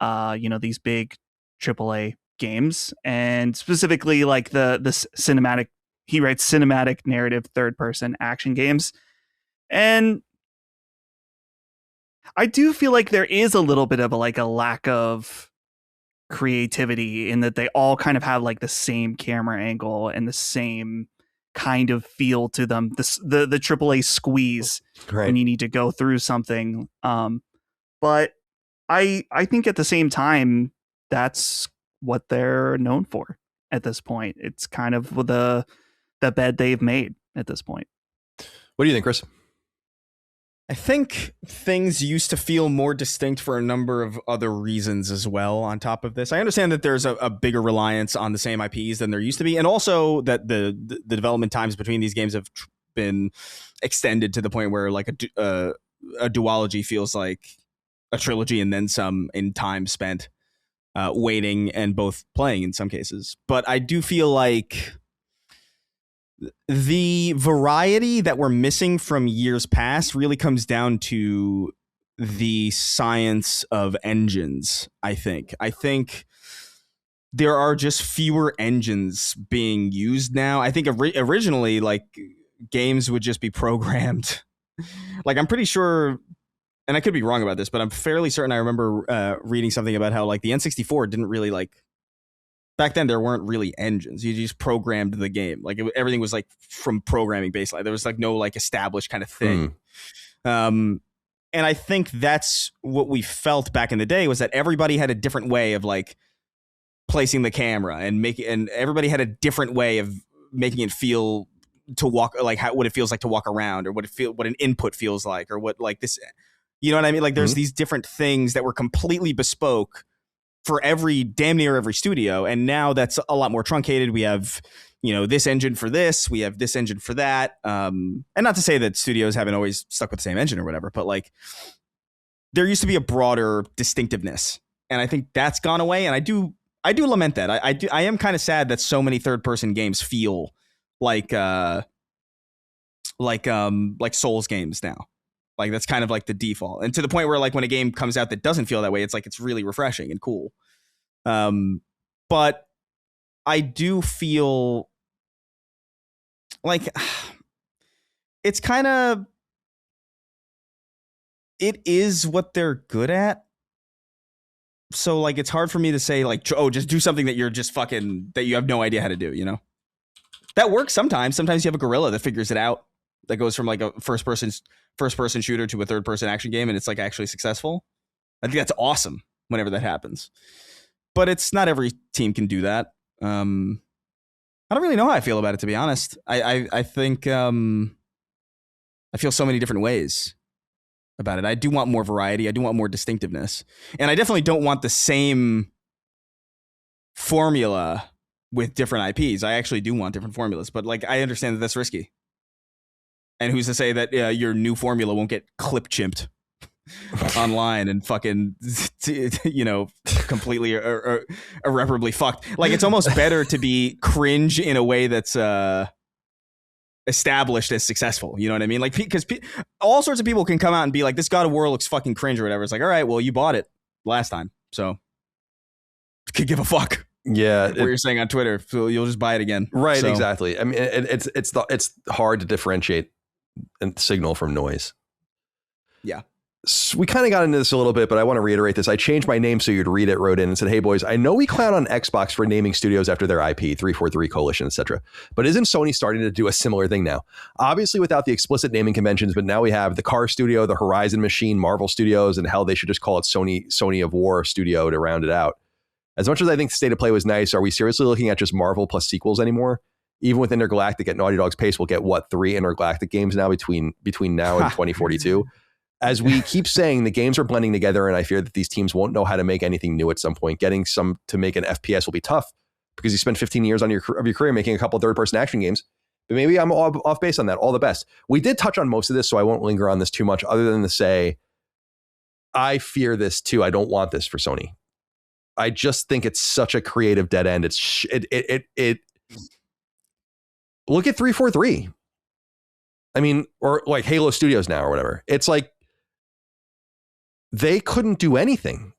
C: these big AAA games, and specifically like the cinematic, he writes cinematic narrative third person action games. And I do feel like there is a little bit of a lack of creativity in that they all kind of have like the same camera angle and the same kind of feel to them. The AAA squeeze when you need to go through something. But I think at the same time, that's what they're known for at this point. It's kind of the bed they've made at this point.
A: What do you think, Chris?
B: I think things used to feel more distinct for a number of other reasons as well on top of this. I understand that there's a bigger reliance on the same IPs than there used to be, and also that the development times between these games have been extended to the point where like a duology feels like a trilogy and then some in time spent. waiting and both playing in some cases. But I do feel like the variety that we're missing from years past really comes down to the science of engines. I think there are just fewer engines being used now. I think originally, like, games would just be programmed. Like, I'm pretty sure, and I could be wrong about this, but I'm fairly certain I remember reading something about how, like, the N64 didn't really, like, back then there weren't really engines. You just programmed the game. Like, everything was, like, from programming baseline. There was, like, no, like, established kind of thing. And I think that's what we felt back in the day, was that everybody had a different way of, like, placing the camera and everybody had a different way of making it feel to walk, like what it feels like to walk around, or what an input feels like, or what, like, this, you know what I mean? Like, there's these different things that were completely bespoke for damn near every studio. And now that's a lot more truncated. We have, you know, this engine for this, we have this engine for that. And not to say that studios haven't always stuck with the same engine or whatever, but, like, there used to be a broader distinctiveness, and I think that's gone away. And I do lament that. I am kind of sad that so many third-person games feel like Souls games now. Like, that's kind of like the default, and to the point where, like, when a game comes out that doesn't feel that way, it's like, it's really refreshing and cool. But I do feel like it's kind of, it is what they're good at. So, like, it's hard for me to say, like, oh, just do something that you're just fucking, that you have no idea how to do, you know? That works sometimes. Sometimes you have a gorilla that figures it out, that goes from, like, a first person shooter to a third person action game, and it's, like, actually successful. I think that's awesome whenever that happens. But it's not every team can do that. I don't really know how I feel about it, to be honest. I think I feel so many different ways about it. I do want more variety. I do want more distinctiveness. And I definitely don't want the same formula with different IPs. I actually do want different formulas, but, like, I understand that that's risky. And who's to say that your new formula won't get clip chimped online and fucking, you know, completely irreparably fucked. Like, it's almost better to be cringe in a way that's established as successful, you know what I mean? Like, because all sorts of people can come out and be like, this God of War looks fucking cringe or whatever. It's like, all right, well, you bought it last time, so could give a fuck.
A: Yeah,
B: what you're saying on Twitter, so you'll just buy it again,
A: right?
B: So.
A: Exactly. I mean, it's hard to differentiate signal from noise.
B: Yeah.
A: We kind of got into this a little bit, but I want to reiterate this. I changed my name so you'd read it, wrote in and said, hey, boys, I know we clown on Xbox for naming studios after their IP, 343 Coalition, etc. But isn't Sony starting to do a similar thing now? Obviously without the explicit naming conventions, but now we have the Car Studio, the Horizon Machine, Marvel Studios, and hell, they should just call it Sony of War Studio to round it out. As much as I think the state of play was nice, are we seriously looking at just Marvel plus sequels anymore? Even with Intergalactic at Naughty Dog's pace, we'll get, 3 Intergalactic games now between now and 2042? As we keep saying, the games are blending together, and I fear that these teams won't know how to make anything new at some point. Getting some to make an FPS will be tough because you spend 15 years of your career making a couple third-person action games. But maybe I'm off base on that. All the best. We did touch on most of this, so I won't linger on this too much other than to say, I fear this too. I don't want this for Sony. I just think it's such a creative dead end. It look at 343. I mean, or like Halo Studios now or whatever. It's like they couldn't do anything.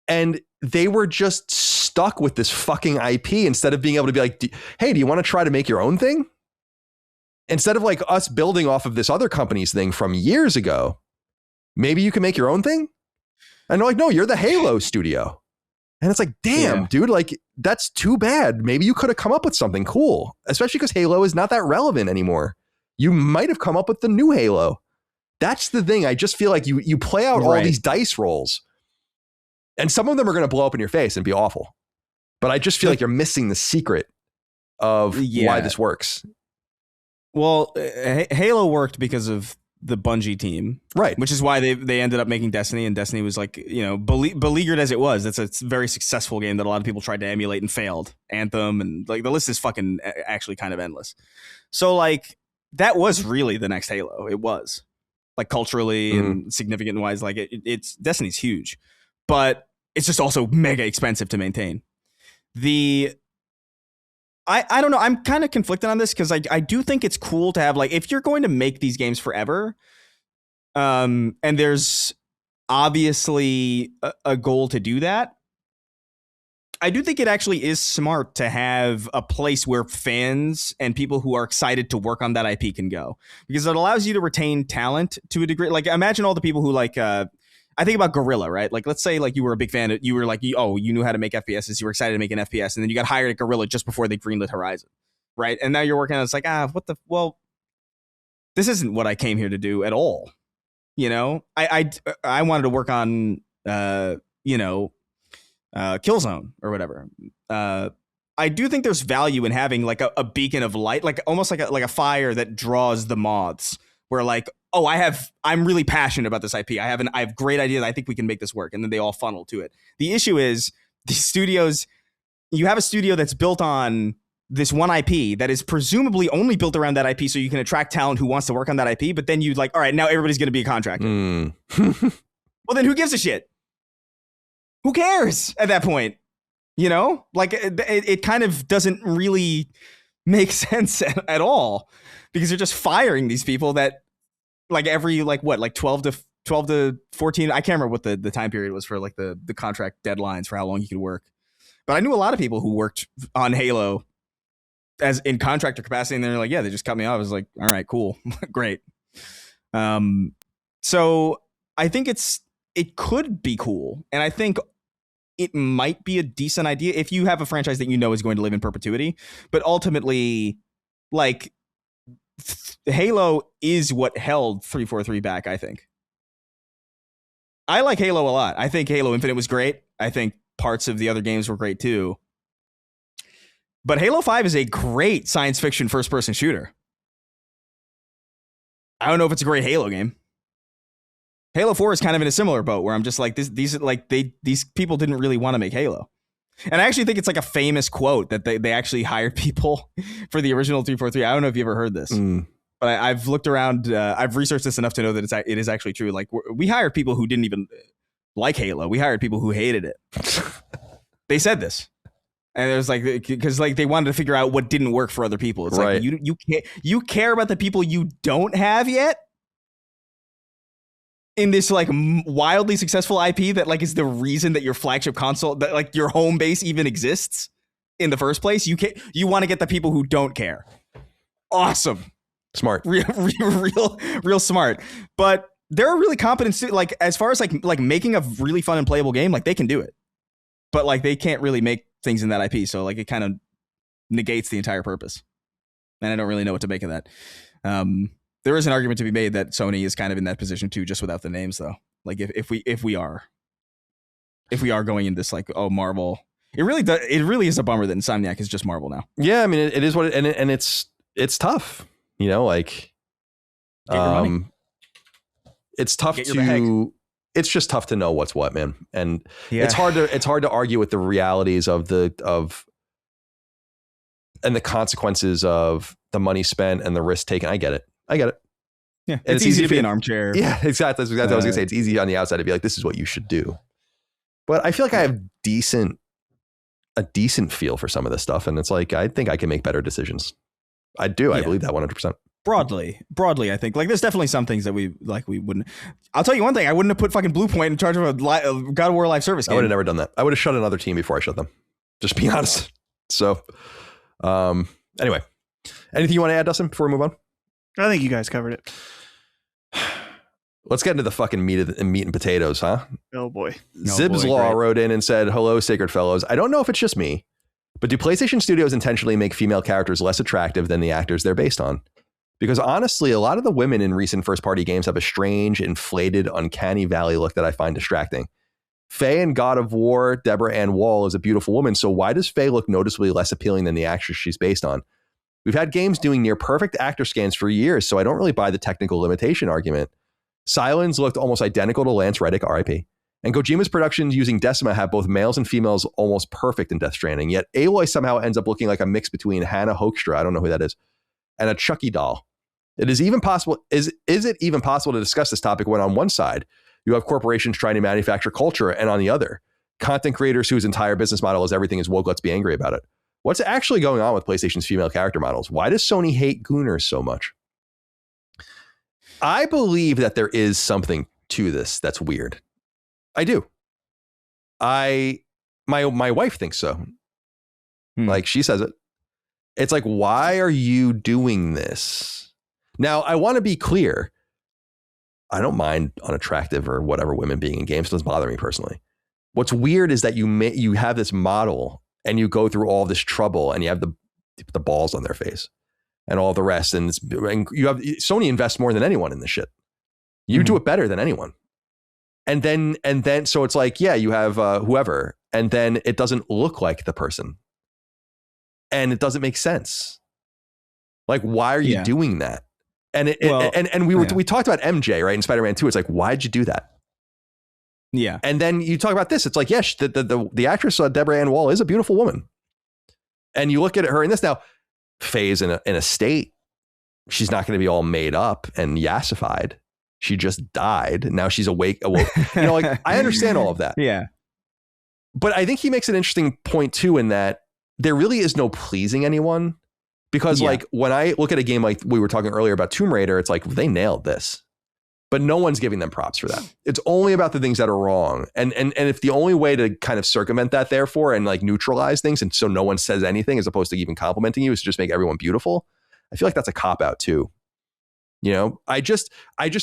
A: And they were just stuck with this fucking IP instead of being able to be like, hey, do you want to try to make your own thing? Instead of like us building off of this other company's thing from years ago, maybe you can make your own thing. And they're like, no, you're the Halo studio. And it's like, damn, dude, like, that's too bad. Maybe you could have come up with something cool, especially because Halo is not that relevant anymore. You might have come up with the new Halo. That's the thing. I just feel like you play out all these dice rolls, and some of them are going to blow up in your face and be awful. But I just feel like you're missing the secret of why this works.
B: Well, Halo worked because of the Bungie team,
A: right?
B: Which is why they ended up making Destiny, and Destiny was like, you know, beleaguered as it was. That's a very successful game that a lot of people tried to emulate and failed. Anthem, and like the list is fucking actually kind of endless. So like that was really the next Halo. It was like culturally and significant wise, like it's Destiny's huge, but it's just also mega expensive to maintain. I don't know. I'm kind of conflicted on this because I do think it's cool to have, like, if you're going to make these games forever, and there's obviously a goal to do that, I do think it actually is smart to have a place where fans and people who are excited to work on that IP can go, because it allows you to retain talent to a degree. Like, imagine all the people who I think about Guerrilla, right? Like, let's say like you were a big fan, you were like, you knew how to make FPSs, you were excited to make an FPS, and then you got hired at Guerrilla just before they greenlit Horizon, right? And now you're working on, it's like, this isn't what I came here to do at all. You know, I wanted to work on, Killzone or whatever. I do think there's value in having like a beacon of light, like almost like a fire that draws the moths, where like, oh, I'm really passionate about this IP. I have great ideas. I think we can make this work. And then they all funnel to it. The issue is these studios, you have a studio that's built on this one IP that is presumably only built around that IP so you can attract talent who wants to work on that IP. But then you like, all right, now everybody's going to be a contractor. Well, then who gives a shit? Who cares at that point? You know, like it kind of doesn't really make sense at all, because you're just firing these people that like every like 12 to 14. I can't remember what the time period was for like the contract deadlines for how long you could work. But I knew a lot of people who worked on Halo as in contractor capacity, and they're like, yeah, they just cut me off. I was like, all right, cool. Great. So I think it could be cool. And I think it might be a decent idea if you have a franchise that you know is going to live in perpetuity. But ultimately, like, Halo is what held 343 back, I think. I like Halo a lot. I think Halo Infinite was great. I think parts of the other games were great too. But Halo 5 is a great science fiction first-person shooter. I don't know if it's a great Halo game. Halo 4 is kind of in a similar boat where I'm just like, these people didn't really want to make Halo. And I actually think it's like a famous quote that they actually hired people for the original 343. I don't know if you ever heard this, but I've looked around. I've researched this enough to know that it is actually true. Like, we hired people who didn't even like Halo. We hired people who hated it. They said this. And it was like, because like they wanted to figure out what didn't work for other people. It's right. Like, you care about the people you don't have yet in this like wildly successful IP that like is the reason that your flagship console, that like your home base even exists in the first place. You want to get the people who don't care. Awesome.
A: Smart.
B: Real smart. But they're really competent, like as far as like making a really fun and playable game, like they can do it. But like they can't really make things in that IP, so like it kind of negates the entire purpose. And I don't really know what to make of that. There is an argument to be made that Sony is kind of in that position too, just without the names though. Like if we are going in this like, oh, Marvel, it really is a bummer that Insomniac is just Marvel now.
A: Yeah, I mean it is what it, and it's tough, you know, like it's tough it's just tough to know what's what, man. And it's hard to argue with the realities of and the consequences of the money spent and the risk taken. I get it.
B: Yeah. It's easy to be an armchair.
A: Yeah, exactly. That's exactly what I was gonna say. It's easy on the outside to be like, this is what you should do. But I feel like I have a decent feel for some of this stuff. And it's like, I think I can make better decisions. I do. Yeah. I believe that 100%.
B: Broadly, I think like there's definitely some things that we wouldn't. I'll tell you one thing: I wouldn't have put fucking Blue Point in charge of a God of War live service game.
A: I would have never done that. I would have shut another team before I shut them. Just be honest. So, anyway, anything you want to add, Dustin, before we move on?
C: I think you guys covered it.
A: Let's get into the fucking meat and potatoes, huh?
C: Oh boy.
A: Zib's Law wrote in and said, "Hello, Sacred Fellows. I don't know if it's just me, but do PlayStation Studios intentionally make female characters less attractive than the actors they're based on? Because honestly, a lot of the women in recent first-party games have a strange, inflated, uncanny valley look that I find distracting. Faye in God of War, Deborah Ann Wall is a beautiful woman, so why does Faye look noticeably less appealing than the actress she's based on? We've had games doing near-perfect actor scans for years, so I don't really buy the technical limitation argument. Sylens looked almost identical to Lance Reddick, RIP. And Kojima's productions using Decima have both males and females almost perfect in Death Stranding, yet Aloy somehow ends up looking like a mix between Hannah Hoekstra, I don't know who that is, and a Chucky doll. It is even possible. Is it even possible to discuss this topic when on one side you have corporations trying to manufacture culture and on the other content creators whose entire business model is everything is woke, let's be angry about it. What's actually going on with PlayStation's female character models? Why does Sony hate Gooners so much? I believe that there is something to this that's weird. I do. My wife thinks so. Like, she says it. It's like, why are you doing this? Now, I want to be clear. I don't mind unattractive or whatever women being in games. It doesn't bother me personally. What's weird is that you have this model and you go through all this trouble and you have the balls on their face and all the rest. And you have Sony invests more than anyone in this shit. You do it better than anyone. And then, so it's like, yeah, you have whoever, and then it doesn't look like the person. And it doesn't make sense. Like, why are you doing that? And we talked about MJ, right? In Spider-Man 2, it's like, why'd you do that?
B: Yeah.
A: And then you talk about this. It's like, yes, the actress Deborah Ann Wall is a beautiful woman. And you look at her in this now, Faye's in a state. She's not going to be all made up and yassified. She just died. Now she's awoke. Like, I understand all of that.
B: Yeah.
A: But I think he makes an interesting point too, in that there really is no pleasing anyone, because like, when I look at a game like we were talking earlier about Tomb Raider, it's like, they nailed this, but no one's giving them props for that. It's only about the things that are wrong. And if the only way to kind of circumvent that, therefore, and like neutralize things, and so no one says anything as opposed to even complimenting you, is to just make everyone beautiful. I feel like that's a cop out too. I just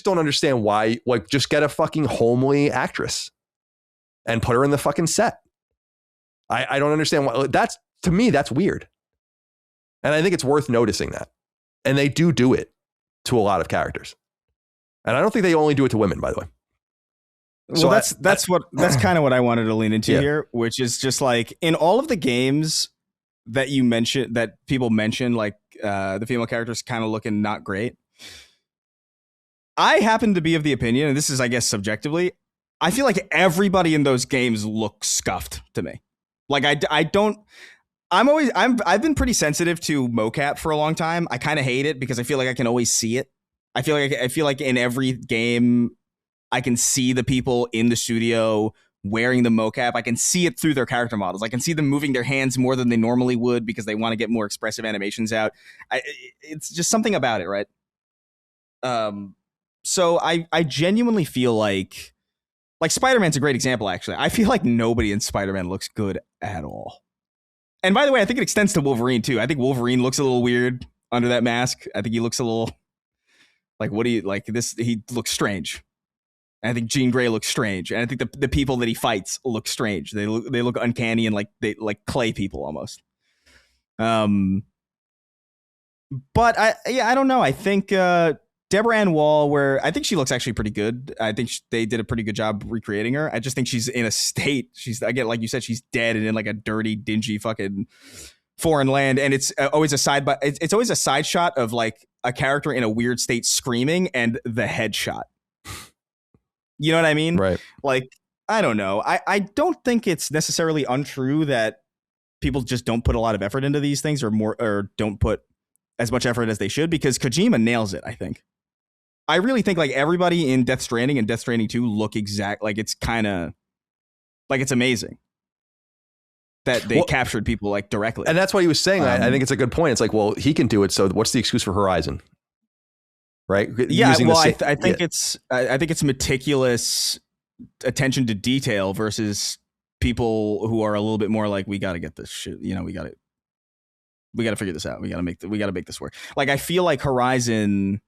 A: don't understand why. Like, just get a fucking homely actress and put her in the fucking set. I don't understand why. To me, that's weird. And I think it's worth noticing that. And they do it to a lot of characters. And I don't think they only do it to women, by the way.
B: So that's kind of what I wanted to lean into here, which is just like, in all of the games that you mentioned, that people mention, like the female characters kind of looking not great. I happen to be of the opinion, and this is, I guess, subjectively, I feel like everybody in those games looks scuffed to me. Like, I've been pretty sensitive to mocap for a long time. I kind of hate it because I feel like I can always see it. I feel like in every game I can see the people in the studio wearing the mocap. I can see it through their character models. I can see them moving their hands more than they normally would because they want to get more expressive animations out. It's just something about it, right? So I genuinely feel like Spider-Man's a great example, actually. I feel like nobody in Spider-Man looks good at all. And by the way, I think it extends to Wolverine too. I think Wolverine looks a little weird under that mask. I think he looks a little like, what do you like this? He looks strange. And I think Jean Grey looks strange. And I think the people that he fights look strange. They look uncanny and like clay people almost. But I don't know. I think Deborah Ann Wall, where I think she looks actually pretty good. I think they did a pretty good job recreating her. I just think she's in a state. Again, like you said, she's dead and in like a dirty, dingy fucking foreign land. And it's always it's always a side shot of like a character in a weird state screaming and the headshot. You know what I mean?
A: Right.
B: Like, I don't know. I don't think it's necessarily untrue that people just don't put a lot of effort into these things or don't put as much effort as they should, because Kojima nails it, I think. I really think like everybody in Death Stranding and Death Stranding 2 look exact. Like, it's kind of like, it's amazing that they captured people like directly.
A: And that's what he was saying. I think it's a good point. It's like, well, he can do it. So what's the excuse for Horizon? Right.
B: Yeah. Well, I think it's meticulous attention to detail versus people who are a little bit more like, we got to get this shit. You know, we got to figure this out. We got to make this work. Like, I feel like Horizon,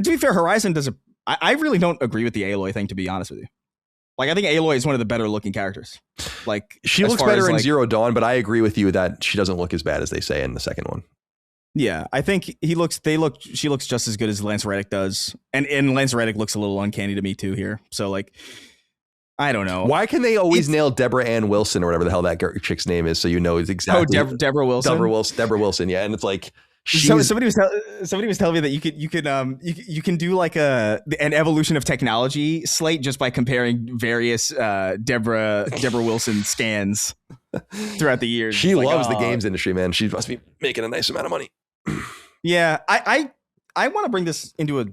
B: to be fair, Horizon does I really don't agree with the Aloy thing, to be honest with you. Like, I think Aloy is one of the better looking characters. Like,
A: she looks better in Zero Dawn, but I agree with you that she doesn't look as bad as they say in the second one.
B: Yeah, I think she looks just as good as Lance Reddick does. And Lance Reddick looks a little uncanny to me too here. So like, I don't know.
A: Why can they always nail Deborah Ann Wilson or whatever the hell that chick's name is? So you know exactly.
B: Oh, Deborah Wilson.
A: Deborah Wilson. Yeah, and it's like
B: somebody was telling me that you can do like an evolution of technology slate just by comparing various Deborah Wilson scans throughout the years.
A: She loves the games industry, man. She must be making a nice amount of money.
B: Yeah, I want to bring this into a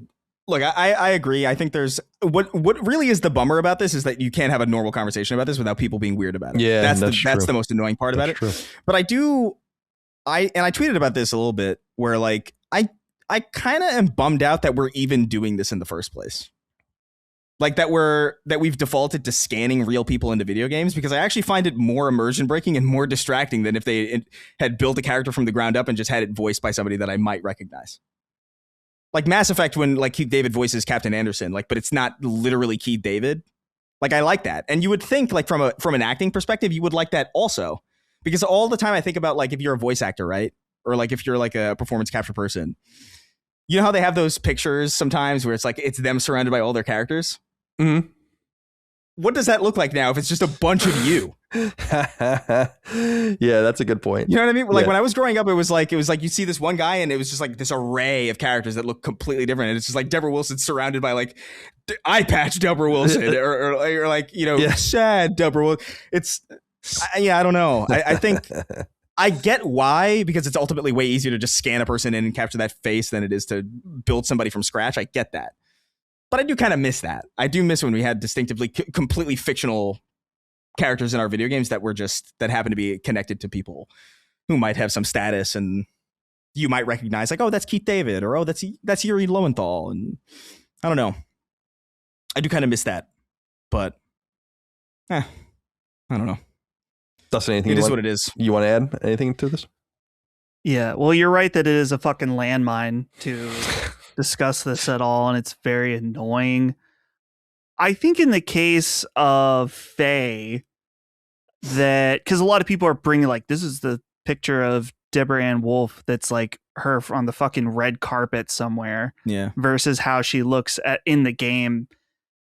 B: Look, I agree. I think there's what really is the bummer about this is that you can't have a normal conversation about this without people being weird about it.
A: Yeah,
B: that's the most annoying part about it.
A: True.
B: But I tweeted about this a little bit where like I kind of am bummed out that we're even doing this in the first place. Like that we've defaulted to scanning real people into video games, because I actually find it more immersion breaking and more distracting than if they had built a character from the ground up and just had it voiced by somebody that I might recognize. Like Mass Effect, when like Keith David voices Captain Anderson, like, but it's not literally Keith David. Like I like that, and you would think like from an acting perspective, you would like that also, because all the time I think about like if you're a voice actor, right, or like if you're like a performance capture person, you know how they have those pictures sometimes where it's like it's them surrounded by all their characters. Mm-hmm. What does that look like now if it's just a bunch of you?
A: Yeah, that's a good point.
B: You know what I mean? Like when I was growing up, it was like you see this one guy and it was just like this array of characters that look completely different. And it's just like Deborah Wilson surrounded by like eye patch Deborah Wilson or like, you know, sad Deborah Wilson. I don't know. I think I get why, because it's ultimately way easier to just scan a person in and capture that face than it is to build somebody from scratch. I get that. But I do kind of miss that. I do miss when we had distinctively completely fictional characters in our video games that happen to be connected to people who might have some status, and you might recognize like, oh, that's Keith David, or oh, that's Yuri Lowenthal, and I don't know. I do kind of miss that, but I don't know.
A: Dustin, anything?
B: It is what it is.
A: You want to add anything to this?
C: Yeah, well, you're right that it is a fucking landmine to discuss this at all, and it's very annoying. I think in the case of Faye, that because a lot of people are bringing like, this is the picture of Deborah Ann Wolf that's like her on the fucking red carpet somewhere, versus how she looks in the game.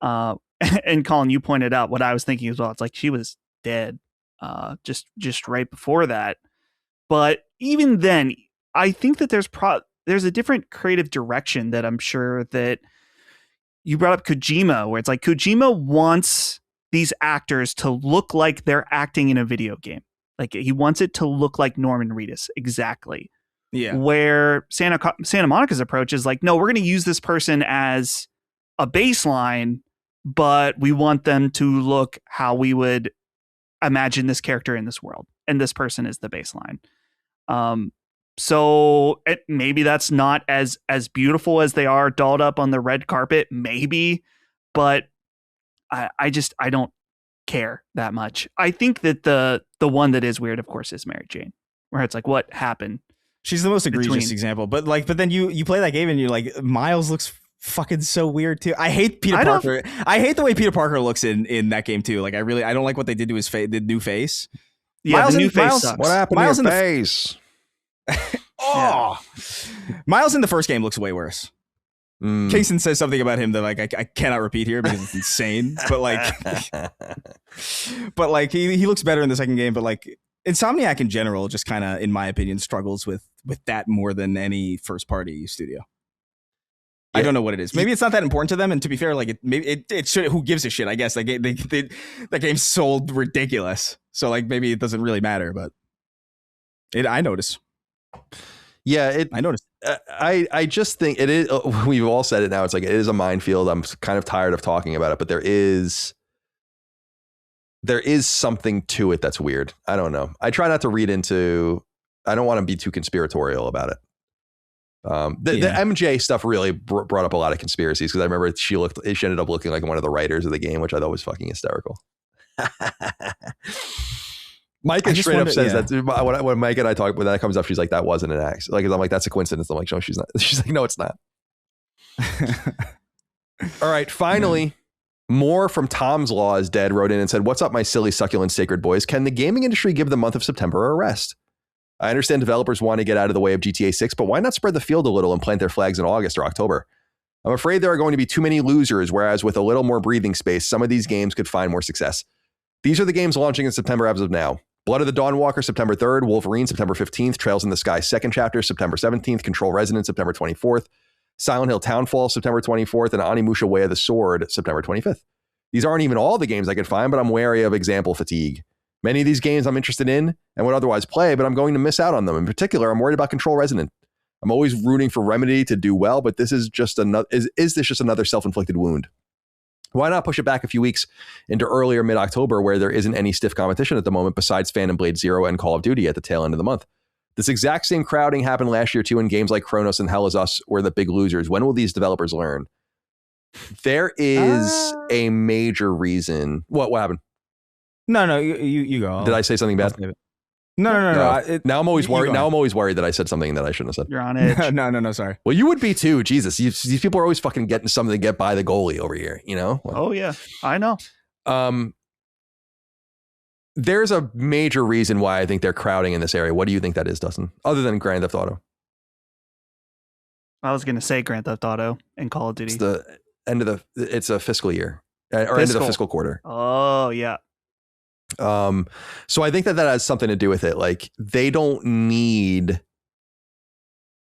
C: And Colin, you pointed out what I was thinking as well. It's like she was dead just right before that. But even then, I think that there's a different creative direction that I'm sure that you brought up Kojima, where it's like Kojima wants these actors to look like they're acting in a video game. Like he wants it to look like Norman Reedus. Exactly. Yeah. Where Santa Monica's approach is like, no, we're going to use this person as a baseline, but we want them to look how we would imagine this character in this world. And this person is the baseline. So maybe that's not as beautiful as they are dolled up on the red carpet, maybe, but I don't care that much. I think that the one that is weird, of course, is Mary Jane, where it's like, what happened?
B: She's the most egregious example, but then you play that game and you're like, Miles looks fucking so weird too. I hate Peter Parker. I hate the way Peter Parker looks in that game too. Like I don't like what they did to his face, the new face.
C: Yeah,
B: Miles
C: the new face sucks.
A: What happened to your face?
B: Miles in the first game looks way worse. Jason says something about him that like I cannot repeat here because it's insane. But like he looks better in the second game. But like Insomniac in general, just kind of, in my opinion, struggles with that more than any first party studio. Yeah. I don't know what it is. Maybe it's not that important to them. And to be fair, like it should. Who gives a shit? I guess like that game sold ridiculous. So like maybe it doesn't really matter. But I notice.
A: Yeah,
B: I noticed.
A: I just think it is. We've all said it now. It's like it is a minefield. I'm kind of tired of talking about it, but there is something to it that's weird. I don't know. I try not to read into. I don't want to be too conspiratorial about it. The MJ stuff really brought up a lot of conspiracies, because I remember she ended up looking like one of the writers of the game, which I thought was fucking hysterical. Micah straight up says that when Mike and I talk, when that comes up, she's like, that wasn't an accident. Like, I'm like, that's a coincidence. I'm like, no, she's not. She's like, no, it's not. All right. Finally, more from Tom's Law is Dead wrote in and said, what's up, my silly, succulent, sacred boys? Can the gaming industry give the month of September a rest? I understand developers want to get out of the way of GTA 6, but why not spread the field a little and plant their flags in August or October? I'm afraid there are going to be too many losers, whereas with a little more breathing space, some of these games could find more success. These are the games launching in September as of now. Blood of the Dawnwalker, September 3rd. Wolverine, September 15th. Trails in the Sky, 2nd chapter, September 17th. Control Resonant, September 24th. Silent Hill Townfall, September 24th. And Onimusha Way of the Sword, September 25th. These aren't even all the games I could find, but I'm wary of example fatigue. Many of these games I'm interested in and would otherwise play, but I'm going to miss out on them. In particular, I'm worried about Control Resonant. I'm always rooting for Remedy to do well, but this is just another. Is this just another self-inflicted wound? Why not push it back a few weeks into earlier mid-October, where there isn't any stiff competition at the moment besides Phantom Blade Zero and Call of Duty at the tail end of the month? This exact same crowding happened last year too in games like Chronos and Hell Is Us were the big losers. When will these developers learn? There is a major reason. What happened?
B: No, you go.
A: Did I say something bad?
B: No.
A: Now I'm always worried. Now I'm always worried that I said something that I shouldn't have said.
C: You're on edge.
B: No. Sorry.
A: Well, you would be too. Jesus, these people are always fucking getting something to get by the goalie over here. You know?
C: Oh yeah, I know.
A: There's a major reason why I think they're crowding in this area. What do you think that is, Dustin? Other than Grand Theft Auto?
C: I was going to say Grand Theft Auto and Call of Duty.
A: It's the end of it's a fiscal year or end of the fiscal quarter.
C: Oh yeah.
A: So I think that has something to do with it. Like they don't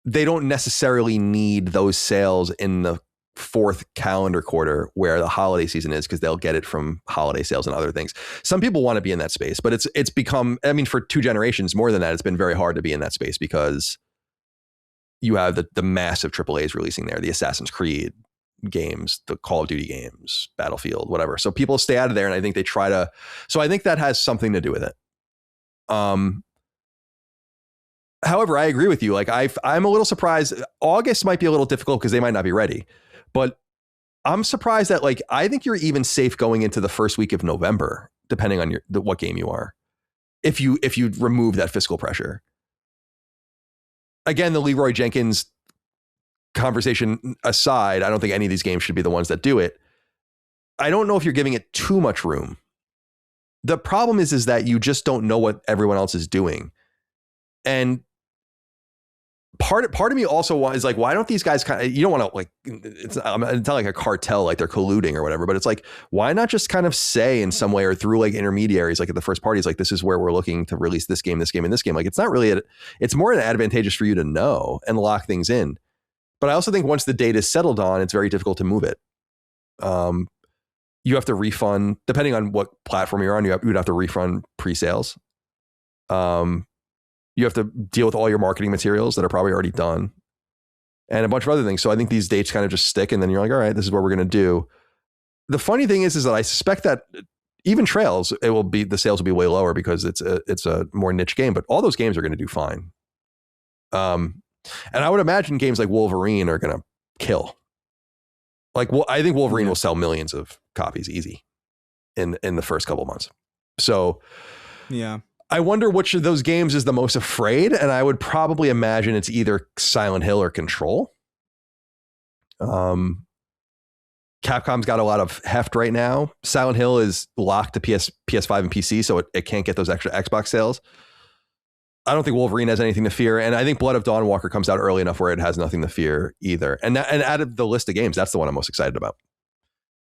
A: necessarily need those sales in the fourth calendar quarter where the holiday season is, because they'll get it from holiday sales and other things. Some people want to be in that space, but it's become, I mean, for 2 generations more than that, it's been very hard to be in that space because you have the massive AAAs releasing there, the Assassin's Creed games, the Call of Duty games, Battlefield, whatever. So people stay out of there, and I think they try to. So I think that has something to do with it. However, I agree with you. Like I'm a little surprised. August might be a little difficult because they might not be ready, but I'm surprised that like I think you're even safe going into the first week of November, depending on what game you are. If you remove that fiscal pressure. Again, the Leroy Jenkins conversation aside, I don't think any of these games should be the ones that do it. I don't know if you're giving it too much room. The problem is that you just don't know what everyone else is doing. And part of me also is like, why don't these guys kind of, you don't want to like, it's not like a cartel, like they're colluding or whatever, but it's like, why not just kind of say in some way or through like intermediaries, like at the first parties, like this is where we're looking to release this game, and this game. Like it's not really, it's more advantageous for you to know and lock things in. But I also think once the date is settled on, it's very difficult to move it. You have to refund, depending on what platform you're on, you would have to refund pre-sales. You have to deal with all your marketing materials that are probably already done and a bunch of other things. So I think these dates kind of just stick, and then you're like, all right, this is what we're going to do. The funny thing is that I suspect that even Trails, the sales will be way lower because it's a more niche game, but all those games are going to do fine. And I would imagine games like Wolverine are going to kill. Like, well, I think Wolverine will sell millions of copies easy in the first couple of months. So
B: yeah.
A: I wonder which of those games is the most afraid, and I would probably imagine it's either Silent Hill or Control. Capcom's got a lot of heft right now. Silent Hill is locked to PS5 and PC, so it can't get those extra Xbox sales. I don't think Wolverine has anything to fear, and I think Blood of Dawnwalker comes out early enough where it has nothing to fear either. And out of the list of games, that's the one I'm most excited about.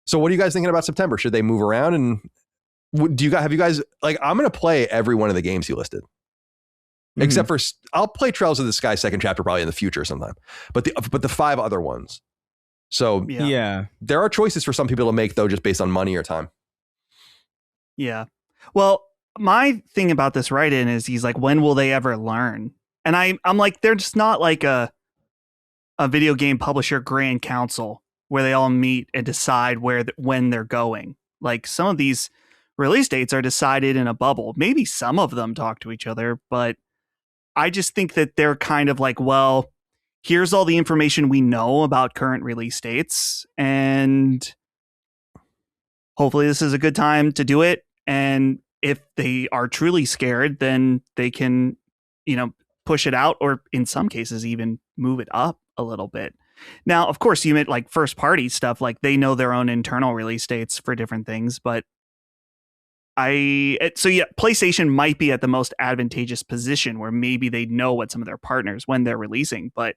A: So what are you guys thinking about September? Should they move around, and have you guys like, I'm going to play every one of the games you listed, except for I'll play Trails of the Sky second chapter probably in the future sometime, but the 5 other ones. So
B: yeah,
A: there are choices for some people to make though, just based on money or time.
C: Yeah. Well, my thing about this write-in is he's like, when will they ever learn? And I'm like, they're just not like a video game publisher grand council where they all meet and decide when they're going. Like some of these release dates are decided in a bubble. Maybe some of them talk to each other, but I just think that they're kind of like, well, here's all the information we know about current release dates, and hopefully this is a good time to do it. And if they are truly scared, then they can, push it out, or in some cases even move it up a little bit. Now, of course, you meant like first party stuff, like they know their own internal release dates for different things, but PlayStation might be at the most advantageous position where maybe they know what some of their partners when they're releasing, but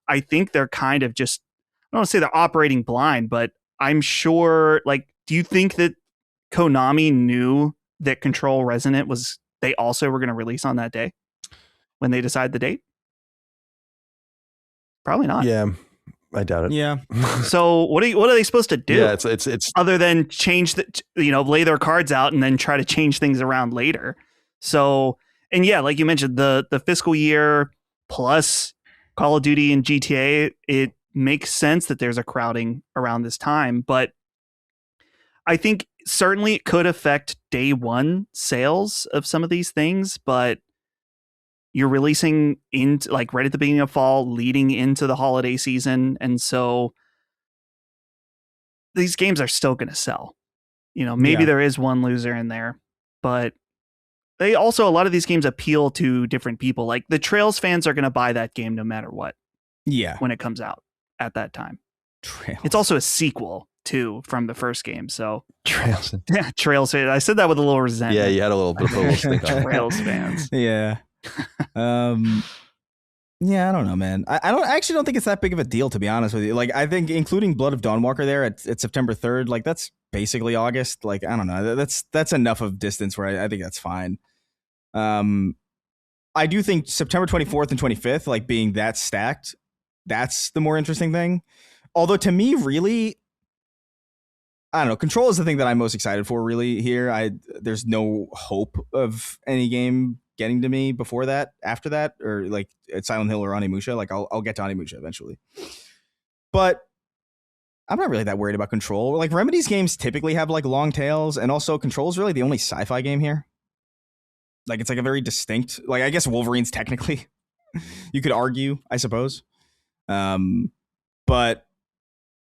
C: I think they're kind of just, I don't want to say they're operating blind, but I'm sure, like, do you think that Konami knew that Control Resonant they also were going to release on that day when they decide the date? Probably not.
A: Yeah. I doubt it.
B: Yeah.
C: So what are they supposed to do?
A: Yeah, it's
C: other than change lay their cards out and then try to change things around later. So, and yeah, like you mentioned, the fiscal year plus Call of Duty and GTA, it makes sense that there's a crowding around this time, but I think certainly it could affect day one sales of some of these things, but you're releasing into like right at the beginning of fall, leading into the holiday season. And so these games are still going to sell. Maybe there is one loser in there, but they also, a lot of these games appeal to different people. Like the Trails fans are going to buy that game no matter what.
B: Yeah.
C: When it comes out at that time.
B: Trails.
C: It's also a sequel too from the first game. So
A: Trails.
C: Yeah, Trails. I said that with a little resentment.
A: Yeah, you had a little bit of a stick on it.
C: Trails fans.
B: Yeah. Yeah, I don't know, man. I actually don't think it's that big of a deal, to be honest with you. Like, I think including Blood of Dawnwalker there at September 3rd, like that's basically August. Like, I don't know. That's enough of distance where I think that's fine. I do think September 24th and 25th, like being that stacked, that's the more interesting thing. Although to me, really, I don't know. Control is the thing that I'm most excited for, really, here. There's no hope of any game getting to me before that, after that, or like at Silent Hill or Onimusha. Like I'll get to Onimusha eventually. But I'm not really that worried about Control. Like Remedy's games typically have like long tails, and also Control's really the only sci-fi game here. Like it's like a very distinct, like I guess Wolverine's technically, you could argue, I suppose. But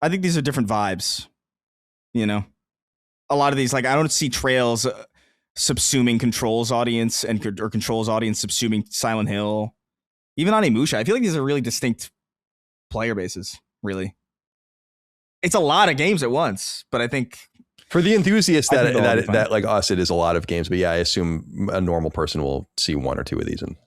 B: I think these are different vibes. A lot of these, like I don't see Trails subsuming Control's audience or Control's audience subsuming Silent Hill. Even Onimusha, I feel like these are really distinct player bases, really. It's a lot of games at once, but I think
A: for the enthusiasts that like us, it is a lot of games. But yeah, I assume a normal person will see one or two of these and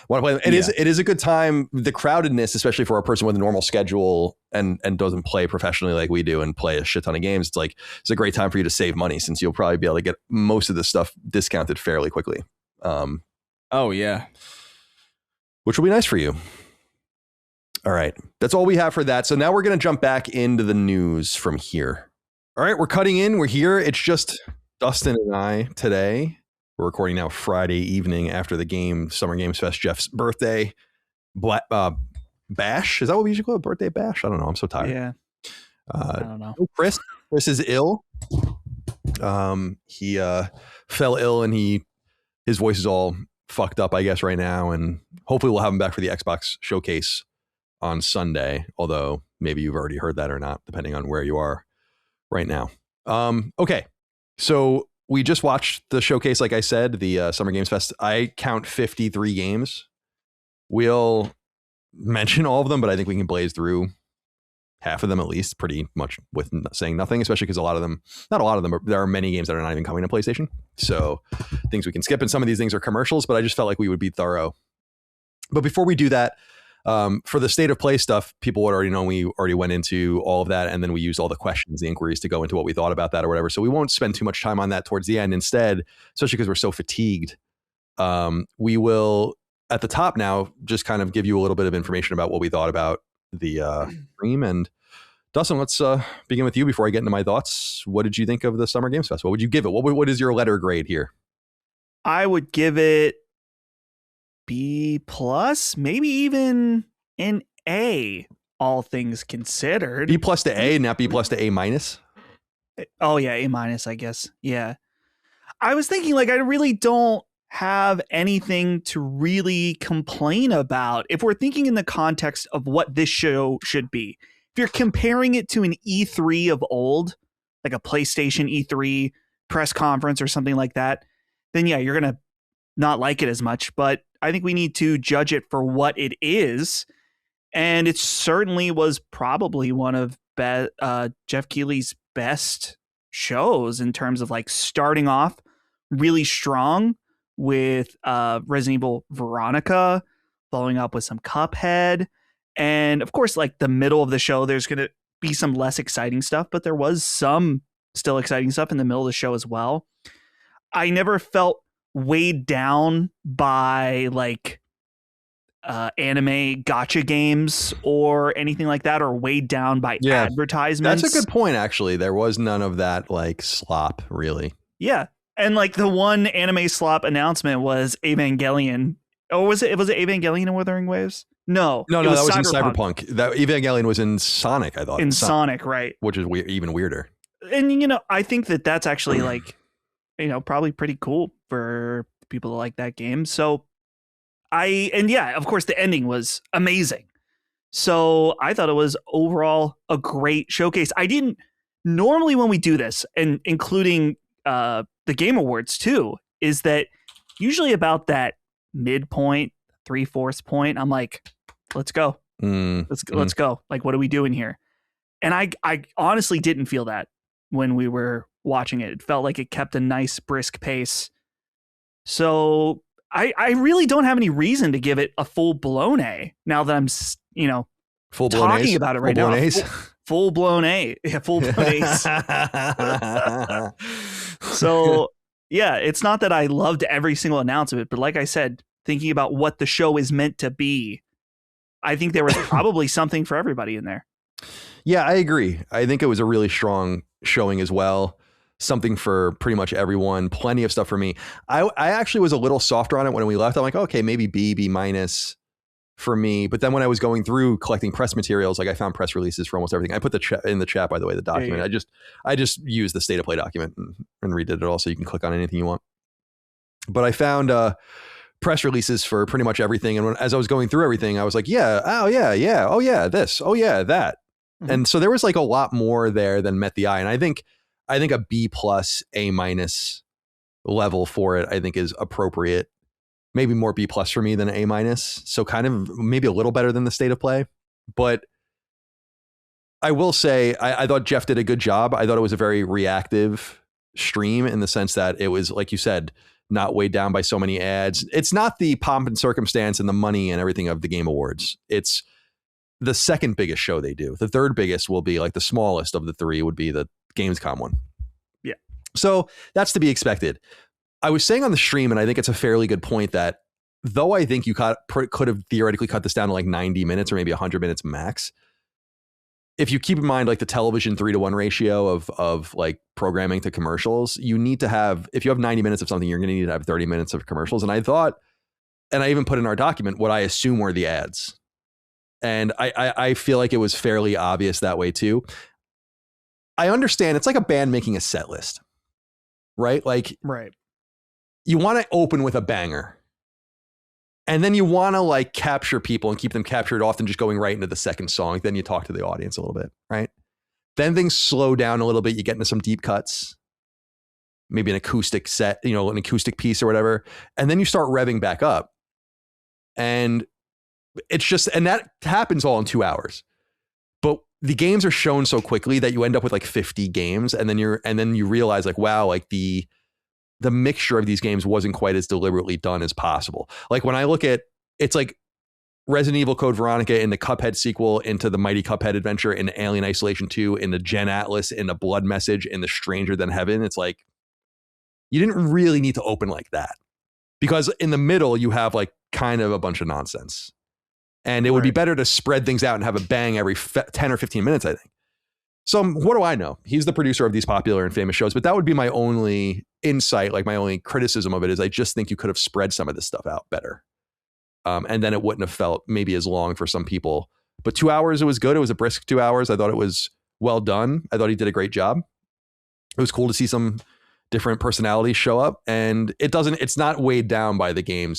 A: want to play them. It is a good time. The crowdedness, especially for a person with a normal schedule and doesn't play professionally like we do and play a shit ton of games, it's a great time for you to save money, since you'll probably be able to get most of this stuff discounted fairly quickly.
B: Oh yeah,
A: which will be nice for you. All right, that's all we have for that. So now we're going to jump back into the news from here. All right, we're cutting in. We're here. It's just Dustin and I today. We're recording now Friday evening after the Summer Games Fest, Geoff's birthday bash. Is that what we usually call it? Birthday bash? I don't know. I'm so tired.
C: Yeah. I don't know.
A: Chris is ill. He fell ill and his voice is all fucked up, I guess, right now. And hopefully we'll have him back for the Xbox showcase on Sunday. Although maybe you've already heard that or not, depending on where you are right now. Okay. So we just watched the showcase, like I said, the Summer Games Fest. I count 53 games. We'll mention all of them, but I think we can blaze through half of them at least, pretty much with saying nothing, especially because there are many games that are not even coming to PlayStation. So things we can skip, and some of these things are commercials, but I just felt like we would be thorough. But before we do that, for the state of play stuff, people would already know we already went into all of that, and then we used all the questions, the inquiries to go into what we thought about that or whatever. So we won't spend too much time on that towards the end. Instead, especially because we're so fatigued, we will at the top now just kind of give you a little bit of information about what we thought about the stream. And Dustin, let's begin with you before I get into my thoughts. What did you think of the Summer Games Fest? What would you give it? What is your letter grade here?
C: I would give it B+, maybe even an A, all things considered.
A: B+ to A, not B+ to A-.
C: Oh yeah, A-, I guess. Yeah. I was thinking, like, I really don't have anything to really complain about if we're thinking in the context of what this show should be. If you're comparing it to an E3 of old, like a PlayStation E3 press conference or something like that, then yeah, you're going to not like it as much. But I think we need to judge it for what it is. And it certainly was probably one of Geoff Keighley's best shows in terms of like starting off really strong with Resident Evil Veronica, following up with some Cuphead. And of course, like the middle of the show, there's going to be some less exciting stuff, but there was some still exciting stuff in the middle of the show as well. I never felt weighed down by like anime gotcha games or anything like that, or weighed down by advertisements.
A: That's a good point, actually. There was none of that like slop, really.
C: Yeah. And like the one anime slop announcement was Evangelion. Or was it Evangelion in Wuthering Waves? No,
A: that was in Cyberpunk. That Evangelion was in Sonic, I thought.
C: In Sonic, right.
A: Which is even weirder.
C: And, I think that's actually like, probably pretty cool for people that like that game. So of course the ending was amazing. So I thought it was overall a great showcase. I didn't normally when we do this, and including the Game Awards too, is that usually about that midpoint, 3/4 point, I'm like, let's go. Let's go. Like, what are we doing here? And I honestly didn't feel that when we were watching it. It felt like it kept a nice brisk pace. So I really don't have any reason to give it a full-blown A now that I'm,
A: full-blown
C: talking
A: A's?
C: about it right
A: full-blown
C: now.
A: A's?
C: Full-blown A. Yeah, full-blown A's. So, yeah, it's not that I loved every single ounce of it, but like I said, thinking about what the show is meant to be, I think there was probably something for everybody in there.
A: Yeah, I agree. I think it was a really strong showing as well. Something for pretty much everyone. Plenty of stuff for me. I actually was a little softer on it when we left. I'm like, okay, maybe B minus for me. But then when I was going through collecting press materials, like I found press releases for almost everything. I put in the chat, by the way, the document. Yeah. I just used the state of play document and redid it all, so you can click on anything you want. But I found press releases for pretty much everything. And as I was going through everything, I was like, yeah, oh yeah, this, oh yeah, that. Mm-hmm. And so there was like a lot more there than met the eye. And I think a B plus, A minus level for it, I think is appropriate. Maybe more B plus for me than A minus. So kind of maybe a little better than the state of play. But I will say, I thought Geoff did a good job. I thought it was a very reactive stream in the sense that it was, like you said, not weighed down by so many ads. It's not the pomp and circumstance and the money and everything of the Game Awards. It's the second biggest show they do. The third biggest will be like the smallest of the three would be the Gamescom one.
C: Yeah.
A: So that's to be expected. I was saying on the stream, and I think it's a fairly good point, that though I think you could have theoretically cut this down to like 90 minutes or maybe 100 minutes max, if you keep in mind like the television 3-to-1 ratio of like programming to commercials, you need to have, if you have 90 minutes of something, you're going to need to have 30 minutes of commercials. And I thought, and I even put in our document what I assume were the ads. And I feel like it was fairly obvious that way too. I understand it's like a band making a set list, right? Like,
C: right.
A: You want to open with a banger, and then you want to like capture people and keep them captured, often just going right into the second song. Then you talk to the audience a little bit, right? Then things slow down a little bit. You get into some deep cuts, maybe an acoustic set, an acoustic piece or whatever. And then you start revving back up. And it's just, and that happens all in 2 hours. But the games are shown so quickly that you end up with like 50 games. And then you realize like, wow, like the mixture of these games wasn't quite as deliberately done as possible. Like when I look at, it's like Resident Evil Code Veronica in the Cuphead sequel, into the Mighty Cuphead Adventure, in the Alien Isolation 2, in the Gen Atlas, in the Blood Message, in the Stranger Than Heaven. It's like, you didn't really need to open like that, because in the middle you have like kind of a bunch of nonsense, and it would be better to spread things out and have a bang every 10 or 15 minutes, I think. So what do I know? He's the producer of these popular and famous shows, but that would be my only insight, like my only criticism of it, is I just think you could have spread some of this stuff out better. And then it wouldn't have felt maybe as long for some people. But 2 hours, it was good. It was a brisk 2 hours. I thought it was well done. I thought he did a great job. It was cool to see some different personalities show up. And it's not weighed down by the Game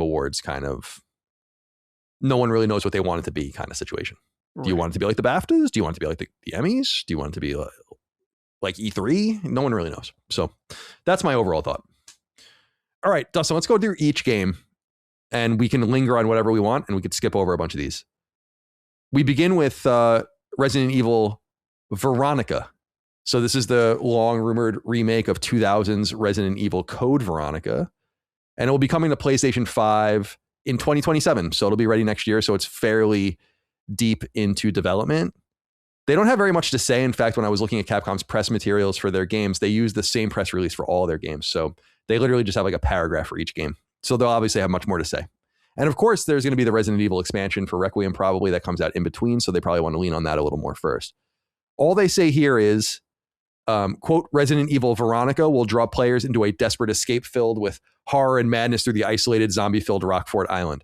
A: Awards kind of, no one really knows what they want it to be kind of situation. Do you want it to be like the BAFTAs? Do you want it to be like the Emmys? Do you want it to be like E3? No one really knows. So that's my overall thought. All right, Dustin, let's go through each game, and we can linger on whatever we want, and we could skip over a bunch of these. We begin with Resident Evil Veronica. So this is the long-rumored remake of 2000's Resident Evil Code Veronica, and it will be coming to PlayStation 5 in 2027. So it'll be ready next year. So it's fairly deep into development. They don't have very much to say. In fact, when I was looking at Capcom's press materials for their games, they use the same press release for all their games. So they literally just have like a paragraph for each game. So they'll obviously have much more to say. And of course, there's going to be the Resident Evil expansion for Requiem probably that comes out in between. So they probably want to lean on that a little more first. All they say here is, quote, Resident Evil Veronica will draw players into a desperate escape filled with horror and madness through the isolated zombie-filled Rockfort Island.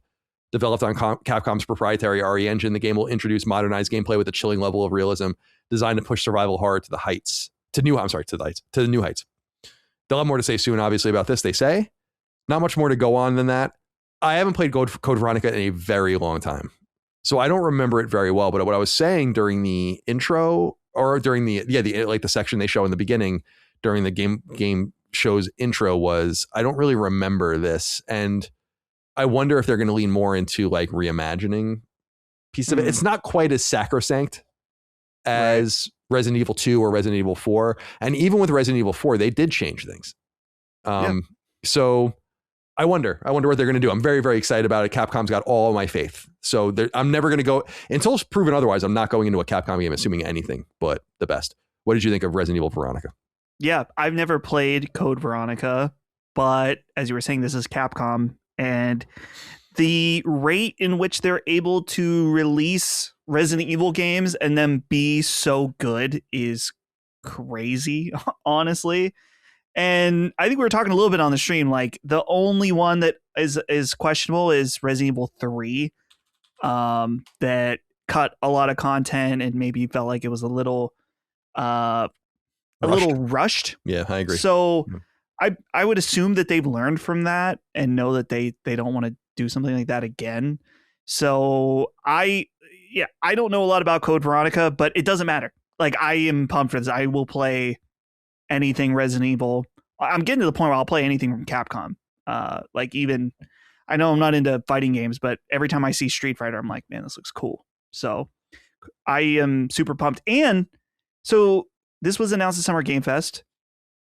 A: Developed on Capcom's proprietary RE engine, the game will introduce modernized gameplay with a chilling level of realism, designed to push survival horror to the new heights. They'll have more to say soon, obviously, about this. They say not much more to go on than that. I haven't played Code Veronica in a very long time, so I don't remember it very well. But what I was saying during the intro, or during the section they show in the beginning during the game show's intro, was I don't really remember this, and I wonder if they're going to lean more into like reimagining piece of it. It's not quite as sacrosanct as Resident Evil 2 or Resident Evil 4. And even with Resident Evil 4, they did change things. So I wonder what they're going to do. I'm very, very excited about it. Capcom's got all my faith. So I'm never going to go until it's proven otherwise. I'm not going into a Capcom game assuming anything but the best. What did you think of Resident Evil Veronica?
C: Yeah, I've never played Code Veronica, but as you were saying, this is Capcom. And the rate in which they're able to release Resident Evil games and then be so good is crazy, honestly. And I think we were talking a little bit on the stream, like the only one that is questionable is Resident Evil 3, that cut a lot of content and maybe felt like it was a little rushed.
A: Yeah, I agree.
C: So I would assume that they've learned from that and know that they don't want to do something like that again. So I don't know a lot about Code Veronica, but it doesn't matter. Like, I am pumped for this. I will play anything Resident Evil. I'm getting to the point where I'll play anything from Capcom. Like, even, I know I'm not into fighting games, but every time I see Street Fighter, I'm like, man, this looks cool. So I am super pumped. And so this was announced at Summer Game Fest.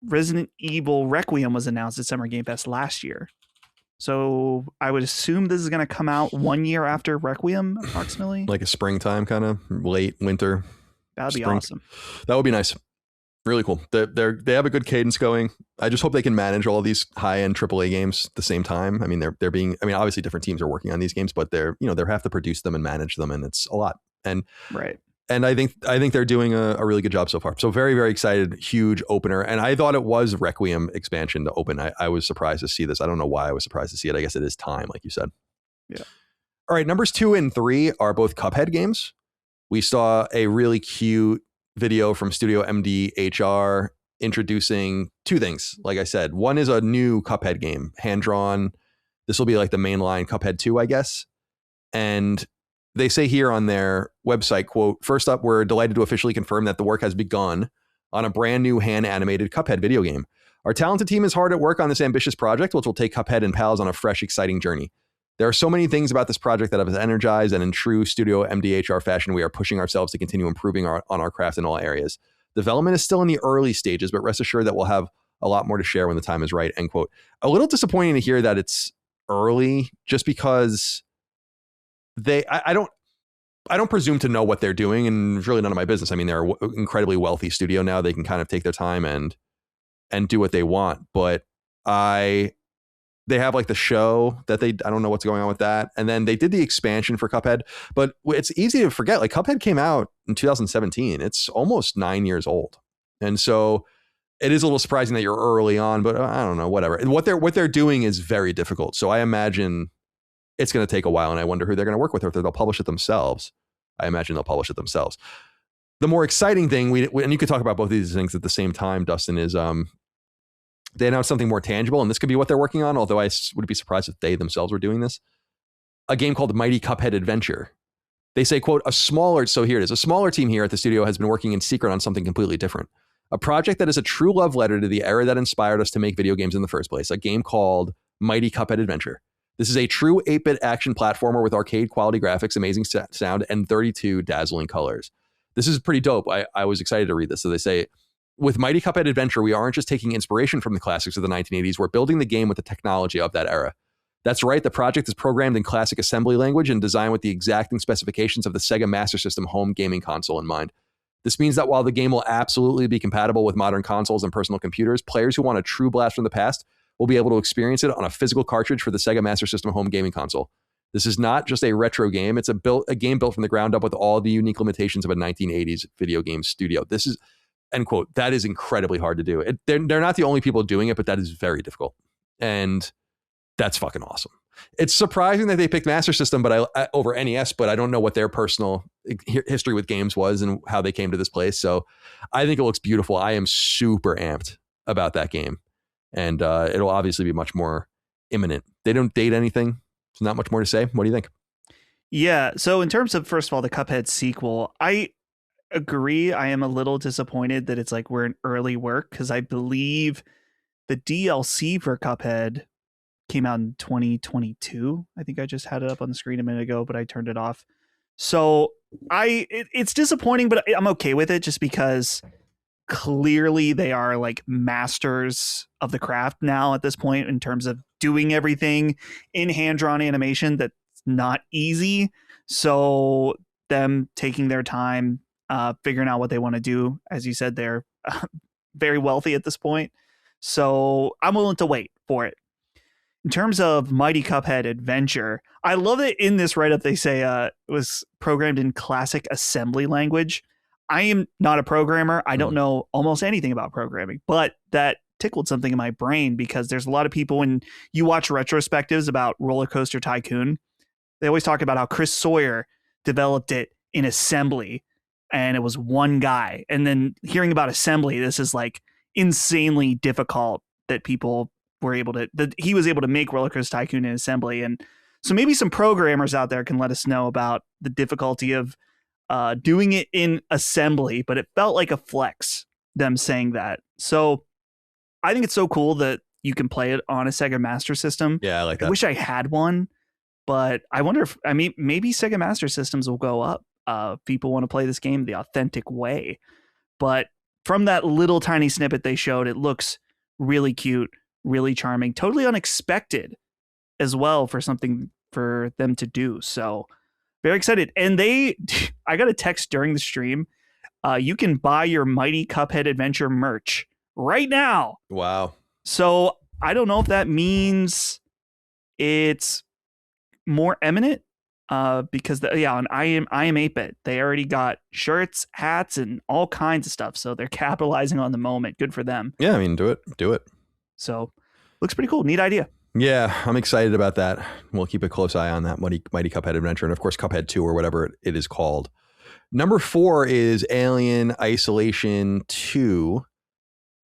C: Resident Evil Requiem was announced at Summer Game Fest last year. So I would assume this is going to come out 1 year after Requiem, approximately.
A: Like a springtime, kind of late winter.
C: That'd be awesome.
A: That would be nice. Really cool. They have a good cadence going. I just hope they can manage all of these high-end AAA games at the same time. I mean, obviously different teams are working on these games, but they have to produce them and manage them, and it's a lot. And
C: right.
A: And I think they're doing a really good job so far. So very, very excited. Huge opener. And I thought it was Requiem expansion to open. I was surprised to see this. I don't know why I was surprised to see it. I guess it is time, like you said.
C: Yeah.
A: All right. Numbers 2 and 3 are both Cuphead games. We saw a really cute video from Studio MDHR introducing two things. Like I said, one is a new Cuphead game, hand-drawn. This will be like the mainline Cuphead 2, I guess. And they say here on their website, quote, "First up, we're delighted to officially confirm that the work has begun on a brand new hand-animated Cuphead video game. Our talented team is hard at work on this ambitious project, which will take Cuphead and pals on a fresh, exciting journey. There are so many things about this project that have us energized, and in true Studio MDHR fashion, we are pushing ourselves to continue improving on our craft in all areas. Development is still in the early stages, but rest assured that we'll have a lot more to share when the time is right," end quote. A little disappointing to hear that it's early, just because I don't presume to know what they're doing, and it's really none of my business. I mean, they're an incredibly wealthy studio now. They can kind of take their time and do what they want. But they have like the show that I don't know what's going on with that. And then they did the expansion for Cuphead, but it's easy to forget, like Cuphead came out in 2017. It's almost 9 years old. And so it is a little surprising that you're early on, but I don't know, whatever. And what they're doing is very difficult. So I imagine it's going to take a while, and I wonder who they're going to work with, or if they'll publish it themselves. I imagine they'll publish it themselves. The more exciting thing, and you could talk about both of these things at the same time, Dustin, is they announced something more tangible, and this could be what they're working on, although I would be surprised if they themselves were doing this. A game called Mighty Cuphead Adventure. They say, quote, a smaller team here at the studio has been working in secret on something completely different. A project that is a true love letter to the era that inspired us to make video games in the first place. A game called Mighty Cuphead Adventure. This is a true 8-bit action platformer with arcade quality graphics, amazing sound, and 32 dazzling colors. This is pretty dope. I was excited to read this. So they say, with Mighty Cuphead Adventure, we aren't just taking inspiration from the classics of the 1980s. We're building the game with the technology of that era. That's right. The project is programmed in classic assembly language and designed with the exacting specifications of the Sega Master System home gaming console in mind. This means that while the game will absolutely be compatible with modern consoles and personal computers, players who want a true blast from the past will be able to experience it on a physical cartridge for the Sega Master System home gaming console. This is not just a retro game. It's a game built from the ground up with all the unique limitations of a 1980s video game studio. This is, end quote, that is incredibly hard to do. They're not the only people doing it, but that is very difficult. And that's fucking awesome. It's surprising that they picked Master System, but I over NES. But I don't know what their personal history with games was and how they came to this place. So I think it looks beautiful. I am super amped about that game, and it'll obviously be much more imminent. They don't date anything. There's not much more to say. What do you think?
C: Yeah. So in terms of, first of all, the Cuphead sequel, I agree. I am a little disappointed that it's like we're in early work, because I believe the DLC for Cuphead came out in 2022. I think I just had it up on the screen a minute ago, but I turned it off. So it's disappointing, but I'm okay with it, just because clearly they are like masters of the craft now at this point in terms of doing everything in hand-drawn animation. That's not easy. So them taking their time, figuring out what they want to do. As you said, they're very wealthy at this point. So I'm willing to wait for it. In terms of Mighty Cuphead Adventure, I love that in this write-up they say it was programmed in classic assembly language. I am not a programmer. I don't know almost anything about programming, but that tickled something in my brain, because there's a lot of people, when you watch retrospectives about Roller Coaster Tycoon, they always talk about how Chris Sawyer developed it in assembly and it was one guy. And then hearing about assembly, this is like insanely difficult that people were able to, that he was able to make Roller Coaster Tycoon in assembly. And so maybe some programmers out there can let us know about the difficulty of doing it in assembly, but it felt like a flex, them saying that. So I think it's so cool that you can play it on a Sega Master System.
A: Yeah, I like that.
C: I wish I had one, but I wonder if, I mean, maybe Sega Master Systems will go up. People want to play this game the authentic way. But from that little tiny snippet they showed, it looks really cute, really charming, totally unexpected as well for something for them to do. So very excited. And I got a text during the stream. You can buy your Mighty Cuphead Adventure merch right now.
A: Wow.
C: So I don't know if that means it's more eminent, because on I am 8-bit, they already got shirts, hats, and all kinds of stuff. So they're capitalizing on the moment. Good for them.
A: Yeah, I mean, do it.
C: So looks pretty cool. Neat idea.
A: Yeah, I'm excited about that. We'll keep a close eye on that Mighty Cuphead Adventure, and of course Cuphead 2 or whatever it is called. Number 4 is Alien Isolation 2.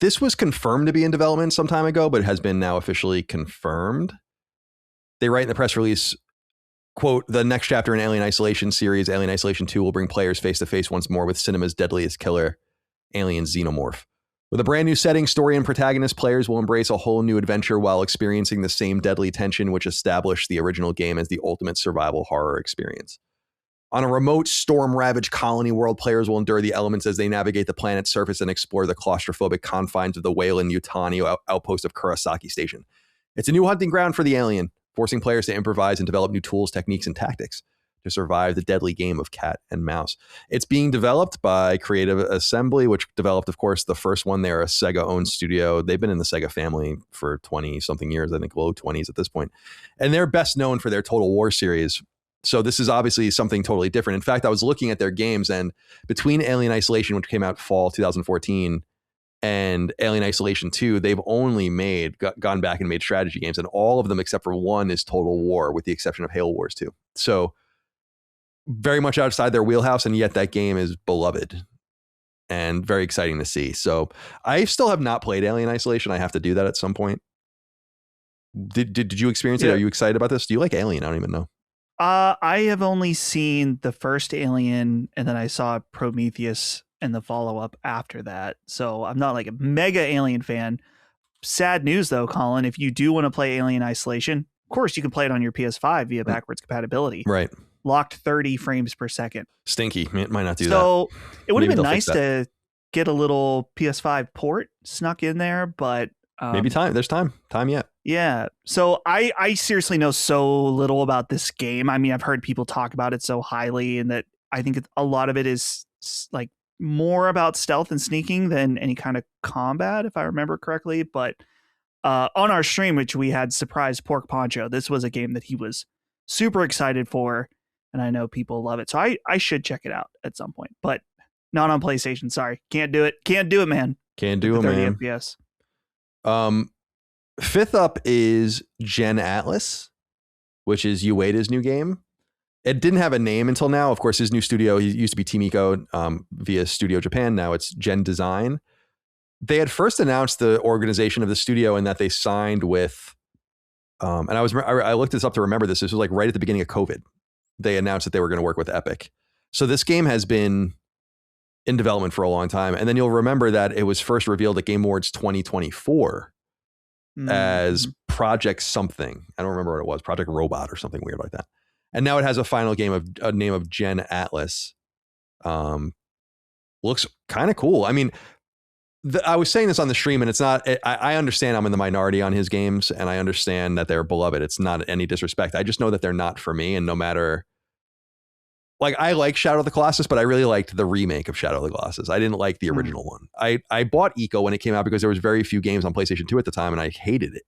A: This was confirmed to be in development some time ago, but has been now officially confirmed. They write in the press release, quote, "The next chapter in Alien Isolation series, Alien Isolation 2, will bring players face to face once more with cinema's deadliest killer, Alien Xenomorph. With a brand new setting, story, and protagonist, players will embrace a whole new adventure while experiencing the same deadly tension which established the original game as the ultimate survival horror experience. On a remote, storm-ravaged colony world, players will endure the elements as they navigate the planet's surface and explore the claustrophobic confines of the Weyland-Yutani outpost of Kurosaki Station. It's a new hunting ground for the alien, forcing players to improvise and develop new tools, techniques, and tactics to survive the deadly game of cat and mouse. It's being developed by Creative Assembly, which developed, of course, the first one. They're a Sega-owned studio. They've been in the Sega family for 20-something years, I think low 20s at this point. And they're best known for their Total War series. So this is obviously something totally different. In fact, I was looking at their games, and between Alien Isolation, which came out fall 2014, and Alien Isolation 2, they've only gone back and made strategy games, and all of them except for one is Total War, with the exception of Halo Wars 2. So very much outside their wheelhouse, and yet that game is beloved and very exciting to see. So I still have not played Alien Isolation. I have to do that at some point. Did you experience it? Are you excited about this? Do you like Alien? I don't even know.
C: I have only seen the first Alien, and then I saw Prometheus and the follow-up after that. So I'm not like a mega Alien fan. Sad news, though, Colin. If you do want to play Alien Isolation, of course, you can play it on your PS5 via backwards compatibility.
A: Right.
C: Locked 30 frames per second.
A: Stinky. It might not do that.
C: So it would have been nice to get a little PS5 port snuck in there, but...
A: maybe time. There's time. Time yet.
C: Yeah. So I seriously know so little about this game. I mean, I've heard people talk about it so highly, and that I think a lot of it is like more about stealth and sneaking than any kind of combat, if I remember correctly. But on our stream, which we had surprised Pork Poncho, this was a game that he was super excited for, and I know people love it. So I should check it out at some point, but not on PlayStation. Sorry. Can't do it. Can't do it, man.
A: Can't do it, man.
C: 30 FPS.
A: Fifth up is Gen Atlas. which is Ueda's new game. It didn't have a name until now. Of course, his new studio, he used to be Team Ico via Studio Japan. Now it's Gen Design. They had first announced the organization of the studio and that they signed with, and I looked this up to remember this. This was like right at the beginning of COVID. They announced that they were going to work with Epic. So this game has been in development for a long time. And then you'll remember that it was first revealed at Game Awards 2024 as Project something. I don't remember what it was, Project Robot or something weird like that. And now it has a final game of a name of Gen Atlas. Looks kind of cool. I mean, I was saying this on the stream, and it's not. I understand I'm in the minority on his games, and I understand that they're beloved. It's not any disrespect. I just know that they're not for me. And no matter, like, I like Shadow of the Colossus, but I really liked the remake of Shadow of the Colossus. I didn't like the original one. I bought Ico when it came out because there was very few games on PlayStation 2 at the time, and I hated it.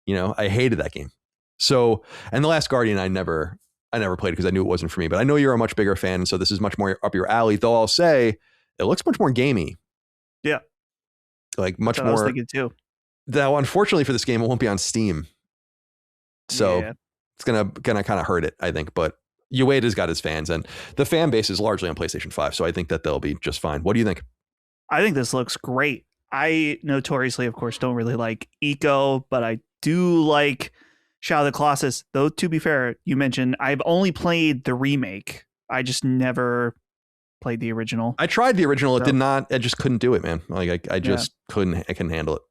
A: You know, I hated that game. So, and The Last Guardian, I never played because I knew it wasn't for me. But I know you're a much bigger fan, so this is much more up your alley. Though I'll say it looks much more gamey.
C: Yeah,
A: like much more.
C: I was thinking too.
A: Though unfortunately for this game, it won't be on Steam, so it's gonna kind of hurt it, I think. But Ueda's got his fans, and the fan base is largely on PlayStation 5, so I think that they'll be just fine. What do you think?
C: I think this looks great. I notoriously, of course, don't really like Ico, but I do like Shadow of the Colossus. Though, to be fair, you mentioned I've only played the remake. I just never played the original.
A: I tried the original. It did not. I just couldn't do it, man. Like I just couldn't. I couldn't handle it.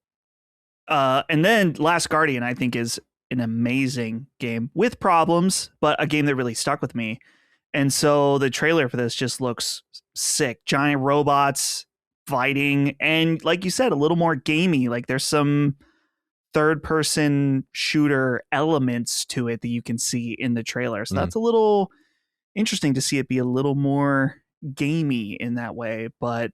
C: And then Last Guardian, I think, is an amazing game with problems, but a game that really stuck with me. And so the trailer for this just looks sick. Giant robots fighting, and like you said, a little more gamey. Like there's some third-person shooter elements to it that you can see in the trailer. So that's a little interesting to see it be a little more gamey in that way. But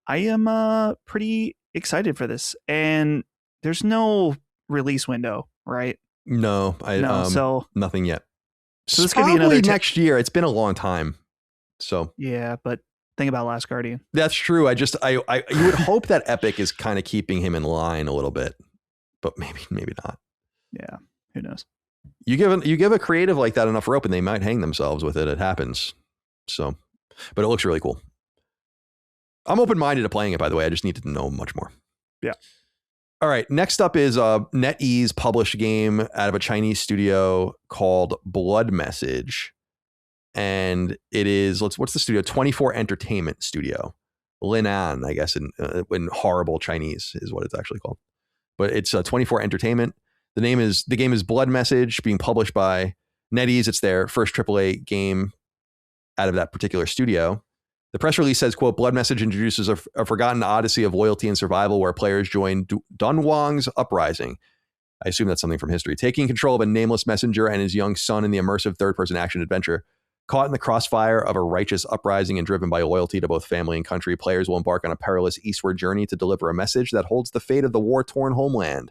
C: I am pretty excited for this. And there's no release window, right?
A: No, so nothing yet.
C: So this could be another
A: next year. It's been a long time. So
C: yeah, but think about Last Guardian.
A: That's true. I you would hope that Epic is kind of keeping him in line a little bit, but maybe not.
C: Yeah, who knows?
A: You give a creative like that enough rope, and they might hang themselves with it. It happens. So, but it looks really cool. I'm open-minded to playing it, by the way. I just need to know much more.
C: Yeah. All
A: right. Next up is a NetEase published game out of a Chinese studio called Blood Message. And it is, what's the studio? 24 Entertainment Studio. Linan, I guess, in horrible Chinese is what it's actually called. But it's 24 Entertainment. The game is Blood Message, being published by NetEase. It's their first AAA game out of that particular studio. The press release says, quote, Blood Message introduces a forgotten odyssey of loyalty and survival where players join Dunhuang's uprising. I assume that's something from history. Taking control of a nameless messenger and his young son in the immersive third-person action adventure. Caught in the crossfire of a righteous uprising and driven by loyalty to both family and country, players will embark on a perilous eastward journey to deliver a message that holds the fate of the war-torn homeland.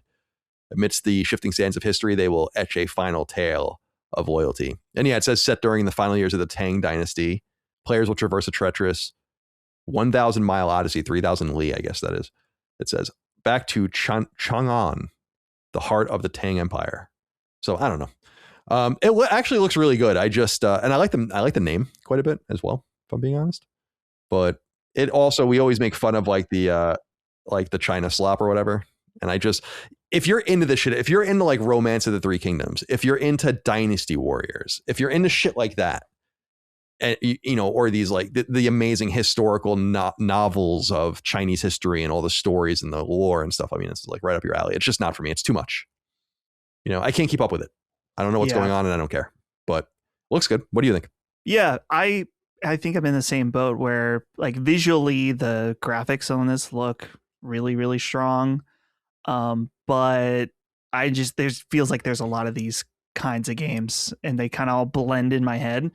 A: Amidst the shifting sands of history, they will etch a final tale of loyalty. And yeah, it says set during the final years of the Tang Dynasty. Players will traverse a treacherous 1,000-mile odyssey, 3,000 li, I guess that is. It says, back to Chang'an, the heart of the Tang Empire. So I don't know. It actually looks really good. I just and I like the name quite a bit as well, if I'm being honest. But it also, we always make fun of like the China slop or whatever. And if you're into this shit, if you're into like Romance of the Three Kingdoms, if you're into Dynasty Warriors, if you're into shit like that, and or these like the amazing historical novels of Chinese history and all the stories and the lore and stuff, I mean, it's like right up your alley. It's just not for me. It's too much. I can't keep up with it. I don't know what's going on, and I don't care. But looks good. What do you think? Yeah,
C: I think I'm in the same boat where like visually the graphics on this look really, really strong. But feels like there's a lot of these kinds of games and they kind of all blend in my head.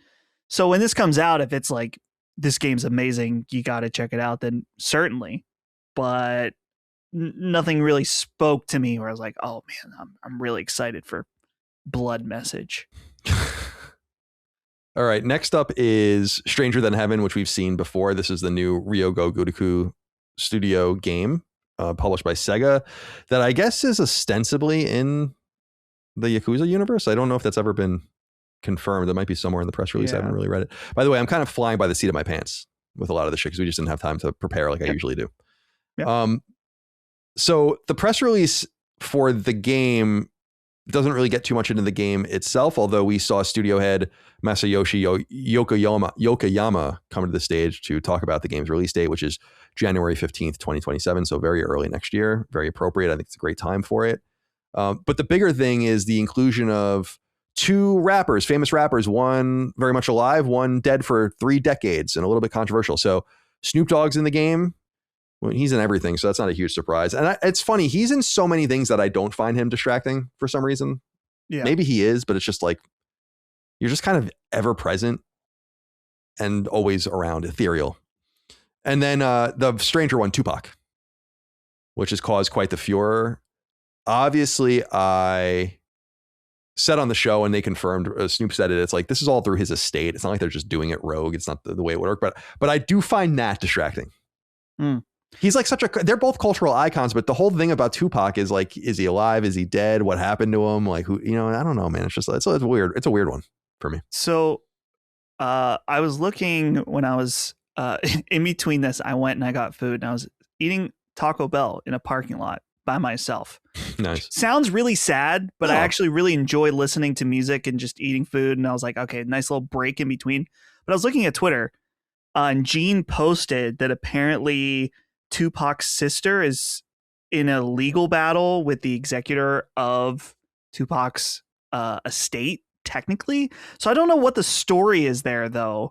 C: So when this comes out, if it's like, this game's amazing, you got to check it out, then certainly. But nothing really spoke to me where I was like, oh man, I'm really excited for Blood Message.
A: All right. Next up is Stranger Than Heaven, which we've seen before. This is the new Ryogo Gotoku studio game, published by Sega, that I guess is ostensibly in the Yakuza universe. I don't know if that's ever been confirmed. That might be somewhere in the press release. I haven't really read it. By the way, I'm kind of flying by the seat of my pants with a lot of the shit because we just didn't have time to prepare like I usually do. So the press release for the game doesn't really get too much into the game itself, although we saw studio head Masayoshi Yokoyama come to the stage to talk about the game's release date, which is January 15th, 2027. So very early next year. Very appropriate. I think it's a great time for it. But the bigger thing is the inclusion of two rappers, famous rappers, one very much alive, one dead for 3 decades and a little bit controversial. So Snoop Dogg's in the game. Well, he's in everything, so that's not a huge surprise. And it's funny, he's in so many things that I don't find him distracting for some reason. Yeah. Maybe he is, but it's just like, you're just kind of ever present and always around, ethereal. And then the stranger one, Tupac, which has caused quite the furor. Obviously, I said on the show, and they confirmed, Snoop said it, it's like, this is all through his estate. It's not like they're just doing it rogue. It's not the way it would work. But I do find that distracting. He's like they're both cultural icons, but the whole thing about Tupac is like, is he alive? Is he dead? What happened to him? Like, who, I don't know, man. It's just, it's weird. It's a weird one for me.
C: So I was looking when I was in between this, I went and I got food, and I was eating Taco Bell in a parking lot by myself.
A: Nice.
C: Sounds really sad, but I actually really enjoy listening to music and just eating food. And I was like, okay, nice little break in between. But I was looking at Twitter, and Gene posted that apparently Tupac's sister is in a legal battle with the executor of Tupac's estate, technically. So I don't know what the story is there, though.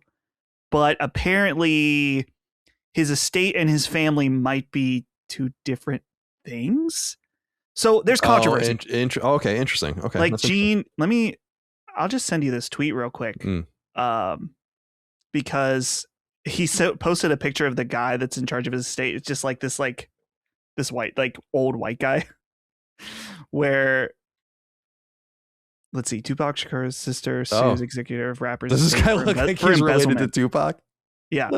C: But apparently his estate and his family might be 2 different things. So there's controversy.
A: Okay, interesting. Okay.
C: Like, Gene, I'll just send you this tweet real quick. Because he posted a picture of the guy that's in charge of his estate. It's just like this white, like old white guy. Where, let's see, Tupac Shakur's sister sues executive of rappers.
A: Does this guy look like he's related to Tupac?
C: Yeah.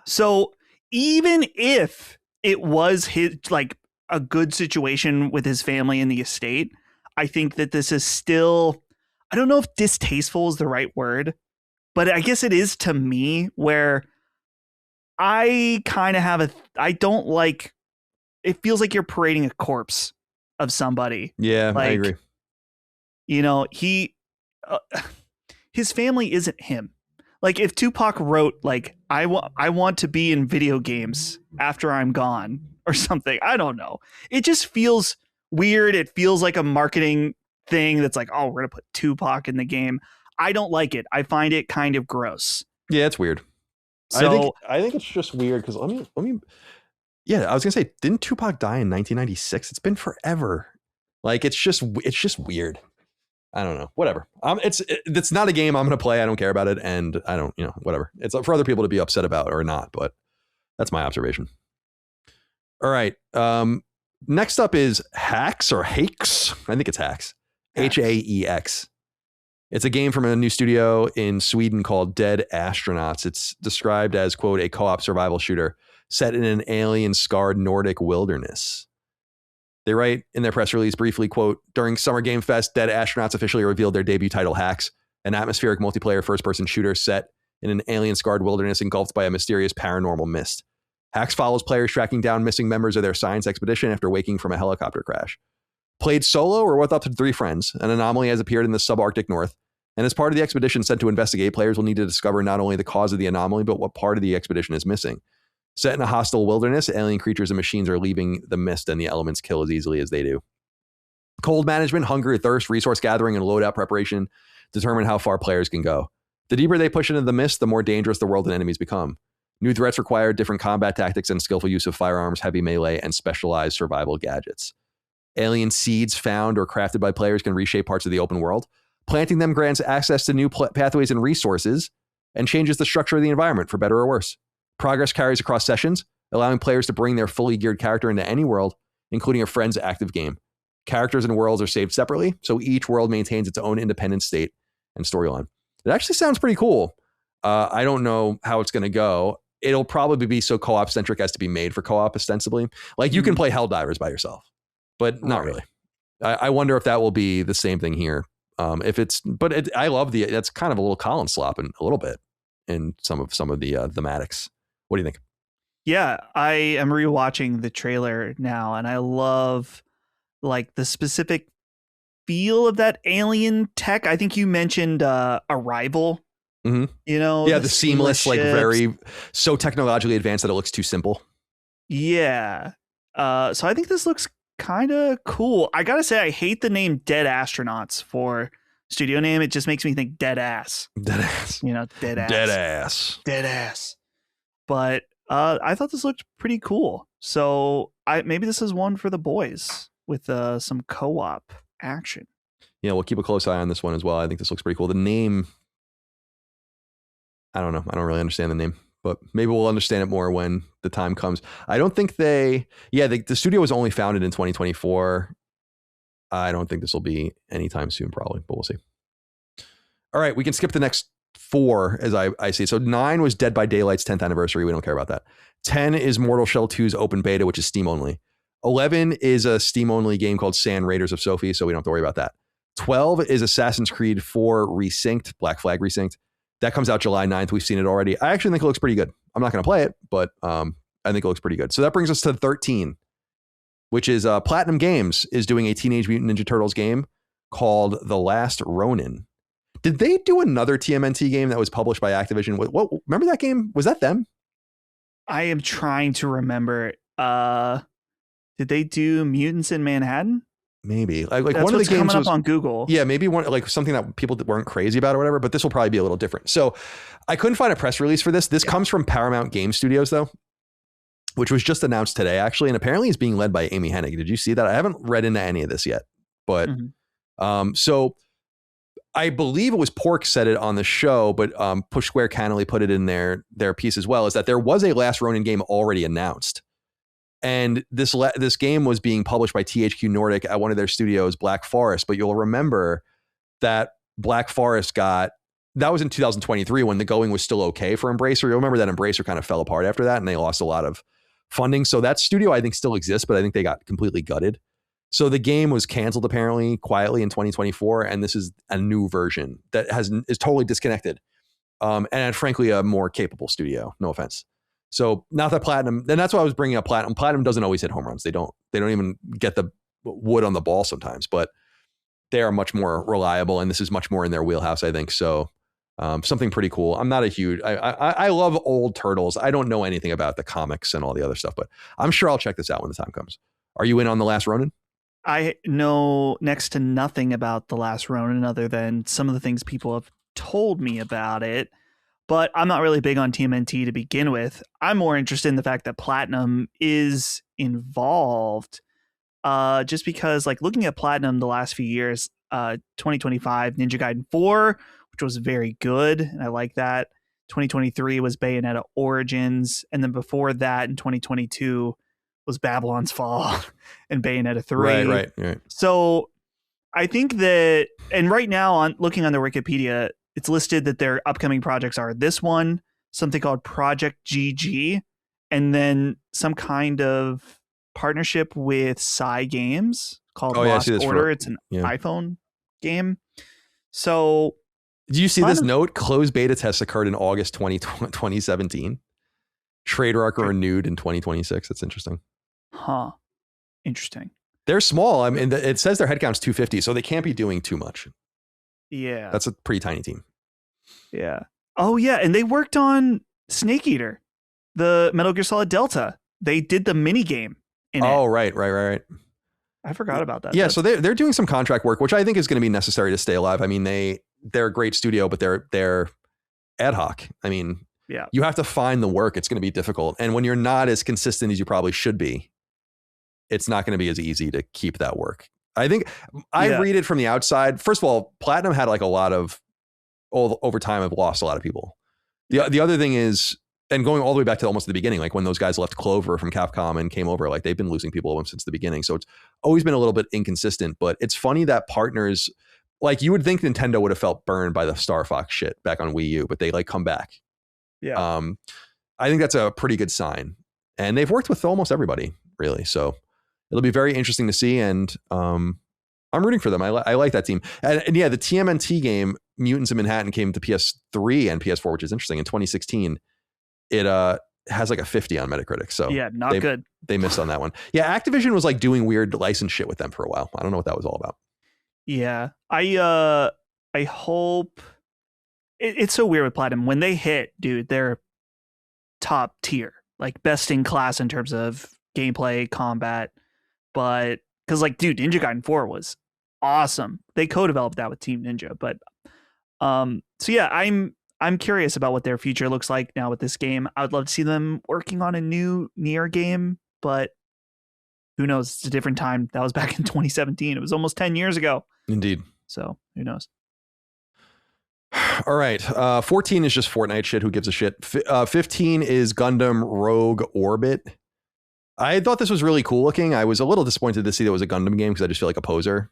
C: So even if it was his, like, a good situation with his family and the estate, I think that this is still, I don't know if distasteful is the right word, but I guess it is to me, where I kind of I don't like, it feels like you're parading a corpse of somebody.
A: Yeah,
C: like,
A: I agree.
C: His family isn't him. Like, if Tupac wrote, like, I want to be in video games after I'm gone or something, I don't know. It just feels weird. It feels like a marketing thing that's like, oh, we're going to put Tupac in the game. I don't like it. I find it kind of gross.
A: Yeah, it's weird. So I think it's just weird because let me. Yeah, I was gonna say, didn't Tupac die in 1996? It's been forever. Like, it's just weird. I don't know. Whatever. It's not a game I'm gonna play. I don't care about it, and I don't. Whatever. It's for other people to be upset about or not. But that's my observation. All right. Next up is Hacks or Hakes. I think it's Hacks. Haex. It's a game from a new studio in Sweden called Dead Astronauts. It's described as, quote, a co-op survival shooter set in an alien-scarred Nordic wilderness. They write in their press release briefly, quote, during Summer Game Fest, Dead Astronauts officially revealed their debut title, Hacks, an atmospheric multiplayer first-person shooter set in an alien-scarred wilderness engulfed by a mysterious paranormal mist. Hacks follows players tracking down missing members of their science expedition after waking from a helicopter crash. Played solo or with up to 3 friends, an anomaly has appeared in the subarctic north, and as part of the expedition sent to investigate, players will need to discover not only the cause of the anomaly, but what part of the expedition is missing. Set in a hostile wilderness, alien creatures and machines are leaving the mist, and the elements kill as easily as they do. Cold management, hunger, thirst, resource gathering, and loadout preparation determine how far players can go. The deeper they push into the mist, the more dangerous the world and enemies become. New threats require different combat tactics and skillful use of firearms, heavy melee, and specialized survival gadgets. Alien seeds found or crafted by players can reshape parts of the open world. Planting them grants access to new pathways and resources and changes the structure of the environment for better or worse. Progress carries across sessions, allowing players to bring their fully geared character into any world, including a friend's active game. Characters and worlds are saved separately, so each world maintains its own independent state and storyline. It actually sounds pretty cool. I don't know how it's going to go. It'll probably be so co-op centric as to be made for co-op ostensibly. Like, you can play Helldivers by yourself, but not really. I wonder if that will be the same thing here. I love that's kind of a little Colin slop a little bit in some of the thematics. What do you think?
C: Yeah, I am rewatching the trailer now, and I love like the specific feel of that alien tech. I think you mentioned Arrival.
A: Mm-hmm.
C: You know,
A: yeah, the seamless, like very so technologically advanced that it looks too simple.
C: Yeah. So I think this looks kind of cool. I gotta say, I hate the name Dead Astronauts for studio name. It just makes me think dead ass.
A: Dead ass.
C: You know, dead ass.
A: Dead ass.
C: Dead ass. But I thought this looked pretty cool. So maybe this is one for the boys with some co-op action.
A: Yeah, we'll keep a close eye on this one as well. I think this looks pretty cool. The name, I don't know. I don't really understand the name, but maybe we'll understand it more when the time comes. I don't think the studio was only founded in 2024. I don't think this will be anytime soon, probably, but we'll see. All right, we can skip the next 4 as I see. So 9 was Dead by Daylight's 10th anniversary. We don't care about that. 10 is Mortal Shell 2's open beta, which is Steam only. 11 is a Steam only game called Sand Raiders of Sophie, so we don't have to worry about that. 12 is Assassin's Creed 4 Resynced, Black Flag Resynced. That comes out July 9th. We've seen it already. I actually think it looks pretty good. I'm not going to play it, but I think it looks pretty good. So that brings us to 13, which is Platinum Games is doing a Teenage Mutant Ninja Turtles game called The Last Ronin. Did they do another TMNT game that was published by Activision? What remember that game? Was that them?
C: I am trying to remember. Did they do Mutants in Manhattan?
A: Maybe like
C: That's
A: one of the games
C: coming
A: was
C: up on Google.
A: Yeah, maybe one like something that people weren't crazy about or whatever. But this will probably be a little different. So I couldn't find a press release for this. This comes from Paramount Game Studios though, which was just announced today actually, and apparently is being led by Amy Hennig. Did you see that? I haven't read into any of this yet, but so I believe it was Pork said it on the show, but Push Square Cannily put it in their piece as well. Is that there was a Last Ronin game already announced. And this game was being published by THQ Nordic at one of their studios, Black Forest. But you'll remember that Black Forest that was in 2023 when the going was still okay for Embracer. You'll remember that Embracer kind of fell apart after that and they lost a lot of funding. So that studio I think still exists, but I think they got completely gutted. So the game was canceled apparently quietly in 2024. And this is a new version that is totally disconnected. And frankly, a more capable studio. No offense. So not that Platinum, and that's why I was bringing up Platinum. Platinum doesn't always hit home runs. They don't even get the wood on the ball sometimes, but they are much more reliable. And this is much more in their wheelhouse, I think. So something pretty cool. I'm not a huge, I love old Turtles. I don't know anything about the comics and all the other stuff, but I'm sure I'll check this out when the time comes. Are you in on The Last Ronin?
C: I know next to nothing about The Last Ronin other than some of the things people have told me about it. But I'm not really big on TMNT to begin with. I'm more interested in the fact that Platinum is involved. Just because, like, looking at Platinum the last few years, 2025 Ninja Gaiden 4, which was very good, and I like that. 2023 was Bayonetta Origins, and then before that, in 2022, was Babylon's Fall and Bayonetta 3.
A: Right.
C: So I think that, and right now, looking on their Wikipedia, it's listed that their upcoming projects are this one, something called Project GG, and then some kind of partnership with Psy Games called Lost Order. It's an iPhone game. So
A: do you see this note? Closed beta tests occurred in August 2017. Trademark renewed in 2026. That's interesting.
C: Huh. Interesting.
A: They're small. I mean, it says their headcount's 250, so they can't be doing too much.
C: Yeah.
A: That's a pretty tiny team.
C: Yeah. Oh, yeah. And they worked on Snake Eater, the Metal Gear Solid Delta. They did the mini game in it.
A: Oh, right.
C: I forgot about that.
A: Yeah. So they're doing some contract work, which I think is going to be necessary to stay alive. I mean, they're a great studio, but they're ad hoc. I mean,
C: yeah,
A: you have to find the work. It's going to be difficult. And when you're not as consistent as you probably should be, it's not going to be as easy to keep that work. I think I read it from the outside. First of all, Platinum had like a lot of, over time, have lost a lot of people. The other thing is, and going all the way back to almost the beginning, like when those guys left Clover from Capcom and came over, like they've been losing people since the beginning. So it's always been a little bit inconsistent, but it's funny that partners, like you would think Nintendo would have felt burned by the Star Fox shit back on Wii U, but they like come back.
C: Yeah.
A: I think that's a pretty good sign. And they've worked with almost everybody, really. So it'll be very interesting to see. And I'm rooting for them. I like that team. And yeah, the TMNT game, Mutants in Manhattan, came to PS3 and PS4, which is interesting. In 2016, it has like a 50 on Metacritic. So
C: yeah, not good.
A: They missed on that one. Yeah, Activision was like doing weird license shit with them for a while. I don't know what that was all about.
C: Yeah, I hope it's so weird with Platinum. When they hit, dude, they're top tier, like best in class in terms of gameplay, combat. But because like, dude, Ninja Gaiden 4 was awesome. They co-developed that with Team Ninja. But so yeah, I'm curious about what their future looks like now with this game. I would love to see them working on a new Nier game, but who knows? It's a different time. That was back in 2017. It was almost 10 years ago.
A: Indeed.
C: So who knows?
A: All right. 14 is just Fortnite shit. Who gives a shit? 15 is Gundam Rogue Orbit. I thought this was really cool looking. I was a little disappointed to see that it was a Gundam game because I just feel like a poser.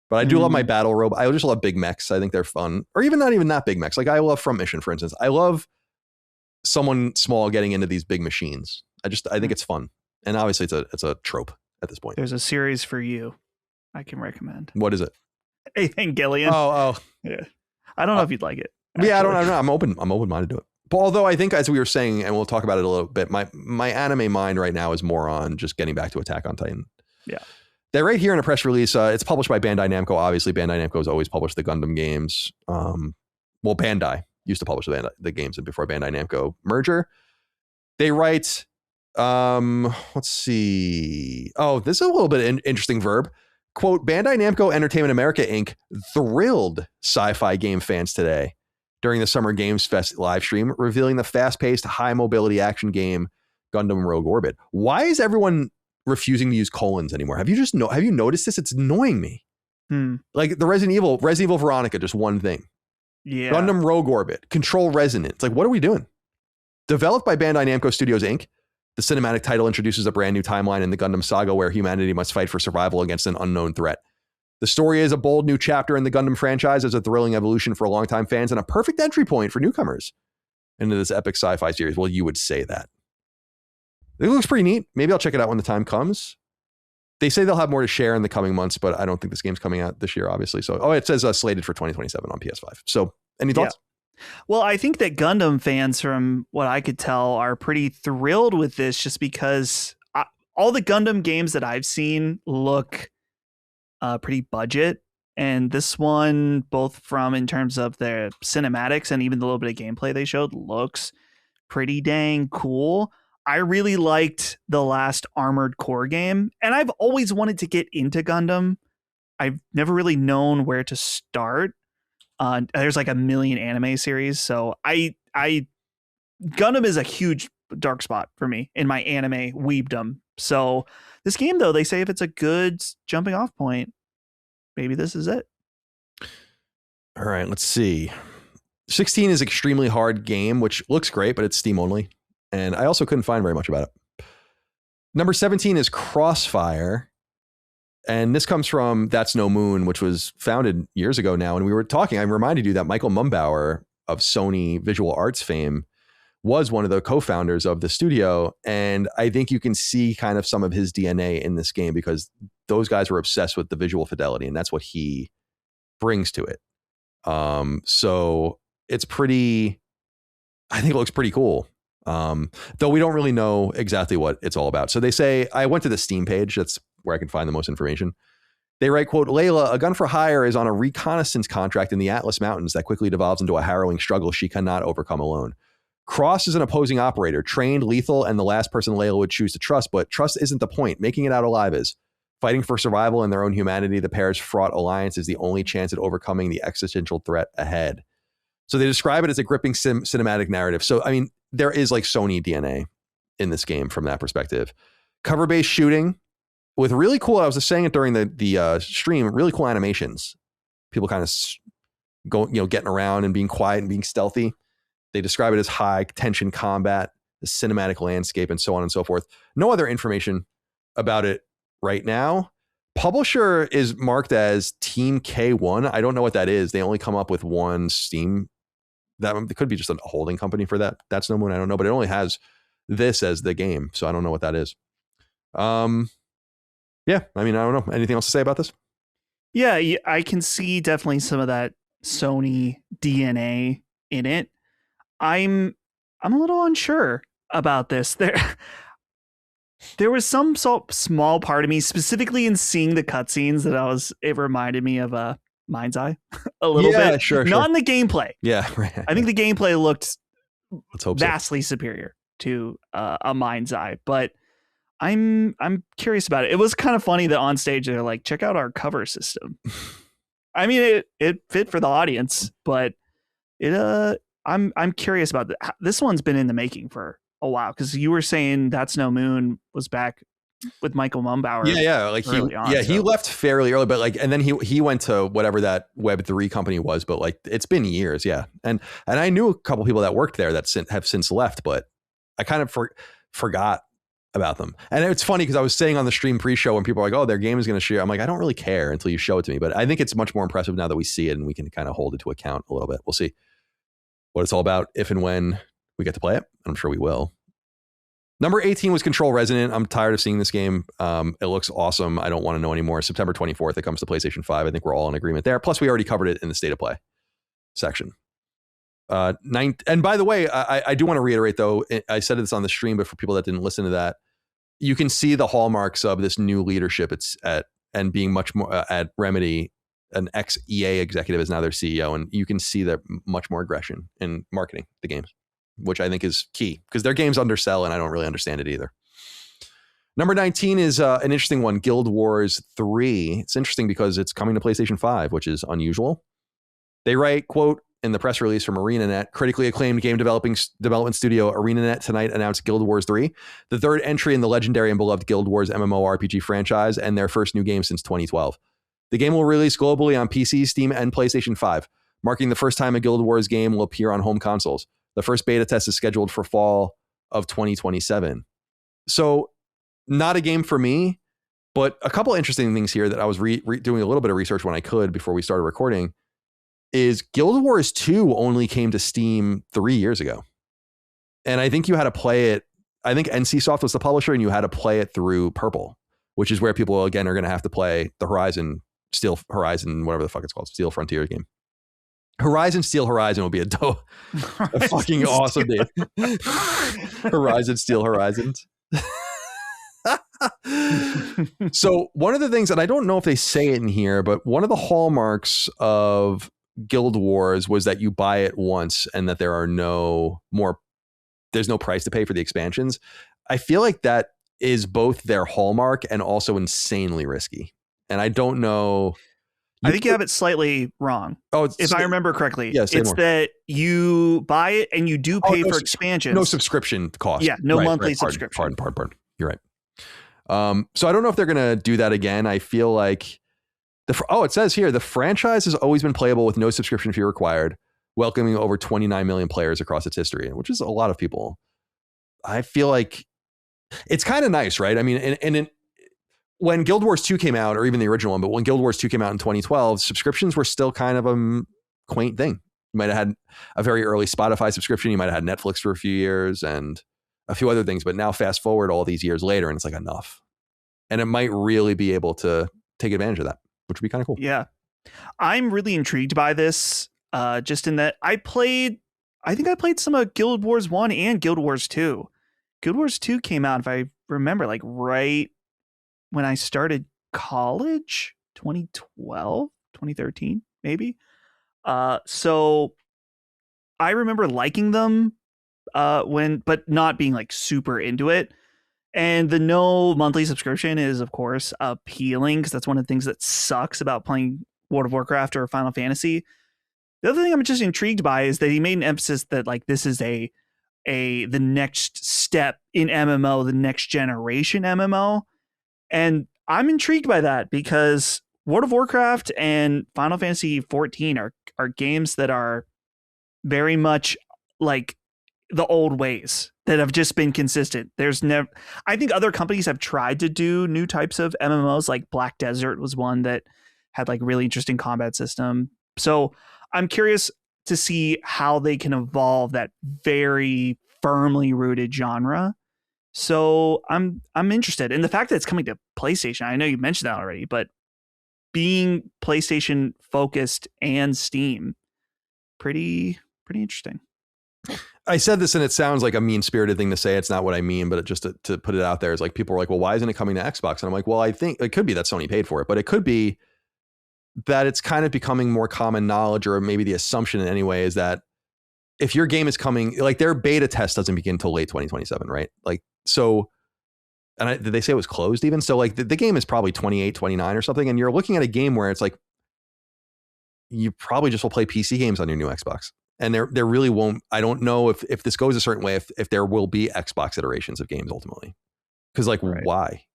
A: But I do love my battle robe. I just love big mechs. I think they're fun. Or even not even that big mechs. Like I love Front Mission, for instance. I love someone small getting into these big machines. I think it's fun. And obviously it's a trope at this point.
C: There's a series for you I can recommend.
A: What is it?
C: Evangelion.
A: Oh.
C: Yeah. I don't know if you'd like it.
A: Actually. Yeah, I don't know. I'm open-minded to it. But although I think, as we were saying, and we'll talk about it a little bit, my anime mind right now is more on just getting back to Attack on Titan.
C: Yeah.
A: They're right here in a press release. It's published by Bandai Namco. Obviously, Bandai Namco has always published the Gundam games. Well, Bandai used to publish the games before Bandai Namco merger. They write, let's see. Oh, this is a little bit interesting verb. Quote, Bandai Namco Entertainment America, Inc. thrilled sci-fi game fans today during the Summer Games Fest live stream, revealing the fast-paced, high-mobility action game Gundam Rogue Orbit. Why is everyone refusing to use colons anymore? Have you noticed this? It's annoying me. Like the Resident Evil Veronica, just one thing.
C: Yeah.
A: Gundam Rogue Orbit, Control Resonant. It's like, what are we doing? Developed by Bandai Namco Studios, Inc., the cinematic title introduces a brand new timeline in the Gundam saga where humanity must fight for survival against an unknown threat. The story is a bold new chapter in the Gundam franchise as a thrilling evolution for longtime fans and a perfect entry point for newcomers into this epic sci-fi series. Well, you would say that. It looks pretty neat. Maybe I'll check it out when the time comes. They say they'll have more to share in the coming months, but I don't think this game's coming out this year, obviously. So, it says slated for 2027 on PS5. So, any thoughts?
C: Yeah. Well, I think that Gundam fans, from what I could tell, are pretty thrilled with this just because all the Gundam games that I've seen look pretty budget. And this one, both from in terms of the cinematics and even the little bit of gameplay they showed, looks pretty dang cool. I really liked the last Armored Core game, and I've always wanted to get into Gundam. I've never really known where to start. There's like a million anime series, so Gundam is a huge dark spot for me in my anime weebdom. So this game, though, they say if it's a good jumping off point, maybe this is it.
A: All right, let's see. 16 is extremely hard game, which looks great, but it's Steam only. And I also couldn't find very much about it. Number 17 is Crossfire. And this comes from That's No Moon, which was founded years ago now. And we were talking, I reminded you that Michael Mumbauer of Sony Visual Arts fame was one of the co-founders of the studio. And I think you can see kind of some of his DNA in this game because those guys were obsessed with the visual fidelity, and that's what he brings to it. So it's pretty, I think it looks pretty cool. Though we don't really know exactly what it's all about. So they say, I went to the Steam page. That's where I can find the most information. They write, quote, Layla, a gun for hire, is on a reconnaissance contract in the Atlas Mountains that quickly devolves into a harrowing struggle she cannot overcome alone. Cross is an opposing operator, trained, lethal, and the last person Layla would choose to trust, but trust isn't the point. Making it out alive is. Fighting for survival and their own humanity, the pair's fraught alliance is the only chance at overcoming the existential threat ahead. So they describe it as a gripping cinematic narrative. So, I mean, there is like Sony DNA in this game from that perspective. Cover-based shooting with really cool, I was just saying it during the stream, really cool animations. People kind of getting around and being quiet and being stealthy. They describe it as high tension combat, the cinematic landscape, and so on and so forth. No other information about it right now. Publisher is marked as Team K1. I don't know what that is. They only come up with one Steam. That it could be just a holding company for that. That's No Moon. I don't know, but it only has this as the game, so I don't know what that is. Yeah, I mean, I don't know. Anything else to say about this?
C: Yeah, I can see definitely some of that Sony DNA in it. I'm a little unsure about this. There was some small part of me, specifically in seeing the cutscenes, it reminded me of a Mind's Eye a little bit.
A: Sure.
C: Not in the gameplay.
A: Yeah, right.
C: I think the gameplay looked
A: Let's hope
C: vastly superior to a Mind's Eye, but I'm curious about it. It was kind of funny that on stage they're like, check out our cover system. I mean, it fit for the audience, but I'm curious about this one's been in the making for a while, because you were saying That's No Moon was back with Michael Mumbauer.
A: Yeah, like he left fairly early, but like, and then he went to whatever that Web3 company was, but like it's been years, yeah. And I knew a couple people that worked there that have since left, but I kind of forgot about them. And it's funny because I was saying on the stream pre-show when people are like, oh, their game is going to share. I'm like, I don't really care until you show it to me, but I think it's much more impressive now that we see it and we can kind of hold it to account a little bit. We'll see what it's all about if and when we get to play it. I'm sure we will. Number 18 was Control Resonant. I'm tired of seeing this game. It looks awesome. I don't want to know anymore. September 24th, it comes to PlayStation 5. I think we're all in agreement there. Plus, we already covered it in the State of Play section. And by the way, I do want to reiterate, though, I said this on the stream, but for people that didn't listen to that, you can see the hallmarks of this new leadership. And being much more at Remedy, an ex-EA executive is now their CEO, and you can see that much more aggression in marketing the games, which I think is key because their games undersell, and I don't really understand it either. Number 19 is an interesting one, Guild Wars 3. It's interesting because it's coming to PlayStation 5, which is unusual. They write, quote, in the press release from ArenaNet, critically acclaimed game development studio ArenaNet tonight announced Guild Wars 3, the third entry in the legendary and beloved Guild Wars MMORPG franchise, and their first new game since 2012. The game will release globally on PC, Steam, and PlayStation 5, marking the first time a Guild Wars game will appear on home consoles. The first beta test is scheduled for fall of 2027. So not a game for me, but a couple interesting things here that I was doing a little bit of research when I could before we started recording is Guild Wars 2 only came to Steam 3 years ago. And I think you had to play it. I think NCSoft was the publisher and you had to play it through Purple, which is where people, again, are going to have to play the Steel Horizon, whatever the fuck it's called, Steel Frontier game. Horizon Steel Horizon will be a fucking awesome name. Horizon Steel Horizons. So one of the things, and I don't know if they say it in here, but one of the hallmarks of Guild Wars was that you buy it once and that there's no price to pay for the expansions. I feel like that is both their hallmark and also insanely risky. And I don't know.
C: I think you have it slightly wrong. Oh, if I remember correctly, it's that you buy it and you do pay for expansions.
A: No subscription cost.
C: Yeah, no monthly subscription.
A: Pardon. You're right. So I don't know if they're going to do that again. I feel like it says here, the franchise has always been playable with no subscription fee required, welcoming over 29 million players across its history, which is a lot of people. I feel like it's kind of nice, right? I mean, when Guild Wars 2 came out, or even the original one, but when Guild Wars 2 came out in 2012, subscriptions were still kind of a quaint thing. You might have had a very early Spotify subscription. You might have had Netflix for a few years and a few other things, but now fast forward all these years later and it's like enough. And it might really be able to take advantage of that, which would be kind of cool.
C: Yeah. I'm really intrigued by this, just in that I think I played some of Guild Wars 1 and Guild Wars 2. Guild Wars 2 came out, if I remember, like right when I started college, 2012, 2013, maybe. So I remember liking them but not being like super into it. And the no monthly subscription is, of course, appealing because that's one of the things that sucks about playing World of Warcraft or Final Fantasy. The other thing I'm just intrigued by is that he made an emphasis that like this is the next step in MMO, the next generation MMO. And I'm intrigued by that because World of Warcraft and Final Fantasy XIV are games that are very much like the old ways that have just been consistent. I think other companies have tried to do new types of MMOs, like Black Desert was one that had like really interesting combat system. So I'm curious to see how they can evolve that very firmly rooted genre. So I'm interested. And the fact that it's coming to PlayStation, I know you mentioned that already, but being PlayStation focused and Steam, pretty interesting.
A: I said this and it sounds like a mean-spirited thing to say. It's not what I mean, but just to put it out there is like people are like, well, why isn't it coming to Xbox? And I'm like, well, I think it could be that Sony paid for it, but it could be that it's kind of becoming more common knowledge, or maybe the assumption in any way is that if your game is coming, like their beta test doesn't begin until late 2027, right? Like, so, and did they say it was closed even? So like the game is probably 28, 29 or something. And you're looking at a game where it's like, you probably just will play PC games on your new Xbox. And there really won't, I don't know if this goes a certain way, if there will be Xbox iterations of games ultimately. Because like, why?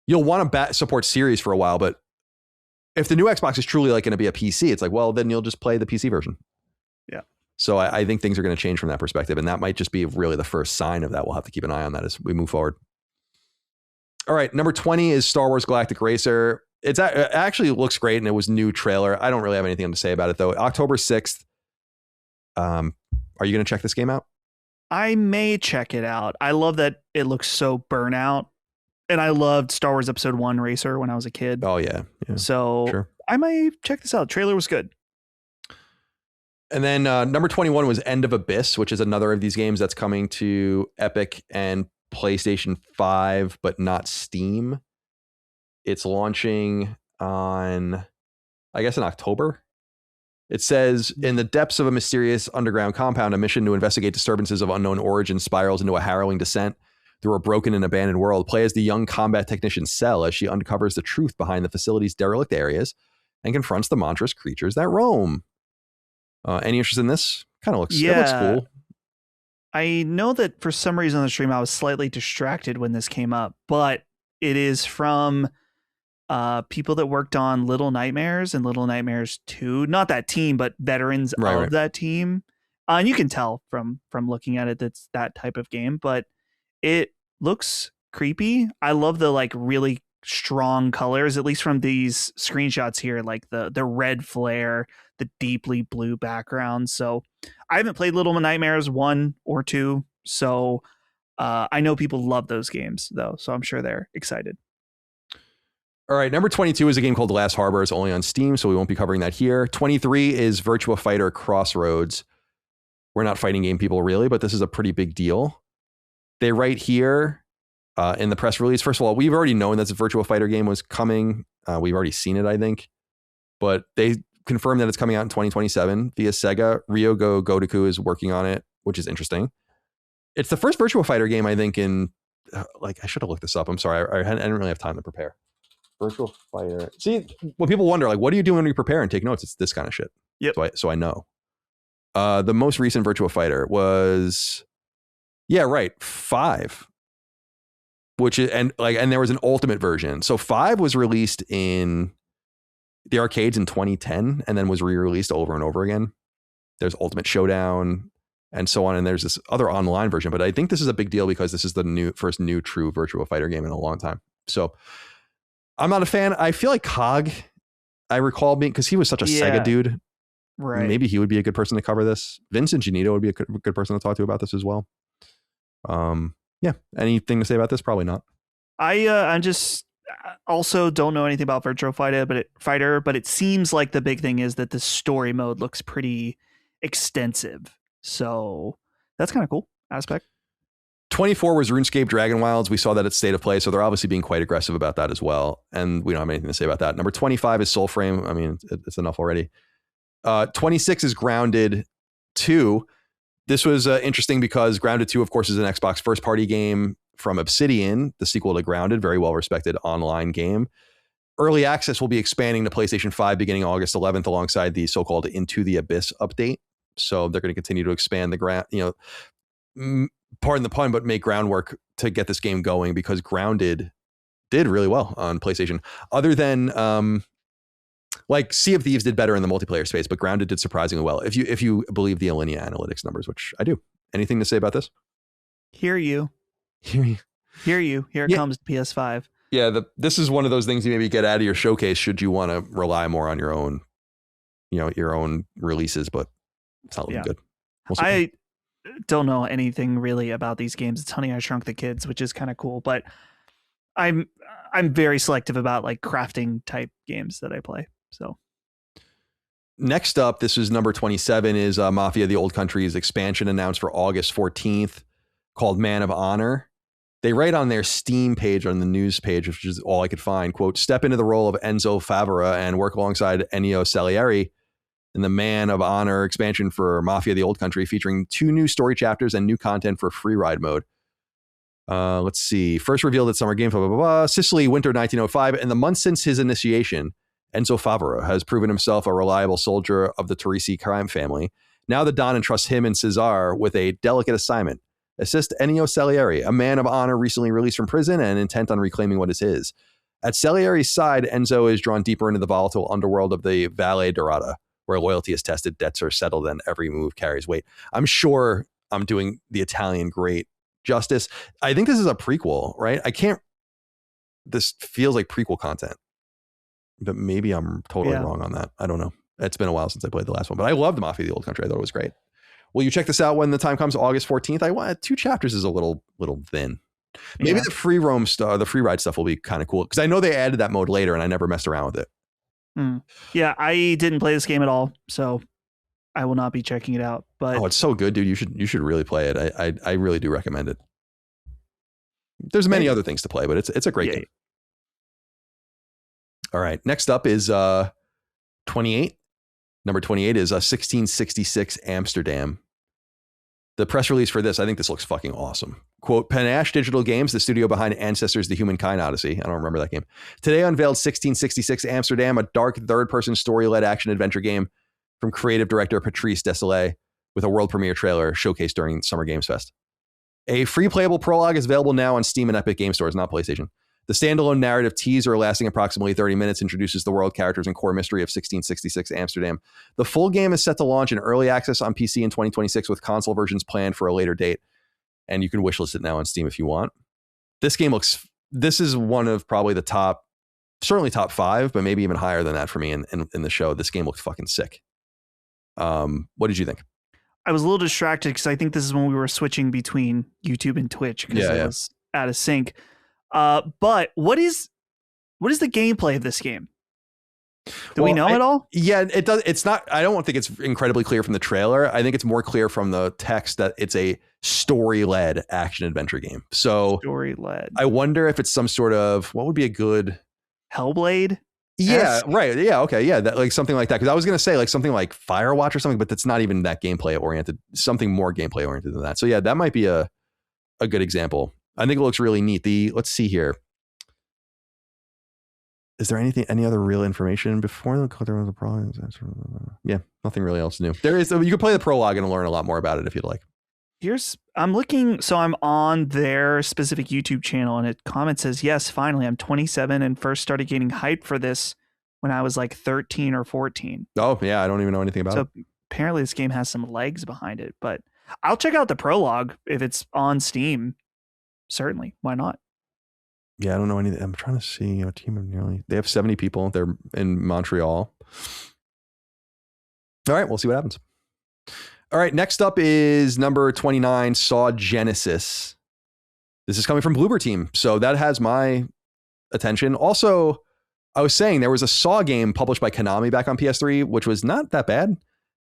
A: You'll want to support Series for a while, but if the new Xbox is truly like going to be a PC, it's like, well, then you'll just play the PC version.
C: Yeah.
A: So I think things are going to change from that perspective. And that might just be really the first sign of that. We'll have to keep an eye on that as we move forward. All right. Number 20 is Star Wars Galactic Racer. It actually looks great. And it was new trailer. I don't really have anything to say about it though. October 6th. Are you going to check this game out?
C: I may check it out. I love that it looks so Burnout. And I loved Star Wars Episode 1 Racer when I was a kid.
A: Oh, yeah.
C: So sure. I might check this out. Trailer was good.
A: And then number 21 was End of Abyss, which is another of these games that's coming to Epic and PlayStation 5, but not Steam. It's launching on, I guess, in October. It says, in the depths of a mysterious underground compound, a mission to investigate disturbances of unknown origin spirals into a harrowing descent through a broken and abandoned world. Play as the young combat technician Cell as she uncovers the truth behind the facility's derelict areas and confronts the monstrous creatures that roam. Any interest in this? Kind of looks, it looks cool.
C: I know that for some reason on the stream I was slightly distracted when this came up, but it is from people that worked on Little Nightmares and Little Nightmares 2. Not that team, but veterans of that team. And you can tell from looking at it that's that type of game, but it looks creepy. I love the like really strong colors, at least from these screenshots here, like the red flare, the deeply blue background. So I haven't played Little Nightmares 1 or 2, so I know people love those games though, so I'm sure they're excited.
A: All right, number 22 is a game called The Last Harbor. It's only on Steam, so we won't be covering that here. 23 is Virtua Fighter Crossroads. We're not fighting game people really, but this is a pretty big deal. They write here in the press release, first of all, we've already known that the Virtua Fighter game was coming. We've already seen it, I think. But they confirmed that it's coming out in 2027 via Sega. Ryogo Gotoku is working on it, which is interesting. It's the first Virtua Fighter game, I think, in... I should have looked this up. I'm sorry. I didn't really have time to prepare. Virtua Fighter. See, when people wonder, like, what do you do when you prepare and take notes? It's this kind of shit.
C: Yep.
A: So I know. The most recent Virtua Fighter was... Yeah, right. 5. Which is, and there was an ultimate version. So 5 was released in the arcades in 2010 and then was re-released over and over again. There's Ultimate Showdown and so on. And there's this other online version, but I think this is a big deal because this is the first new true Virtua Fighter game in a long time. So I'm not a fan. I feel like Cog, I recall being, because he was such a Sega dude.
C: Right.
A: Maybe he would be a good person to cover this. Vincent Genito would be a good person to talk to about this as well. Yeah. Anything to say about this? Probably not.
C: I just also don't know anything about Virtua Fighter, but it seems like the big thing is that the story mode looks pretty extensive. So that's kind of cool aspect.
A: 24 was RuneScape Dragon Wilds. We saw that at State of Play, so they're obviously being quite aggressive about that as well. And we don't have anything to say about that. Number 25 is Soulframe. I mean, it's enough already. 26 is Grounded 2. This was interesting because Grounded 2, of course, is an Xbox first-party game from Obsidian, the sequel to Grounded, very well-respected online game. Early access will be expanding to PlayStation 5 beginning August 11th alongside the so-called Into the Abyss update. So they're going to continue to expand the pardon the pun, but make groundwork to get this game going because Grounded did really well on PlayStation. Other than... like Sea of Thieves did better in the multiplayer space, but Grounded did surprisingly well. If you believe the Alinea analytics numbers, which I do. Anything to say about this?
C: Hear you. Here it comes to PS5.
A: Yeah, this is one of those things you maybe get out of your showcase should you want to rely more on your own, your own releases, but it's not looking good.
C: I don't know anything really about these games. It's Honey, I Shrunk the Kids, which is kind of cool, but I'm very selective about like crafting type games that I play. So
A: next up, this is number 27, is Mafia: The Old Country's expansion announced for August 14th called Man of Honor. They write on their Steam page, on the news page, which is all I could find, quote, step into the role of Enzo Favara and work alongside Ennio Salieri in the Man of Honor expansion for Mafia: The Old Country, featuring 2 new story chapters and new content for free ride mode. Let's see. First revealed at Summer Game, blah, blah, blah, blah. Sicily, winter 1905. In the months since his initiation, Enzo Favara has proven himself a reliable soldier of the Teresi crime family. Now the Don entrusts him and Cesar with a delicate assignment. Assist Ennio Salieri, a man of honor recently released from prison and intent on reclaiming what is his. At Salieri's side, Enzo is drawn deeper into the volatile underworld of the Valle Dorata, where loyalty is tested, debts are settled, and every move carries weight. I'm sure I'm doing the Italian great justice. I think this is a prequel, right? This feels like prequel content, but maybe I'm totally wrong on that. I don't know. It's been a while since I played the last one, but I loved Mafia: The Old Country. I thought it was great. Will you check this out when the time comes? August 14th. I want 2 chapters is a little thin. Maybe the free roam stuff, the free ride stuff will be kind of cool, because I know they added that mode later and I never messed around with it.
C: Yeah, I didn't play this game at all, so I will not be checking it out. But
A: it's so good, dude. You should really play it. I really do recommend it. There's many other things to play, but it's a great game. All right. Next up is 28. Number 28 is 1666 Amsterdam. The press release for this, I think this looks fucking awesome. Quote, Panache Digital Games, the studio behind Ancestors: The Humankind Odyssey. I don't remember that game. Today unveiled 1666 Amsterdam, a dark third-person story-led action-adventure game from creative director Patrice Desilets, with a world premiere trailer showcased during Summer Games Fest. A free playable prologue is available now on Steam and Epic Game Stores, not PlayStation. The standalone narrative teaser, lasting approximately 30 minutes, introduces the world, characters, and core mystery of 1666 Amsterdam. The full game is set to launch in early access on PC in 2026, with console versions planned for a later date. And you can wishlist it now on Steam if you want. This is one of probably the certainly top 5, but maybe even higher than that for me in the show. This game looks fucking sick. What did you think?
C: I was a little distracted because I think this is when we were switching between YouTube and Twitch because it was out of sync. But what is the gameplay of this game? Do we know at all?
A: Yeah, it does. It's not, I don't think it's incredibly clear from the trailer. I think it's more clear from the text that it's a story-led action adventure game. So
C: story-led.
A: I wonder if it's some sort of, what would be a good
C: Hellblade?
A: Yeah, right. Yeah, okay. Yeah, that, like something like that. Because I was going to say like something like Firewatch or something, but that's not even that gameplay oriented. Something more gameplay oriented than that. So yeah, that might be a good example. I think it looks really neat. Let's see here. Is there any other real information before there was a problem? Yeah, nothing really else new. There is. You can play the prologue and learn a lot more about it if you'd like.
C: I'm looking. So I'm on their specific YouTube channel, and it comment says, "Yes, finally, I'm 27 and first started getting hyped for this when I was like 13 or 14."
A: Oh yeah, I don't even know anything about it.
C: So apparently, this game has some legs behind it. But I'll check out the prologue if it's on Steam. Certainly, why not?
A: Yeah, I don't know anything. I'm trying to see a team of nearly. They have 70 people. They're in Montreal. All right, we'll see what happens. All right, next up is number 29, Saw Genesis. This is coming from Bloober Team, so that has my attention. Also, I was saying there was a Saw game published by Konami back on PS3, which was not that bad.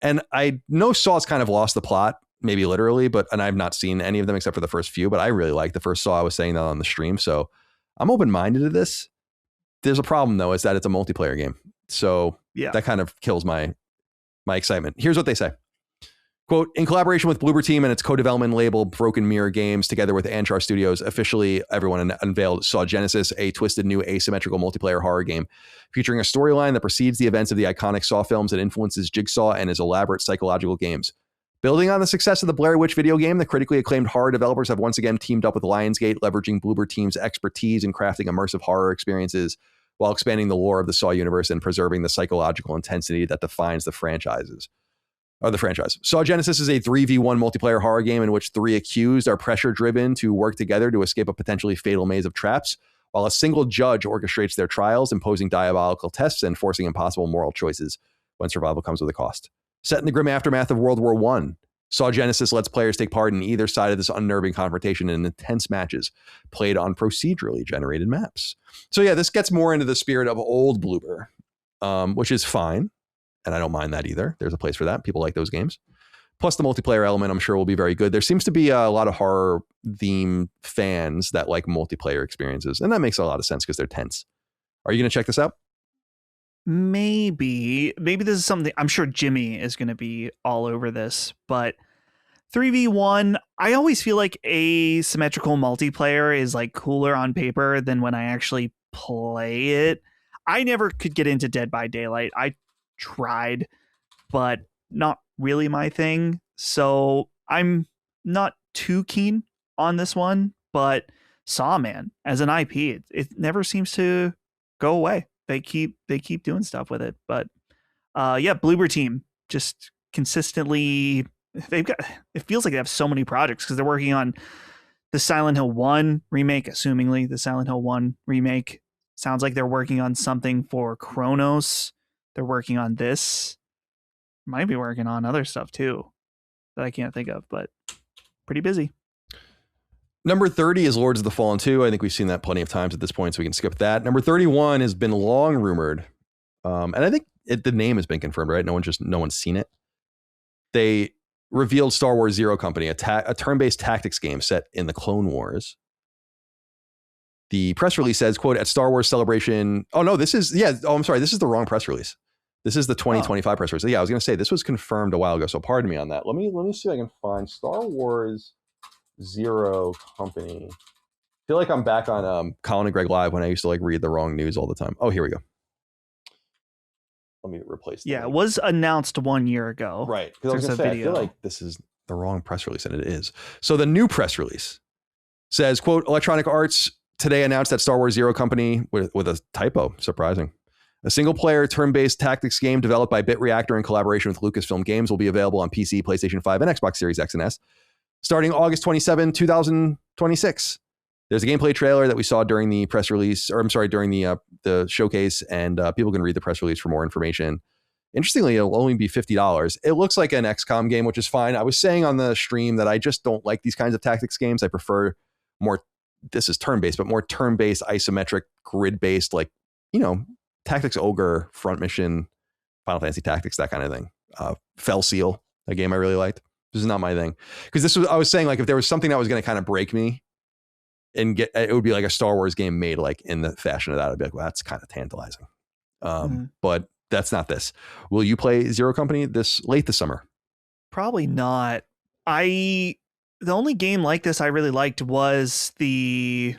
A: And I know Saw's kind of lost the plot, maybe literally, and I've not seen any of them except for the first few, but I really like the first Saw. I was saying that on the stream, so I'm open-minded to this. There's a problem, though, is that it's a multiplayer game. So that kind of kills my excitement. Here's what they say. Quote, in collaboration with Bloober Team and its co-development label Broken Mirror Games, together with Anchar Studios, officially everyone unveiled Saw Genesis, a twisted new asymmetrical multiplayer horror game featuring a storyline that precedes the events of the iconic Saw films and influences Jigsaw and his elaborate psychological games. Building on the success of the Blair Witch video game, the critically acclaimed horror developers have once again teamed up with Lionsgate, leveraging Bloober Team's expertise in crafting immersive horror experiences while expanding the lore of the Saw universe and preserving the psychological intensity that defines the franchise. Saw Genesis is a 3v1 multiplayer horror game in which 3 accused are pressure-driven to work together to escape a potentially fatal maze of traps, while a single judge orchestrates their trials, imposing diabolical tests and forcing impossible moral choices when survival comes with a cost. Set in the grim aftermath of World War I, Saw Genesis lets players take part in either side of this unnerving confrontation in intense matches played on procedurally generated maps. So yeah, this gets more into the spirit of old Bloober, which is fine. And I don't mind that either. There's a place for that. People like those games. Plus the multiplayer element, I'm sure will be very good. There seems to be a lot of horror theme fans that like multiplayer experiences. And that makes a lot of sense because they're tense. Are you going to check this out?
C: Maybe this is something. I'm sure Jimmy is going to be all over this, but 3v1, I always feel like asymmetrical multiplayer is like cooler on paper than when I actually play it. I never could get into Dead by Daylight. I tried, but not really my thing. So I'm not too keen on this one, but Saw, man, as an IP, it never seems to go away. They keep doing stuff with it. But yeah, Bloober team just consistently, it feels like they have so many projects because they're working on the Silent Hill 1 remake, assumingly the Silent Hill 1 remake. Sounds like they're working on something for Chronos. They're working on this. Might be working on other stuff too that I can't think of, but pretty busy.
A: Number 30 is Lords of the Fallen 2. I think we've seen that plenty of times at this point, so we can skip that. Number 31 has been long rumored. And I think the name has been confirmed, right? No one's seen it. They revealed Star Wars Zero Company, a turn-based tactics game set in the Clone Wars. The press release says, quote, at Star Wars Celebration. Oh, no, this is, yeah. Oh, I'm sorry. This is the wrong press release. This is the 2025 press release. Yeah, I was going to say this was confirmed a while ago. So pardon me on that. Let me see if I can find Star Wars Zero Company. I feel like I'm back on Colin and Greg Live when I used to like read the wrong news all the time. Oh, here we go. Let me replace that.
C: Yeah, it was announced 1 year ago.
A: Right. Because I was going to say, I feel like this is the wrong press release, and it is. So the new press release says, quote, Electronic Arts today announced that Star Wars Zero Company, with a typo, surprising, a single-player turn-based tactics game developed by BitReactor in collaboration with Lucasfilm Games will be available on PC, PlayStation 5, and Xbox Series X and S starting August 27, 2026. There's a gameplay trailer that we saw during the press release, or I'm sorry, during the showcase, and people can read the press release for more information. Interestingly, it'll only be $50. It looks like an XCOM game, which is fine. I was saying on the stream that I just don't like these kinds of tactics games. I prefer more, this is turn-based, but more turn-based, isometric, grid-based, like, Tactics Ogre, Front Mission, Final Fantasy Tactics, that kind of thing. Fell Seal, a game I really liked. This is not my thing. Because I was saying, like, if there was something that was going to kind of break me and it would be like a Star Wars game made like in the fashion of that. I'd be like, well, that's kind of tantalizing. But that's not this. Will you play Zero Company late this summer?
C: Probably not. The only game like this I really liked was the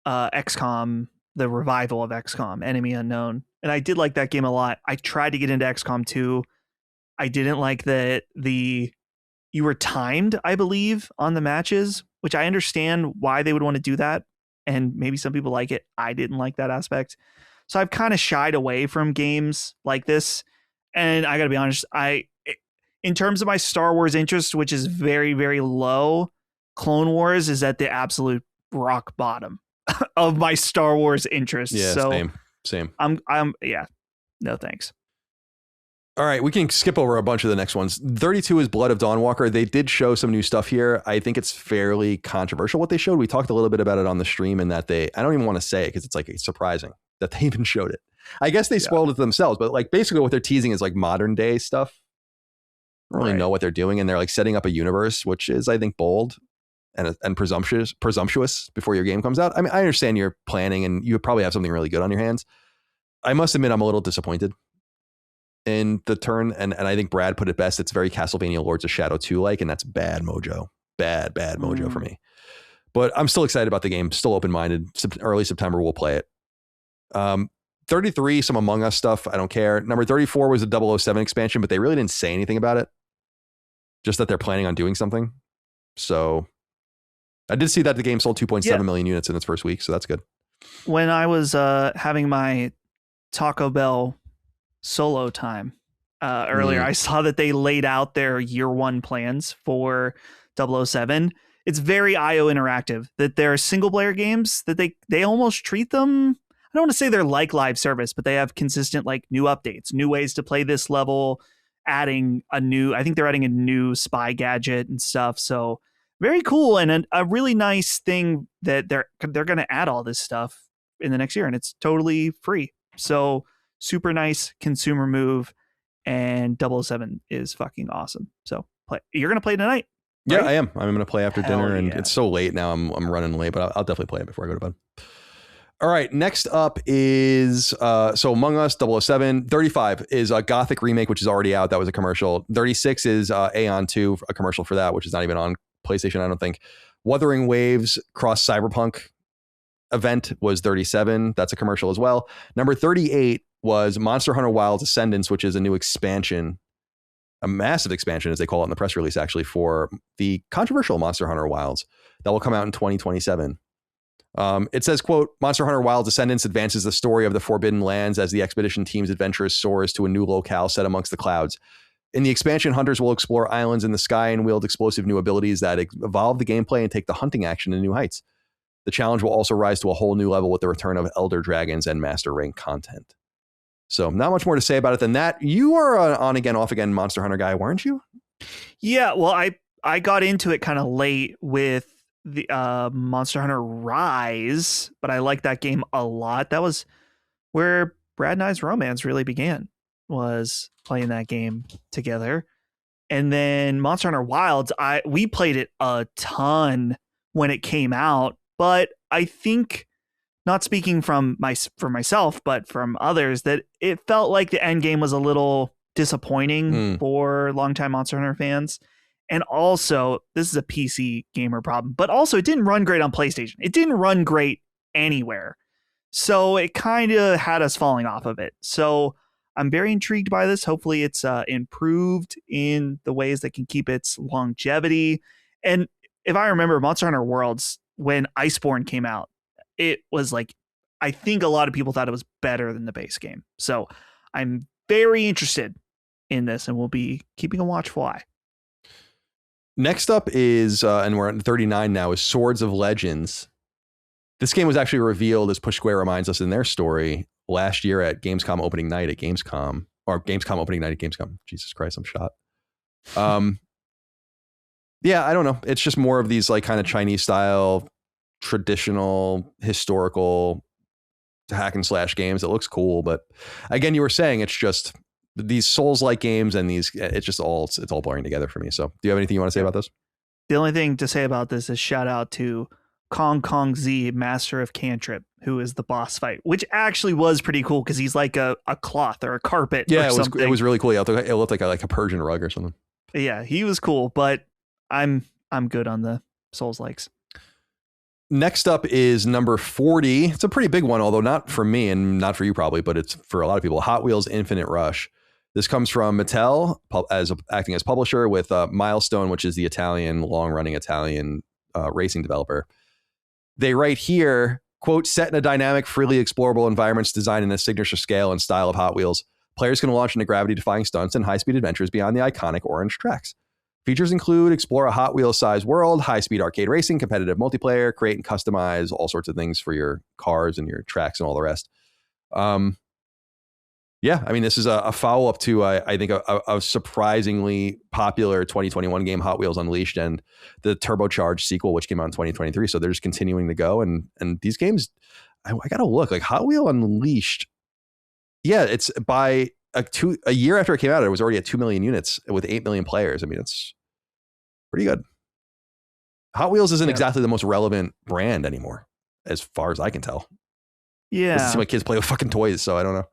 C: XCOM, the revival of XCOM, Enemy Unknown. And I did like that game a lot. I tried to get into XCOM 2. I didn't like that you were timed, I believe, on the matches, which I understand why they would want to do that. And maybe some people like it. I didn't like that aspect. So I've kind of shied away from games like this. And I got to be honest, in terms of my Star Wars interest, which is very, very low, Clone Wars is at the absolute rock bottom of my Star Wars interest.
A: Yeah,
C: so
A: same.
C: Yeah, no thanks.
A: All right, we can skip over a bunch of the next ones. 32 is Blood of Dawnwalker. They did show some new stuff here. I think it's fairly controversial what they showed. We talked a little bit about it on the stream, and that I don't even want to say it because it's like it's surprising that they even showed it. I guess they spoiled it themselves, but like basically what they're teasing is like modern day stuff. I don't really know what they're doing, and they're like setting up a universe, which is, I think, bold and presumptuous before your game comes out. I mean, I understand you're planning and you probably have something really good on your hands. I must admit, I'm a little disappointed in the turn, and I think Brad put it best. It's very Castlevania Lords of Shadow 2 like, and that's bad mojo. Bad mojo for me. But I'm still excited about the game, still open-minded. Early September, we'll play it. 33, some Among Us stuff, I don't care. Number 34 was a 007 expansion, but they really didn't say anything about it. Just that they're planning on doing something. So I did see that the game sold 2.7 million units in its first week, so that's good.
C: When I was having my Taco Bell solo time earlier, I saw that they laid out their year one plans for 007. It's very IO interactive, that they're single player games that they almost treat them, I don't want to say they're like live service, but they have consistent like new updates, new ways to play this level, adding I think they're adding a new spy gadget and stuff. So very cool, and a really nice thing that they're going to add all this stuff in the next year, and it's totally free. So super nice consumer move, and 007 is fucking awesome. So you're going to play tonight?
A: Right? Yeah, I am. I'm going to play after dinner, and
C: yeah.
A: It's so late now. I'm running late, but I'll definitely play it before I go to bed. All right, next up is so Among Us 007. 35 is a Gothic remake, which is already out. That was a commercial. 36 is Aeon 2, a commercial for that, which is not even on PlayStation, I don't think. Wuthering Waves Cross Cyberpunk event was 37. That's a commercial as well. Number 38 was Monster Hunter Wilds Ascendance, which is a new expansion, a massive expansion, as they call it in the press release, actually, for the controversial Monster Hunter Wilds that will come out in 2027. It says, quote, Monster Hunter Wilds Ascendance advances the story of the Forbidden Lands as the expedition team's adventurous soars to a new locale set amongst the clouds. In the expansion, hunters will explore islands in the sky and wield explosive new abilities that evolve the gameplay and take the hunting action to new heights. The challenge will also rise to a whole new level with the return of Elder Dragons and Master Rank content. So not much more to say about it than that. You are an on-again, off-again Monster Hunter guy, weren't you?
C: Yeah, well, I got into it kind of late with the Monster Hunter Rise, but I like that game a lot. That was where Brad and I's romance really began, was playing that game together. And then Monster Hunter Wilds, we played it a ton when it came out, but I think, not speaking for myself, but from others, that it felt like the end game was a little disappointing for longtime Monster Hunter fans. And also, this is a PC gamer problem, but also it didn't run great on PlayStation. It didn't run great anywhere. So it kind of had us falling off of it. So I'm very intrigued by this. Hopefully it's improved in the ways that can keep its longevity. And if I remember, Monster Hunter Worlds, when Iceborne came out, it was like, I think a lot of people thought it was better than the base game. So I'm very interested in this, and we'll be keeping a watchful eye.
A: Next up is, and we're at 39 now, is Swords of Legends. This game was actually revealed, as Push Square reminds us in their story, last year at Gamescom opening night at Gamescom, or Gamescom opening night at Gamescom. Jesus Christ, I'm shot. Yeah, I don't know. It's just more of these like kind of Chinese style, traditional, historical hack and slash games. It looks cool, but again, you were saying it's just these Souls-like games, and it's all blurring together for me. So do you have anything you want to say about this?
C: The only thing to say about this is shout out to Kong Z, Master of Cantrip, who is the boss fight, which actually was pretty cool because he's like a cloth or a carpet.
A: Yeah,
C: or something.
A: It was really cool. It looked like a Persian rug or something.
C: Yeah, he was cool, but I'm good on the Souls-likes.
A: Next up is number 40. It's a pretty big one, although not for me and not for you probably, but it's for a lot of people. Hot Wheels Infinite Rush. This comes from Mattel acting as publisher, with Milestone, which is the long-running Italian racing developer. They write here, quote, set in a dynamic, freely explorable environments designed in a signature scale and style of Hot Wheels, players can launch into gravity-defying stunts and high-speed adventures beyond the iconic orange tracks. Features include explore a Hot Wheels-sized world, high-speed arcade racing, competitive multiplayer, create and customize all sorts of things for your cars and your tracks and all the rest. Yeah, I mean, this is a follow-up to, I think, a surprisingly popular 2021 game, Hot Wheels Unleashed, and the turbocharged sequel, which came out in 2023. So they're just continuing to go. And these games, I got to look, like Hot Wheel Unleashed. Yeah, it's by a year after it came out, it was already at 2 million units with 8 million players. I mean, it's pretty good. Hot Wheels isn't exactly the most relevant brand anymore, as far as I can tell.
C: Yeah.
A: It doesn't seem like kids play with fucking toys, so I don't know.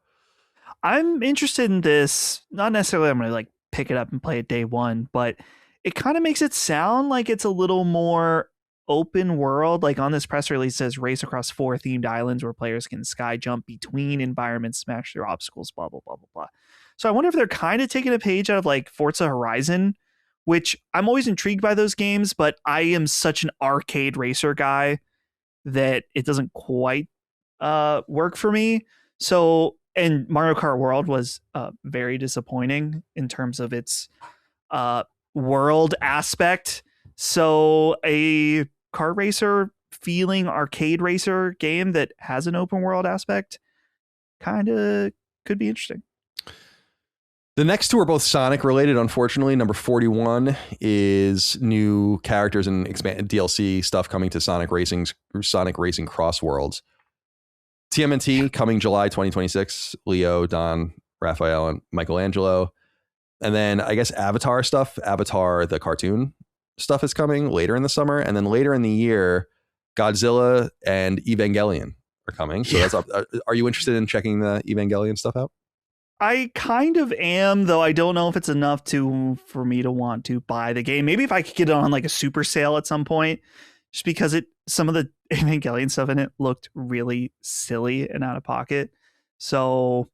C: I'm interested in this. Not necessarily I'm going to like pick it up and play it day one, but it kind of makes it sound like it's a little more open world. Like on this press release, it says race across 4 themed islands where players can sky jump between environments, smash through obstacles, blah, blah, blah, blah, blah. So I wonder if they're kind of taking a page out of like Forza Horizon, which I'm always intrigued by those games, but I am such an arcade racer guy that it doesn't quite work for me. So, and Mario Kart World was very disappointing in terms of its world aspect. So a kart racer feeling arcade racer game that has an open world aspect kind of could be interesting.
A: The next two are both Sonic related, unfortunately. Number 41 is new characters and DLC stuff coming to Sonic Racing Cross Worlds. TMNT coming July 2026. Leo, Don, Raphael, and Michelangelo. And then I guess Avatar stuff, Avatar the cartoon stuff is coming later in the summer. And then later in the year, Godzilla and Evangelion are coming. So that's up. Are you interested in checking the Evangelion stuff out?
C: I kind of am, though I don't know if it's enough for me to want to buy the game. Maybe if I could get it on like a super sale at some point, just because some of the Evangelion stuff in it looked really silly and out of pocket. So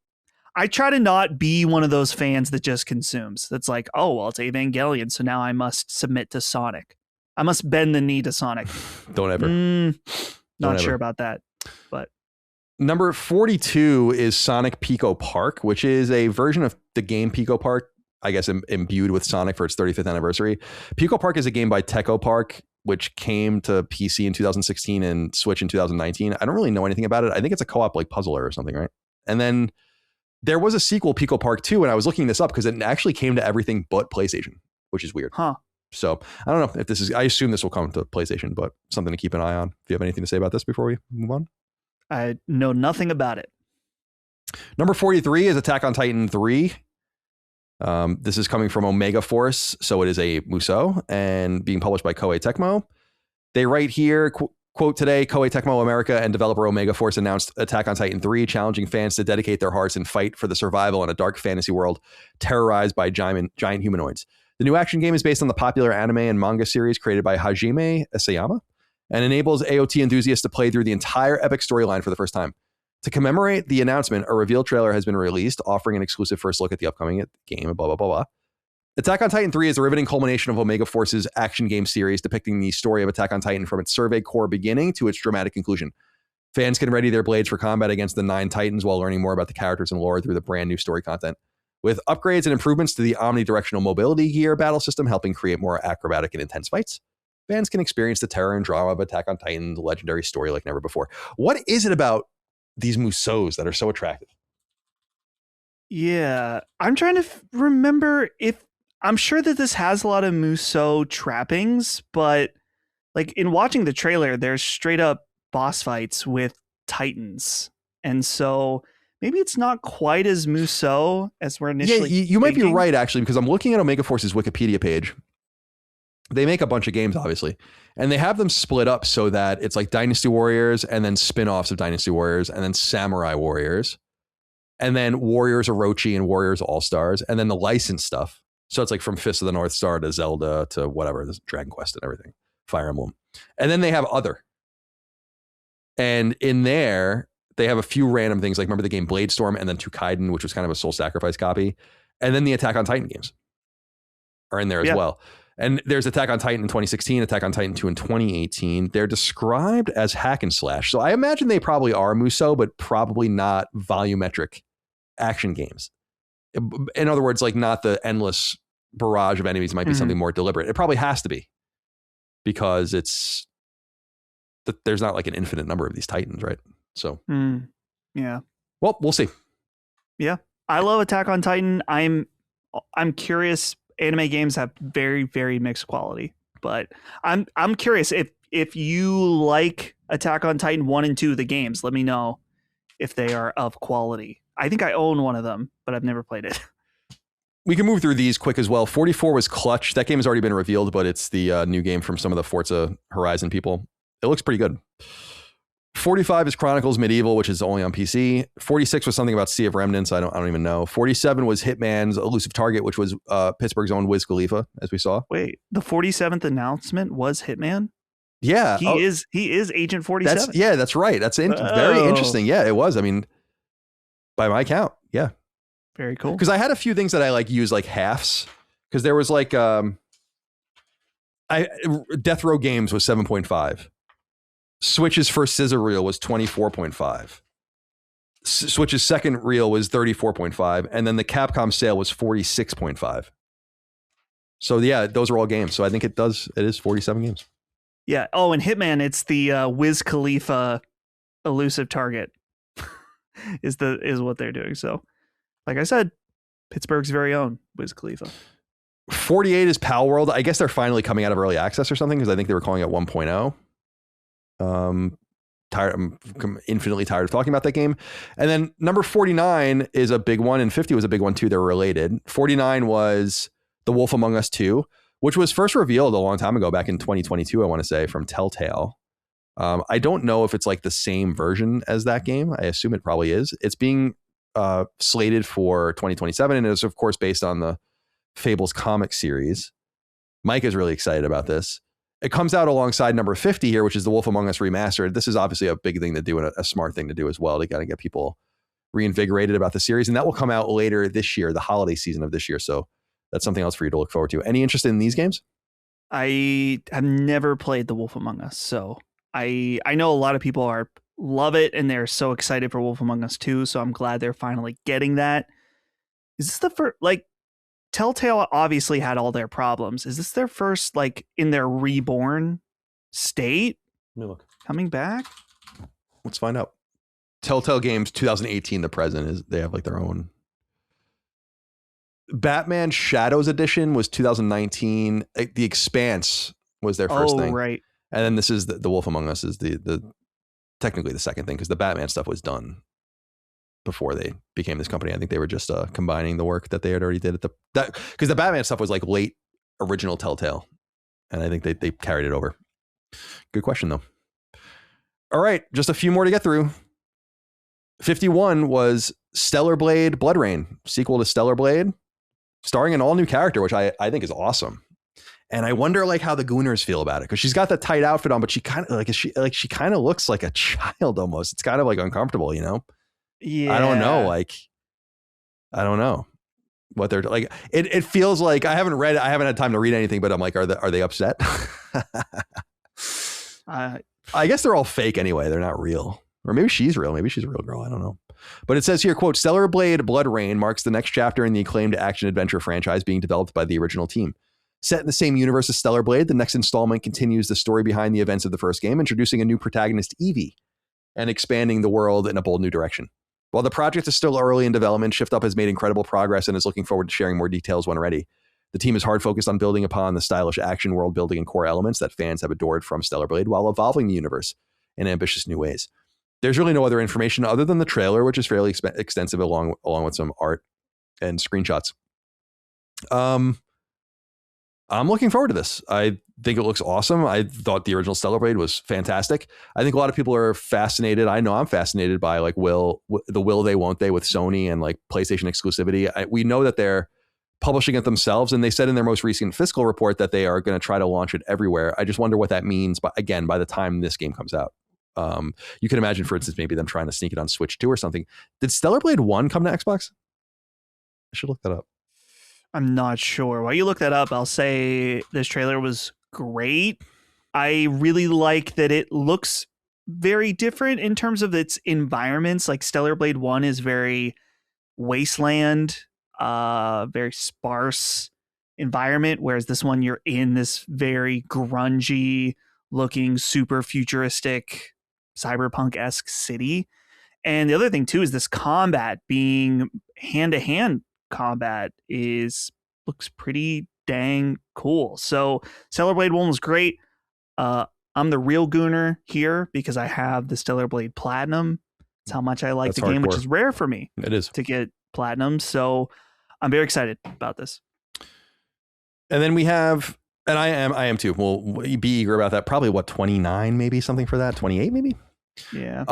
C: I try to not be one of those fans that just consumes. That's like, oh, well, it's Evangelion, so now I must submit to Sonic. I must bend the knee to Sonic.
A: Don't ever.
C: Not sure about that, but.
A: Number 42 is Sonic Pico Park, which is a version of the game Pico Park, I guess, imbued with Sonic for its 35th anniversary. Pico Park is a game by Techo Park, which came to PC in 2016 and Switch in 2019. I don't really know anything about it. I think it's a co-op like puzzler or something, right? And then there was a sequel, Pico Park 2, and I was looking this up because it actually came to everything but PlayStation, which is weird.
C: Huh.
A: So I don't know if this is, I assume this will come to PlayStation, but something to keep an eye on. If you have anything to say about this before we move on.
C: I know nothing about it.
A: Number 43 is Attack on Titan 3. This is coming from Omega Force, so it is a Musou and being published by Koei Tecmo. They write here, quote, today, Koei Tecmo America and developer Omega Force announced Attack on Titan 3, challenging fans to dedicate their hearts and fight for the survival in a dark fantasy world terrorized by giant humanoids. The new action game is based on the popular anime and manga series created by Hajime Isayama, and enables AOT enthusiasts to play through the entire epic storyline for the first time. To commemorate the announcement, a reveal trailer has been released, offering an exclusive first look at the upcoming game, blah, blah, blah, blah. Attack on Titan 3 is a riveting culmination of Omega Force's action game series, depicting the story of Attack on Titan from its survey core beginning to its dramatic conclusion. Fans can ready their blades for combat against the 9 Titans while learning more about the characters and lore through the brand new story content. With upgrades and improvements to the omnidirectional mobility gear battle system helping create more acrobatic and intense fights, fans can experience the terror and drama of Attack on Titan, the legendary story like never before. What is it about these Musous that are so attractive?
C: Yeah, I'm trying to remember if I'm sure that this has a lot of Musou trappings, but like in watching the trailer, there's straight up boss fights with Titans. And so maybe it's not quite as Musou as we're initially
A: thinking. You might be right, actually, because I'm looking at Omega Force's Wikipedia page. They make a bunch of games, obviously, and they have them split up so that it's like Dynasty Warriors and then spin-offs of Dynasty Warriors and then Samurai Warriors and then Warriors Orochi and Warriors All-Stars and then the licensed stuff. So it's like from Fist of the North Star to Zelda to whatever, Dragon Quest and everything, Fire Emblem. And then they have other. And in there, they have a few random things, like remember the game Bladestorm and then Tukaiden, which was kind of a Soul Sacrifice copy. And then the Attack on Titan games are in there as well. And there's Attack on Titan in 2016, Attack on Titan 2 in 2018. They're described as hack and slash. So I imagine they probably are Musou, but probably not volumetric action games. In other words, like not the endless barrage of enemies. It might be something more deliberate. It probably has to be because there's not like an infinite number of these Titans, right? So,
C: yeah.
A: Well, we'll see.
C: Yeah. I love Attack on Titan. I'm curious. Anime games have very, very mixed quality, but I'm curious if you like Attack on Titan 1 and 2, the games, let me know if they are of quality. I think I own one of them, but I've never played it.
A: We can move through these quick as well. 44 was Clutch. That game has already been revealed, but it's the new game from some of the Forza Horizon people. It looks pretty good. 45 is Chronicles Medieval, which is only on PC. 46 was something about Sea of Remnants. I don't even know. 47 was Hitman's Elusive Target, which was Pittsburgh's own Wiz Khalifa, as we saw.
C: Wait, the 47th announcement was Hitman?
A: Yeah.
C: He is Agent 47.
A: That's right. That's very interesting. Yeah, it was. I mean, by my count. Yeah.
C: Very cool.
A: Because I had a few things that I like use like halves. Because there was like Death Row Games was 7.5. Switch's first scissor reel was 24.5. Switch's second reel was 34.5. And then the Capcom sale was 46.5. So yeah, those are all games. So I think it is 47 games.
C: Yeah. Oh, and Hitman, it's the Wiz Khalifa Elusive Target is what they're doing. So like I said, Pittsburgh's very own Wiz Khalifa.
A: 48 is Pal World. I guess they're finally coming out of early access or something because I think they were calling it 1.0. I'm infinitely tired of talking about that game. And then number 49 is a big one, and 50 was a big one too. They're related. 49 was The Wolf Among Us 2, which was first revealed a long time ago, back in 2022, I want to say, from Telltale. I don't know if it's like the same version as that game. I assume it probably is. It's being slated for 2027, and is of course based on the Fables comic series. Mike is really excited about this. It comes out alongside number 50 here, which is The Wolf Among Us Remastered. This is obviously a big thing to do and a smart thing to do as well to kind of get people reinvigorated about the series. And that will come out later this year, the holiday season of this year. So that's something else for you to look forward to. Any interest in these games?
C: I have never played The Wolf Among Us, so I know a lot of people love it and they're so excited for Wolf Among Us 2. So I'm glad they're finally getting that. Is this the first, like, Telltale obviously had all their problems. Is this their first, like, in their reborn state?
A: Let me look.
C: Coming back?
A: Let's find out. Telltale Games 2018, the present, is they have like their own. Batman Shadows Edition was 2019. The Expanse was their first thing.
C: Right.
A: And then this is the Wolf Among Us is the technically the second thing, because the Batman stuff was done before they became this company. I think they were just combining the work that they had already did at because the Batman stuff was like late original Telltale, and I think they carried it over. Good question though. All right, just a few more to get through. 51 was Stellar Blade Blood Rain, sequel to Stellar Blade, starring an all new character, which I think is awesome. And I wonder like how the Gooners feel about it, because she's got the tight outfit on, but she kind of she kind of looks like a child almost. It's kind of like uncomfortable, you know.
C: Yeah.
A: I don't know. I don't know what they're like. It feels like I haven't had time to read anything, but I'm like, are they upset? I guess they're all fake anyway. They're not real. Or maybe she's real. Maybe she's a real girl. I don't know. But it says here, quote, Stellar Blade Blood Rain marks the next chapter in the acclaimed action adventure franchise being developed by the original team. Set in the same universe as Stellar Blade, the next installment continues the story behind the events of the first game, introducing a new protagonist, Evie, and expanding the world in a bold new direction. While the project is still early in development, Shift Up has made incredible progress and is looking forward to sharing more details when ready. The team is hard focused on building upon the stylish action world building and core elements that fans have adored from Stellar Blade while evolving the universe in ambitious new ways. There's really no other information other than the trailer, which is fairly extensive along with some art and screenshots. I'm looking forward to this. I think it looks awesome. I thought the original Stellar Blade was fantastic. I think a lot of people are fascinated. I know I'm fascinated by like will they, won't they with Sony and like PlayStation exclusivity. We know that they're publishing it themselves, and they said in their most recent fiscal report that they are going to try to launch it everywhere. I just wonder what that means. But again, by the time this game comes out, you can imagine, for instance, maybe them trying to sneak it on Switch 2 or something. Did Stellar Blade 1 come to Xbox? I should look that up.
C: I'm not sure. While you look that up, I'll say this trailer was great. I really like that it looks very different in terms of its environments. Like Stellar Blade 1 is very wasteland, very sparse environment, whereas this one you're in this very grungy looking, super futuristic, cyberpunk-esque city. And the other thing too is this combat being hand-to-hand combat looks pretty dang cool. So Stellar Blade 1 was great. I'm the real gooner here because I have the Stellar Blade Platinum. That's how much I like the game, which is rare for me.
A: It is
C: to get Platinum. So I'm very excited about this.
A: And then we have, and I am too. We'll be eager about that. Probably 29, maybe something for that. 28, maybe.
C: Yeah.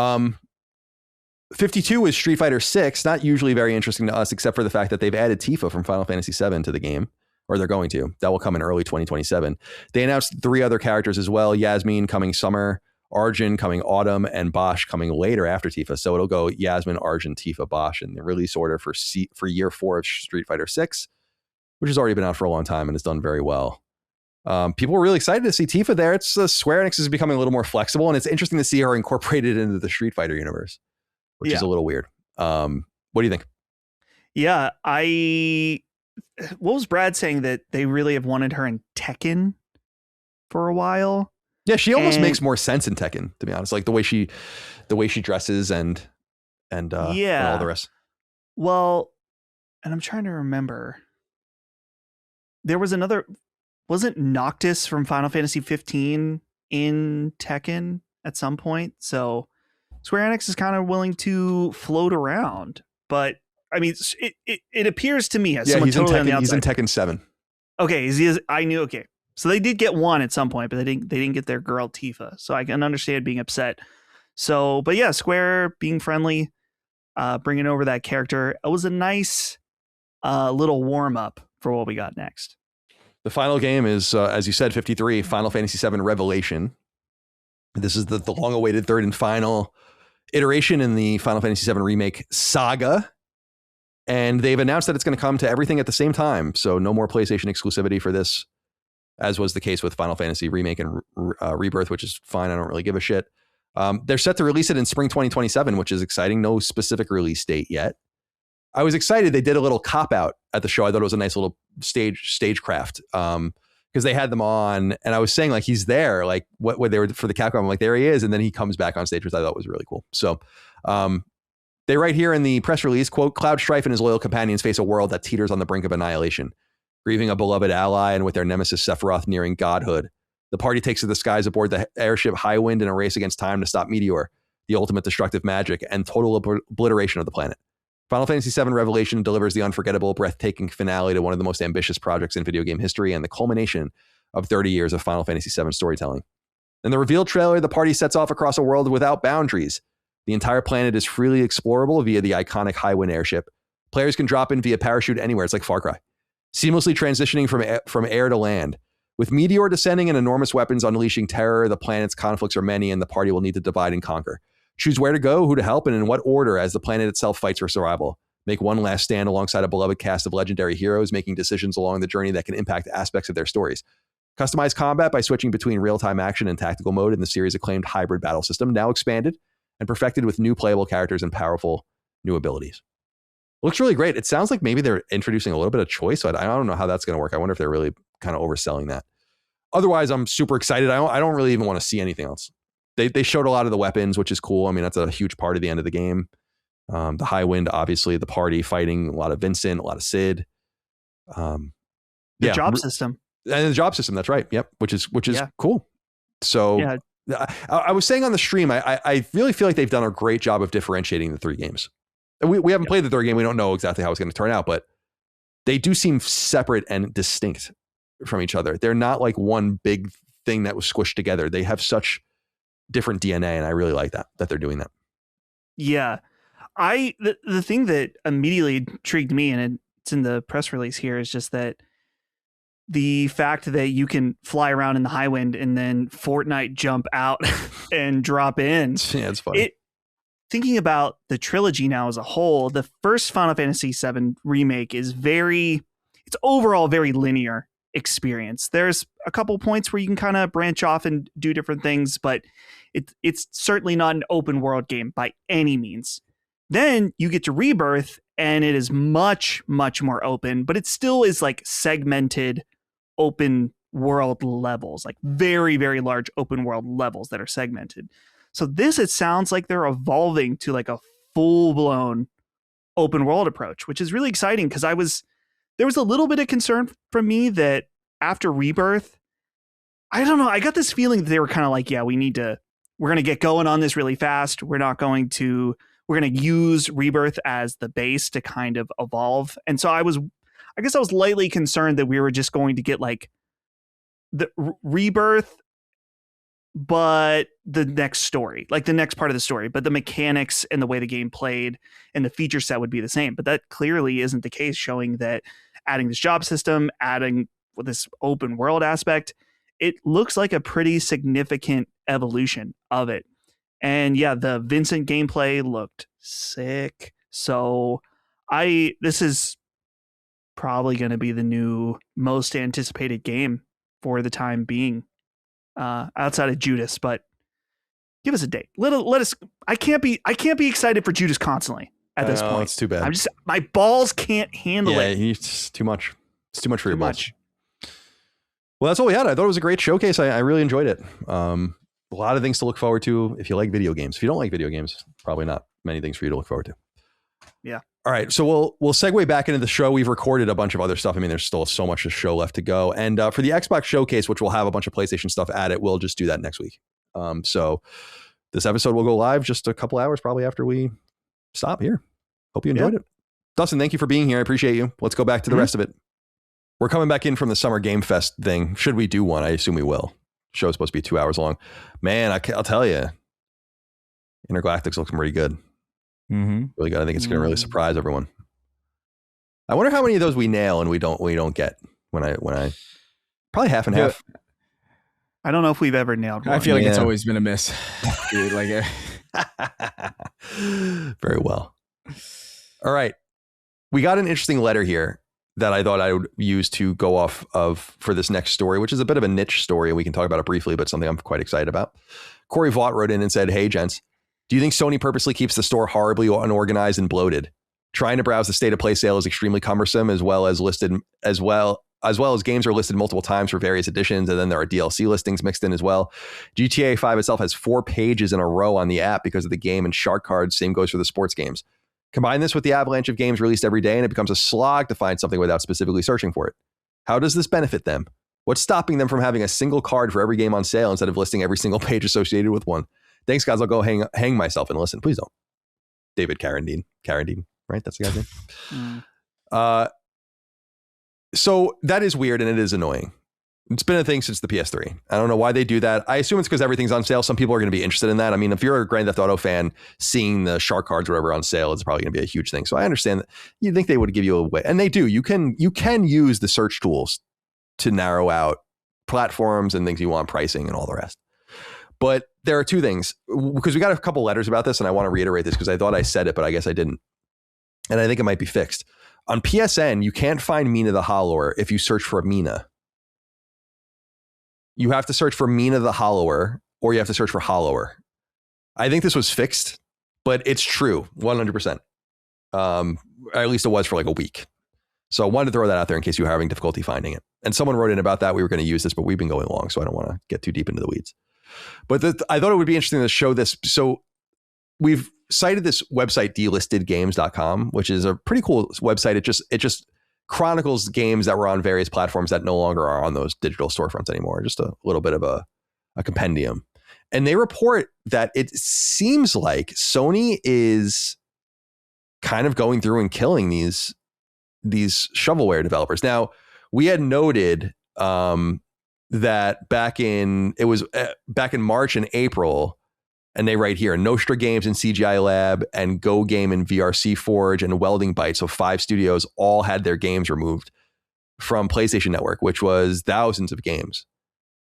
A: 52 is Street Fighter VI. Not usually very interesting to us, except for the fact that they've added Tifa from Final Fantasy VII to the game, or they're going to. That will come in early 2027. They announced 3 other characters as well. Yasmin coming summer, Arjun coming autumn, and Bosch coming later after Tifa. So it'll go Yasmin, Arjun, Tifa, Bosch in the release order for year 4 of Street Fighter VI, which has already been out for a long time and has done very well. People were really excited to see Tifa there. It's Square Enix is becoming a little more flexible, and it's interesting to see her incorporated into the Street Fighter universe, which is a little weird. What do you think?
C: Yeah, what was Brad saying that they really have wanted her in Tekken for a while?
A: Yeah, she almost makes more sense in Tekken, to be honest. Like the way she dresses and all the rest.
C: Well, and I'm trying to remember. There was another, wasn't Noctis from Final Fantasy 15 in Tekken at some point? So Square Enix is kind of willing to float around, but I mean, it appears to me as someone totally on the outside.
A: He's in Tekken 7.
C: Okay, I knew. Okay, so they did get one at some point, but they didn't get their girl Tifa. So I can understand being upset. So, but yeah, Square being friendly, bringing over that character. It was a nice little warm up for what we got next.
A: The final game is, as you said, 53, Final Fantasy VII Revelation. This is the long-awaited third and final iteration in the Final Fantasy VII Remake saga. And they've announced that it's going to come to everything at the same time. So no more PlayStation exclusivity for this, as was the case with Final Fantasy Remake and Rebirth, which is fine. I don't really give a shit. They're set to release it in spring 2027, which is exciting. No specific release date yet. I was excited. They did a little cop out at the show. I thought it was a nice little stagecraft because they had them on, and I was saying like he's there, like what they were for the Capcom. I'm like, there he is, and then he comes back on stage, which I thought was really cool. So they write here in the press release, quote, Cloud Strife and his loyal companions face a world that teeters on the brink of annihilation, grieving a beloved ally, and with their nemesis Sephiroth nearing godhood. The party takes to the skies aboard the airship Highwind in a race against time to stop Meteor, the ultimate destructive magic and total obliteration of the planet. Final Fantasy VII Revelation delivers the unforgettable, breathtaking finale to one of the most ambitious projects in video game history and the culmination of 30 years of Final Fantasy VII storytelling. In the reveal trailer, the party sets off across a world without boundaries. The entire planet is freely explorable via the iconic Highwind airship. Players can drop in via parachute anywhere. It's like Far Cry. Seamlessly transitioning from air to land. With Meteor descending and enormous weapons unleashing terror, the planet's conflicts are many and the party will need to divide and conquer. Choose where to go, who to help, and in what order as the planet itself fights for survival. Make one last stand alongside a beloved cast of legendary heroes, making decisions along the journey that can impact aspects of their stories. Customize combat by switching between real-time action and tactical mode in the series' acclaimed hybrid battle system, now expanded and perfected with new playable characters and powerful new abilities. Looks really great. It sounds like maybe they're introducing a little bit of choice, so I don't know how that's going to work. I wonder if they're really kind of overselling that. Otherwise, I'm super excited. I don't really even want to see anything else. They showed a lot of the weapons, which is cool. I mean, that's a huge part of the end of the game. The Highwind, obviously, the party fighting a lot of Vincent, a lot of Sid.
C: The job system.
A: And the job system, that's right. Yep, which is cool. So
C: yeah.
A: I was saying on the stream, I really feel like they've done a great job of differentiating the three games. We haven't played the third game. We don't know exactly how it's going to turn out, but they do seem separate and distinct from each other. They're not like one big thing that was squished together. They have such different DNA, and I really like that they're doing that.
C: Yeah. The thing that immediately intrigued me, and it's in the press release here, is just that the fact that you can fly around in the Highwind and then Fortnite jump out and drop in.
A: Yeah, it's fun.
C: Thinking about the trilogy now as a whole, the first Final Fantasy VII Remake is it's overall very linear experience. There's a couple points where you can kind of branch off and do different things, but it's certainly not an open world game by any means. Then you get to Rebirth and it is much, much more open, but it still is like segmented open world levels, like very, very large open world levels that are segmented. So it sounds like they're evolving to like a full blown open world approach, which is really exciting because there was a little bit of concern from me that after Rebirth, I don't know, I got this feeling that they were kind of like, yeah, we're going to get going on this really fast. We're going to use Rebirth as the base to kind of evolve. And so I guess I was lightly concerned that we were just going to get like the Rebirth, but the next story, like the next part of the story, but the mechanics and the way the game played and the feature set would be the same. But that clearly isn't the case, showing that adding this job system, adding this open world aspect, it looks like a pretty significant evolution of it. And yeah, the Vincent gameplay looked sick. So this is probably going to be the new most anticipated game for the time being, outside of Judas. But give us a date. Let us. I can't be excited for Judas constantly at this point.
A: It's too bad.
C: My balls can't handle it.
A: Yeah, it's too much. It's too much for your balls. Well, that's all we had. I thought it was a great showcase. I really enjoyed it. A lot of things to look forward to if you like video games. If you don't like video games, probably not many things for you to look forward to.
C: Yeah.
A: All right, so we'll segue back into the show. We've recorded a bunch of other stuff. I mean, there's still so much of the show left to go. And for the Xbox Showcase, which will have a bunch of PlayStation stuff at it, we'll just do that next week. So this episode will go live just a couple hours probably after we stop here. Hope you enjoyed it. Dustin, thank you for being here. I appreciate you. Let's go back to the rest of it. We're coming back in from the Summer Game Fest thing. Should we do one? I assume we will. Show's supposed to be 2 hours long. Man, I'll tell you, Intergalactic's looking pretty good. Really good. I think it's going to really surprise everyone. I wonder how many of those we nail and we don't get when I probably half and half.
C: I don't know if we've ever nailed one.
B: I feel like it's always been a miss. Dude,
A: very well. All right. We got an interesting letter here that I thought I would use to go off of for this next story, which is a bit of a niche story, and we can talk about it briefly, but something I'm quite excited about. Corey Vaught wrote in and said, "Hey, gents, do you think Sony purposely keeps the store horribly unorganized and bloated? Trying to browse the state of play sale is extremely cumbersome, as well as games are listed multiple times for various editions, and then there are DLC listings mixed in as well. GTA 5 itself has 4 pages in a row on the app because of the game and shark cards. Same goes for the sports games. Combine this with the avalanche of games released every day, and it becomes a slog to find something without specifically searching for it. How does this benefit them? What's stopping them from having a single card for every game on sale instead of listing every single page associated with one? Thanks, guys. I'll go hang myself and listen. Please don't." David Carradine, right? That's the guy's name. So that is weird and it is annoying. It's been a thing since the PS3. I don't know why they do that. I assume it's because everything's on sale. Some people are going to be interested in that. I mean, if you're a Grand Theft Auto fan, seeing the shark cards or whatever on sale is probably going to be a huge thing. So I understand that. You'd think they would give you a way, and they do. You can use the search tools to narrow out platforms and things you want, pricing and all the rest. But there are two things, because we got a couple letters about this, and I want to reiterate this because I thought I said it, but I guess I didn't. And I think it might be fixed. On PSN, you can't find Mina the Hollower if you search for Mina. You have to search for Mina the Hollower, or you have to search for Hollower. I think this was fixed, but it's true, 100%. At least it was for like a week. So I wanted to throw that out there in case you were having difficulty finding it. And someone wrote in about that. We were going to use this, but we've been going long, so I don't want to get too deep into the weeds. But I thought it would be interesting to show this. So we've cited this website, delistedgames.com, which is a pretty cool website. It just chronicles games that were on various platforms that no longer are on those digital storefronts anymore. Just a little bit of a compendium. And they report that it seems like Sony is kind of going through and killing these shovelware developers. Now, we had noted that back in March and April, and they write here, Nostra Games and CGI Lab and Go Game and VRC Forge and Welding Byte, so 5 studios, all had their games removed from PlayStation Network, which was thousands of games.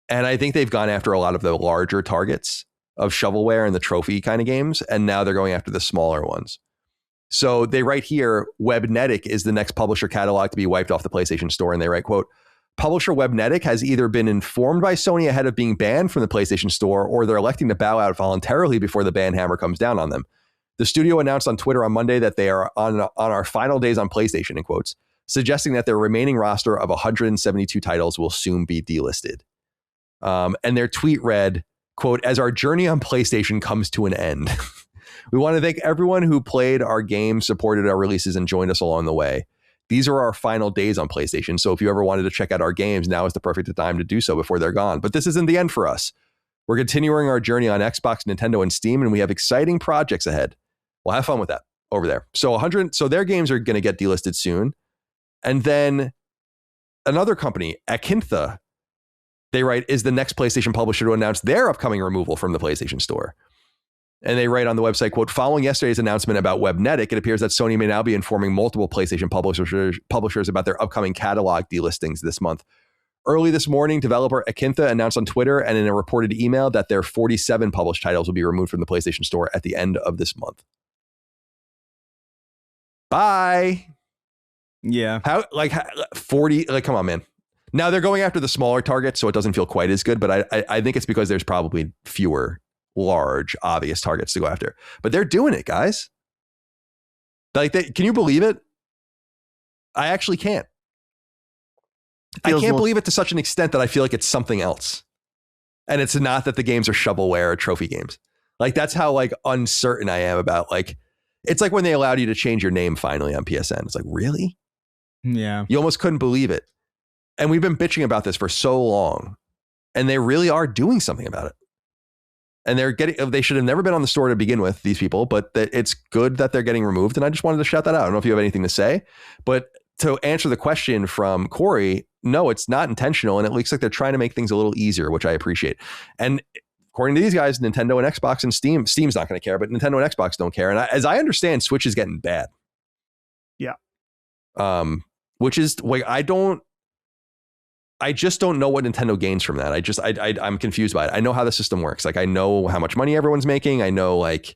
A: And I think they've gone after a lot of the larger targets of shovelware and the trophy kind of games, and now they're going after the smaller ones. So they write here, Webnetic is the next publisher catalog to be wiped off the PlayStation Store, and they write, quote, "Publisher Webnetic has either been informed by Sony ahead of being banned from the PlayStation Store, or they're electing to bow out voluntarily before the ban hammer comes down on them. The studio announced on Twitter on Monday that they are on our final days on PlayStation," in quotes, suggesting that their remaining roster of 172 titles will soon be delisted. And their tweet read, quote, "As our journey on PlayStation comes to an end, we want to thank everyone who played our games, supported our releases, and joined us along the way. These are our final days on PlayStation, so if you ever wanted to check out our games, now is the perfect time to do so before they're gone. But this isn't the end for us. We're continuing our journey on Xbox, Nintendo, and Steam, and we have exciting projects ahead. We'll have fun with that over there." So their games are going to get delisted soon. And then another company, Akintha, they write, is the next PlayStation publisher to announce their upcoming removal from the PlayStation Store. And they write on the website, quote, "Following yesterday's announcement about Webnetic, it appears that Sony may now be informing multiple PlayStation publishers about their upcoming catalog delistings this month. Early this morning, developer Akintha announced on Twitter and in a reported email that their 47 published titles will be removed from the PlayStation Store at the end of this month." Bye.
B: Yeah.
A: 40, come on, man. Now they're going after the smaller targets, so it doesn't feel quite as good, but I think it's because there's probably fewer large, obvious targets to go after. But they're doing it, guys. Can you believe it? I actually can't. I can't believe it to such an extent that I feel like it's something else. And it's not that the games are shovelware or trophy games. That's how uncertain I am about It's like when they allowed you to change your name finally on PSN. It's like, really?
B: Yeah.
A: You almost couldn't believe it. And we've been bitching about this for so long. And they really are doing something about it. And they should have never been on the store to begin with, these people, but it's good that they're getting removed. And I just wanted to shout that out. I don't know if you have anything to say, but to answer the question from Corey, no, it's not intentional. And it looks like they're trying to make things a little easier, which I appreciate. And according to these guys, Nintendo and Xbox and Steam's not going to care, but Nintendo and Xbox don't care. And as I understand, Switch is getting bad.
C: Yeah.
A: Which is like, I just don't know what Nintendo gains from that. I'm confused by it. I know how the system works. Like, I know how much money everyone's making. I know like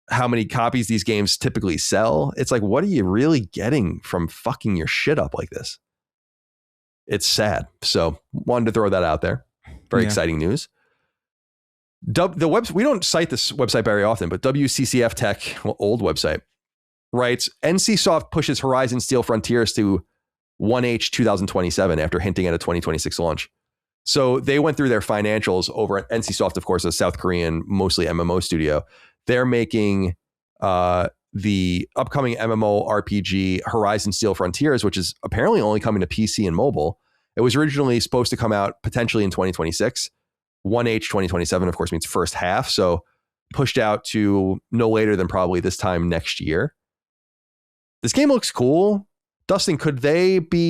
A: how many copies these games typically sell. It's like, what are you really getting from fucking your shit up like this? It's sad. So wanted to throw that out there. Very exciting news. We don't cite this website very often, but WCCF Tech, old website, writes, NCSoft pushes Horizon Steel Frontiers to 1H 2027 after hinting at a 2026 launch. So they went through their financials over at NCSoft, of course, a South Korean, mostly MMO studio. They're making the upcoming MMORPG Horizon Steel Frontiers, which is apparently only coming to PC and mobile. It was originally supposed to come out potentially in 2026. 1H 2027, of course, means first half. So pushed out to no later than probably this time next year. This game looks cool. Dustin, could this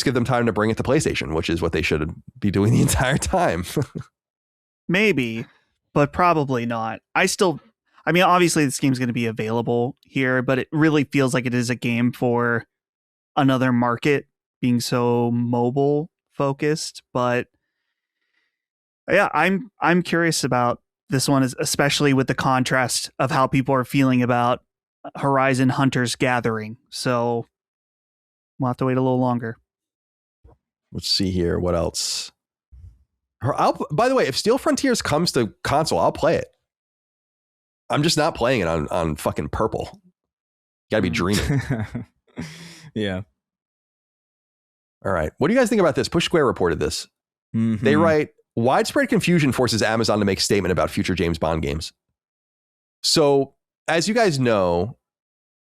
A: give them time to bring it to PlayStation, which is what they should be doing the entire time?
C: Maybe, but probably not. Obviously this game's going to be available here, but it really feels like it is a game for another market, being so mobile focused. But yeah, I'm curious about this one, especially with the contrast of how people are feeling about Horizon Hunters Gathering. So we'll have to wait a little longer.
A: Let's see here. What else? By the way, if Steel Frontiers comes to console, I'll play it. I'm just not playing it on fucking purple. Gotta be dreaming.
B: Yeah.
A: All right. What do you guys think about this? Push Square reported this.
B: Mm-hmm.
A: They write, widespread confusion forces Amazon to make a statement about future James Bond games. So, as you guys know,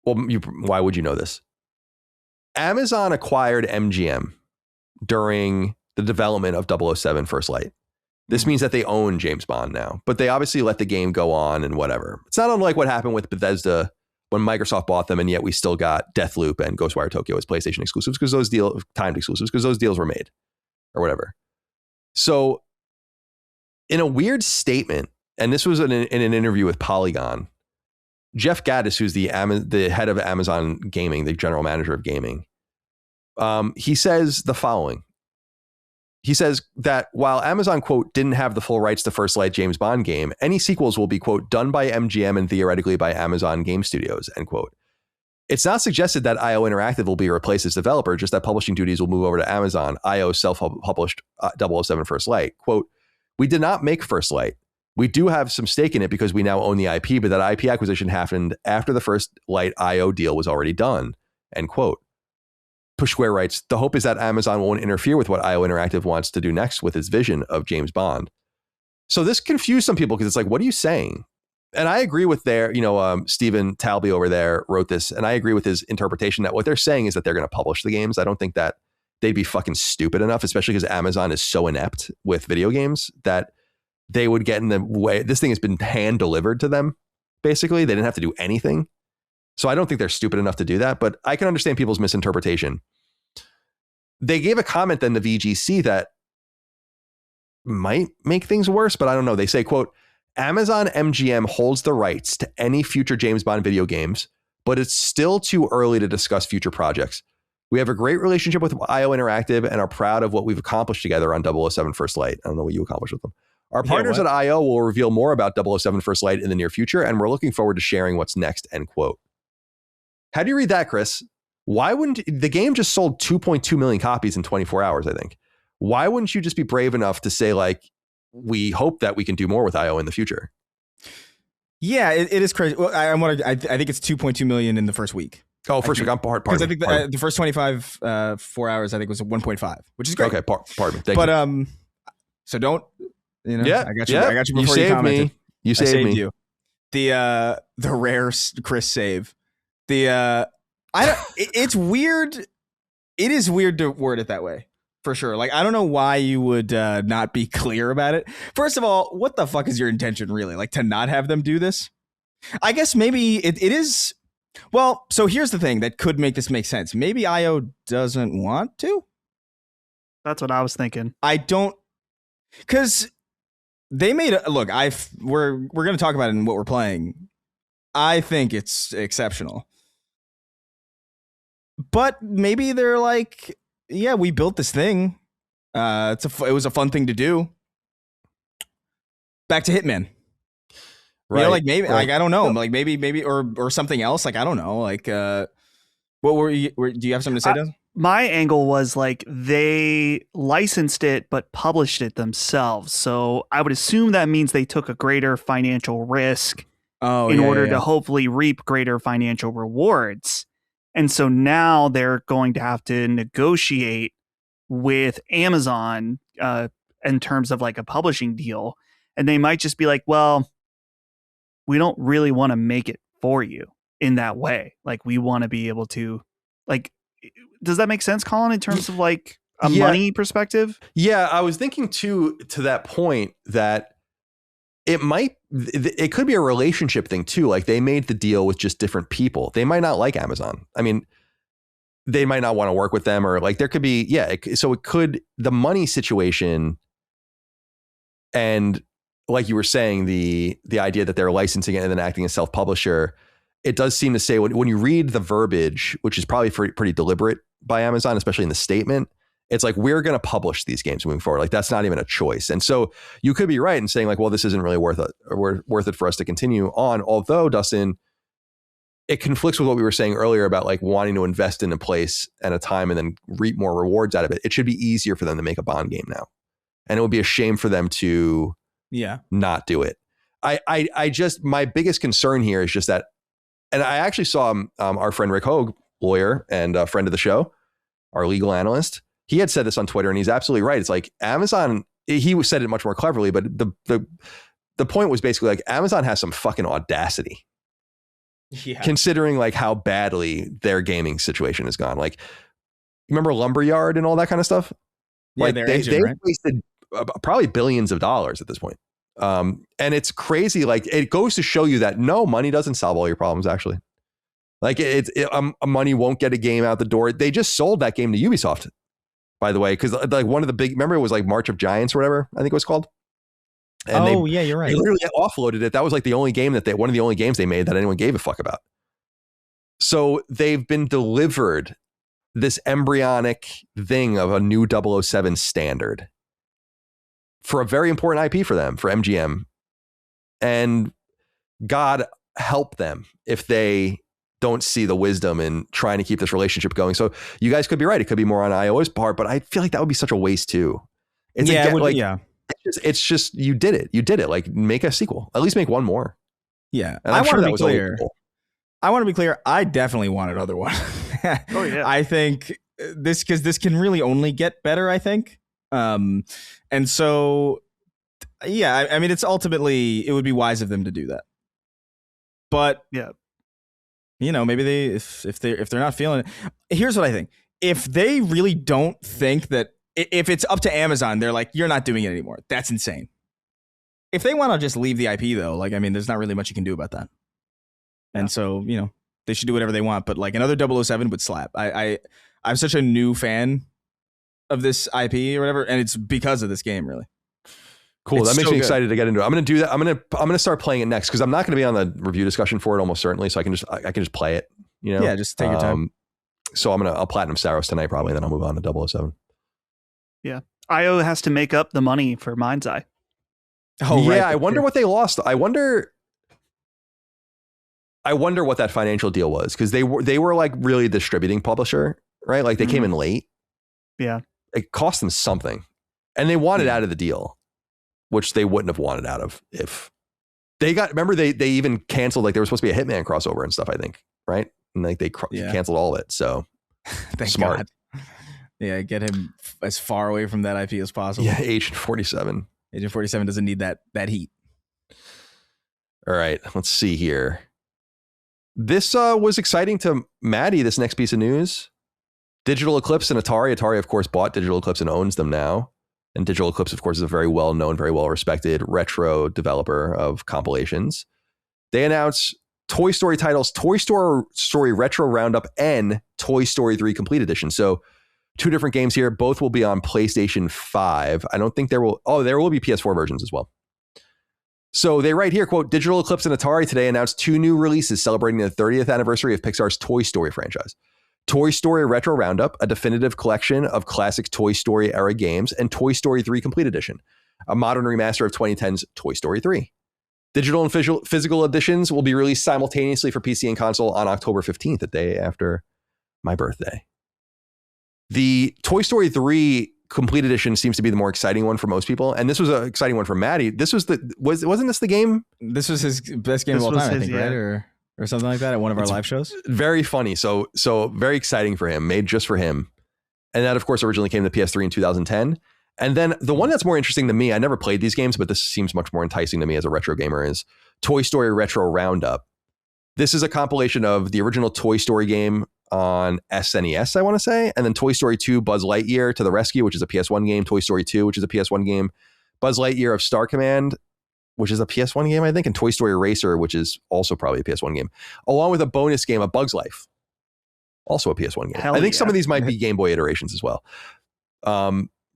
A: why would you know this? Amazon acquired MGM during the development of 007 First Light. This means that they own James Bond now, but they obviously let the game go on and whatever. It's not unlike what happened with Bethesda when Microsoft bought them, and yet we still got Deathloop and Ghostwire Tokyo as PlayStation exclusives because those timed exclusives because those deals were made or whatever. So in a weird statement, and this was in an interview with Polygon, Geoff Gaddis, who's the head of Amazon Gaming, the general manager of gaming, he says the following. He says that while Amazon, quote, didn't have the full rights to First Light James Bond game, any sequels will be, quote, done by MGM and theoretically by Amazon Game Studios, end quote. It's not suggested that IO Interactive will be replaced as developer, just that publishing duties will move over to Amazon. IO self-published 007 First Light. Quote, we did not make First Light. We do have some stake in it because we now own the IP, but that IP acquisition happened after the First Light IO deal was already done, end quote. Push Square writes, the hope is that Amazon won't interfere with what IO Interactive wants to do next with its vision of James Bond. So this confused some people because it's like, what are you saying? And I agree with Stephen Talby over there wrote this, and I agree with his interpretation that what they're saying is that they're going to publish the games. I don't think that they'd be fucking stupid enough, especially because Amazon is so inept with video games that they would get in the way. This thing has been hand delivered to them. Basically, they didn't have to do anything. So I don't think they're stupid enough to do that, but I can understand people's misinterpretation. They gave a comment then to VGC that might make things worse, but I don't know. They say, quote, Amazon MGM holds the rights to any future James Bond video games, but it's still too early to discuss future projects. We have a great relationship with IO Interactive and are proud of what we've accomplished together on 007 First Light. I don't know what you accomplished with them. Our partners at IO will reveal more about 007 First Light in the near future, and we're looking forward to sharing what's next, end quote. How do you read that, Chris? Why wouldn't the game just sold 2.2 million copies in 24 hours, I think. Why wouldn't you just be brave enough to say, like, we hope that we can do more with IO in the future?
B: Yeah, it is crazy. Well, I think it's 2.2 million in the first week.
A: Oh, first week. Pardon me.
B: I think the first 25 4 hours, I think, was 1.5, which is great.
A: Okay, pardon me. Thank you.
B: So don't,
A: Yeah,
B: I got you before you commented.
A: You saved me.
B: You. The rare Chris save. It's weird. It is weird to word it that way. For sure. Like, I don't know why you would not be clear about it. First of all, what the fuck is your intention really? Like, to not have them do this? I guess maybe it is. Well, so here's the thing that could make this make sense. Maybe IO doesn't want to.
C: That's what I was thinking.
B: I don't, because they made a look. We're going to talk about it in what we're playing. I think it's exceptional. But maybe they're like, yeah, we built this thing. It was a fun thing to do. Back to Hitman. Right. You know, like maybe, right. Like, I don't know, like maybe, or something else. Like, I don't know. Like, what were you? Do you have something to say, Doug?
C: My angle was like they licensed it but published it themselves. So I would assume that means they took a greater financial risk in order to hopefully reap greater financial rewards. And so now they're going to have to negotiate with Amazon in terms of like a publishing deal. And they might just be like, well, we don't really want to make it for you in that way. Like, we want to be able to, like, does that make sense, Colin, in terms of like a money perspective?
A: Yeah, I was thinking too, to that point, that it could be a relationship thing too. Like, they made the deal with just different people. They might not like Amazon. I mean, they might not want to work with them, or like there could be, so it could, the money situation, and like you were saying, the idea that they're licensing it and then acting as self-publisher, it does seem to say when you read the verbiage, which is probably pretty deliberate by Amazon, especially in the statement, it's like, we're going to publish these games moving forward. Like, that's not even a choice. And so you could be right in saying like, well, this isn't really worth it for us to continue on. Although, Dustin, it conflicts with what we were saying earlier about like wanting to invest in a place and a time and then reap more rewards out of it. It should be easier for them to make a Bond game now. And it would be a shame for them to not do it. I just, my biggest concern here is just that, and I actually saw our friend Rick Hogue, lawyer and a friend of the show, our legal analyst, he had said this on Twitter, and he's absolutely right. It's like Amazon, he said it much more cleverly, but the point was basically like, Amazon has some fucking audacity. Yeah. Considering like how badly their gaming situation has gone. Like, remember Lumberyard and all that kind of stuff?
B: Yeah,
A: like they
B: right?
A: wasted probably billions of dollars at this point. And it's crazy. Like, it goes to show you that no, money doesn't solve all your problems, actually. Like, money won't get a game out the door. They just sold that game to Ubisoft, by the way, because like one of the big, remember it was like March of Giants or whatever, I think it was called. And
B: you're right.
A: They literally offloaded it. That was like the only game one of the only games they made that anyone gave a fuck about. So they've been delivered this embryonic thing of a new 007 standard for a very important IP for them, for MGM. And God help them if they don't see the wisdom in trying to keep this relationship going. So you guys could be right. It could be more on IO's part, but I feel like that would be such a waste too. It's just, you did it. You did it. Like, make a sequel. At least make one more.
B: Yeah. I want to be clear. I definitely want another one.
C: Oh yeah.
B: I think this can really only get better, I think. And so, yeah, I mean, it's ultimately, it would be wise of them to do that. But
C: yeah,
B: you know, maybe if they're not feeling it. Here's what I think. If they really don't think that, if it's up to Amazon, they're like, you're not doing it anymore. That's insane. If they want to just leave the IP though, like, I mean, there's not really much you can do about that. And so, you know, they should do whatever they want, but like another 007 would slap. I'm such a new fan of this IP or whatever, and it's because of this game, really.
A: Cool. That makes me excited to get into it. I'm going to do that. I'm going to start playing it next, because I'm not going to be on the review discussion for it almost certainly. So I can just play it, you know?
B: Yeah, just take your time.
A: So I'll platinum Saros tonight probably, and then I'll move on to 007.
C: Yeah. IO has to make up the money for Mind's Eye.
A: Oh, yeah. Right. I wonder what they lost. I wonder what that financial deal was, because they were like really distributing publisher, right? Like they came in late.
C: Yeah.
A: It cost them something, and they wanted out of the deal, which they wouldn't have wanted out of if they got, remember they even canceled, like there was supposed to be a Hitman crossover and stuff, I think. Right. And like they canceled all of it. So smart.
B: God. Yeah. Get him as far away from that IP as possible.
A: Yeah. Agent 47
B: doesn't need that heat.
A: All right, let's see here. This was exciting to Maddie, this next piece of news. Digital Eclipse and Atari. Atari, of course, bought Digital Eclipse and owns them now. And Digital Eclipse, of course, is a very well-known, very well-respected retro developer of compilations. They announced Toy Story titles, Toy Story Retro Roundup and Toy Story 3 Complete Edition. So 2 different games here. Both will be on PlayStation 5. I don't think there will be PS4 versions as well. So they write here, quote, Digital Eclipse and Atari today announced 2 new releases celebrating the 30th anniversary of Pixar's Toy Story franchise. Toy Story Retro Roundup, a definitive collection of classic Toy Story era games, and Toy Story 3 Complete Edition, a modern remaster of 2010's Toy Story 3. Digital and physical editions will be released simultaneously for PC and console on October 15th, the day after my birthday. The Toy Story 3 Complete Edition seems to be the more exciting one for most people, and this was an exciting one for Maddie. This was wasn't this the game?
B: This was his best game of all time, I think, right? Or something like that at one of our live shows.
A: Very funny. So very exciting for him, made just for him. And that, of course, originally came to PS3 in 2010. And then the one that's more interesting to me, I never played these games, but this seems much more enticing to me as a retro gamer, is Toy Story Retro Roundup. This is a compilation of the original Toy Story game on SNES, I want to say, and then Toy Story 2 Buzz Lightyear to the Rescue, which is a PS1 game, Toy Story 2, which is a PS1 game, Buzz Lightyear of Star Command, which is a PS1 game, I think, and Toy Story Racer, which is also probably a PS1 game, along with a bonus game, A Bug's Life, also a PS1 game. I think some of these might be Game Boy iterations as well.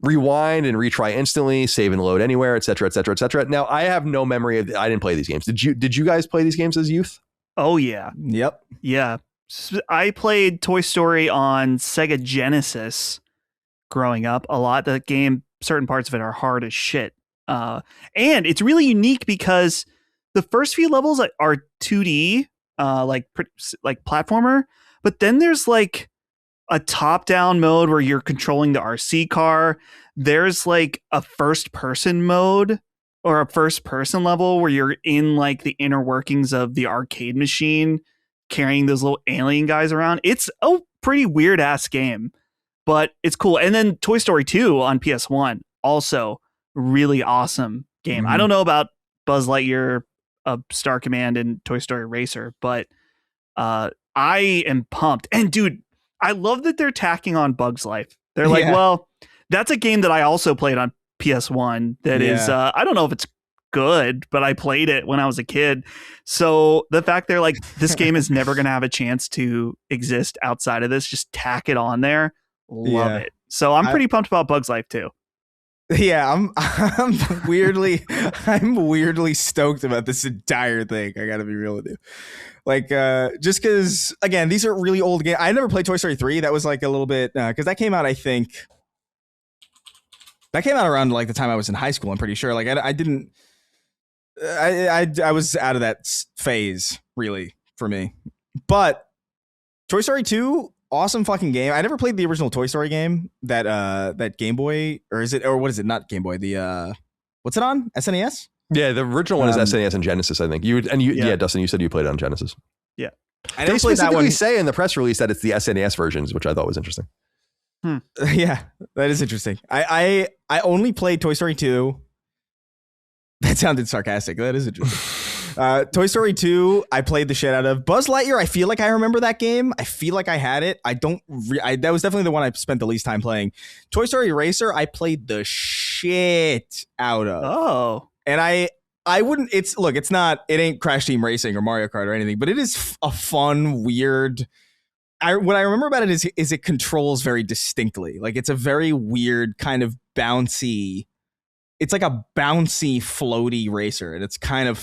A: Rewind and retry instantly, save and load anywhere, et cetera, et cetera, et cetera. Now, I have no memory of, I didn't play these games. Did you guys play these games as youth?
C: Oh, yeah.
B: Yep.
C: Yeah. I played Toy Story on Sega Genesis growing up a lot. The game, certain parts of it are hard as shit. And it's really unique because the first few levels are 2D, like platformer, but then there's like a top-down mode where you're controlling the RC car. There's like a first-person mode or a first-person level where you're in like the inner workings of the arcade machine, carrying those little alien guys around. It's a pretty weird-ass game, but it's cool. And then Toy Story 2 on PS1, also really awesome game. I don't know about Buzz Lightyear, Star Command, and Toy Story Racer, but I am pumped. And dude, I love that they're tacking on Bug's Life. They're like, well, that's a game that I also played on PS1 that is, I don't know if it's good, but I played it when I was a kid. So the fact they're like, this game is never going to have a chance to exist outside of this, just tack it on there. Love it. So I'm pretty pumped about Bug's Life too.
B: Yeah, I'm weirdly stoked about this entire thing. I gotta be real with you. Like, just because, again, these are really old games. I never played Toy Story 3. That was like a little bit, because that came out, I think, around like the time I was in high school, I'm pretty sure. Like, I was out of that phase, really, for me. But Toy Story 2, awesome fucking game. I never played the original Toy Story game, that Game Boy, or what is it? Not Game Boy. The what's it on? SNES?
A: Yeah, the original one is SNES and Genesis, I think. Yeah, Dustin, you said you played it on Genesis.
C: Yeah.
A: They specifically say in the press release that it's the SNES versions, which I thought was interesting.
B: Yeah, that is interesting. I only played Toy Story 2. That sounded sarcastic. That is interesting. Toy Story 2, I played the shit out of. Buzz Lightyear, I feel like I remember that game. I feel like I had it. That was definitely the one I spent the least time playing. Toy Story Racer, I played the shit out of.
C: Oh.
B: And I wouldn't, it ain't Crash Team Racing or Mario Kart or anything, but it is a fun, weird, what I remember about it is it controls very distinctly. Like, it's a very weird kind of bouncy, it's like a bouncy, floaty racer, and it's kind of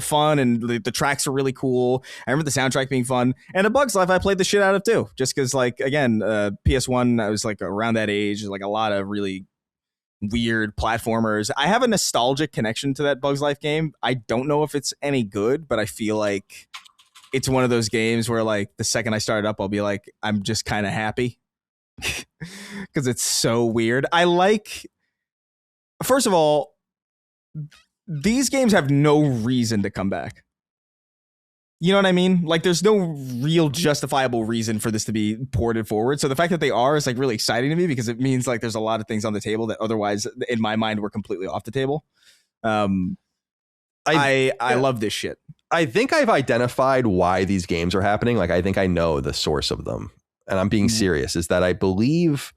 B: fun, and the tracks are really cool. I remember the soundtrack being fun, and A Bug's Life I played the shit out of too, just because, like, again, PS1, I was like around that age, like a lot of really weird platformers. I have a nostalgic connection to that Bug's Life game. I don't know if it's any good, but I feel like it's one of those games where, like, the second I start it up, I'll be like, I'm just kind of happy because it's so weird. First of all, these games have no reason to come back. You know what I mean? Like, there's no real justifiable reason for this to be ported forward. So the fact that they are is like really exciting to me, because it means like there's a lot of things on the table that otherwise in my mind were completely off the table. I love this shit.
A: I think I've identified why these games are happening. Like, I think I know the source of them, and I'm being serious, is that I believe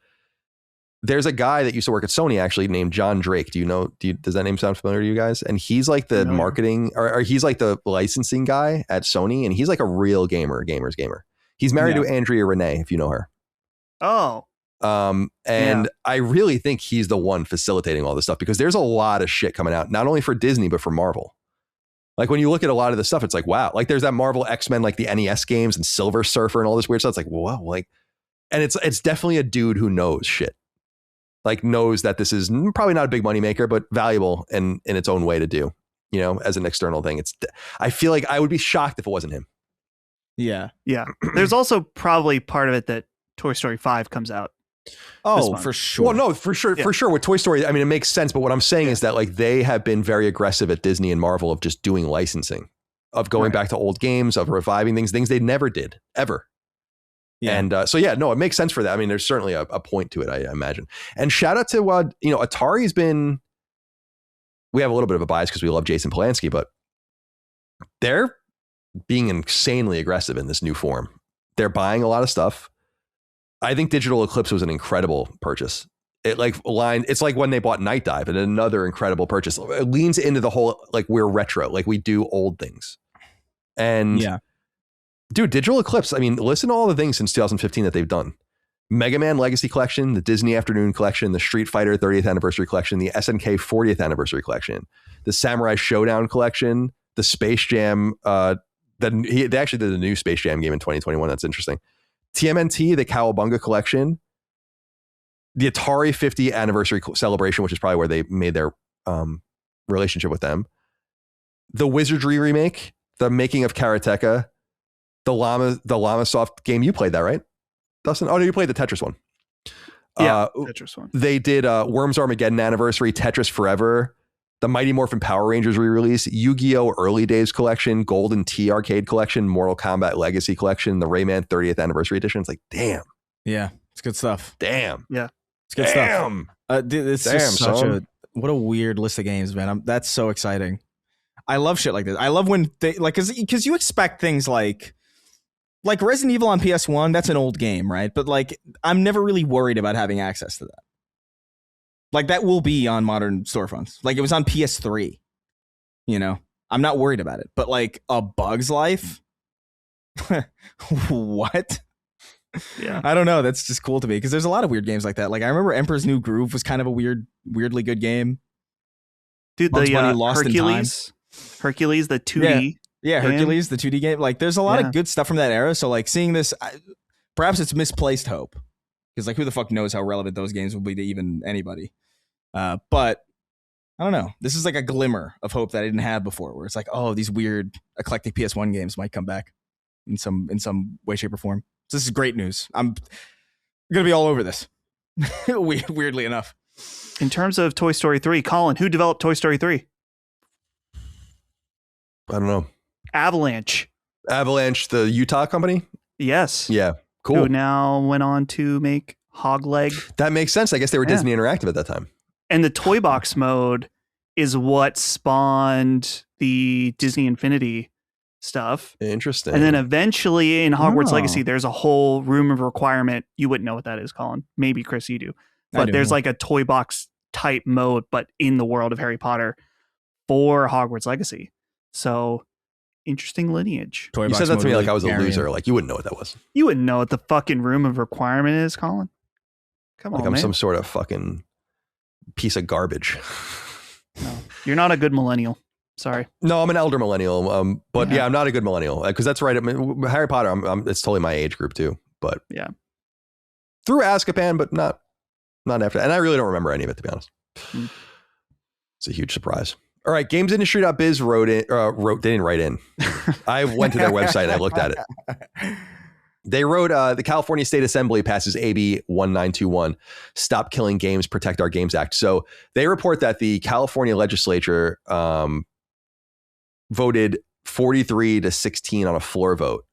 A: there's a guy that used to work at Sony actually named John Drake. Does that name sound familiar to you guys? And he's like the marketing or he's like the licensing guy at Sony. And he's like a real gamer. He's married to Andrea Renee, if you know her.
C: Oh.
A: I really think he's the one facilitating all this stuff, because there's a lot of shit coming out, not only for Disney, but for Marvel. Like, when you look at a lot of the stuff, it's like, wow, like there's that Marvel X-Men, like the NES games and Silver Surfer and all this weird stuff. It's like, whoa, like, and it's definitely a dude who knows shit. Like, knows that this is probably not a big money maker, but valuable in its own way to do, as an external thing. I feel like I would be shocked if it wasn't him.
B: Yeah.
C: Yeah. There's also probably part of it that Toy Story 5 comes out.
B: Oh, for sure.
A: Well, no, for sure. Yeah. For sure. With Toy Story, I mean, it makes sense. But what I'm saying is that, like, they have been very aggressive at Disney and Marvel of just doing licensing, of going back to old games, of reviving things they never did, ever. Yeah. And it makes sense for that. I mean, there's certainly a point to it, I imagine. And shout out to, Atari's been, we have a little bit of a bias because we love Jason Polanski, but they're being insanely aggressive in this new form. They're buying a lot of stuff. I think Digital Eclipse was an incredible purchase. It's like when they bought Night Dive, and another incredible purchase. It leans into the whole, like, we're retro, like we do old things. And dude, Digital Eclipse, I mean, listen to all the things since 2015 that they've done. Mega Man Legacy Collection, the Disney Afternoon Collection, the Street Fighter 30th Anniversary Collection, the SNK 40th Anniversary Collection, the Samurai Showdown Collection, the Space Jam, they actually did a new Space Jam game in 2021. That's interesting. TMNT, the Cowabunga Collection, the Atari 50th Anniversary Celebration, which is probably where they made their relationship with them, the Wizardry remake, the Making of Karateka, the Llama Soft game. You played that, right, Dustin? Oh no, you played the Tetris one.
C: Yeah, Tetris one.
A: They did Worms Armageddon Anniversary, Tetris Forever, the Mighty Morphin Power Rangers re-release, Yu-Gi-Oh! Early Days Collection, Golden Tee Arcade Collection, Mortal Kombat Legacy Collection, the Rayman 30th Anniversary Edition. It's like, damn.
B: Yeah, it's good stuff.
A: Damn.
C: Yeah,
B: it's good stuff. Dude, it's just such what a weird list of games, man. That's so exciting. I love shit like this. I love when they, like, because you expect things like Resident Evil on PS1, that's an old game, right? But, like, I'm never really worried about having access to that. Like, that will be on modern storefronts. Like, it was on PS3. I'm not worried about it. But, like, A Bug's Life? What?
C: Yeah.
B: I don't know. That's just cool to me, because there's a lot of weird games like that. Like, I remember Emperor's New Groove was kind of a weirdly good game.
C: Dude,
B: Bugs Bunny,
C: Lost Hercules, the 2D.
B: Yeah, Hercules, the 2D game. Like, there's a lot of good stuff from that era. So, like, seeing this, perhaps it's misplaced hope. Because, like, who the fuck knows how relevant those games will be to even anybody. But, I don't know. This is like a glimmer of hope that I didn't have before, where it's like, oh, these weird, eclectic PS1 games might come back in some way, shape, or form. So this is great news. I'm going to be all over this, weirdly enough.
C: In terms of Toy Story 3, Colin, who developed Toy Story 3?
A: I don't know.
C: Avalanche,
A: the Utah company?
C: Yes.
A: Yeah, cool.
C: Who now went on to make Hogleg.
A: That makes sense. I guess they were Disney Interactive at that time.
C: And the Toy Box mode is what spawned the Disney Infinity stuff.
A: Interesting.
C: And then eventually in Hogwarts Legacy, there's a whole room of requirement. You wouldn't know what that is, Colin. Maybe, Chris, you do. But there's like a Toy Box type mode, but in the world of Harry Potter for Hogwarts Legacy. So, interesting lineage.
A: You said that to me like I was a loser. Like, you wouldn't know what that was.
C: You wouldn't know what the fucking room of requirement is, Colin. Come on,
A: like I'm
C: man.
A: some sort of fucking piece of garbage.
C: No, you're not a good millennial. Sorry.
A: No, I'm an elder millennial. But yeah, I'm not a good millennial because that's right. I mean, Harry Potter, it's totally my age group too. But
C: yeah,
A: through Azkaban, but not after. And I really don't remember any of it, to be honest. It's a huge surprise. All right, gamesindustry.biz they didn't write in. I went to their website and I looked at it. They wrote, the California State Assembly passes AB 1921, Stop Killing Games, Protect Our Games Act. So they report that the California legislature voted 43-16 on a floor vote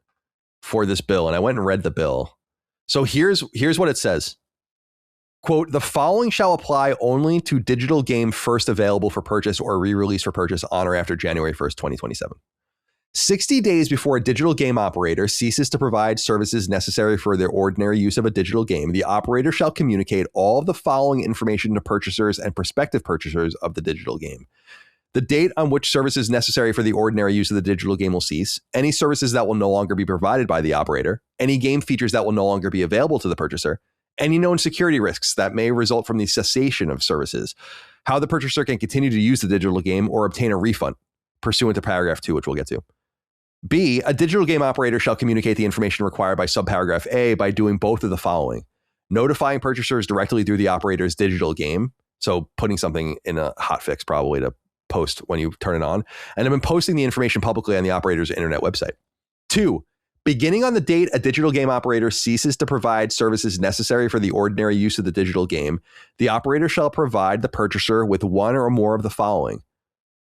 A: for this bill. And I went and read the bill. So here's what it says. Quote, the following shall apply only to digital game first available for purchase or re-release for purchase on or after January 1st, 2027. 60 days before a digital game operator ceases to provide services necessary for their ordinary use of a digital game, the operator shall communicate all of the following information to purchasers and prospective purchasers of the digital game. The date on which services necessary for the ordinary use of the digital game will cease, any services that will no longer be provided by the operator, any game features that will no longer be available to the purchaser, any known security risks that may result from the cessation of services, how the purchaser can continue to use the digital game or obtain a refund, pursuant to paragraph 2, which we'll get to. B, a digital game operator shall communicate the information required by subparagraph A by doing both of the following: notifying purchasers directly through the operator's digital game, so putting something in a hotfix probably to post when you turn it on, and then posting the information publicly on the operator's internet website. 2, beginning on the date a digital game operator ceases to provide services necessary for the ordinary use of the digital game, the operator shall provide the purchaser with one or more of the following: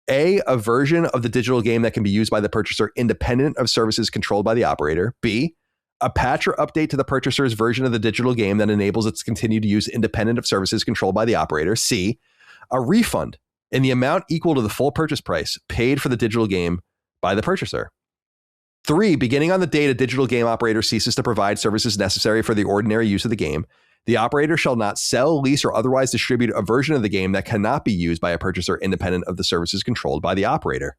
A: A, a version of the digital game that can be used by the purchaser independent of services controlled by the operator. B, a patch or update to the purchaser's version of the digital game that enables its continued use independent of services controlled by the operator. C, a refund in the amount equal to the full purchase price paid for the digital game by the purchaser. 3, beginning on the date a digital game operator ceases to provide services necessary for the ordinary use of the game, the operator shall not sell, lease, or otherwise distribute a version of the game that cannot be used by a purchaser independent of the services controlled by the operator.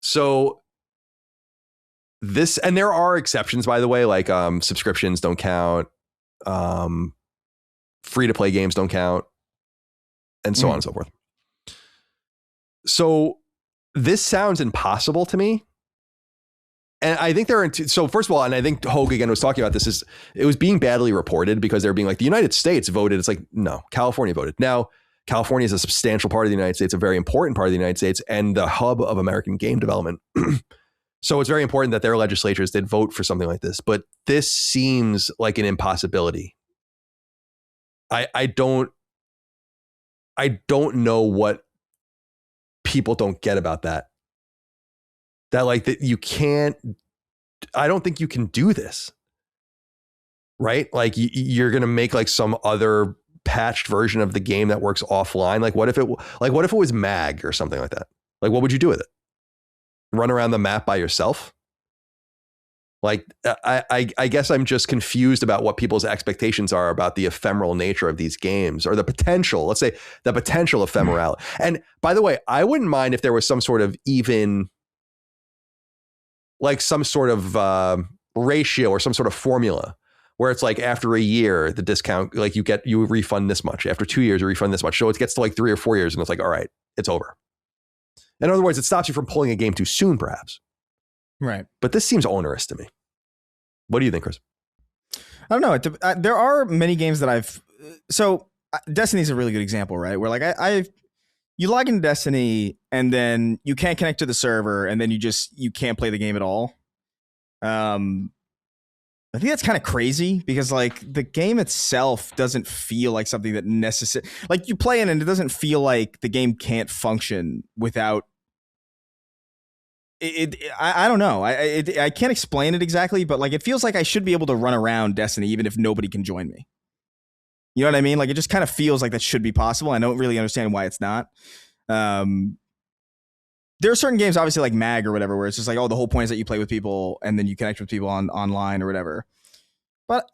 A: So this, and there are exceptions, by the way, like subscriptions don't count, free-to-play games don't count, and so on and so forth. So this sounds impossible to me. And I think so first of all, and I think Hogue again was talking about this, it was being badly reported because they're being like, the United States voted. It's like, no, California voted. Now, California is a substantial part of the United States, a very important part of the United States, and the hub of American game development. So it's very important that their legislatures did vote for something like this. But this seems like an impossibility. I don't know what people don't get about that. That like that you can't, I don't think you can do this, right? Like you're going to make like some other patched version of the game that works offline. Like what if it was MAG or something like that? Like what would you do with it? Run around the map by yourself? Like I guess I'm just confused about what people's expectations are about the ephemeral nature of these games, or the potential, let's say the potential ephemerality. And by the way, I wouldn't mind if there was some sort of even like some sort of ratio or some sort of formula where it's like after a year, the discount, like you refund this much. After 2 years, you refund this much. So it gets to like 3 or 4 years and it's like, all right, it's over. In other words, it stops you from pulling a game too soon, perhaps.
B: Right.
A: But this seems onerous to me. What do you think, Chris?
B: I don't know. There are many games that Destiny's a really good example, right? Where like you log into Destiny and then you can't connect to the server and then you can't play the game at all. I think that's kind of crazy because like the game itself doesn't feel like something that like you play in and it doesn't feel like the game can't function without it. I don't know. I can't explain it exactly, but like it feels like I should be able to run around Destiny even if nobody can join me. You know what I mean? Like it just kind of feels like that should be possible. I don't really understand why it's not. There are certain games, obviously like MAG or whatever, where it's just like, oh, the whole point is that you play with people and then you connect with people online or whatever. But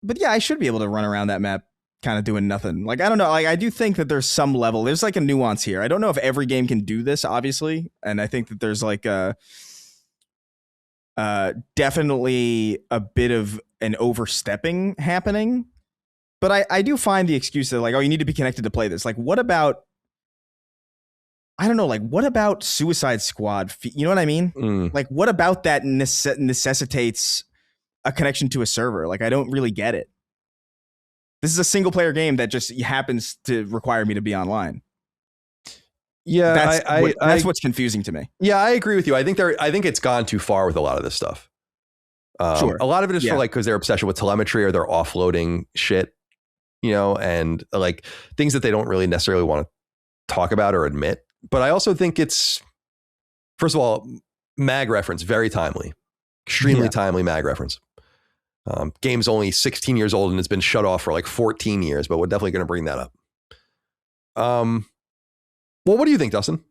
B: yeah, I should be able to run around that map kind of doing nothing. Like, I don't know. Like, I do think that there's some level. There's like a nuance here. I don't know if every game can do this, obviously. And I think that there's like definitely a bit of an overstepping happening. But I do find the excuse that like, oh, you need to be connected to play this. Like, what about, I don't know, like, what about Suicide Squad? You know what I mean? Like, what about that necessitates a connection to a server? Like, I don't really get it. This is a single player game that just happens to require me to be online.
A: Yeah,
B: that's what's confusing to me.
A: Yeah, I agree with you. I think it's gone too far with a lot of this stuff.
B: Sure.
A: A lot of it is for like because they're obsession with telemetry or they're offloading shit, you know, and like things that they don't really necessarily want to talk about or admit. But I also think it's, first of all, MAG reference, very timely, extremely timely MAG reference. Game's only 16 years old and it's been shut off for like 14 years, but we're definitely going to bring that up. Well, what do you think, Dustin?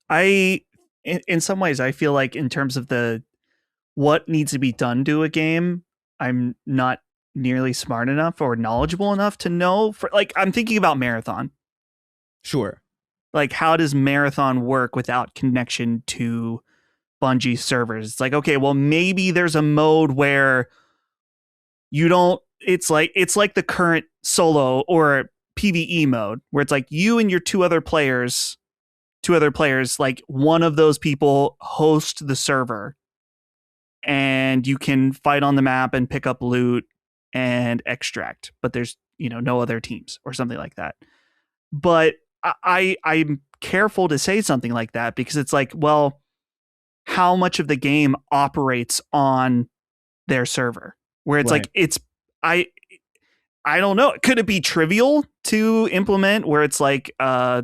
C: In some ways, I feel like in terms of what needs to be done to a game, I'm not nearly smart enough or knowledgeable enough to know. I'm thinking about Marathon.
B: Sure.
C: Like, how does Marathon work without connection to Bungie servers? It's like, okay, well, maybe there's a mode where you don't. It's like the current solo or PvE mode where it's like you and your two other players, like one of those people host the server, and you can fight on the map and pick up loot and extract, but there's no other teams or something like that. But I'm careful to say something like that because it's like, well, how much of the game operates on their server where it's
B: right.
C: Like I don't know. Could it be trivial to implement where it's like a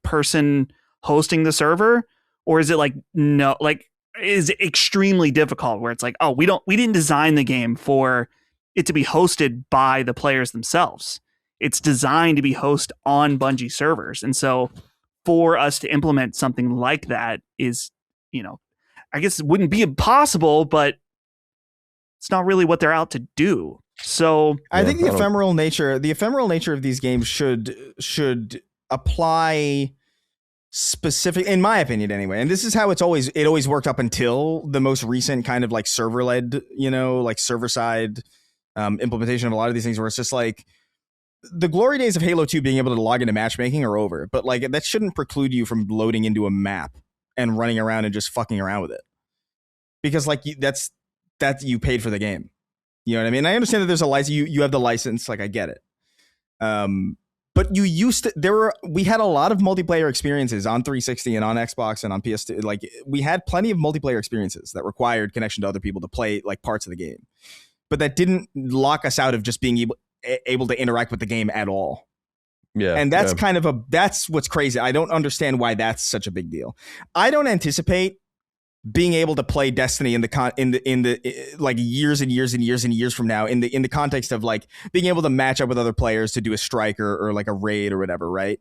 C: person hosting the server, or is it like no, like is it extremely difficult where it's like, oh, we didn't design the game for it to be hosted by the players themselves. It's designed to be hosted on Bungie servers. And so for us to implement something like that is, I guess it wouldn't be impossible, but it's not really what they're out to do. So
B: I think the ephemeral nature of these games should apply specific, in my opinion anyway. And this is how it always worked up until the most recent kind of like server led, like server side implementation of a lot of these things where it's just like, the glory days of Halo 2 being able to log into matchmaking are over, but like that shouldn't preclude you from loading into a map and running around and just fucking around with it. Because like that's you paid for the game. You know what I mean? I understand that there's a license, you have the license, like I get it. But we had a lot of multiplayer experiences on 360 and on Xbox and on PS2. Like we had plenty of multiplayer experiences that required connection to other people to play like parts of the game. But that didn't lock us out of just being able to interact with the game at all.
A: Yeah.
B: And that's that's what's crazy. I don't understand why that's such a big deal. I don't anticipate being able to play Destiny in the like years and years and years and years from now in the context of like being able to match up with other players to do a strike or like a raid or whatever, right?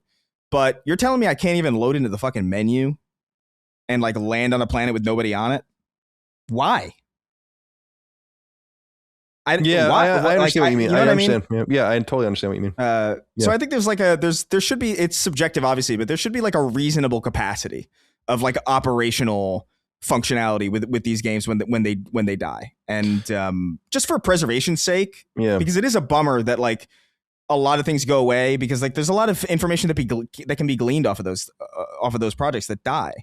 B: But you're telling me I can't even load into the fucking menu and like land on a planet with nobody on it? Why?
A: I understand what you mean. I understand. Yeah, I totally understand what you mean.
B: So I think there's like there should be, it's subjective obviously, but there should be like a reasonable capacity of like operational functionality with these games when they die, and just for preservation's sake, because it is a bummer that like a lot of things go away because like there's a lot of information that can be gleaned off of those projects that die.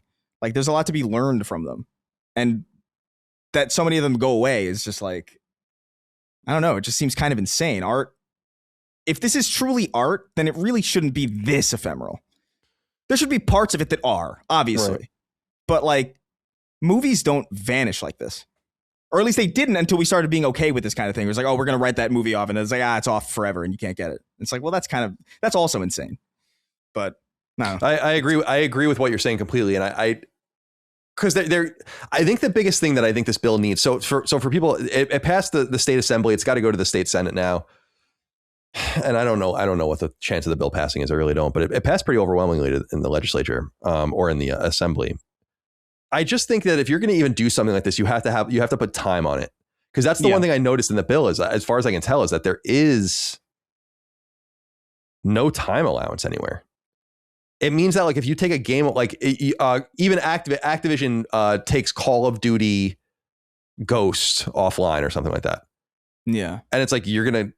B: Like there's a lot to be learned from them, and that so many of them go away is just like, I don't know. It just seems kind of insane. Art, if this is truly art, then it really shouldn't be this ephemeral. There should be parts of it that are, obviously. Right. But like, movies don't vanish like this. Or at least they didn't until we started being okay with this kind of thing. It was like, oh, we're going to write that movie off. And it's like, it's off forever and you can't get it. It's like, well, that's also insane. But no.
A: I agree. I agree with what you're saying completely. And because I think the biggest thing that I think this bill needs. So for people, it passed the state assembly. It's got to go to the state senate now. And I don't know what the chance of the bill passing is. I really don't. But it passed pretty overwhelmingly in the legislature or in the assembly. I just think that if you're going to even do something like this, you have to put time on it, because that's the one thing I noticed in the bill is, as far as I can tell, is that there is no time allowance anywhere. It means that like if you take a game like even Activision takes Call of Duty Ghost offline or something like that.
B: Yeah.
A: And it's like they're gonna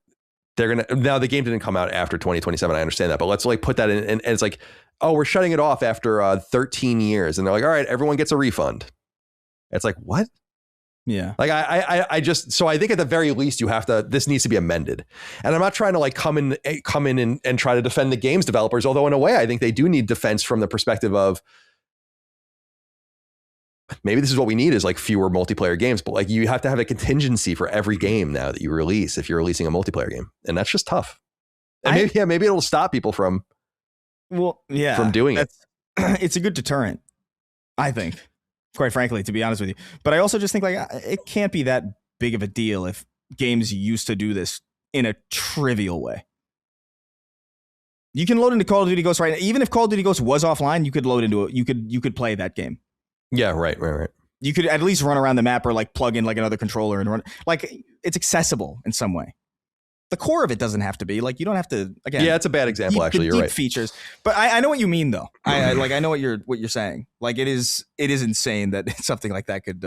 A: now the game didn't come out after 2027. I understand that, but let's like put that in and it's like, oh, we're shutting it off after 13 years. And they're like, all right, everyone gets a refund. It's like, what?
B: Yeah.
A: Like I just, so I think at the very least this needs to be amended. And I'm not trying to like come in and try to defend the games developers. Although in a way, I think they do need defense from the perspective of maybe this is what we need is like fewer multiplayer games, but like you have to have a contingency for every game now that you release, if you're releasing a multiplayer game. And that's just tough. And maybe it'll stop people from doing it.
B: It's a good deterrent, I think. Quite frankly, to be honest with you. But I also just think like it can't be that big of a deal if games used to do this in a trivial way. You can load into Call of Duty Ghosts right now. Even if Call of Duty Ghosts was offline, you could load into it. You could play that game.
A: Yeah, right.
B: You could at least run around the map or like plug in like another controller and run. Like it's accessible in some way. The core of it doesn't have to be like, you don't have to, again.
A: Yeah, it's a bad example, actually. You're right.
B: Features. But I know what you mean though. I know what you're saying. Like it is insane that something like that could,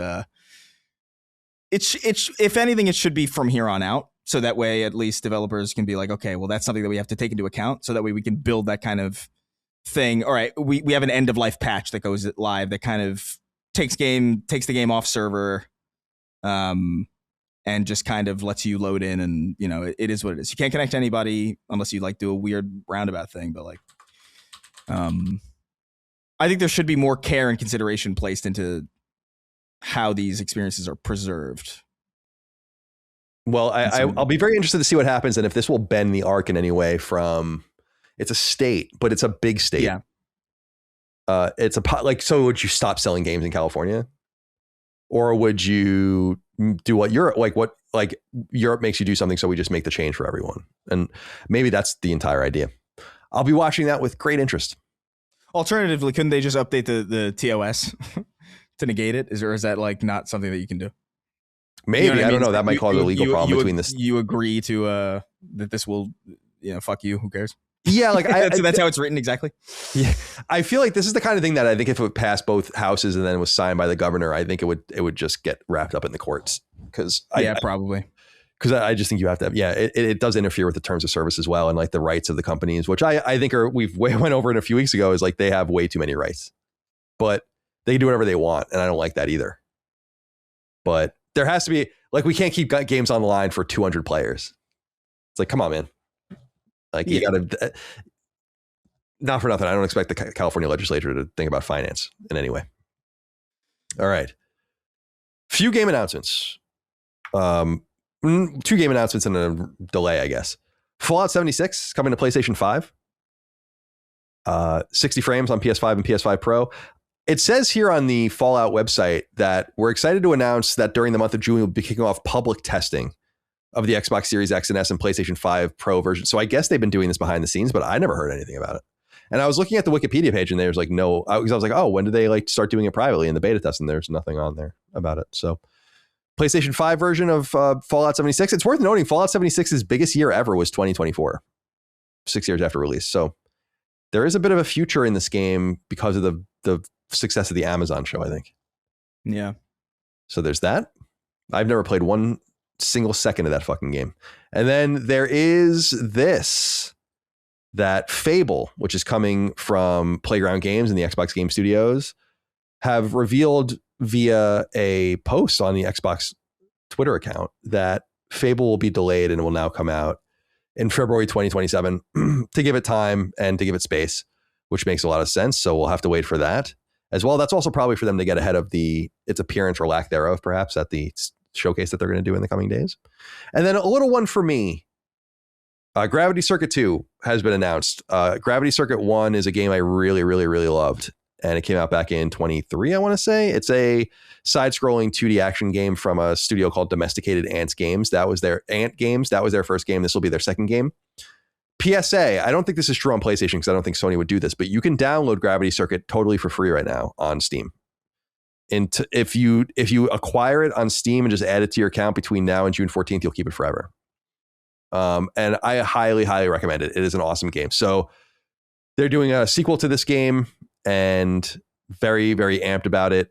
B: it's if anything, it should be from here on out. So that way at least developers can be like, okay, well, that's something that we have to take into account. So that way we can build that kind of thing. All right. We have an end of life patch that goes live that kind of takes the game off server. And just kind of lets you load in, and you know it is what it is. You can't connect to anybody unless you like do a weird roundabout thing. But like, I think there should be more care and consideration placed into how these experiences are preserved.
A: Well, I'll be very interested to see what happens, and if this will bend the arc in any way. From it's a state, but it's a big state.
B: Yeah.
A: It's so would you stop selling games in California, or would you do what Europe Europe makes you do something, so we just make the change for everyone? And maybe that's the entire idea. I'll be watching that with great interest.
B: Alternatively, couldn't they just update the TOS to negate it? Is that like not something that you can do?
A: Maybe, you know I don't know. That might cause a legal problem between this.
B: You agree to that this will, fuck you. Who cares?
A: Yeah, like
B: that's how it's written exactly.
A: Yeah, I feel like this is the kind of thing that I think if it passed both houses and then was signed by the governor, I think it would just get wrapped up in the courts.
B: Probably.
A: Because I just think you have to have, it does interfere with the terms of service as well, and like the rights of the companies, which I think we've went over it a few weeks ago, is like they have way too many rights, but they can do whatever they want, and I don't like that either. But there has to be, like, we can't keep games on the line for 200 players. It's like, come on, man. Like, you gotta, not for nothing, I don't expect the California legislature to think about finance in any way. All right. Few game announcements. 2 game announcements and a delay, I guess. Fallout 76 coming to PlayStation 5. 60 frames on PS5 and PS5 Pro. It says here on the Fallout website that we're excited to announce that during the month of June, we'll be kicking off public testing of the Xbox Series X and S and PlayStation 5 Pro version. So I guess they've been doing this behind the scenes, but I never heard anything about it. And I was looking at the Wikipedia page and there's like no, because I was like, oh, when did they like start doing it privately in the beta test? And there's nothing on there about it. So PlayStation 5 version of Fallout 76. It's worth noting Fallout 76's biggest year ever was 2024, 6 years after release. So there is a bit of a future in this game because of the success of the Amazon show, I think.
B: Yeah.
A: So there's that. I've never played one single second of that fucking game. And then there is this, that Fable, which is coming from Playground Games and the Xbox Game Studios, have revealed via a post on the Xbox Twitter account that Fable will be delayed and will now come out in February 2027 to give it time and to give it space, which makes a lot of sense. So we'll have to wait for that as well. That's also probably for them to get ahead of its appearance or lack thereof, perhaps, at the showcase that they're going to do in the coming days. And then a little one for me. Gravity Circuit 2 has been announced. Gravity Circuit 1 is a game I really, really, really loved. And it came out back in 23, I want to say. It's a side-scrolling 2D action game from a studio called Domesticated Ants Games. That was their first game. This will be their second game. PSA, I don't think this is true on PlayStation because I don't think Sony would do this, but you can download Gravity Circuit totally for free right now on Steam. And if you acquire it on Steam and just add it to your account between now and June 14th, you'll keep it forever. And I highly, highly recommend it. It is an awesome game. So they're doing a sequel to this game and very, very amped about it.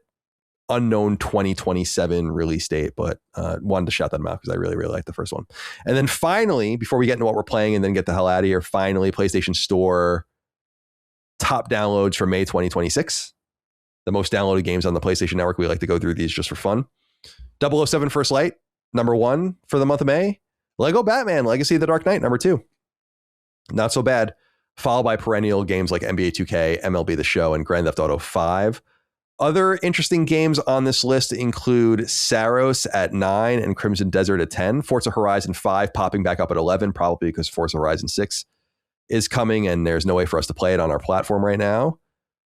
A: Unknown 2027 release date, but wanted to shout that out because I really, really like the first one. And then finally, before we get into what we're playing and then get the hell out of here, finally, PlayStation Store top downloads for May 2026. The most downloaded games on the PlayStation Network. We like to go through these just for fun. 007 First Light, number 1 for the month of May. Lego Batman, Legacy of the Dark Knight, number 2. Not so bad. Followed by perennial games like NBA 2K, MLB The Show, and Grand Theft Auto 5. Other interesting games on this list include Saros at 9 and Crimson Desert at 10. Forza Horizon 5 popping back up at 11, probably because Forza Horizon 6 is coming and there's no way for us to play it on our platform right now.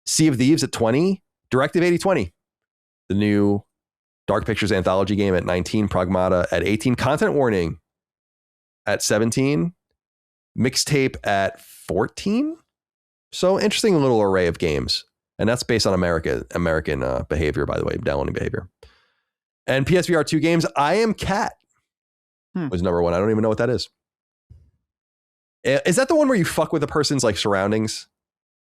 A: Sea of Thieves at 20. Directive 8020, the new Dark Pictures anthology game at 19, Pragmata at 18, content warning at 17, mixtape at 14. So interesting little array of games. And that's based on American behavior, by the way, downloading behavior. And PSVR 2 games, I Am Cat was number one. I don't even know what that is. Is that the one where you fuck with a person's like surroundings?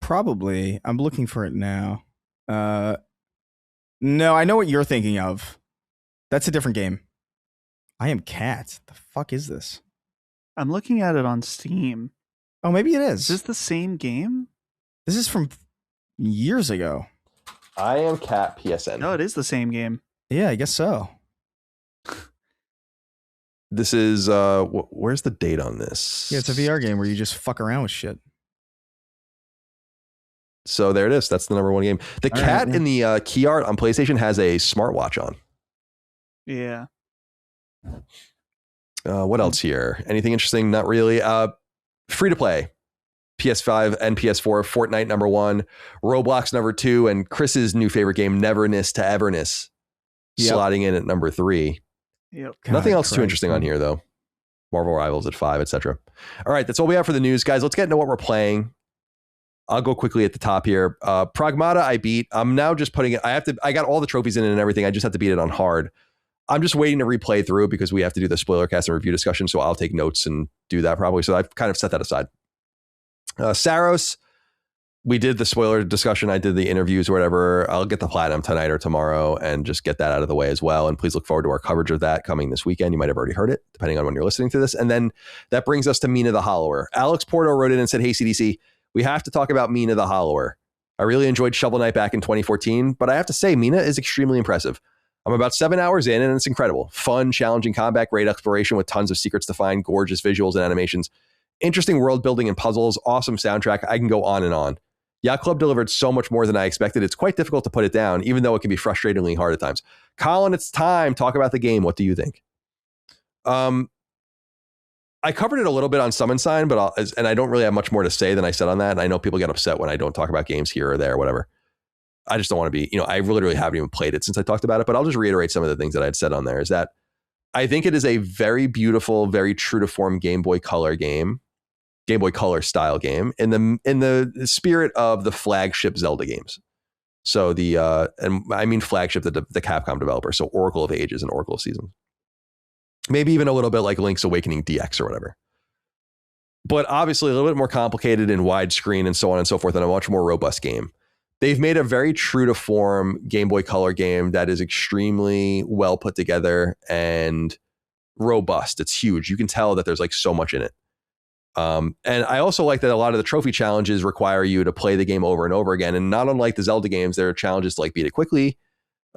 B: Probably. I'm looking for it now. No, I know what you're thinking of. That's a different game. I Am Cat. The fuck is this?
C: I'm looking at it on Steam.
B: Oh, maybe it is.
C: Is this the same game?
B: This is from years ago.
A: I Am Cat PSN.
C: No, it is the same game.
B: Yeah, I guess so.
A: This is, where's the date on this?
B: Yeah, it's a VR game where you just fuck around with shit.
A: So there it is. That's the number one game. The
B: All
A: cat
B: right,
A: in the key art on PlayStation has a smartwatch on.
C: Yeah.
A: What else here? Anything interesting? Not really. Free to play. PS5 and PS4. Fortnite number one. Roblox number two. And Chris's new favorite game, Neverness to Everness, slotting in at number three.
C: Yep.
A: Nothing else too interesting on here, though. Marvel Rivals at 5, etc. All right, that's all we have for the news, guys. Let's get into what we're playing. I'll go quickly at the top here. Pragmata, I beat. I'm now just putting it. I got all the trophies in it and everything. I just have to beat it on hard. I'm just waiting to replay through because we have to do the spoiler cast and review discussion. So I'll take notes and do that probably. So I've kind of set that aside. Saros, we did the spoiler discussion. I did the interviews or whatever. I'll get the platinum tonight or tomorrow and just get that out of the way as well. And please look forward to our coverage of that coming this weekend. You might have already heard it, depending on when you're listening to this. And then that brings us to Mina the Hollower. Alex Porto wrote in and said, hey, CDC, we have to talk about Mina the Hollower. I really enjoyed Shovel Knight back in 2014, but I have to say, Mina is extremely impressive. I'm about 7 hours in, and it's incredible. Fun, challenging combat, great exploration with tons of secrets to find, gorgeous visuals and animations, interesting world building and puzzles, awesome soundtrack. I can go on and on. Yacht Club delivered so much more than I expected. It's quite difficult to put it down, even though it can be frustratingly hard at times. Colin, it's time. Talk about the game. What do you think? I covered it a little bit on Summon Sign, and I don't really have much more to say than I said on that. And I know people get upset when I don't talk about games here or there or whatever. I just don't want to be, I literally haven't even played it since I talked about it, but I'll just reiterate some of the things that I'd said on there is that I think it is a very beautiful, very true to form Game Boy Color style game in the spirit of the flagship Zelda games. So and I mean flagship, the Capcom developer. So Oracle of Ages and Oracle of Seasons. Maybe even a little bit like Link's Awakening DX or whatever. But obviously a little bit more complicated and widescreen and so on and so forth, and a much more robust game. They've made a very true to form Game Boy Color game that is extremely well put together and robust. It's huge. You can tell that there's like so much in it. And I also like that a lot of the trophy challenges require you to play the game over and over again. And not unlike the Zelda games, there are challenges to like beat it quickly,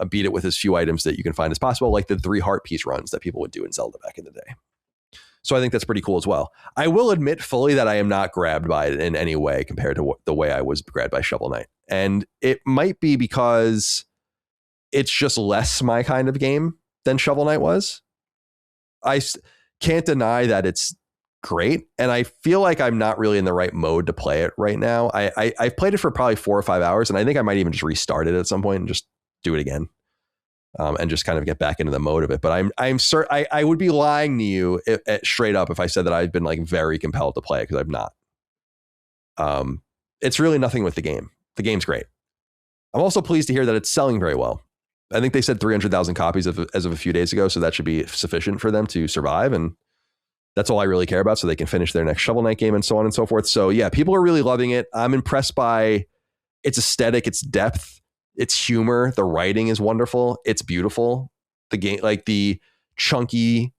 A: beat it with as few items that you can find as possible, like the 3 heart piece runs that people would do in Zelda back in the day. So I think that's pretty cool as well. I will admit fully that I am not grabbed by it in any way compared to the way I was grabbed by Shovel Knight. And it might be because it's just less my kind of game than Shovel Knight was. I can't deny that it's great. And I feel like I'm not really in the right mode to play it right now. I've played it for probably 4 or 5 hours, and I think I might even just restart it at some point and just do it again. And just kind of get back into the mode of it. But I would be lying to you straight up if I said that I've been like very compelled to play it, because I'm not. It's really nothing with the game. The game's great. I'm also pleased to hear that it's selling very well. I think they said 300,000 copies as of a few days ago, so that should be sufficient for them to survive. And that's all I really care about, so they can finish their next Shovel Knight game and so on and so forth. So yeah, people are really loving it. I'm impressed by its aesthetic, its depth, its humor. The writing is wonderful. It's beautiful. The game, like the chunky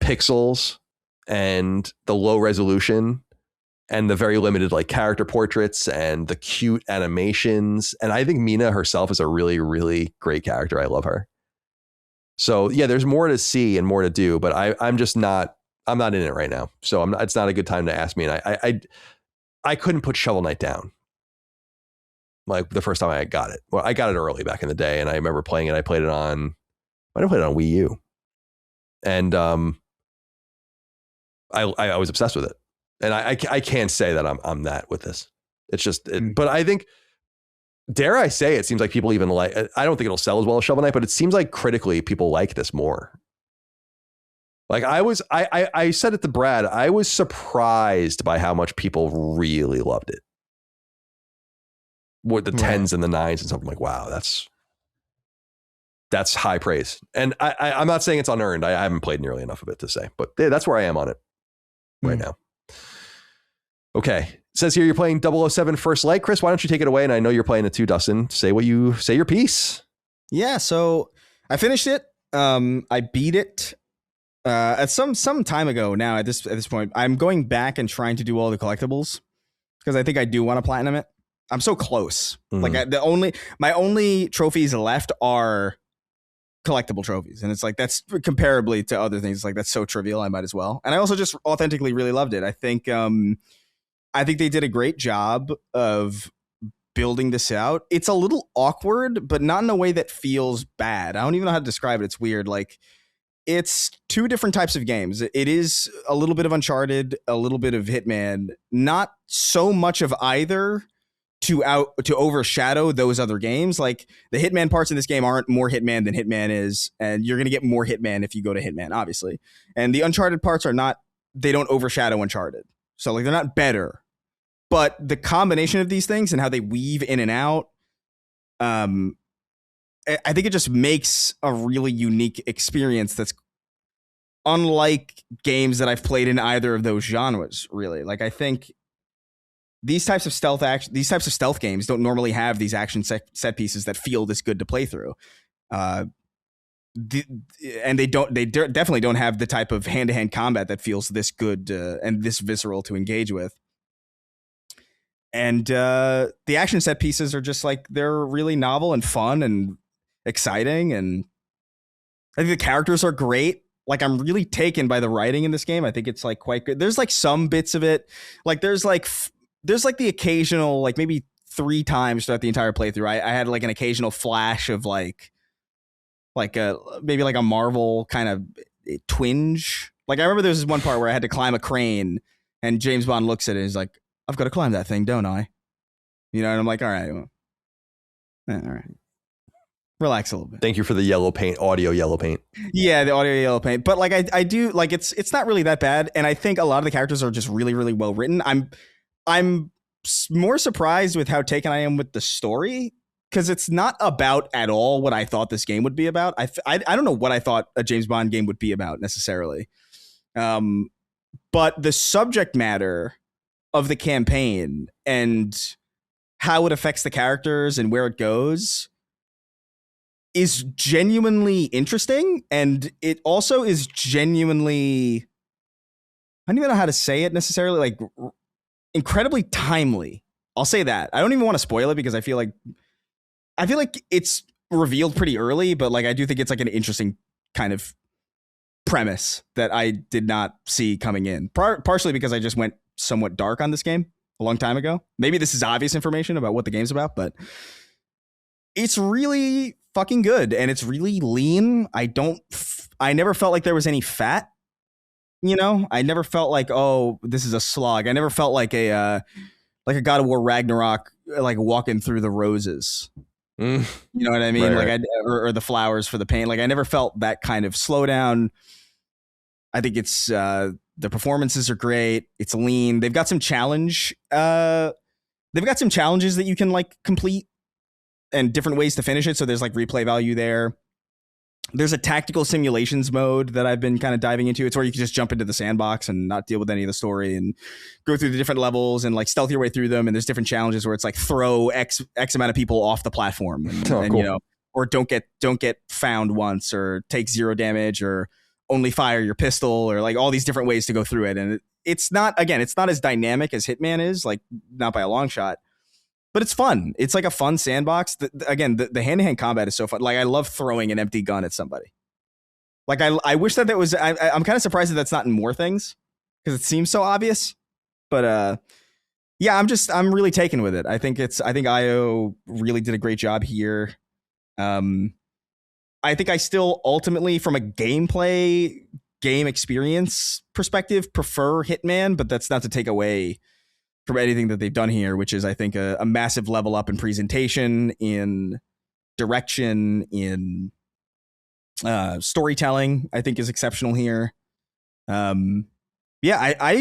A: pixels and the low resolution and the very limited like character portraits and the cute animations. And I think Mina herself is a really, really great character. I love her. So yeah, there's more to see and more to do, but I'm not in it right now. So it's not a good time to ask me. And I couldn't put Shovel Knight down. Like the first time I got it. Well, I got it early back in the day, and I remember playing it. I played it on Wii U. And I was obsessed with it. And I can't say that I'm that with this. It's just, but I think dare I say, it seems like people even like, I don't think it'll sell as well as Shovel Knight, but it seems like critically people like this more. Like I said it to Brad, I was surprised by how much people really loved it. With the 10s and the 9s and something, like, wow, that's high praise. And I'm not saying it's unearned. I haven't played nearly enough of it to say, but yeah, that's where I am on it right now. Okay. It says here you're playing 007 First Light. Chris, why don't you take it away? And I know you're playing it too, Dustin. Say your piece.
B: Yeah. So I finished it. I beat it at some time ago now at this point. I'm going back and trying to do all the collectibles because I think I do want to platinum it. I'm so close. Mm-hmm. Like my only trophies left are collectible trophies, and it's like that's comparably to other things. Like that's so trivial, I might as well. And I also just authentically really loved it. I think they did a great job of building this out. It's a little awkward, but not in a way that feels bad. I don't even know how to describe it. It's weird. Like it's two different types of games. It is a little bit of Uncharted, a little bit of Hitman, not so much of either to overshadow those other games. Like the Hitman parts in this game aren't more Hitman than Hitman is, and you're going to get more Hitman if you go to Hitman, obviously. And the Uncharted parts they don't overshadow Uncharted. So like they're not better, but the combination of these things and how they weave in and out, I think it just makes a really unique experience that's unlike games that I've played in either of those genres, really. Like I think these types of stealth games don't normally have these action set pieces that feel this good to play through. And they definitely don't have the type of hand-to-hand combat that feels this good and this visceral to engage with. And the action set pieces are just like, they're really novel and fun and exciting. And I think the characters are great. Like I'm really taken by the writing in this game. I think it's like quite good. There's like some bits of it. Like there's like the occasional, like maybe 3 times throughout the entire playthrough, I had like an occasional flash of like maybe like a Marvel kind of twinge. Like I remember there was this one part where I had to climb a crane and James Bond looks at it and he's like, I've got to climb that thing, don't I? You know, and I'm like, all right. All right. Relax a little bit.
A: Thank you for the audio yellow paint.
B: Yeah, the audio yellow paint. But like I do like it's not really that bad. And I think a lot of the characters are just really, really well written. I'm more surprised with how taken I am with the story, because it's not about at all what I thought this game would be about. I don't know what I thought a James Bond game would be about necessarily. But the subject matter of the campaign and how it affects the characters and where it goes is genuinely interesting. And it also is genuinely, I don't even know how to say it necessarily, like incredibly timely. I'll say that. I don't even want to spoil it because I feel like it's revealed pretty early, but like I do think it's like an interesting kind of premise that I did not see coming in. Partially because I just went somewhat dark on this game a long time ago. Maybe this is obvious information about what the game's about, but it's really fucking good and it's really lean. I never felt like there was any fat. You know, I never felt like, oh, this is a slog. I never felt like a God of War Ragnarok, like walking through the roses. You know what I mean? Right, like or the flowers for the paint. Like I never felt that kind of slowdown. I think it's the performances are great. It's lean. They've got some challenge. They've got some challenges that you can like complete and different ways to finish it. So there's like replay value there. There's a tactical simulations mode that I've been kind of diving into. It's where you can just jump into the sandbox and not deal with any of the story and go through the different levels and like stealth your way through them. And there's different challenges where it's like throw X amount of people off the platform and
A: cool.
B: You know, or don't get found once or take 0 damage or only fire your pistol or like all these different ways to go through it. And it's not as dynamic as Hitman is, like not by a long shot. But it's fun. It's like a fun sandbox. The hand-to-hand combat is so fun. Like I love throwing an empty gun at somebody. Like I wish that was. I'm kind of surprised that that's not in more things because it seems so obvious. But yeah, I'm really taken with it. I think IO really did a great job here. I think I still ultimately, from a game experience perspective, prefer Hitman, but that's not to take away from anything that they've done here, which is, I think, a massive level up in presentation, in direction, in storytelling. I think is exceptional here. I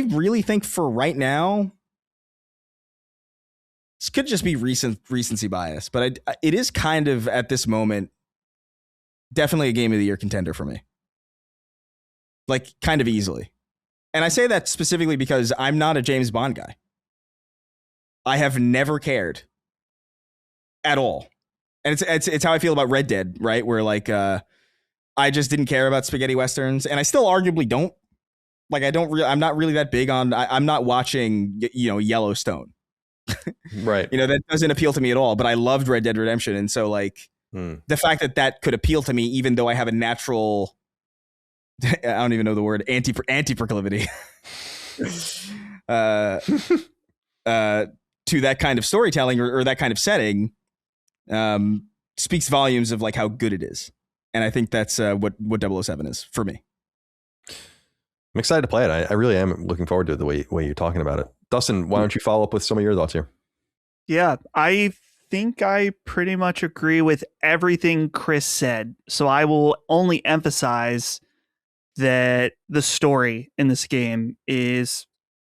B: really think for right now, this could just be recency bias, but it is kind of at this moment definitely a game of the year contender for me, like kind of easily. And I say that specifically because I'm not a James Bond guy. I have never cared at all, and it's how I feel about Red Dead, right? Where like I just didn't care about spaghetti westerns, and I still arguably don't. Like I'm not really that big on. I'm not watching Yellowstone.
A: Right.
B: That doesn't appeal to me at all. But I loved Red Dead Redemption, and so like the fact that could appeal to me, even though I have a natural, I don't even know the word, anti proclivity to that kind of storytelling or that kind of setting, speaks volumes of like how good it is. And I think that's what 007 is for me.
A: I'm excited to play it. I really am looking forward to it the way you're talking about it. Dustin, why don't you follow up with some of your thoughts here?
C: Yeah, I think I pretty much agree with everything Chris said. So I will only emphasize that the story in this game is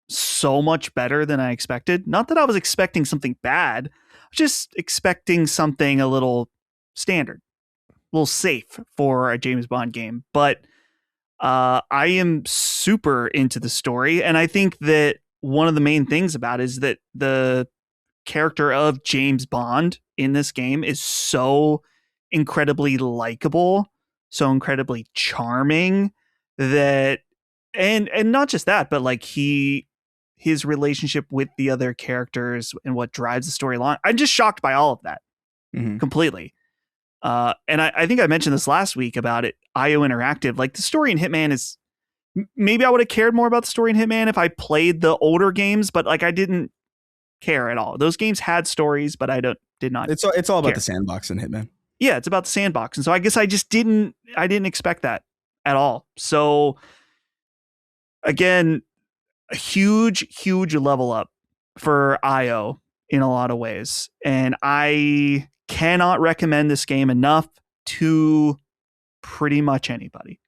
C: so much better than I expected. Not that I was expecting something bad, I was just expecting something a little standard, a little safe for a James Bond game. But I am super into the story, and I think that one of the main things about it is that the character of James Bond in this game is so incredibly likable, so incredibly charming that, and not just that, but like his relationship with the other characters and what drives the story along. I'm just shocked by all of that completely. And I think I mentioned this last week about it. IO Interactive, like the story in Hitman is, maybe I would have cared more about the story in Hitman if I played the older games, but like I didn't care at all. Those games had stories, but I did not.
B: It's all about the sandbox in Hitman.
C: Yeah, it's about the sandbox, and so I guess I didn't expect that at all. So again, a huge level up for IO in a lot of ways, and I cannot recommend this game enough to pretty much anybody.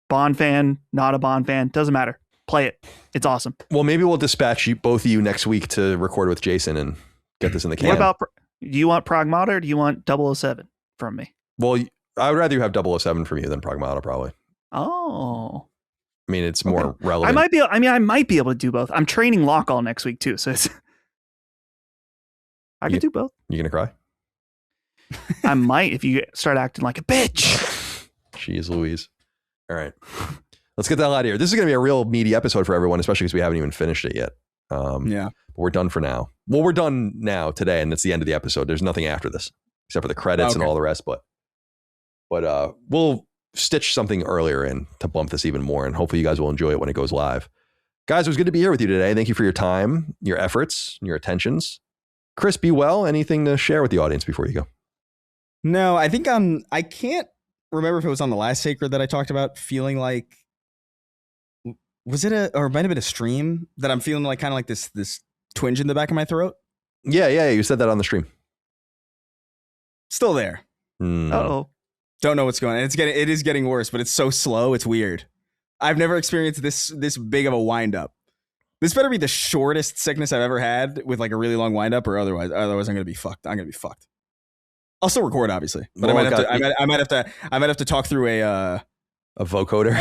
C: Bond fan, not a Bond fan, doesn't matter. Play it. It's awesome.
A: Well, maybe we'll dispatch both of you next week to record with Jason and get this in the can.
C: What about, do you want Pragmata or do you want 007 from me?
A: Well, I would rather you have 007 from you than Pragmata, probably.
C: Oh.
A: I mean, it's more relevant.
C: I might be able to do both. I'm training lock all next week too, so I could do both.
A: You gonna cry?
C: I might if you start acting like a bitch.
A: Jeez Louise. All right. Let's get the hell out of here. This is going to be a real meaty episode for everyone, especially because we haven't even finished it yet.
B: Yeah.
A: But we're done for now. Well, we're done now today, and that's the end of the episode. There's nothing after this except for the credits and all the rest. But we'll stitch something earlier in to bump this even more, and hopefully you guys will enjoy it when it goes live. Guys, it was good to be here with you today. Thank you for your time, your efforts, and your attentions. Chris, be well. Anything to share with the audience before you go?
B: No, I think I can't remember if it was on the last Sacred that I talked about feeling like, was it or it might have been a stream that I'm feeling like kind of like this twinge in the back of my throat.
A: Yeah. You said that on the stream.
B: Still there.
C: Uh-oh.
B: Don't know what's going on. It is getting worse, but it's so slow. It's weird. I've never experienced this big of a wind up. This better be the shortest sickness I've ever had with like a really long wind up, or otherwise I'm going to be fucked. I'm going to be fucked. I'll still record, obviously, but I might have to talk through a
A: vocoder,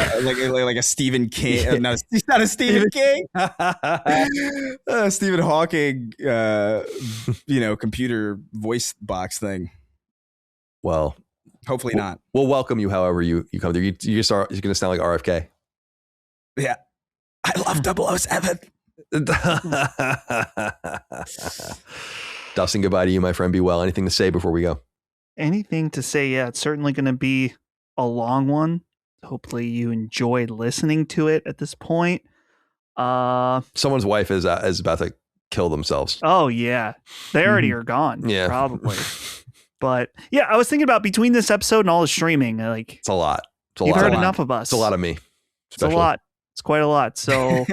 B: like a Stephen King. He's not a Stephen King. Stephen Hawking, computer voice box thing.
A: Well,
B: hopefully not.
A: We'll welcome you. However, you come there. You're going to sound like RFK.
B: Yeah, I love 007.
A: Dustin, goodbye to you, my friend. Be well. Anything to say before we go?
C: Anything to say? Yeah, it's certainly going to be a long one. Hopefully you enjoyed listening to it at this point.
A: Someone's wife is about to kill themselves.
C: Oh yeah, they already are gone.
A: Yeah,
C: probably. But yeah, I was thinking about between this episode and all the streaming, like
A: it's a lot.
C: You've heard enough of us.
A: It's a lot of me.
C: It's a lot. It's quite a lot. So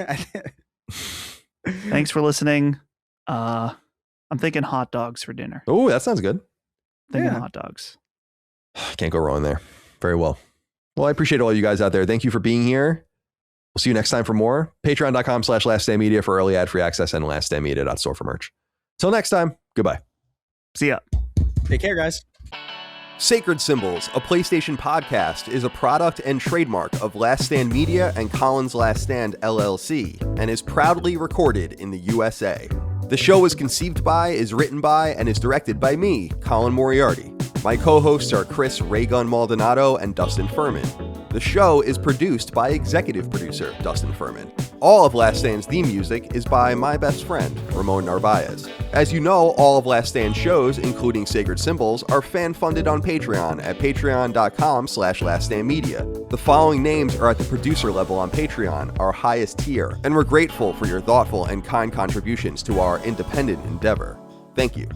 C: Thanks for listening. I'm thinking hot dogs for dinner.
A: Oh, that sounds good.
C: Thinking hot dogs.
A: Can't go wrong there. Very well. Well, I appreciate all you guys out there. Thank you for being here. We'll see you next time for more. Patreon.com/laststandmedia for early ad-free access and laststandmedia.store for merch. Till next time, goodbye.
C: See ya.
B: Take care, guys.
A: Sacred Symbols, a PlayStation podcast, is a product and trademark of Last Stand Media and Collins Last Stand LLC, and is proudly recorded in the USA. The show is conceived by, is written by, and is directed by me, Colin Moriarty. My co-hosts are Chris Raygun Maldonado and Dustin Furman. The show is produced by executive producer Dustin Furman. All of Last Stand's theme music is by my best friend, Ramon Narvaez. As you know, all of Last Stand's shows, including Sacred Symbols, are fan-funded on Patreon at patreon.com/laststandmedia. The following names are at the producer level on Patreon, our highest tier, and we're grateful for your thoughtful and kind contributions to our independent endeavor. Thank you.